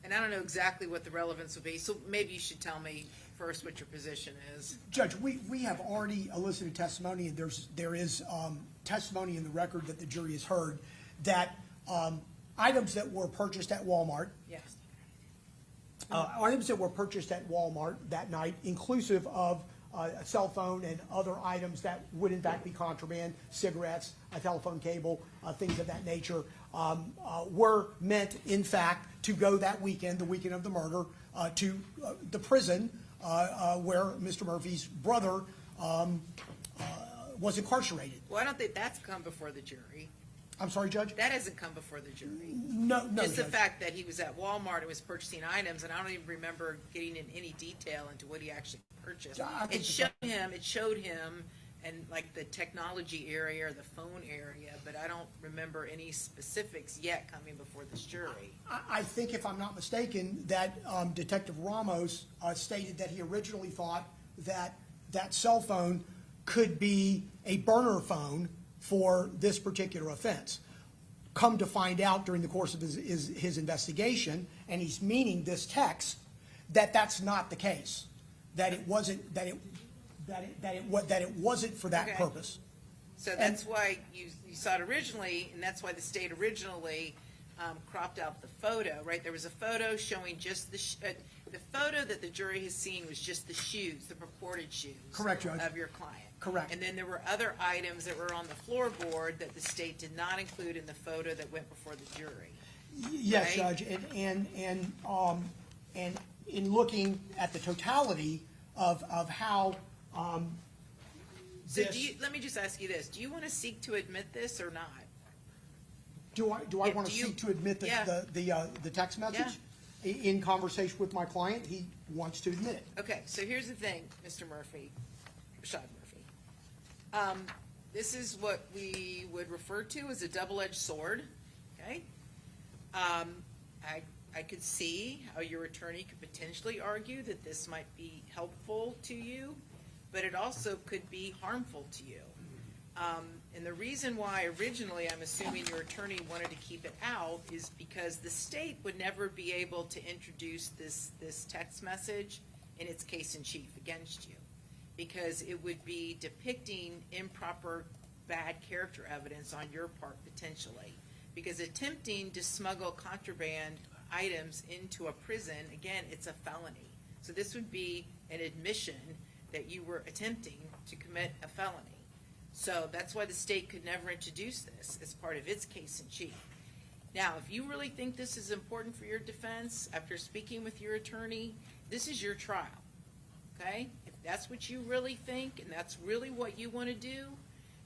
And I don't know exactly what the relevance would be, so maybe you should tell me first what your position is. Judge, we have already elicited testimony, and there is testimony in the record that the jury has heard that items that were purchased at Walmart, Yes. items that were purchased at Walmart that night, inclusive of a cell phone and other items that would in fact be contraband, cigarettes, a telephone cable, things of that nature, were meant in fact to go that weekend, the weekend of the murder, to the prison where Mr. Murphy's brother was incarcerated. Well, I don't think that's come before the jury. I'm sorry, Judge? That hasn't come before the jury. No, Just the Judge. fact that he was at Walmart and was purchasing items, and I don't even remember getting in any detail into what he actually purchased. I think It showed him, and like the technology area or the phone area, but I don't remember any specifics yet coming before this jury. I think, if I'm not mistaken, that Detective Ramos stated that he originally thought that that cell phone could be a burner phone for this particular offense. Come to find out during the course of his investigation, and he's meaning this text, that that's not the case. That it wasn't for that Okay. purpose. So that's why you saw it originally, and that's why the state originally cropped out the photo, right? There was a photo showing just the photo that the jury has seen was just the shoes, the purported shoes. Correct, Judge. Of your client. Correct. And then there were other items that were on the floorboard that the state did not include in the photo that went before the jury. Yes, Right? Judge, and in looking at the totality of how So this, let me just ask you this, do you want to seek to admit this or not? do I Yeah, want to do you- seek to admit Yeah. the text message? In conversation with my client, he wants to admit it. Okay, so here's the thing, Mr. Murphy, Rashad Murphy. This is what we would refer to as a double-edged sword, okay? I could see how your attorney could potentially argue that this might be helpful to you, but it also could be harmful to you. And the reason why originally I'm assuming your attorney wanted to keep it out is because the state would never be able to introduce this text message in its case in chief against you, because it would be depicting improper bad character evidence on your part potentially. Because attempting to smuggle contraband items into a prison, again, it's a felony. So this would be an admission that you were attempting to commit a felony. So that's why the state could never introduce this as part of its case in chief. Now, if you really think this is important for your defense, after speaking with your attorney, this is your trial, okay? If that's what you really think and that's really what you want to do,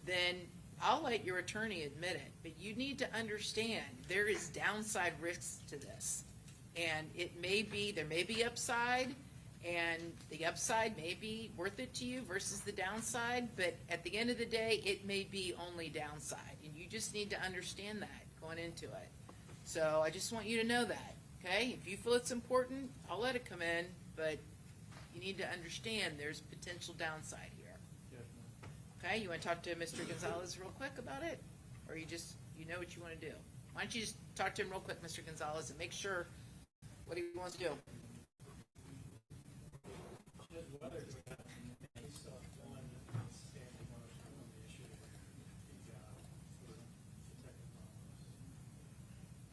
then I'll let your attorney admit it. But you need to understand there is downside risks to this. And there may be upside, and the upside may be worth it to you versus the downside, but at the end of the day, it may be only downside, and you just need to understand that going into it. So I just want you to know that, okay? If you feel it's important, I'll let it come in, but you need to understand there's potential downside here. Okay, you want to talk to Mr. Gonzalez real quick about it? Or you know what you want to do? Why don't you just talk to him real quick, Mr. Gonzalez, and make sure what he wants to do.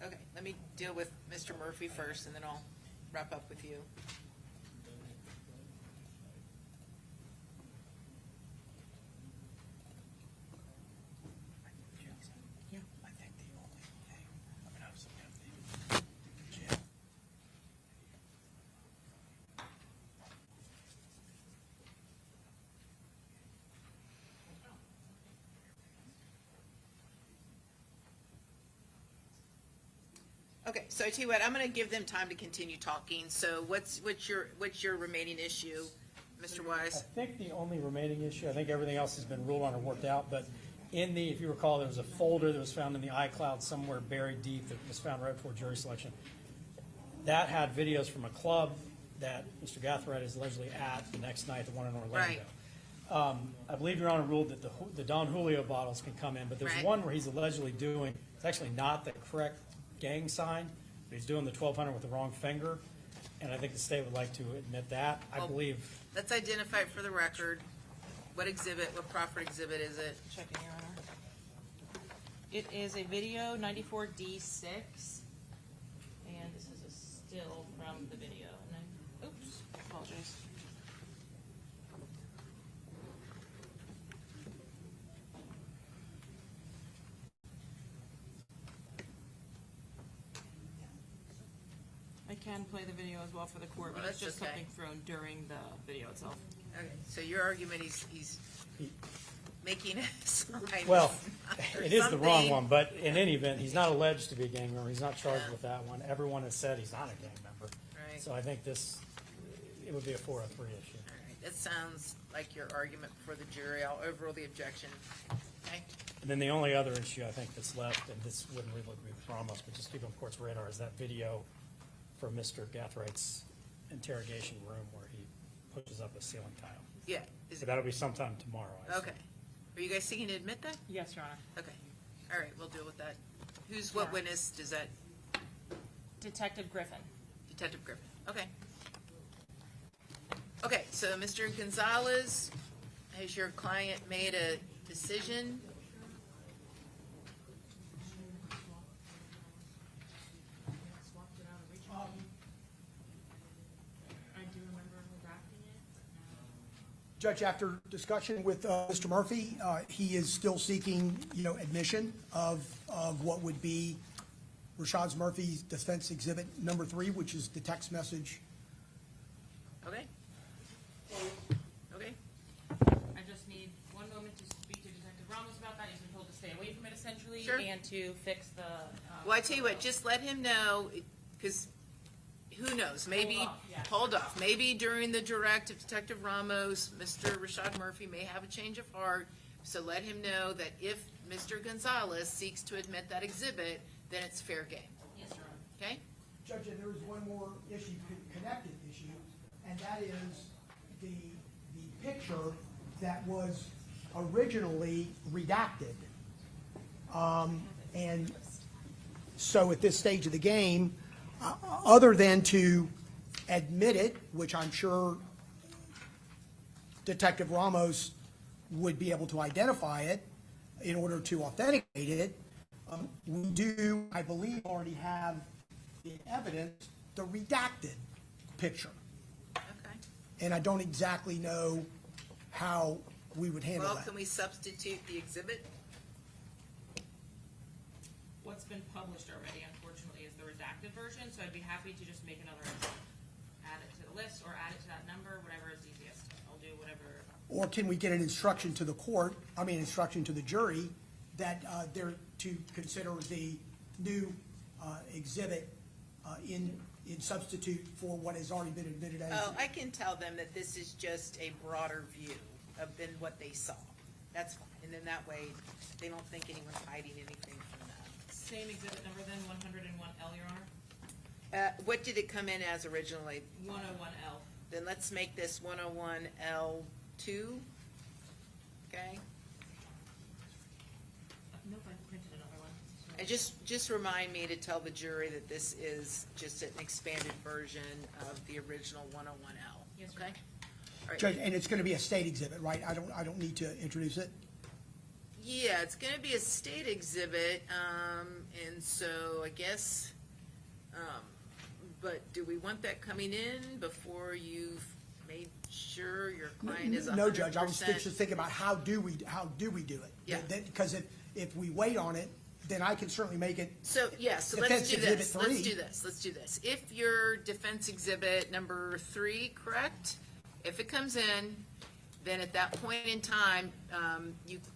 Okay, let me deal with Mr. Murphy first, and then I'll wrap up with you. Okay, so I tell you what, I'm gonna give them time to continue talking, so what's your remaining issue, Mr. Wise? I think the only remaining issue, I think everything else has been ruled on or worked out, but if you recall, there was a folder that was found in the iCloud somewhere buried deep that was found right before jury selection. That had videos from a club that Mr. Gathright is allegedly at the next night, the one in Orlando. Right. I believe Your Honor ruled that the Don Julio bottles can come in, but there's Right. one where he's allegedly doing, it's actually not the correct gang sign, but he's doing the 1200 with the wrong finger, and I think the state would like to admit that. I Well, believe, Let's identify it for the record. What proffered exhibit is it? Checking, Your Honor. It is a video 94D6, and this is a still from the video. can play the video as well for the court, but Well, it's just that's okay. something thrown during the video itself. Okay, so your argument, he's making a sign. Well, or it is the wrong something. one, but in any event, he's not alleged to be a gang member. He's not charged with that one. Everyone has said he's not a gang member. Right. So I think it would be a 403 issue. All right, that sounds like your argument for the jury. I'll overrule the objection. Okay? And then the only other issue I think that's left, and this wouldn't really be from us, but just keep on the court's radar, is that video for Mr. Gathright's interrogation room where he pushes up a ceiling tile. Yeah. Is So it, that'll be sometime tomorrow, I assume. okay. Are you guys seeking to admit that? Yes, Your Honor. Okay. All right, we'll deal with that. What witness does that? Detective Griffin. Detective Griffin. Okay. Okay, so Mr. Gonzalez, has your client made a decision? I do remember drafting it. Judge, after discussion with Mr. Murphy, he is still seeking, admission of what would be Rashad Murphy's defense exhibit number 3, which is the text message. Okay. Okay. I just need one moment to speak to Detective Ramos about that. He's been told to stay away from it essentially, Sure. and to fix the. Well, I tell you what, just let him know, because who knows, maybe, Hold off, yeah. hold off, maybe during the direct of Detective Ramos, Mr. Rashad Murphy may have a change of heart, so let him know that if Mr. Gonzalez seeks to admit that exhibit, then it's fair game, Yes, Your Honor. okay? Judge, and there is one more issue, connected issue, and that is the picture that was originally redacted. And so at this stage of the game, other than to admit it, which I'm sure Detective Ramos would be able to identify it in order to authenticate it, we do, I believe, already have in evidence the redacted picture. Okay. And I don't exactly know how we would handle Well, that. can we substitute the exhibit? What's been published already, unfortunately, is the redacted version, so I'd be happy to just make another, add it to the list, or add it to that number, whatever is easiest. I'll do whatever. Or can we get an instruction to the instruction to the jury that they're to consider the new exhibit in substitute for what has already been admitted as? Oh, I can tell them that this is just a broader view than what they saw. That's fine, and then that way, they don't think anyone's hiding anything from that. Same exhibit number then, 101L, Your Honor? What did it come in as originally? 101L. Then let's make this 101L2, okay? Nope, I printed another one. And just remind me to tell the jury that this is just an expanded version of the original 101L, Yes, sir. okay? All right. Judge, and it's going to be a state exhibit, right? I don't need to introduce it? Yeah, it's gonna be a state exhibit, and so I guess, but do we want that coming in before you've made sure your client is 100%? No, Judge, I was just thinking about how do we do it? Yeah. Because if we wait on it, then I can certainly make it. So, yeah, so Defense let's do exhibit this, three. let's do this. If your defense exhibit number 3, correct, if it comes in, then at that point in time,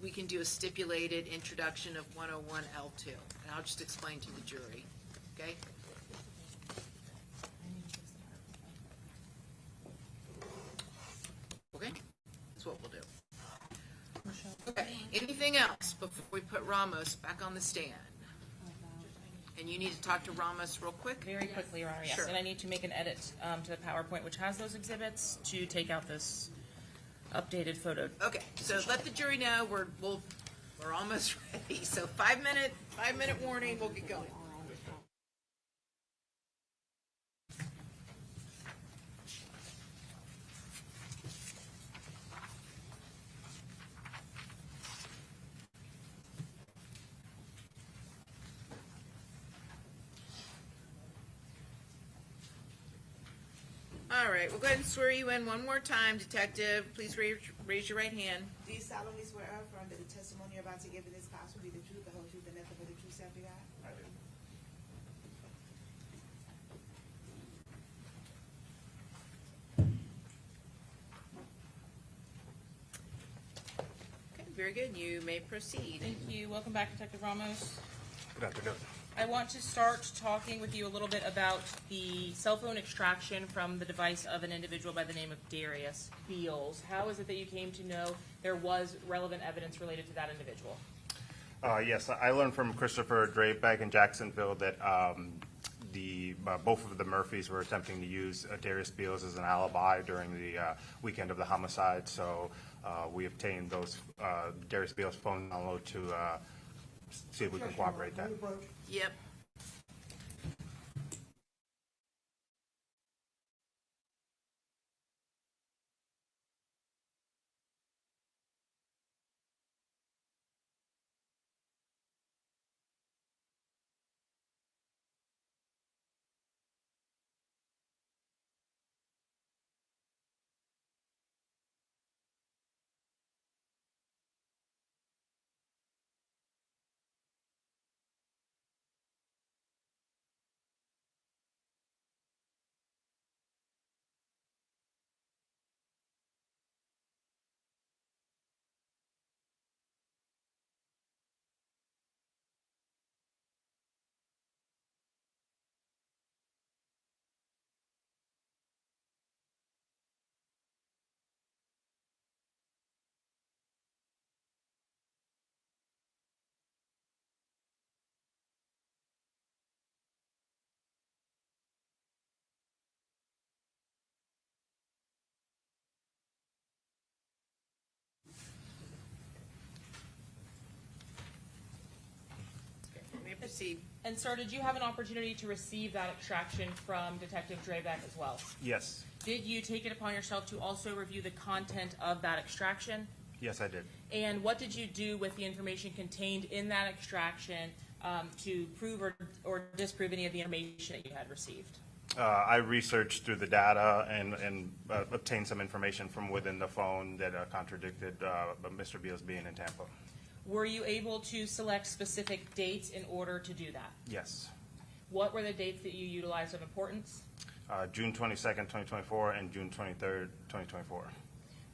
we can do a stipulated introduction of 101L2. And I'll just explain to the jury, okay? Okay, that's what we'll do. Okay, anything else before we put Ramos back on the stand? And you need to talk to Ramos real quick? Very quickly, Your Honor, yes. Sure. And I need to make an edit to the PowerPoint, which has those exhibits, to take out this updated photo. Okay, so let the jury know we're almost ready. So 5-minute warning, we'll get going. All right, we'll go ahead and swear you in one more time, Detective. Please raise your right hand. Do you solemnly swear or affirm that the testimony you're about to give in this class will be the truth, the whole truth, and nothing but the truth, so help you God? I do. very good. You may proceed. Thank you. Welcome back, Detective Ramos. Good afternoon. I want to start talking with you a little bit about the cell phone extraction from the device of an individual by the name of Darius Beals. How is it that you came to know there was relevant evidence related to that individual? Yes, I learned from Christopher Dre back in Jacksonville that both of the Murphys were attempting to use Darius Beals as an alibi during the weekend of the homicide. So we obtained those Darius Beals phone download to see if we can cooperate that. Yep. You may proceed. And sir, did you have an opportunity to receive that extraction from Detective Drebeck as well? Yes. Did you take it upon yourself to also review the content of that extraction? Yes, I did. And what did you do with the information contained in that extraction to prove or disprove any of the information that you had received? I researched through the data and obtained some information from within the phone that contradicted Mr. Beals being in Tampa. Were you able to select specific dates in order to do that? Yes. What were the dates that you utilized of importance? June 22nd, 2024 and June 23rd, 2024.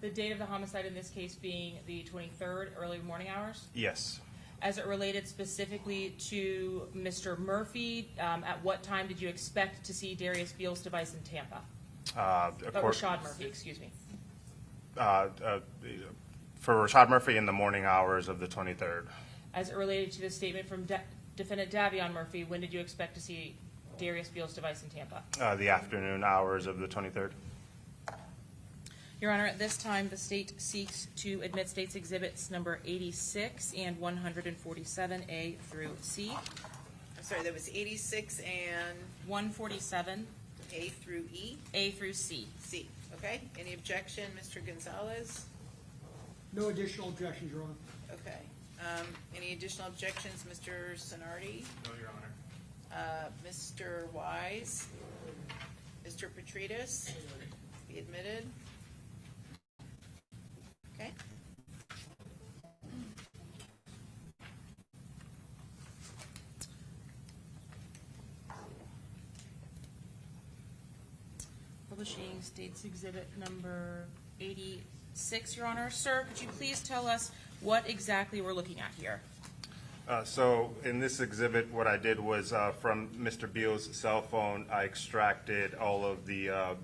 The date of the homicide in this case being the 23rd, early morning hours? Yes. As it related specifically to Mr. Murphy, at what time did you expect to see Darius Beals' device in Tampa? Rashad Murphy, excuse me. For Rashad Murphy in the morning hours of the 23rd. As it related to the statement from Defendant Davion Murphy, when did you expect to see Darius Beals' device in Tampa? The afternoon hours of the 23rd. Your Honor, at this time, the state seeks to admit states exhibits number 86 and 147A through C. I'm sorry, that was 86 and 147 A through E? A through C. C, okay. Any objection, Mr. Gonzalez? No additional objections, Your Honor. Okay. Any additional objections, Mr. Sonardi? No, Your Honor. Mr. Wise? Mr. Petrides? Be admitted. Okay. Publishing States Exhibit number 86, Your Honor. Sir, could you please tell us what exactly we're looking at here? So in this exhibit, what I did was from Mr. Beals' cell phone, I extracted all of the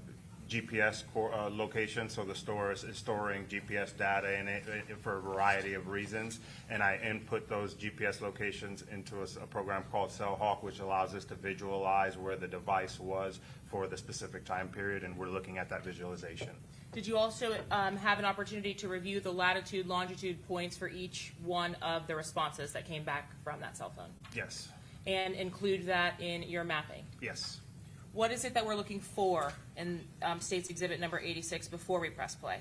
GPS locations. So the store is storing GPS data in it for a variety of reasons. And I input those GPS locations into a program called CellHawk, which allows us to visualize where the device was for the specific time period. And we're looking at that visualization. Did you also have an opportunity to review the latitude, longitude points for each one of the responses that came back from that cell phone? Yes. And include that in your mapping? Yes. What is it that we're looking for in States Exhibit number 86 before we press play?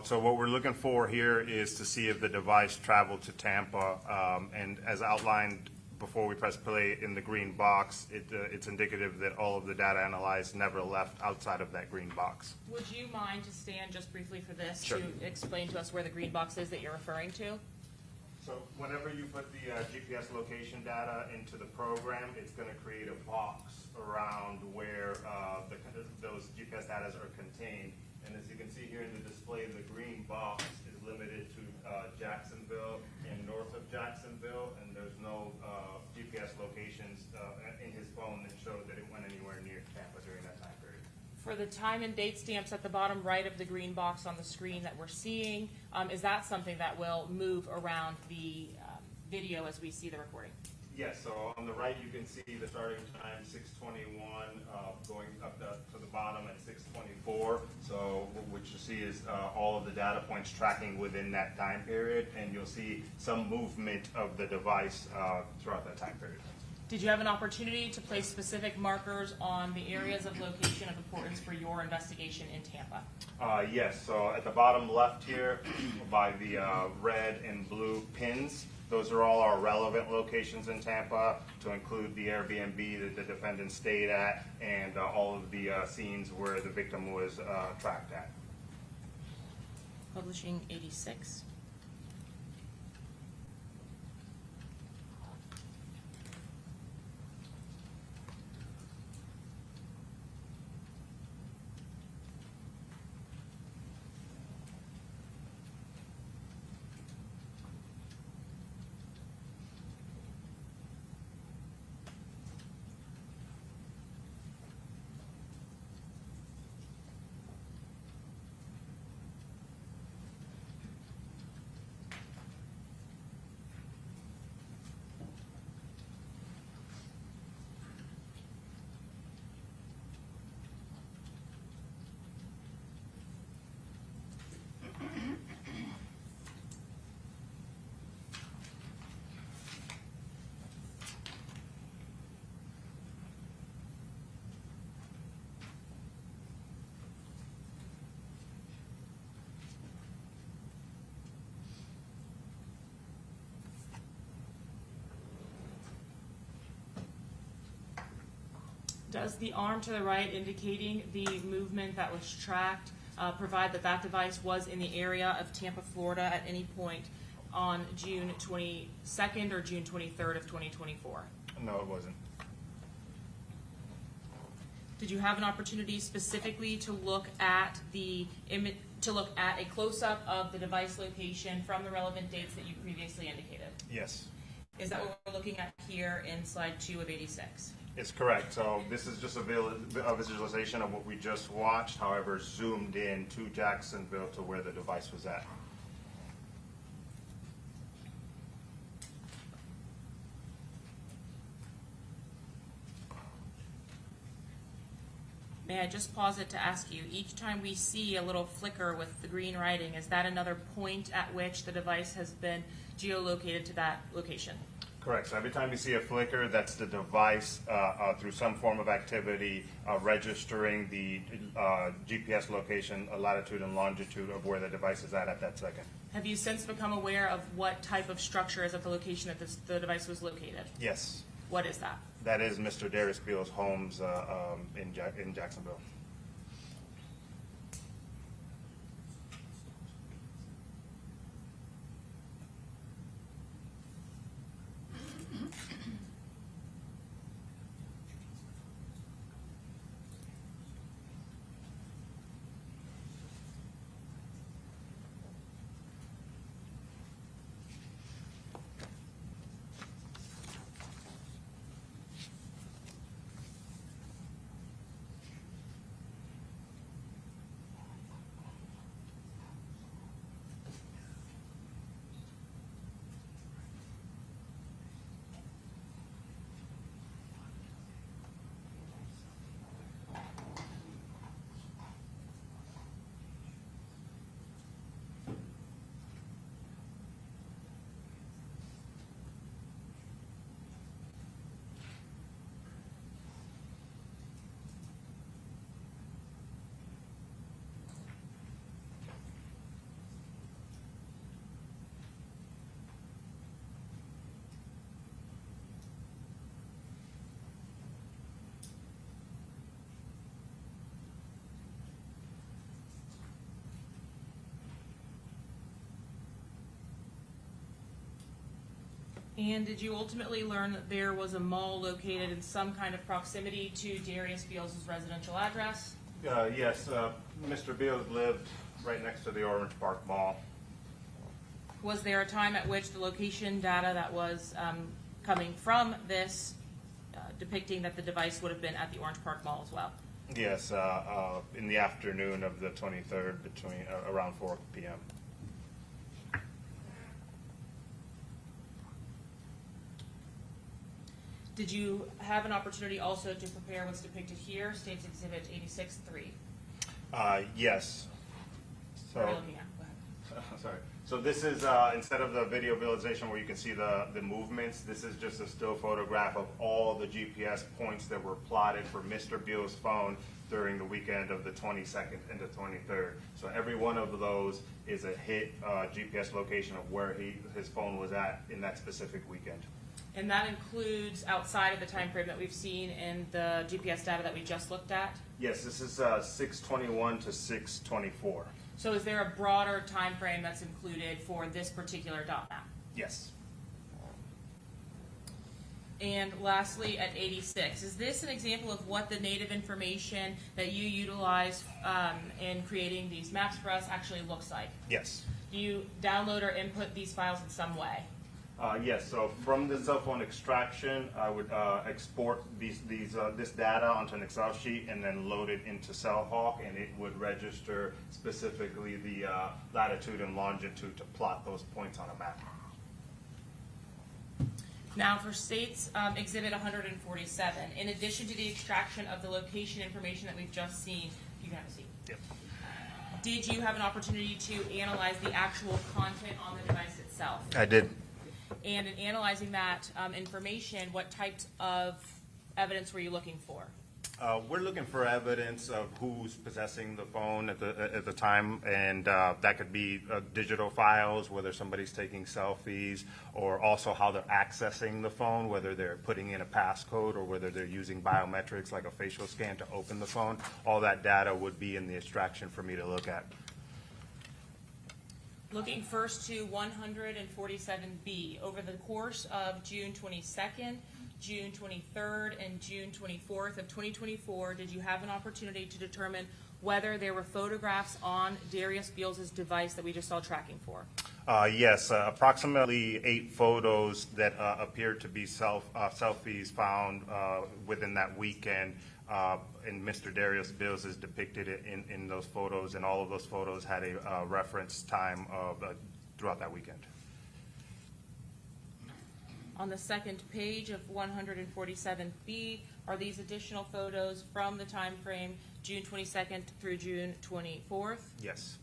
So what we're looking for here is to see if the device traveled to Tampa, and as outlined before we press play in the green box, it's indicative that all of the data analyzed never left outside of that green box. Would you mind to stand just briefly for this Sure. to explain to us where the green box is that you're referring to? So whenever you put the GPS location data into the program, it's going to create a box around where those GPS data are contained. And as you can see here in the display, the green box is limited to Jacksonville and north of Jacksonville, and there's no GPS locations in his phone that showed that it went anywhere near Tampa during that time period. For the time and date stamps at the bottom right of the green box on the screen that we're seeing, is that something that will move around the video as we see the recording? Yes, so on the right, you can see the starting time, 6:21, going up to the bottom at 6:24. So what you see is all of the data points tracking within that time period, and you'll see some movement of the device throughout that time period. Did you have an opportunity to place specific markers on the areas of location of importance for your investigation in Tampa? Yes, so at the bottom left here, by the red and blue pins, those are all our relevant locations in Tampa, to include the Airbnb that the defendant stayed at, and all of the scenes where the victim was tracked at. Publishing 86. Does the arm to the right indicating the movement that was tracked provide that that device was in the area of Tampa, Florida at any point on June 22nd or June 23rd of 2024? No, it wasn't. Did you have an opportunity specifically to look at the image, to look at a close-up of the device location from the relevant dates that you previously indicated? Yes. Is that what we're looking at here in slide 2 of 86? It's correct. So this is just a visualization of what we just watched, however, zoomed in to Jacksonville to where the device was at. May I just pause it to ask you, each time we see a little flicker with the green writing, is that another point at which the device has been geolocated to that location? Correct. So every time you see a flicker, that's the device through some form of activity registering the GPS location, latitude and longitude of where the device is at that second. Have you since become aware of what type of structure is at the location that the device was located? Yes. What is that? That is Mr. Darius Beal's homes in Jacksonville. And did you ultimately learn that there was a mall located in some kind of proximity to Darius Beals' residential address? Yes, Mr. Beals lived right next to the Orange Park Mall. Was there a time at which the location data that was coming from this depicting that the device would have been at the Orange Park Mall as well? Yes, in the afternoon of the 23rd, between around 4 p.m. Did you have an opportunity also to prepare what's depicted here, State's Exhibit 86-3? Yes. What are you So, looking at? Go ahead. sorry. So this is, instead of the video visualization where you can see the movements, this is just a still photograph of all the GPS points that were plotted for Mr. Beal's phone during the weekend of the 22nd and the 23rd. So every one of those is a hit GPS location of where his phone was at in that specific weekend. And that includes outside of the time frame that we've seen in the GPS data that we just looked at? Yes, this is 6/21 to 6/24. So is there a broader time frame that's included for this particular dot map? Yes. And lastly, at 86, is this an example of what the native information that you utilize in creating these maps for us actually looks like? Yes. Do you download or input these files in some way? Yes, so from the cell phone extraction, I would export this data onto an Excel sheet and then load it into CellHawk, and it would register specifically the latitude and longitude to plot those points on a map. Now for State's Exhibit 147, in addition to the extraction of the location information that we've just seen, you can have a seat. Yep. Did you have an opportunity to analyze the actual content on the device itself? I did. And in analyzing that information, what types of evidence were you looking for? We're looking for evidence of who's possessing the phone at the time, and that could be digital files, whether somebody's taking selfies, or also how they're accessing the phone, whether they're putting in a passcode or whether they're using biometrics like a facial scan to open the phone. All that data would be in the extraction for me to look at. Looking first to 147B, over the course of June 22nd, June 23rd, and June 24th of 2024, did you have an opportunity to determine whether there were photographs on Darius Beals' device that we just saw tracking for? Yes, approximately 8 photos that appeared to be selfies found within that weekend. And Mr. Darius Beals is depicted in those photos, and all of those photos had a reference time of throughout that weekend. On the second page of 147B, are these additional photos from the time frame June 22nd through June 24th? Yes.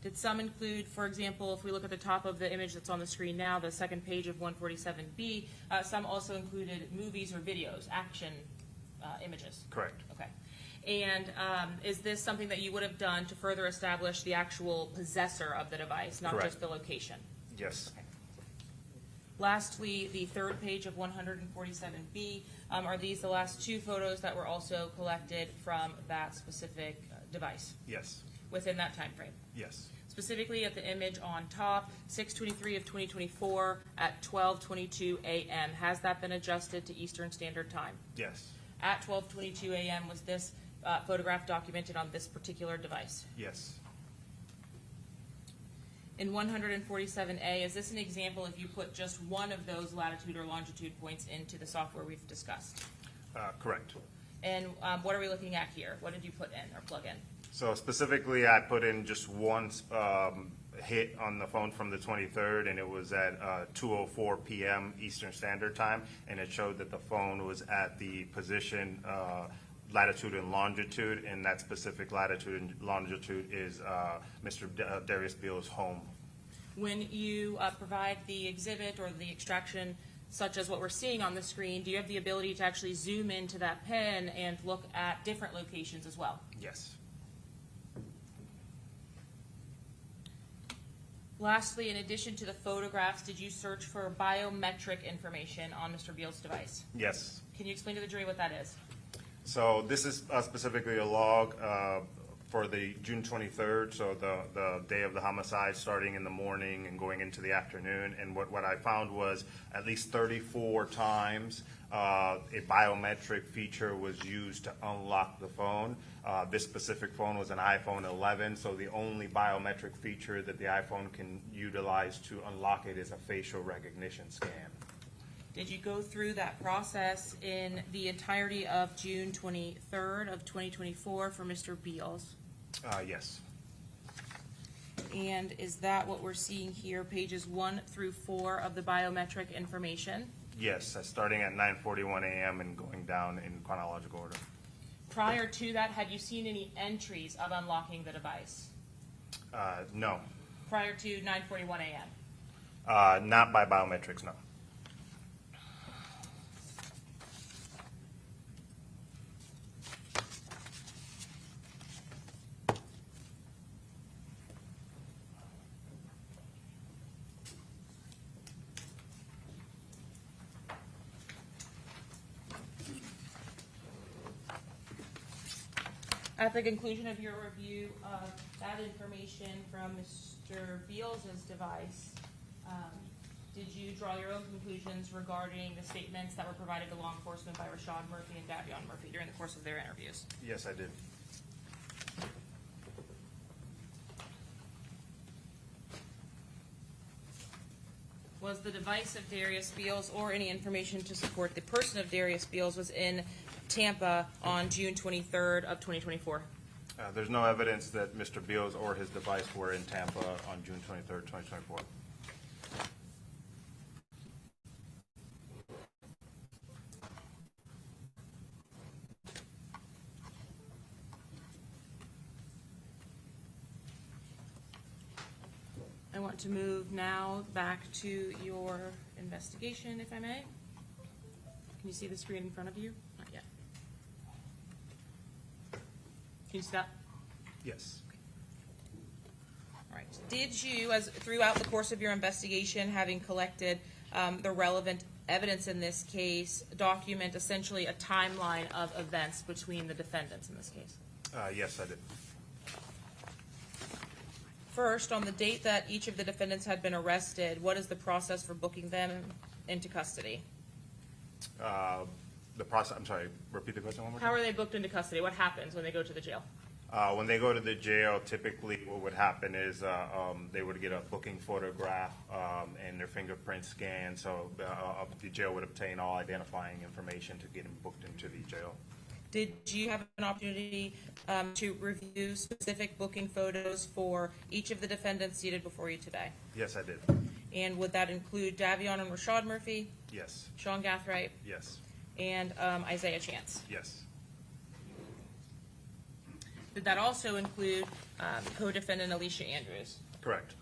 Did some include, for example, if we look at the top of the image that's on the screen now, the second page of 147B, some also included movies or videos, action images? Correct. Okay. And is this something that you would have done to further establish the actual possessor of the device, not Correct. just the location? Yes. Okay. Lastly, the third page of 147B, are these the last 2 photos that were also collected from that specific device Yes. within that time frame? Yes. Specifically at the image on top, 6/23 of 2024 at 12:22 a.m. Has that been adjusted to Eastern Standard Time? Yes. At 12:22 a.m. was this photograph documented on this particular device? Yes. In 147A, is this an example if you put just one of those latitude or longitude points into the software we've discussed? Correct. And what are we looking at here? What did you put in or plug in? So specifically, I put in just one hit on the phone from the 23rd, and it was at 2:04 p.m. Eastern Standard Time, and it showed that the phone was at the position latitude and longitude, and that specific latitude and longitude is Mr. Darius Beals' home. When you provide the exhibit or the extraction, such as what we're seeing on the screen, do you have the ability to actually zoom into that pen and look at different locations as well? Yes. Lastly, in addition to the photographs, did you search for biometric information on Mr. Beals' device? Yes. Can you explain to the jury what that is? So this is specifically a log For the June 23rd, so the day of the homicide, starting in the morning and going into the afternoon. And what I found was at least 34 times a biometric feature was used to unlock the phone. This specific phone was an iPhone 11, so the only biometric feature that the iPhone can utilize to unlock it is a facial recognition scan. Did you go through that process in the entirety of June 23rd of 2024 for Mr. Beals? Yes. And is that what we're seeing here, pages 1 through 4 of the biometric information? Yes, starting at 9:41 a.m. and going down in chronological order. Prior to that, had you seen any entries of unlocking the device? No. Prior to 9:41 a.m.? Not by biometrics, no. At the conclusion of your review of that information from Mr. Beals' device, did you draw your own conclusions regarding the statements that were provided to law enforcement by Rashad Murphy and Davion Murphy during the course of their interviews? Yes, I did. Was the device of Darius Beals or any information to support the person of Darius Beals was in Tampa on June 23rd of 2024? There's no evidence that Mr. Beals or his device were in Tampa on June 23rd, 2024. I want to move now back to your investigation, if I may. Can you see the screen in front of you? Not yet. Can you see that? Yes. All right. Did you, as throughout the course of your investigation, having collected the relevant evidence in this case, document essentially a timeline of events between the defendants in this case? Yes, I did. First, on the date that each of the defendants had been arrested, what is the process for booking them into custody? The process, I'm sorry, repeat the question one more time. How are they booked into custody? What happens when they go to the jail? When they go to the jail, typically what would happen is they would get a booking photograph and their fingerprint scanned, so the jail would obtain all identifying information to get them booked into the jail. Did you have an opportunity to review specific booking photos for each of the defendants seated before you today? Yes, I did. And would that include Davion and Rashad Murphy, Yes. Sean Gathright, Yes. and Isaiah Chance? Yes. Did that also include co-defendant Alicia Andrews? Correct.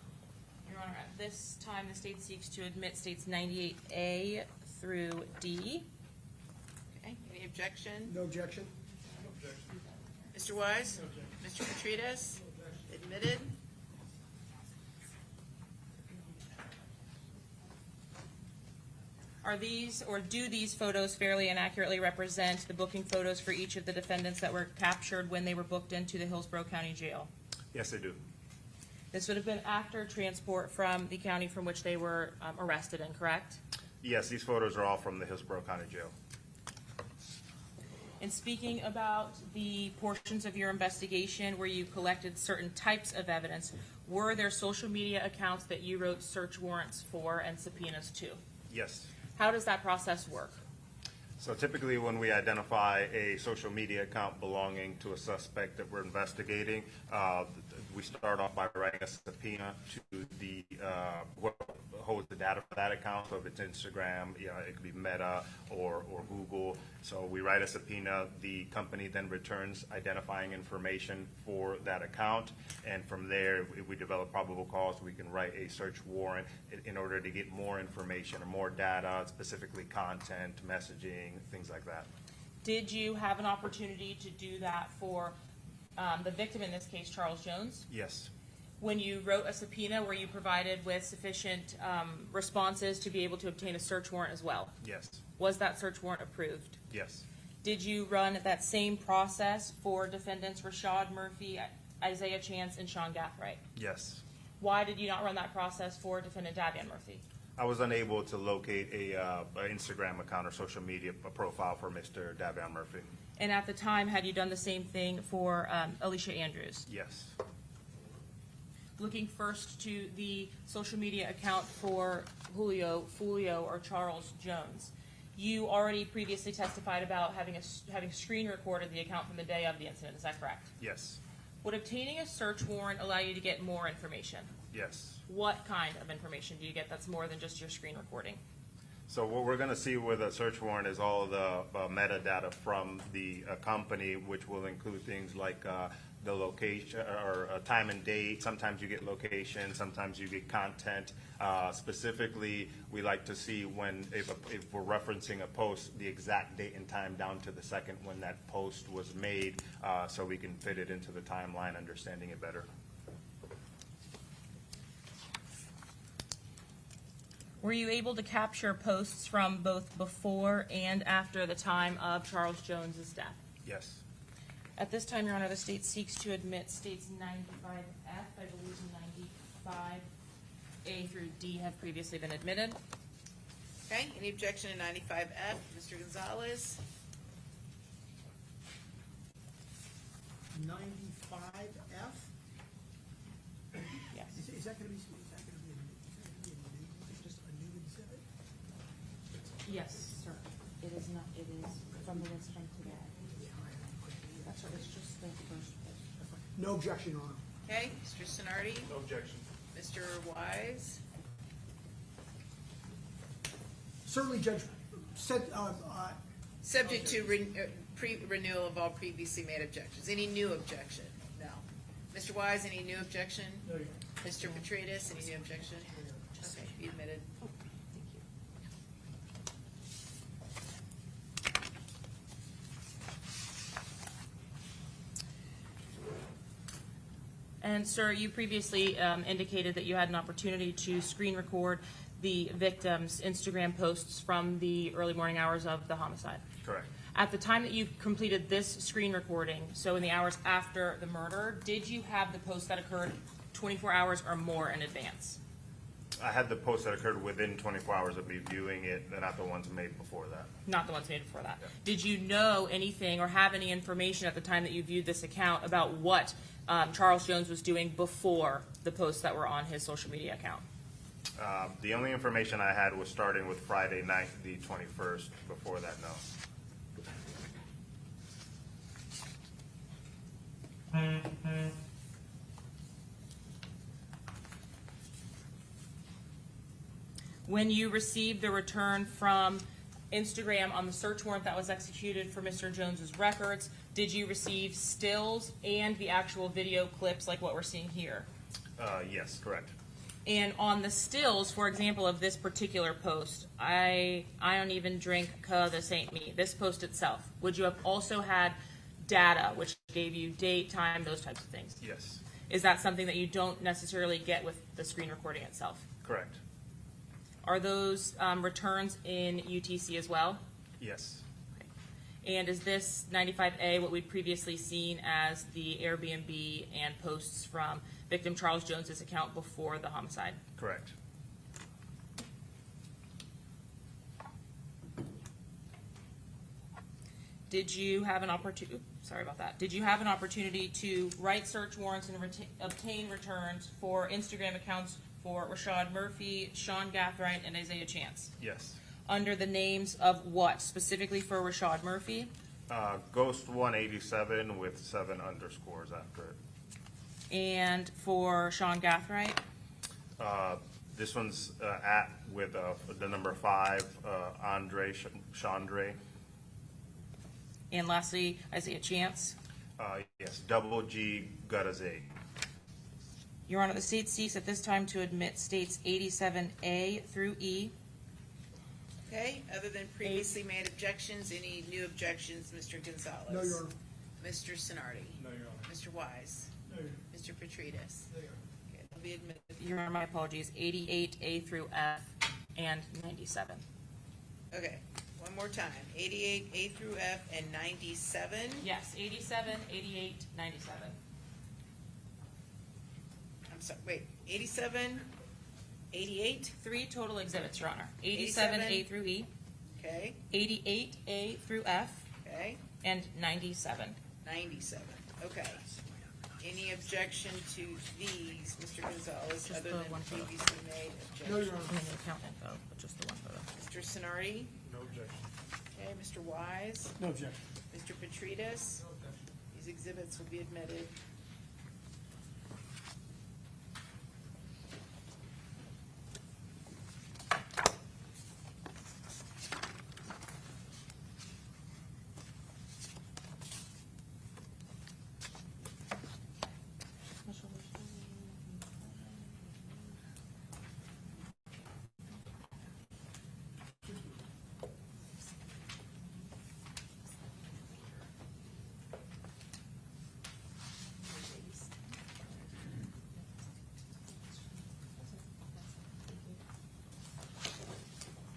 Your Honor, at this time, the state seeks to admit states 98A through D. Okay, any objection? No objection? Mr. Wise? Mr. Petridis? Admitted? Are these, or do these photos fairly and accurately represent the booking photos for each of the defendants that were captured when they were booked into the Hillsborough County Jail? Yes, they do. This would have been after transport from the county from which they were arrested in, correct? Yes, these photos are all from the Hillsborough County Jail. In speaking about the portions of your investigation where you collected certain types of evidence, were there social media accounts that you wrote search warrants for and subpoenas to? Yes. How does that process work? So typically when we identify a social media account belonging to a suspect that we're investigating, we start off by writing a subpoena to the what holds the data for that account. So if it's Instagram, it could be Meta or Google. So we write a subpoena. The company then returns identifying information for that account, and from there, if we develop probable cause, we can write a search warrant in order to get more information or more data, specifically content, messaging, things like that. Did you have an opportunity to do that for the victim, in this case, Charles Jones? Yes. When you wrote a subpoena, were you provided with sufficient responses to be able to obtain a search warrant as well? Yes. Was that search warrant approved? Yes. Did you run that same process for defendants Rashad Murphy, Isaiah Chance, and Sean Gathright. Yes. Why did you not run that process for defendant Davion Murphy? I was unable to locate a Instagram account or social media profile for Mr. Davion Murphy. And at the time, had you done the same thing for Alicia Andrews? Yes. Looking first to the social media account for Julio Foolio or Charles Jones, you already previously testified about having screen recorded the account from the day of the incident. Is that correct? Yes. Would obtaining a search warrant allow you to get more information? Yes. What kind of information do you get that's more than just your screen recording? So what we're going to see with a search warrant is all the metadata from the company, which will include things like the location or time and date. Sometimes you get location, sometimes you get content. Specifically, we like to see if we're referencing a post, the exact date and time down to the second when that post was made, so we can fit it into the timeline, understanding it better. Were you able to capture posts from both before and after the time of Charles Jones's death? Yes. At this time, Your Honor, the state seeks to admit states 95F, I believe 95A through D have previously been admitted. Okay, any objection to 95F? Mr. Gonzalez? 95F? Yes. Is that going to be just a new exhibit? Yes, sir. It is not, it is from the list from today. That's right, it's just the first post. No objection, Your Honor. Okay, Mr. Sonardi? No objection. Mr. Wise? Certainly, Judge, Subject to renewal of all previously made objections. Any new objection? No. Mr. Wise, any new objection? No, Your Mr. Petridis, any new objection? Okay, be admitted. And sir, you previously indicated that you had an opportunity to screen record the victim's Instagram posts from the early morning hours of the homicide. Correct. At the time that you completed this screen recording, so in the hours after the murder, did you have the post that occurred 24 hours or more in advance? I had the post that occurred within 24 hours of me viewing it, and not the ones made before that. Not the ones made before that. Yeah. Did you know anything or have any information at the time that you viewed this account about what Charles Jones was doing before the posts that were on his social media account? The only information I had was starting with Friday night, the 21st. Before that, no. When you received the return from Instagram on the search warrant that was executed for Mr. Jones's records, did you receive stills and the actual video clips like what we're seeing here? Yes, correct. And on the stills, for example, of this particular post, I don't even drink this ain't me, this post itself, would you have also had data which gave you date, time, those types of things? Yes, Is that something that you don't necessarily get with the screen recording itself? correct. Are those returns in UTC as well? Yes, And is this 95A what we'd previously seen as the Airbnb and posts from victim Charles Jones's account before the homicide? correct. Did you have an opportunity? Sorry about that. Did you have an opportunity to write search warrants and obtain returns for Instagram accounts for Rashad Murphy, Sean Gathright, and Isaiah Chance? Yes. Under the names of what? Specifically for Rashad Murphy? Ghost 187 with 7 underscores after it. And for Sean Gathright? This one's at with the number 5, Andre Chandre. And lastly, Isaiah Chance? Yes, double G Guttas A. Your Honor, the state seeks at this time to admit states 87A through E. Okay, other than previously made objections, any new objections, Mr. Gonzalez? No, Your Honor. Mr. Sonardi? No, Your Honor. Mr. Wise? No, Your Mr. Petridis? Honor. Okay, they'll be admitted. Your Honor, my apologies, 88A through F and 97. Okay, one more time, 88, A through F, and 97? Yes, 87, 88, 97. I'm sorry, wait, 87, 88, 3 total exhibits, Your Honor. 87 A through E, okay, 88 A through F, okay, and 97. 97, okay. Any objection to these, Mr. Gonzalez, Just other the than one photo. previously made No, objections? Your Honor. And then the account info, but just the one photo. Mr. Sonardi? No objection. Okay, Mr. Wise? No objection. Mr. Petridis? These exhibits will be admitted.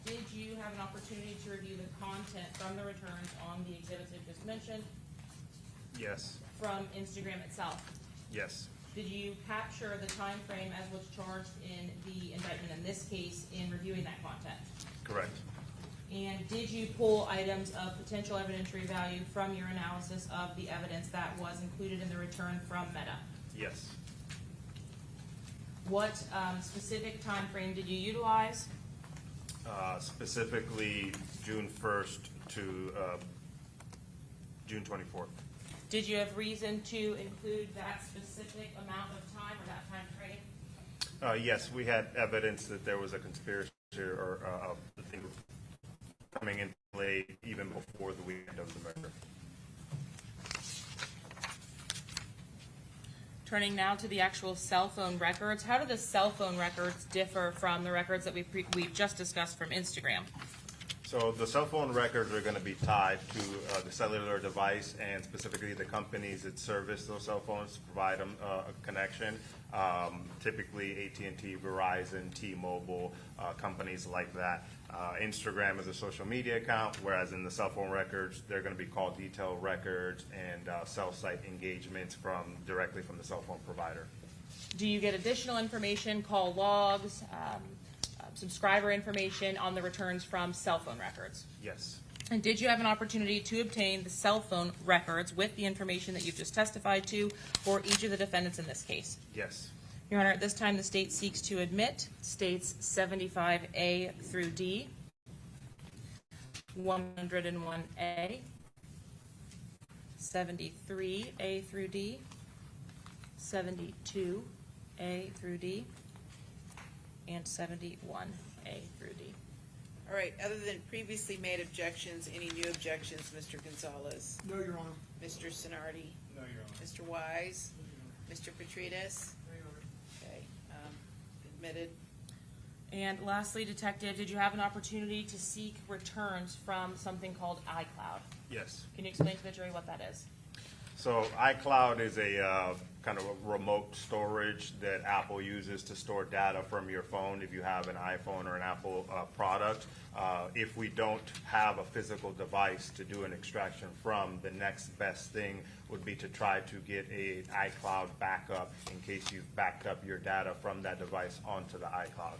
Did you have an opportunity to review the content from the returns on the exhibits you just mentioned Yes, from Instagram itself? yes, Did you capture the time frame as was charged in the indictment in this case in reviewing that content? correct. And did you pull items of potential evidentiary value from your analysis of the evidence that was included in the return from Meta? Yes. What specific time frame did you utilize? Specifically, June 1st to June 24th. Did you have reason to include that specific amount of time or that time frame? Yes, we had evidence that there was a conspiracy or the thing coming into play even before the weekend of the murder. Turning now to the actual cell phone records, how do the cell phone records differ from the records that we've just discussed from Instagram? So the cell phone records are going to be tied to the cellular device and specifically the companies that service those cell phones to provide them a connection. Typically AT&T, Verizon, T-Mobile, companies like that. Instagram is a social media account, whereas in the cell phone records, they're going to be called detail records and cell site engagements directly from the cell phone provider. Do you get additional information, call logs, subscriber information on the returns from cell phone records? Yes. And did you have an opportunity to obtain the cell phone records with the information that you've just testified to for each of the defendants in this case? Yes. Your Honor, at this time, the state seeks to admit states 75A through D, 101A, 73A through D, 72A through D, and 71A through D. All right, other than previously made objections, any new objections, Mr. Gonzalez? No, Your Honor. Mr. Sonardi? No, Your Honor. Mr. Wise? Mr. Petridis? Okay, admitted. And lastly, Detective, did you have an opportunity to seek returns from something called iCloud? Yes. Can you explain to the jury what that is? So iCloud is a kind of a remote storage that Apple uses to store data from your phone if you have an iPhone or an Apple product. If we don't have a physical device to do an extraction from, the next best thing would be to try to get an iCloud backup in case you've backed up your data from that device onto the iCloud.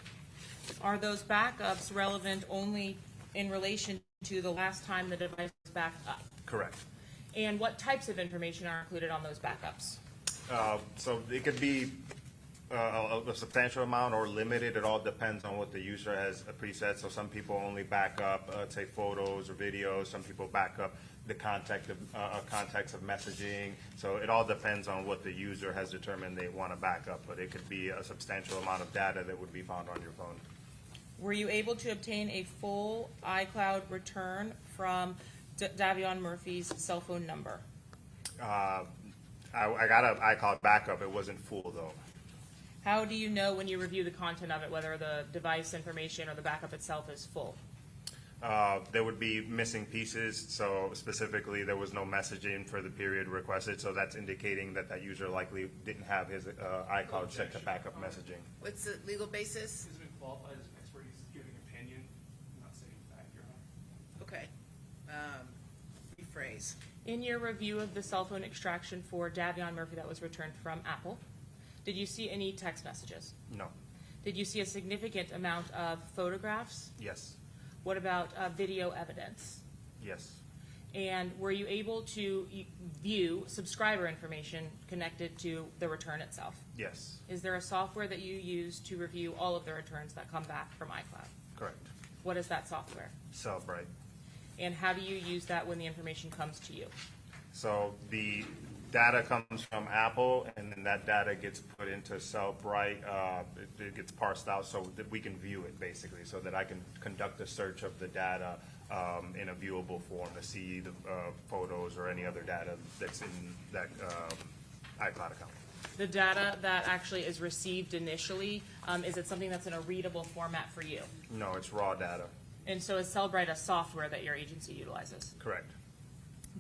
Are those backups relevant only in relation to the last time the device was backed up? Correct. And what types of information are included on those backups? So it could be a substantial amount or limited. It all depends on what the user has preset. So some people only back up, say, photos or videos. Some people back up the context of messaging. So it all depends on what the user has determined they want to back up. But it could be a substantial amount of data that would be found on your phone. Were you able to obtain a full iCloud return from Davion Murphy's cell phone number? I got an iCloud backup. It wasn't full, though. How do you know when you review the content of it whether the device information or the backup itself is full? There would be missing pieces. So specifically, there was no messaging for the period requested. So that's indicating that that user likely didn't have his iCloud set to backup messaging. What's the legal basis? He's been qualified as an expert. He's giving opinion, not saying fact, Your Honor. Okay. Rephrase. In your review of the cell phone extraction for Davion Murphy that was returned from Apple, Did you see any text messages? No. Did you see a significant amount of photographs? Yes. What about video evidence? Yes. And were you able to view subscriber information connected to the return itself? Yes. Is there a software that you use to review all of the returns that come back from iCloud? Correct. What is that software? Cellbrite. And how do you use that when the information comes to you? So the data comes from Apple, and then that data gets put into Cellbrite. It gets parsed out so that we can view it, basically, so that I can conduct a search of the data in a viewable form to see the photos or any other data that's in that iCloud account. The data that actually is received initially, is it something that's in a readable format for you? No, it's raw data. And so is Cellbrite a software that your agency utilizes? Correct.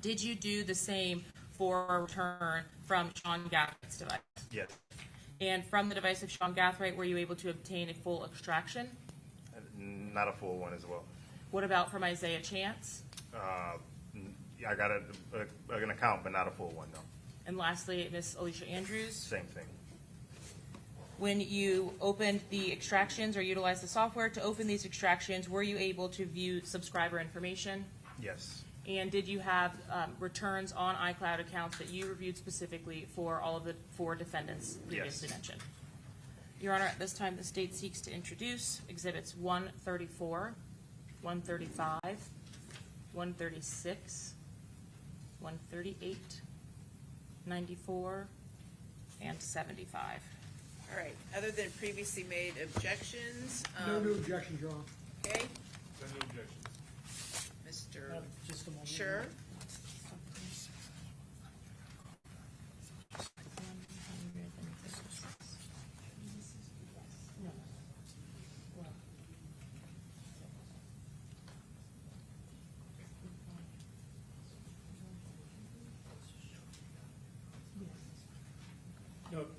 Did you do the same for a return from Sean Gathright's device? Yes. And from the device of Sean Gathright, were you able to obtain a full extraction? Not a full one as well. What about from Isaiah Chance? I got an account, but not a full one, no. And lastly, Miss Alicia Andrews? Same thing. When you opened the extractions or utilized the software to open these extractions, were you able to view subscriber information? Yes. And did you have returns on iCloud accounts that you reviewed specifically for all of the 4 defendants previously mentioned? Your Honor, at this time, the state seeks to introduce Exhibits 134, 135, 136, 138, 94, and 75. All right, other than previously made objections. No new objections, Your Honor. Okay, No objections. Mr. Just a moment. Sure.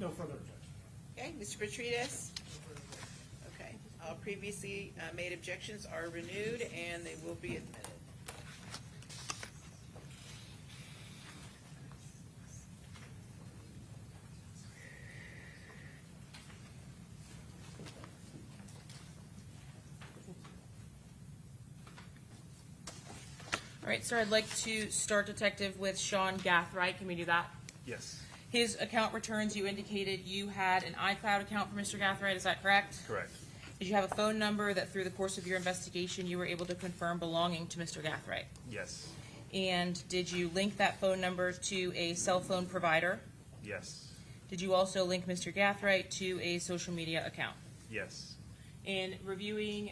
No further objection. Okay, Mr. Petrides? Okay, all previously made objections are renewed and they will be admitted. All right, sir, I'd like to start, Detective, with Sean Gathright. Can we do that? Yes. His account returns, you indicated you had an iCloud account for Mr. Gathright, is that correct? Correct. Did you have a phone number that through the course of your investigation you were able to confirm belonging to Mr. Gathright? Yes. And did you link that phone number to a cell phone provider? Yes. Did you also link Mr. Gathright to a social media account? Yes. In reviewing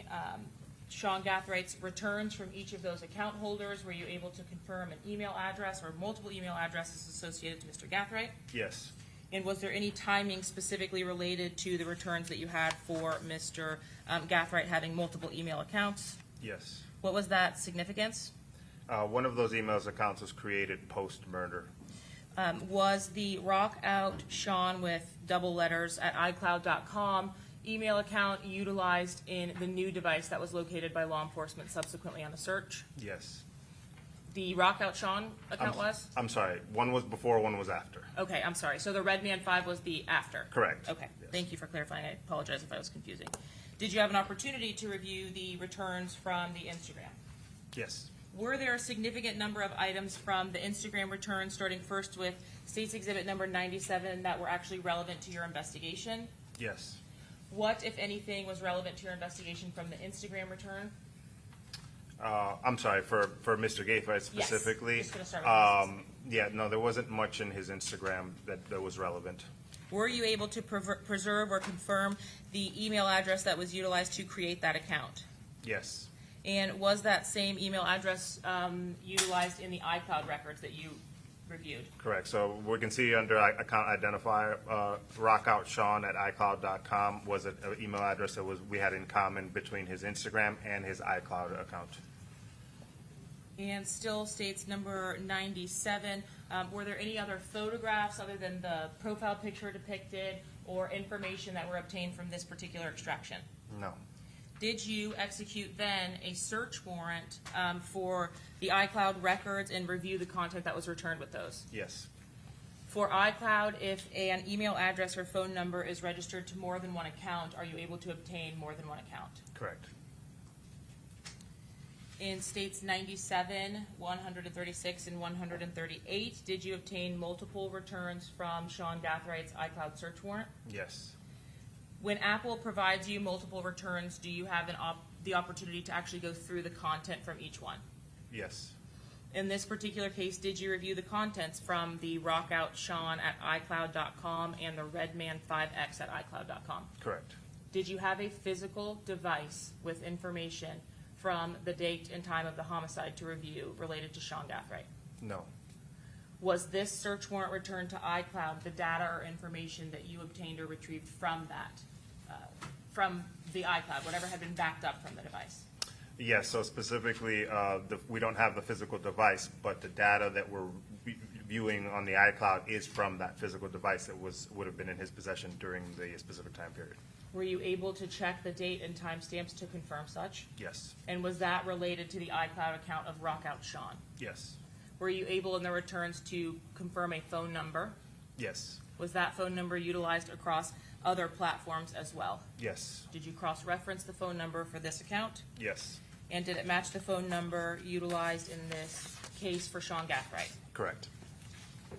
Sean Gathright's returns from each of those account holders, were you able to confirm an email address or multiple email addresses associated to Mr. Gathright? Yes. And was there any timing specifically related to the returns that you had for Mr. Gathright having multiple email accounts? Yes. What was that significance? One of those emails accounts was created post-murder. Was the rock out Sean with double letters at iCloud.com email account utilized in the new device that was located by law enforcement subsequently on the search? Yes. The rock out Sean account was? I'm sorry. One was before, one was after. Okay, I'm sorry. So the Redman 5 was the after? Correct. Okay, Yes. thank you for clarifying. I apologize if I was confusing. Did you have an opportunity to review the returns from the Instagram? Yes. Were there a significant number of items from the Instagram returns, starting first with State's Exhibit number 97, that were actually relevant to your investigation? Yes. What, if anything, was relevant to your investigation from the Instagram return? I'm sorry, for Mr. Gathright specifically? Just gonna start with yeah, no, there wasn't much in his Instagram that was relevant. Were you able to preserve or confirm the email address that was utilized to create that account? Yes. And was that same email address utilized in the iCloud records that you reviewed? Correct. So we can see under account identifier, rockoutshawn at iCloud.com was an email address that we had in common between his Instagram and his iCloud account. And still State's number 97. Were there any other photographs other than the profile picture depicted or information that were obtained from this particular extraction? No. Did you execute then a search warrant for the iCloud records and review the content that was returned with those? Yes. For iCloud, if an email address or phone number is registered to more than one account, are you able to obtain more than one account? Correct. In states 97, 136, and 138, did you obtain multiple returns from Sean Gathright's iCloud search warrant? Yes. When Apple provides you multiple returns, do you have the opportunity to actually go through the content from each one? Yes. In this particular case, did you review the contents from the rockoutsean at iCloud.com and the redman5x at iCloud.com? Correct. Did you have a physical device with information from the date and time of the homicide to review related to Sean Gathright? No. Was this search warrant returned to iCloud the data or information that you obtained or retrieved from that, from the iCloud, whatever had been backed up from the device? Yes, so specifically, we don't have the physical device, but the data that we're viewing on the iCloud is from that physical device that would have been in his possession during the specific time period. Were you able to check the date and timestamps to confirm such? Yes. And was that related to the iCloud account of Rockout Sean? Yes. Were you able in the returns to confirm a phone number? Yes. Was that phone number utilized across other platforms as well? Yes. Did you cross-reference the phone number for this account? Yes. And did it match the phone number utilized in this case for Sean Gathright? Correct.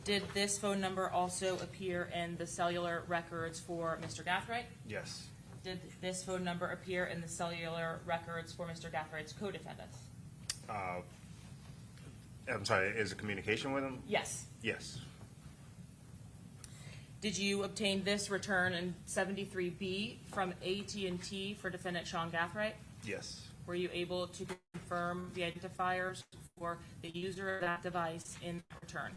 Did this phone number also appear in the cellular records for Mr. Gathright? Yes. Did this phone number appear in the cellular records for Mr. Gathright's co-defendants? I'm sorry, is it communication with him? Yes. Yes. Did you obtain this return in 73B from AT&T for defendant Sean Gathright? Yes. Were you able to confirm the identifiers for the user of that device in that return?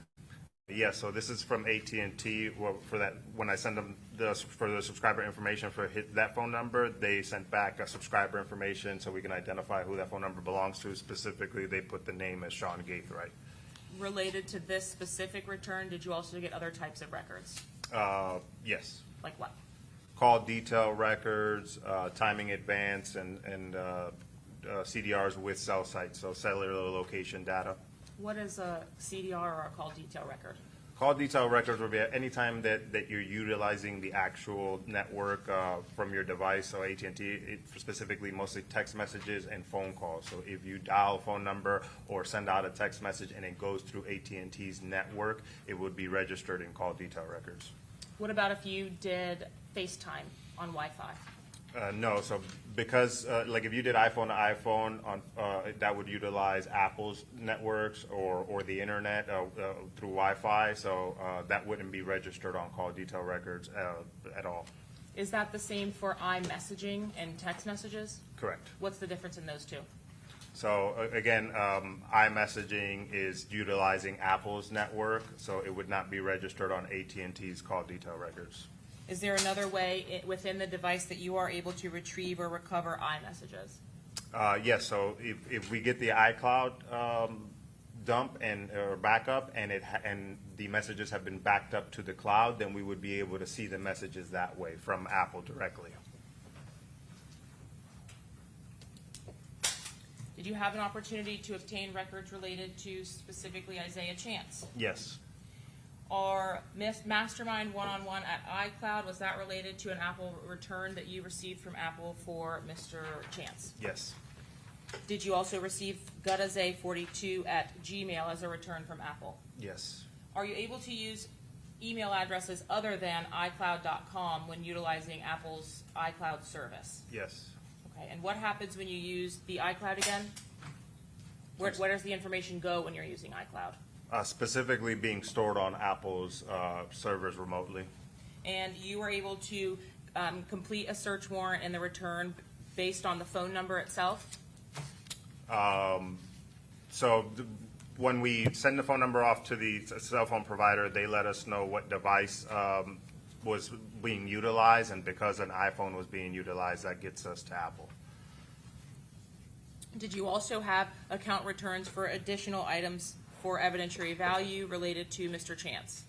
Yes, so this is from AT&T. Well, for that, when I send them for the subscriber information for that phone number, they sent back a subscriber information so we can identify who that phone number belongs to. Specifically, they put the name as Sean Gathright. Related to this specific return, did you also get other types of records? Yes. Like what? Call detail records, timing advance, and CDRs with cell sites, so cellular location data. What is a CDR or a call detail record? Call detail records will be at any time that you're utilizing the actual network from your device. So AT&T, specifically mostly text messages and phone calls. So if you dial a phone number or send out a text message and it goes through AT&T's network, it would be registered in call detail records. What about if you did FaceTime on Wi-Fi? No, so because like if you did iPhone to iPhone, that would utilize Apple's networks or the internet through Wi-Fi, so that wouldn't be registered on call detail records at all. Is that the same for iMessaging and text messages? Correct. What's the difference in those two? So again, iMessaging is utilizing Apple's network, so it would not be registered on AT&T's call detail records. Is there another way within the device that you are able to retrieve or recover iMessages? Yes, so if we get the iCloud dump or backup and the messages have been backed up to the cloud, then we would be able to see the messages that way from Apple directly. Did you have an opportunity to obtain records related to specifically Isaiah Chance? Yes. Our Mastermind one-on-one at iCloud, was that related to an Apple return that you received from Apple for Mr. Chance? Yes. Did you also receive guttazay42 at Gmail as a return from Apple? Yes. Are you able to use email addresses other than iCloud.com when utilizing Apple's iCloud service? Yes. Okay, and what happens when you use the iCloud again? Where does the information go when you're using iCloud? Specifically being stored on Apple's servers remotely. And you were able to complete a search warrant in the return based on the phone number itself? When we send the phone number off to the cell phone provider, they let us know what device was being utilized, and because an iPhone was being utilized, that gets us to Apple. Did you also have account returns for additional items for evidentiary value related to Mr. Chance?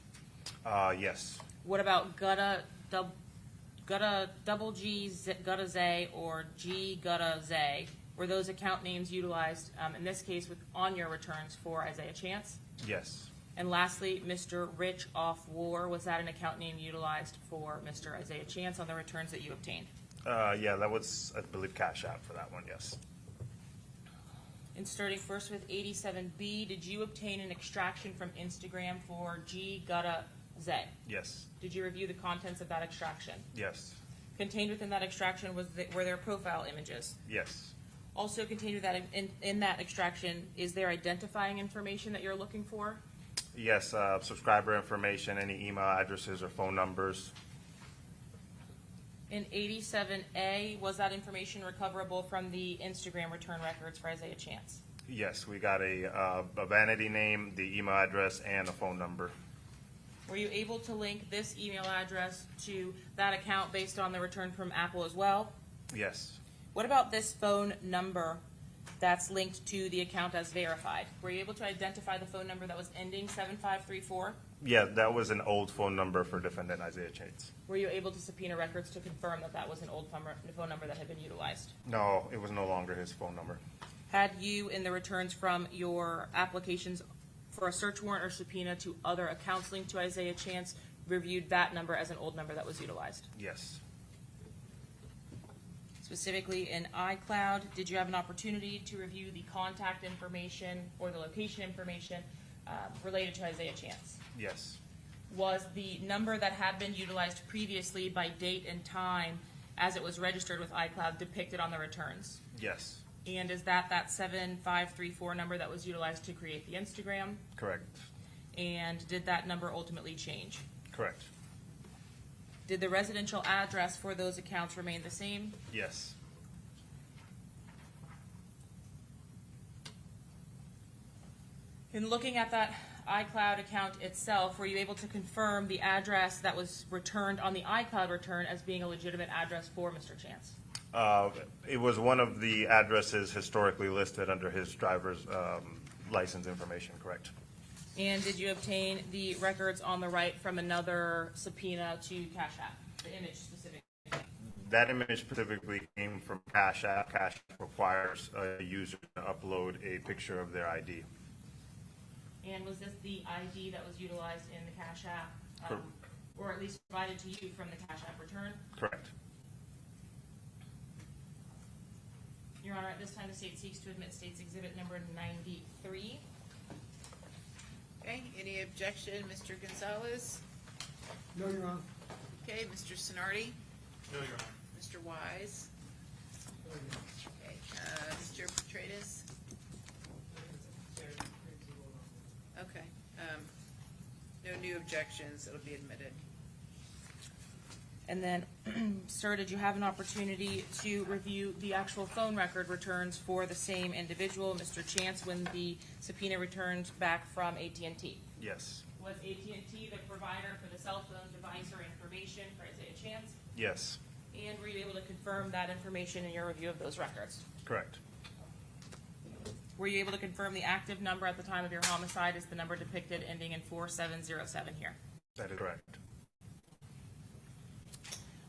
Yes. What about double G Guttazay or G Guttazay? Were those account names utilized in this case on your returns for Isaiah Chance? Yes. And lastly, Mr. Rich Off War, was that an account name utilized for Mr. Isaiah Chance on the returns that you obtained? Yeah, that was, I believe, Cash App for that one, yes. And starting first with 87B, did you obtain an extraction from Instagram for G Gutta Z? Yes, Did you review the contents of that extraction? yes, Contained within that extraction were there profile images? yes, Also contained with that in that extraction, is there identifying information that you're looking for? yes, subscriber information, any email addresses or phone numbers. In 87A, was that information recoverable from the Instagram return records for Isaiah Chance? Yes, we got a vanity name, the email address, and a phone number. Were you able to link this email address to that account based on the return from Apple as well? Yes, What about this phone number that's linked to the account as verified? Were you able to identify the phone number that was ending 7534? yeah, that was an old phone number for defendant Isaiah Chance. Were you able to subpoena records to confirm that that was an old phone number that had been utilized? No, it was no longer his phone number. Had you, in the returns from your applications for a search warrant or subpoena to other accounts linked to Isaiah Chance, reviewed that number as an old number that was utilized? Yes, Specifically in iCloud, did you have an opportunity to review the contact information or the location information related to Isaiah Chance? yes, Was the number that had been utilized previously by date and time as it was registered with iCloud depicted on the returns? yes, And is that 7534 number that was utilized to create the Instagram? correct, And did that number ultimately change? correct, Did the residential address for those accounts remain the same? yes, In looking at that iCloud account itself, were you able to confirm the address that was returned on the iCloud return as being a legitimate address for Mr. Chance? It was one of the addresses historically listed under his driver's license information, correct? And did you obtain the records on the right from another subpoena to Cash App, the image specifically? That image specifically came from Cash App. Cash App requires a user to upload a picture of their ID. And was this the ID that was utilized in the Cash App, Correct. or at least provided to you from the Cash App return? Correct. Your Honor, at this time, the state seeks to admit State's Exhibit number 93. Okay, any objection, Mr. Gonzalez? No, Your Honor. Okay, Mr. Sonardi? No, Your Honor. Mr. Wise? Okay, Mr. Petratus? Okay, no new objections, it'll be admitted. And then, sir, did you have an opportunity to review the actual phone record returns for the same individual, Mr. Chance, when the subpoena returned back from AT&T? Yes. Was AT&T the provider for the cell phone device or information for Isaiah Chance? Yes. And were you able to confirm that information in your review of those records? Correct. Were you able to confirm the active number at the time of your homicide is the number depicted ending in 4707 here? That is correct.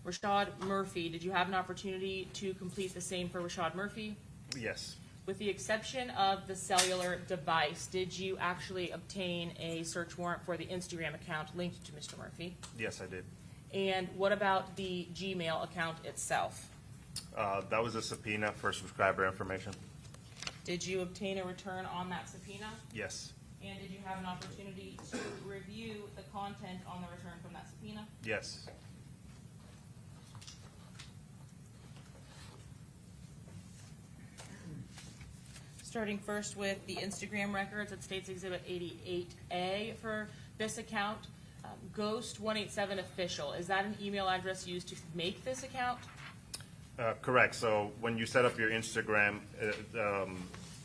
Rashad Murphy, did you have an opportunity to complete the same for Rashad Murphy? Yes. With the exception of the cellular device, did you actually obtain a search warrant for the Instagram account linked to Mr. Murphy? Yes, I did. And what about the Gmail account itself? That was a subpoena for subscriber information. Did you obtain a return on that subpoena? Yes. And did you have an opportunity to review the content on the return from that subpoena? Yes. Starting first with the Instagram records at State's Exhibit 88A for this account, Ghost187 Official. Is that an email address used to make this account? Correct. So when you set up your Instagram,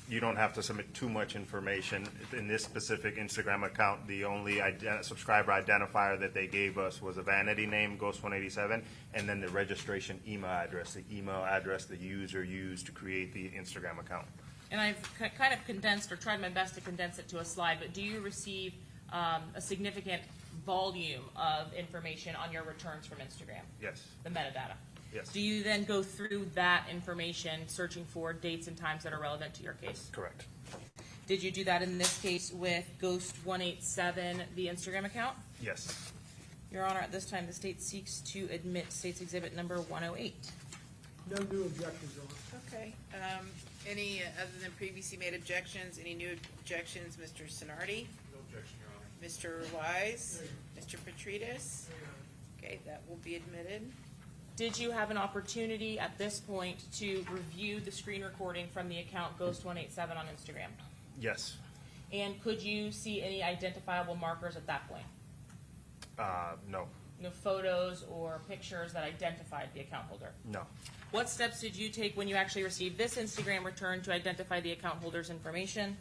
you don't have to submit too much information. In this specific Instagram account, the only subscriber identifier that they gave us was a vanity name, Ghost187, and then the registration email address, the email address the user used to create the Instagram account. And I've kind of condensed or tried my best to condense it to a slide, but do you receive a significant volume of information on your returns from Instagram? Yes. The metadata? Yes. Do you then go through that information searching for dates and times that are relevant to your case? Correct. Did you do that in this case with Ghost187, the Instagram account? Yes. Your Honor, at this time, the state seeks to admit State's Exhibit number 108. No new objections, Your Honor. Okay, any, other than previously made objections, any new objections, Mr. Sonardi? No objection, Your Honor. Mr. Wise? Mr. Petridis? Okay, that will be admitted. Did you have an opportunity at this point to review the screen recording from the account Ghost187 on Instagram? Yes. And could you see any identifiable markers at that point? No. No photos or pictures that identified the account holder? No. What steps did you take when you actually received this Instagram return to identify the account holder's information?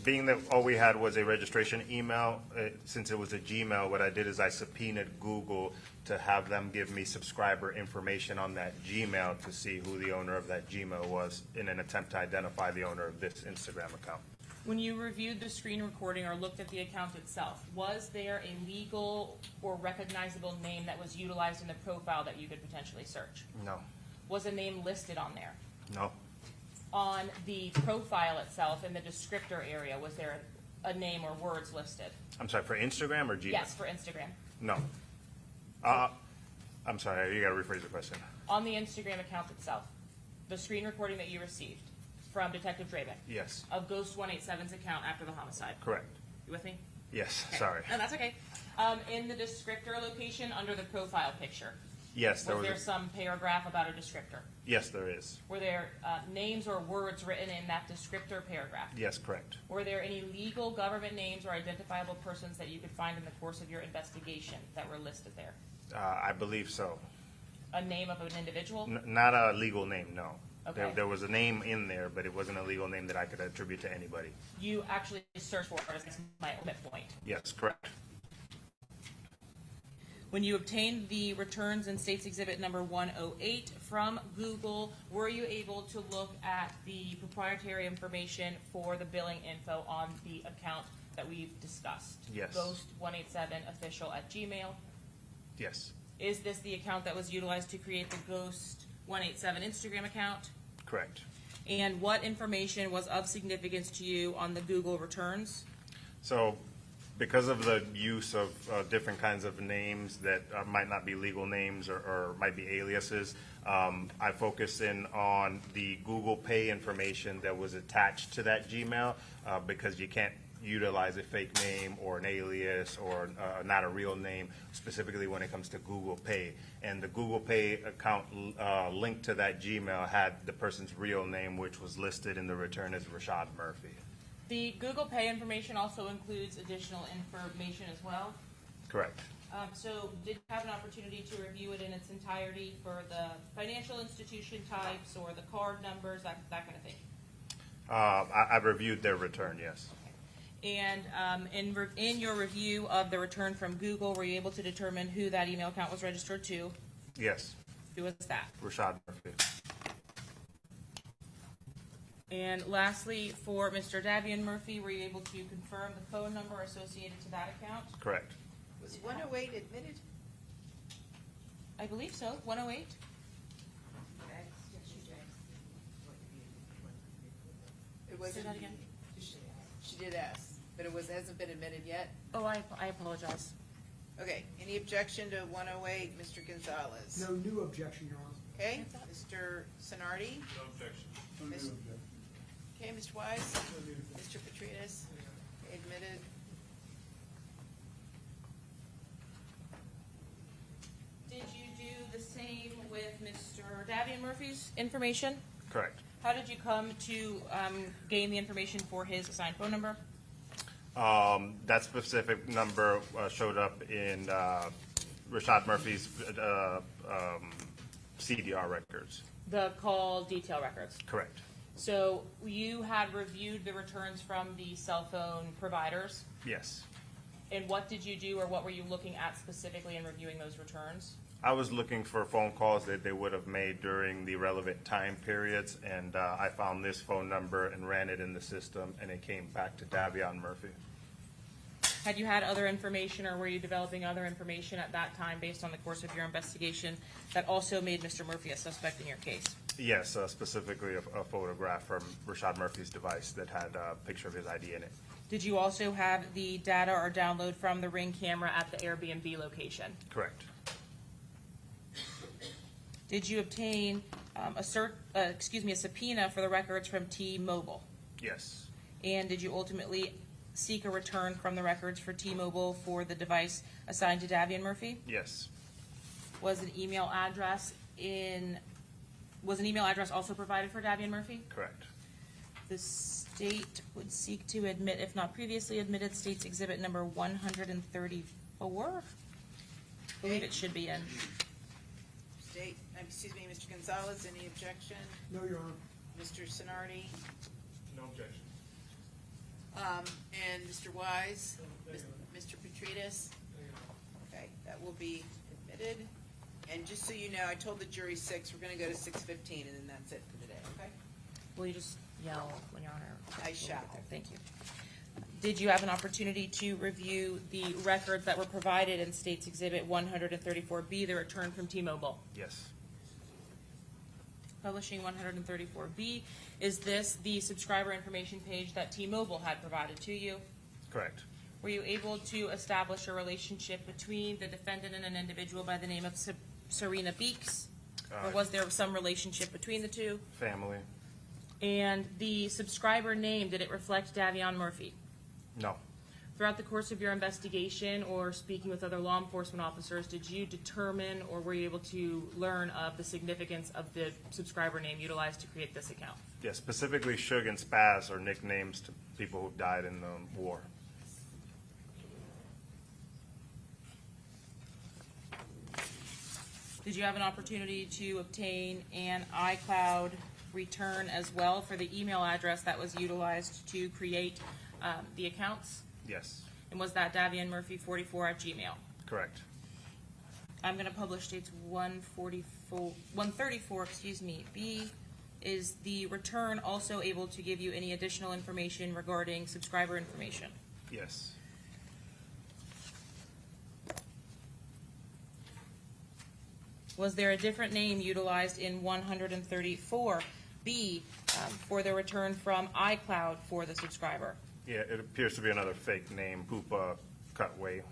Being that all we had was a registration email, since it was a Gmail, what I did is I subpoenaed Google to have them give me subscriber information on that Gmail to see who the owner of that Gmail was in an attempt to identify the owner of this Instagram account. When you reviewed the screen recording or looked at the account itself, was there a legal or recognizable name that was utilized in the profile that you could potentially search? No. Was a name listed on there? No. On the profile itself, in the descriptor area, was there a name or words listed? I'm sorry, for Instagram or Gmail? Yes, for Instagram. No. I'm sorry, you gotta rephrase the question. On the Instagram account itself, the screen recording that you received from Detective Trey'Vionne Yes. of Ghost187's account after the homicide. Correct. You with me? Yes, Okay. sorry. No, that's okay. In the descriptor location under the profile picture, Yes, there was was, there some paragraph about a descriptor? yes, there is. Were there names or words written in that descriptor paragraph? Yes, correct. Were there any legal government names or identifiable persons that you could find in the course of your investigation that were listed there? I believe so. A name of an individual? Not a legal name, no. Okay. There was a name in there, but it wasn't a legal name that I could attribute to anybody. You actually searched for it, is my ultimate point. Yes, correct. When you obtained the returns in State's Exhibit number 108 from Google, were you able to look at the proprietary information for the billing info on the account that we've discussed? Yes. Ghost187official@gmail. Yes, Is this the account that was utilized to create the Ghost187 Instagram account? correct. And what information was of significance to you on the Google returns? So because of the use of different kinds of names that might not be legal names or might be aliases, I focus in on the Google Pay information that was attached to that Gmail because you can't utilize a fake name or an alias or not a real name, specifically when it comes to Google Pay. And the Google Pay account linked to that Gmail had the person's real name, which was listed in the return as Rashad Murphy. The Google Pay information also includes additional information as well. Correct. So did you have an opportunity to review it in its entirety for the financial institution types or the card numbers, that kind of thing? I've reviewed their return, yes. And in your review of the return from Google, were you able to determine who that email account was registered to? Yes. Who was that? Rashad Murphy. And lastly, for Mr. Davion Murphy, were you able to confirm the phone number associated to that account? Correct. Was 108 admitted? I believe so, 108? It wasn't. Say that again? She did ask, but it hasn't been admitted yet? Oh, I apologize. Okay, any objection to 108, Mr. Gonzalez? No new objection, Your Honor. Okay, Mr. Sonardi? No objection. Miss- Okay, Mr. Wise? Mr. Petridis? Admitted. Did you do the same with Mr. Davion Murphy's information? Correct. How did you come to gain the information for his assigned phone number? That specific number showed up in Rashad Murphy's CDR records. The call detail records. Correct. So you had reviewed the returns from the cell phone providers, Yes. and what did you do, or what were you looking at specifically in reviewing those returns? I was looking for phone calls that they would have made during the relevant time periods, and I found this phone number and ran it in the system, and it came back to Davion Murphy. Had you had other information, or were you developing other information at that time based on the course of your investigation that also made Mr. Murphy a suspect in your case? Yes, specifically a photograph from Rashad Murphy's device that had a picture of his ID in it. Did you also have the data or download from the Ring camera at the Airbnb location? Correct. Did you obtain a subpoena for the records from T-Mobile? Yes. And did you ultimately seek a return from the records for T-Mobile for the device assigned to Davion Murphy? Yes. Was an email address also provided for Davion Murphy? Correct. The state would seek to admit, if not previously admitted, State's Exhibit number 134. I believe it should be in. State, excuse me, Mr. Gonzalez, any objection? No, Your Honor. Mr. Sonardi? No objection. And Mr. Wise? Mr. Petrides? Okay, that will be admitted. And just so you know, I told the jury 6, we're gonna go to 6:15, and then that's it for today, okay? Will you just yell when you're on her? I shall. Thank you. Did you have an opportunity to review the records that were provided in State's Exhibit 134B, the return from T-Mobile? Yes. Publishing 134B, is this the subscriber information page that T-Mobile had provided to you? Correct. Were you able to establish a relationship between the defendant and an individual by the name of Serena Beeks? Or was there some relationship between the two? Family? And the subscriber name, did it reflect Davion Murphy? No. Throughout the course of your investigation or speaking with other law enforcement officers, did you determine or were you able to learn of the significance of the subscriber name utilized to create this account? Yes, specifically Suge and Spaz are nicknames to people who died in the war. Did you have an opportunity to obtain an iCloud return as well for the email address that was utilized to create the accounts? Yes. And was that Davion-Murphy44@gmail? Correct. I'm going to publish State's 134, B. Is the return also able to give you any additional information regarding subscriber information? Yes. Was there a different name utilized in 134B for the return from iCloud for the subscriber? Yeah, it appears to be another fake name, Hoopa Cutway.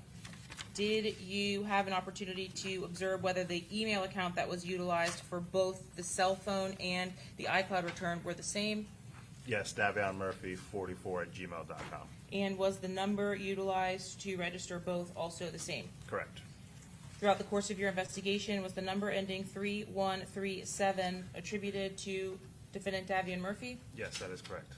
Did you have an opportunity to observe whether the email account that was utilized for both the cell phone and the iCloud return were the same? Yes, DavionMurphy44@gmail.com. And was the number utilized to register both also the same? Correct. Throughout the course of your investigation, was the number ending 3137 attributed to defendant Davion Murphy? Yes, that is correct.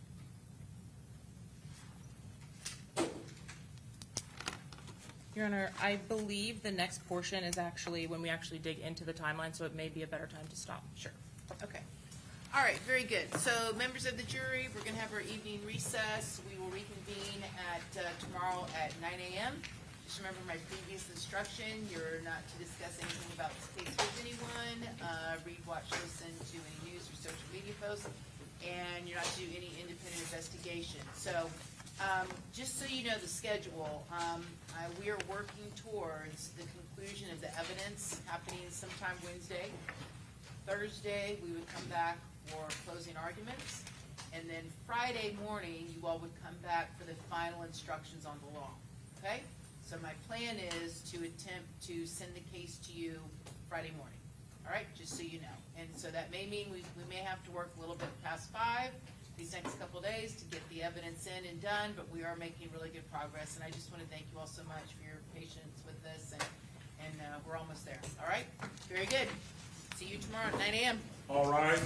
Your Honor, I believe the next portion is actually when we actually dig into the timeline, so it may be a better time to stop. Sure. Okay. All right, very good. So, members of the jury, we're going to have our evening recess. We will reconvene at tomorrow at 9 a.m. Just remember my previous instruction. You're not to discuss anything about this case with anyone, read, watch, listen to any news or social media posts, and you're not to do any independent investigation. So, just so you know the schedule, we are working towards the conclusion of the evidence happening sometime Wednesday. Thursday, we would come back for closing arguments, and then Friday morning, you all would come back for the final instructions on the law, okay? So my plan is to attempt to send the case to you Friday morning, all right, just so you know. And so that may mean we may have to work a little bit past 5 these next couple days to get the evidence in and done, but we are making really good progress, and I just want to thank you all so much for your patience with this, and we're almost there, all right? Very good. See you tomorrow at 9 a.m. All right.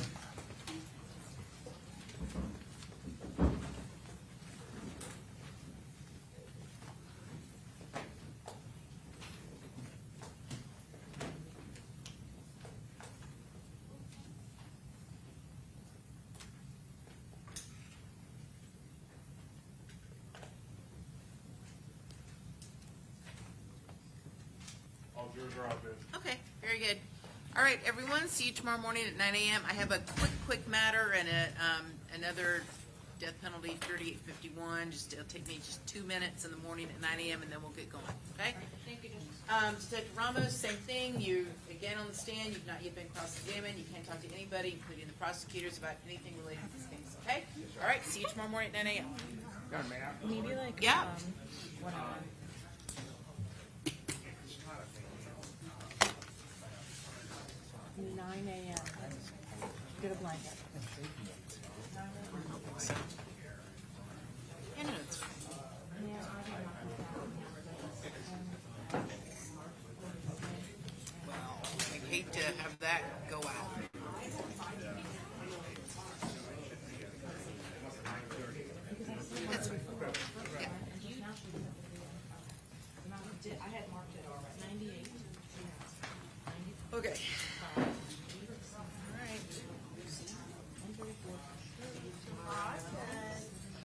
All jurors are out there. Okay, very good. All right, everyone, see you tomorrow morning at 9 a.m. I have a quick matter and another death penalty, 3851. It'll take me just 2 minutes in the morning at 9 a.m. and then we'll get going, okay? Thank you, Judge. Detective Ramos, same thing. You, again, on the stand, you've not yet been cross-examined. You can't talk to anybody, including the prosecutors, about anything related to this case, okay? All right, see you tomorrow morning at 9 a.m. Maybe like, Yeah. whatever. 9 a.m. Get a blanket. Yeah, no, it's fine. Well, I hate to have that go out. That's fine. Yeah. I had marked it already. 98. Okay.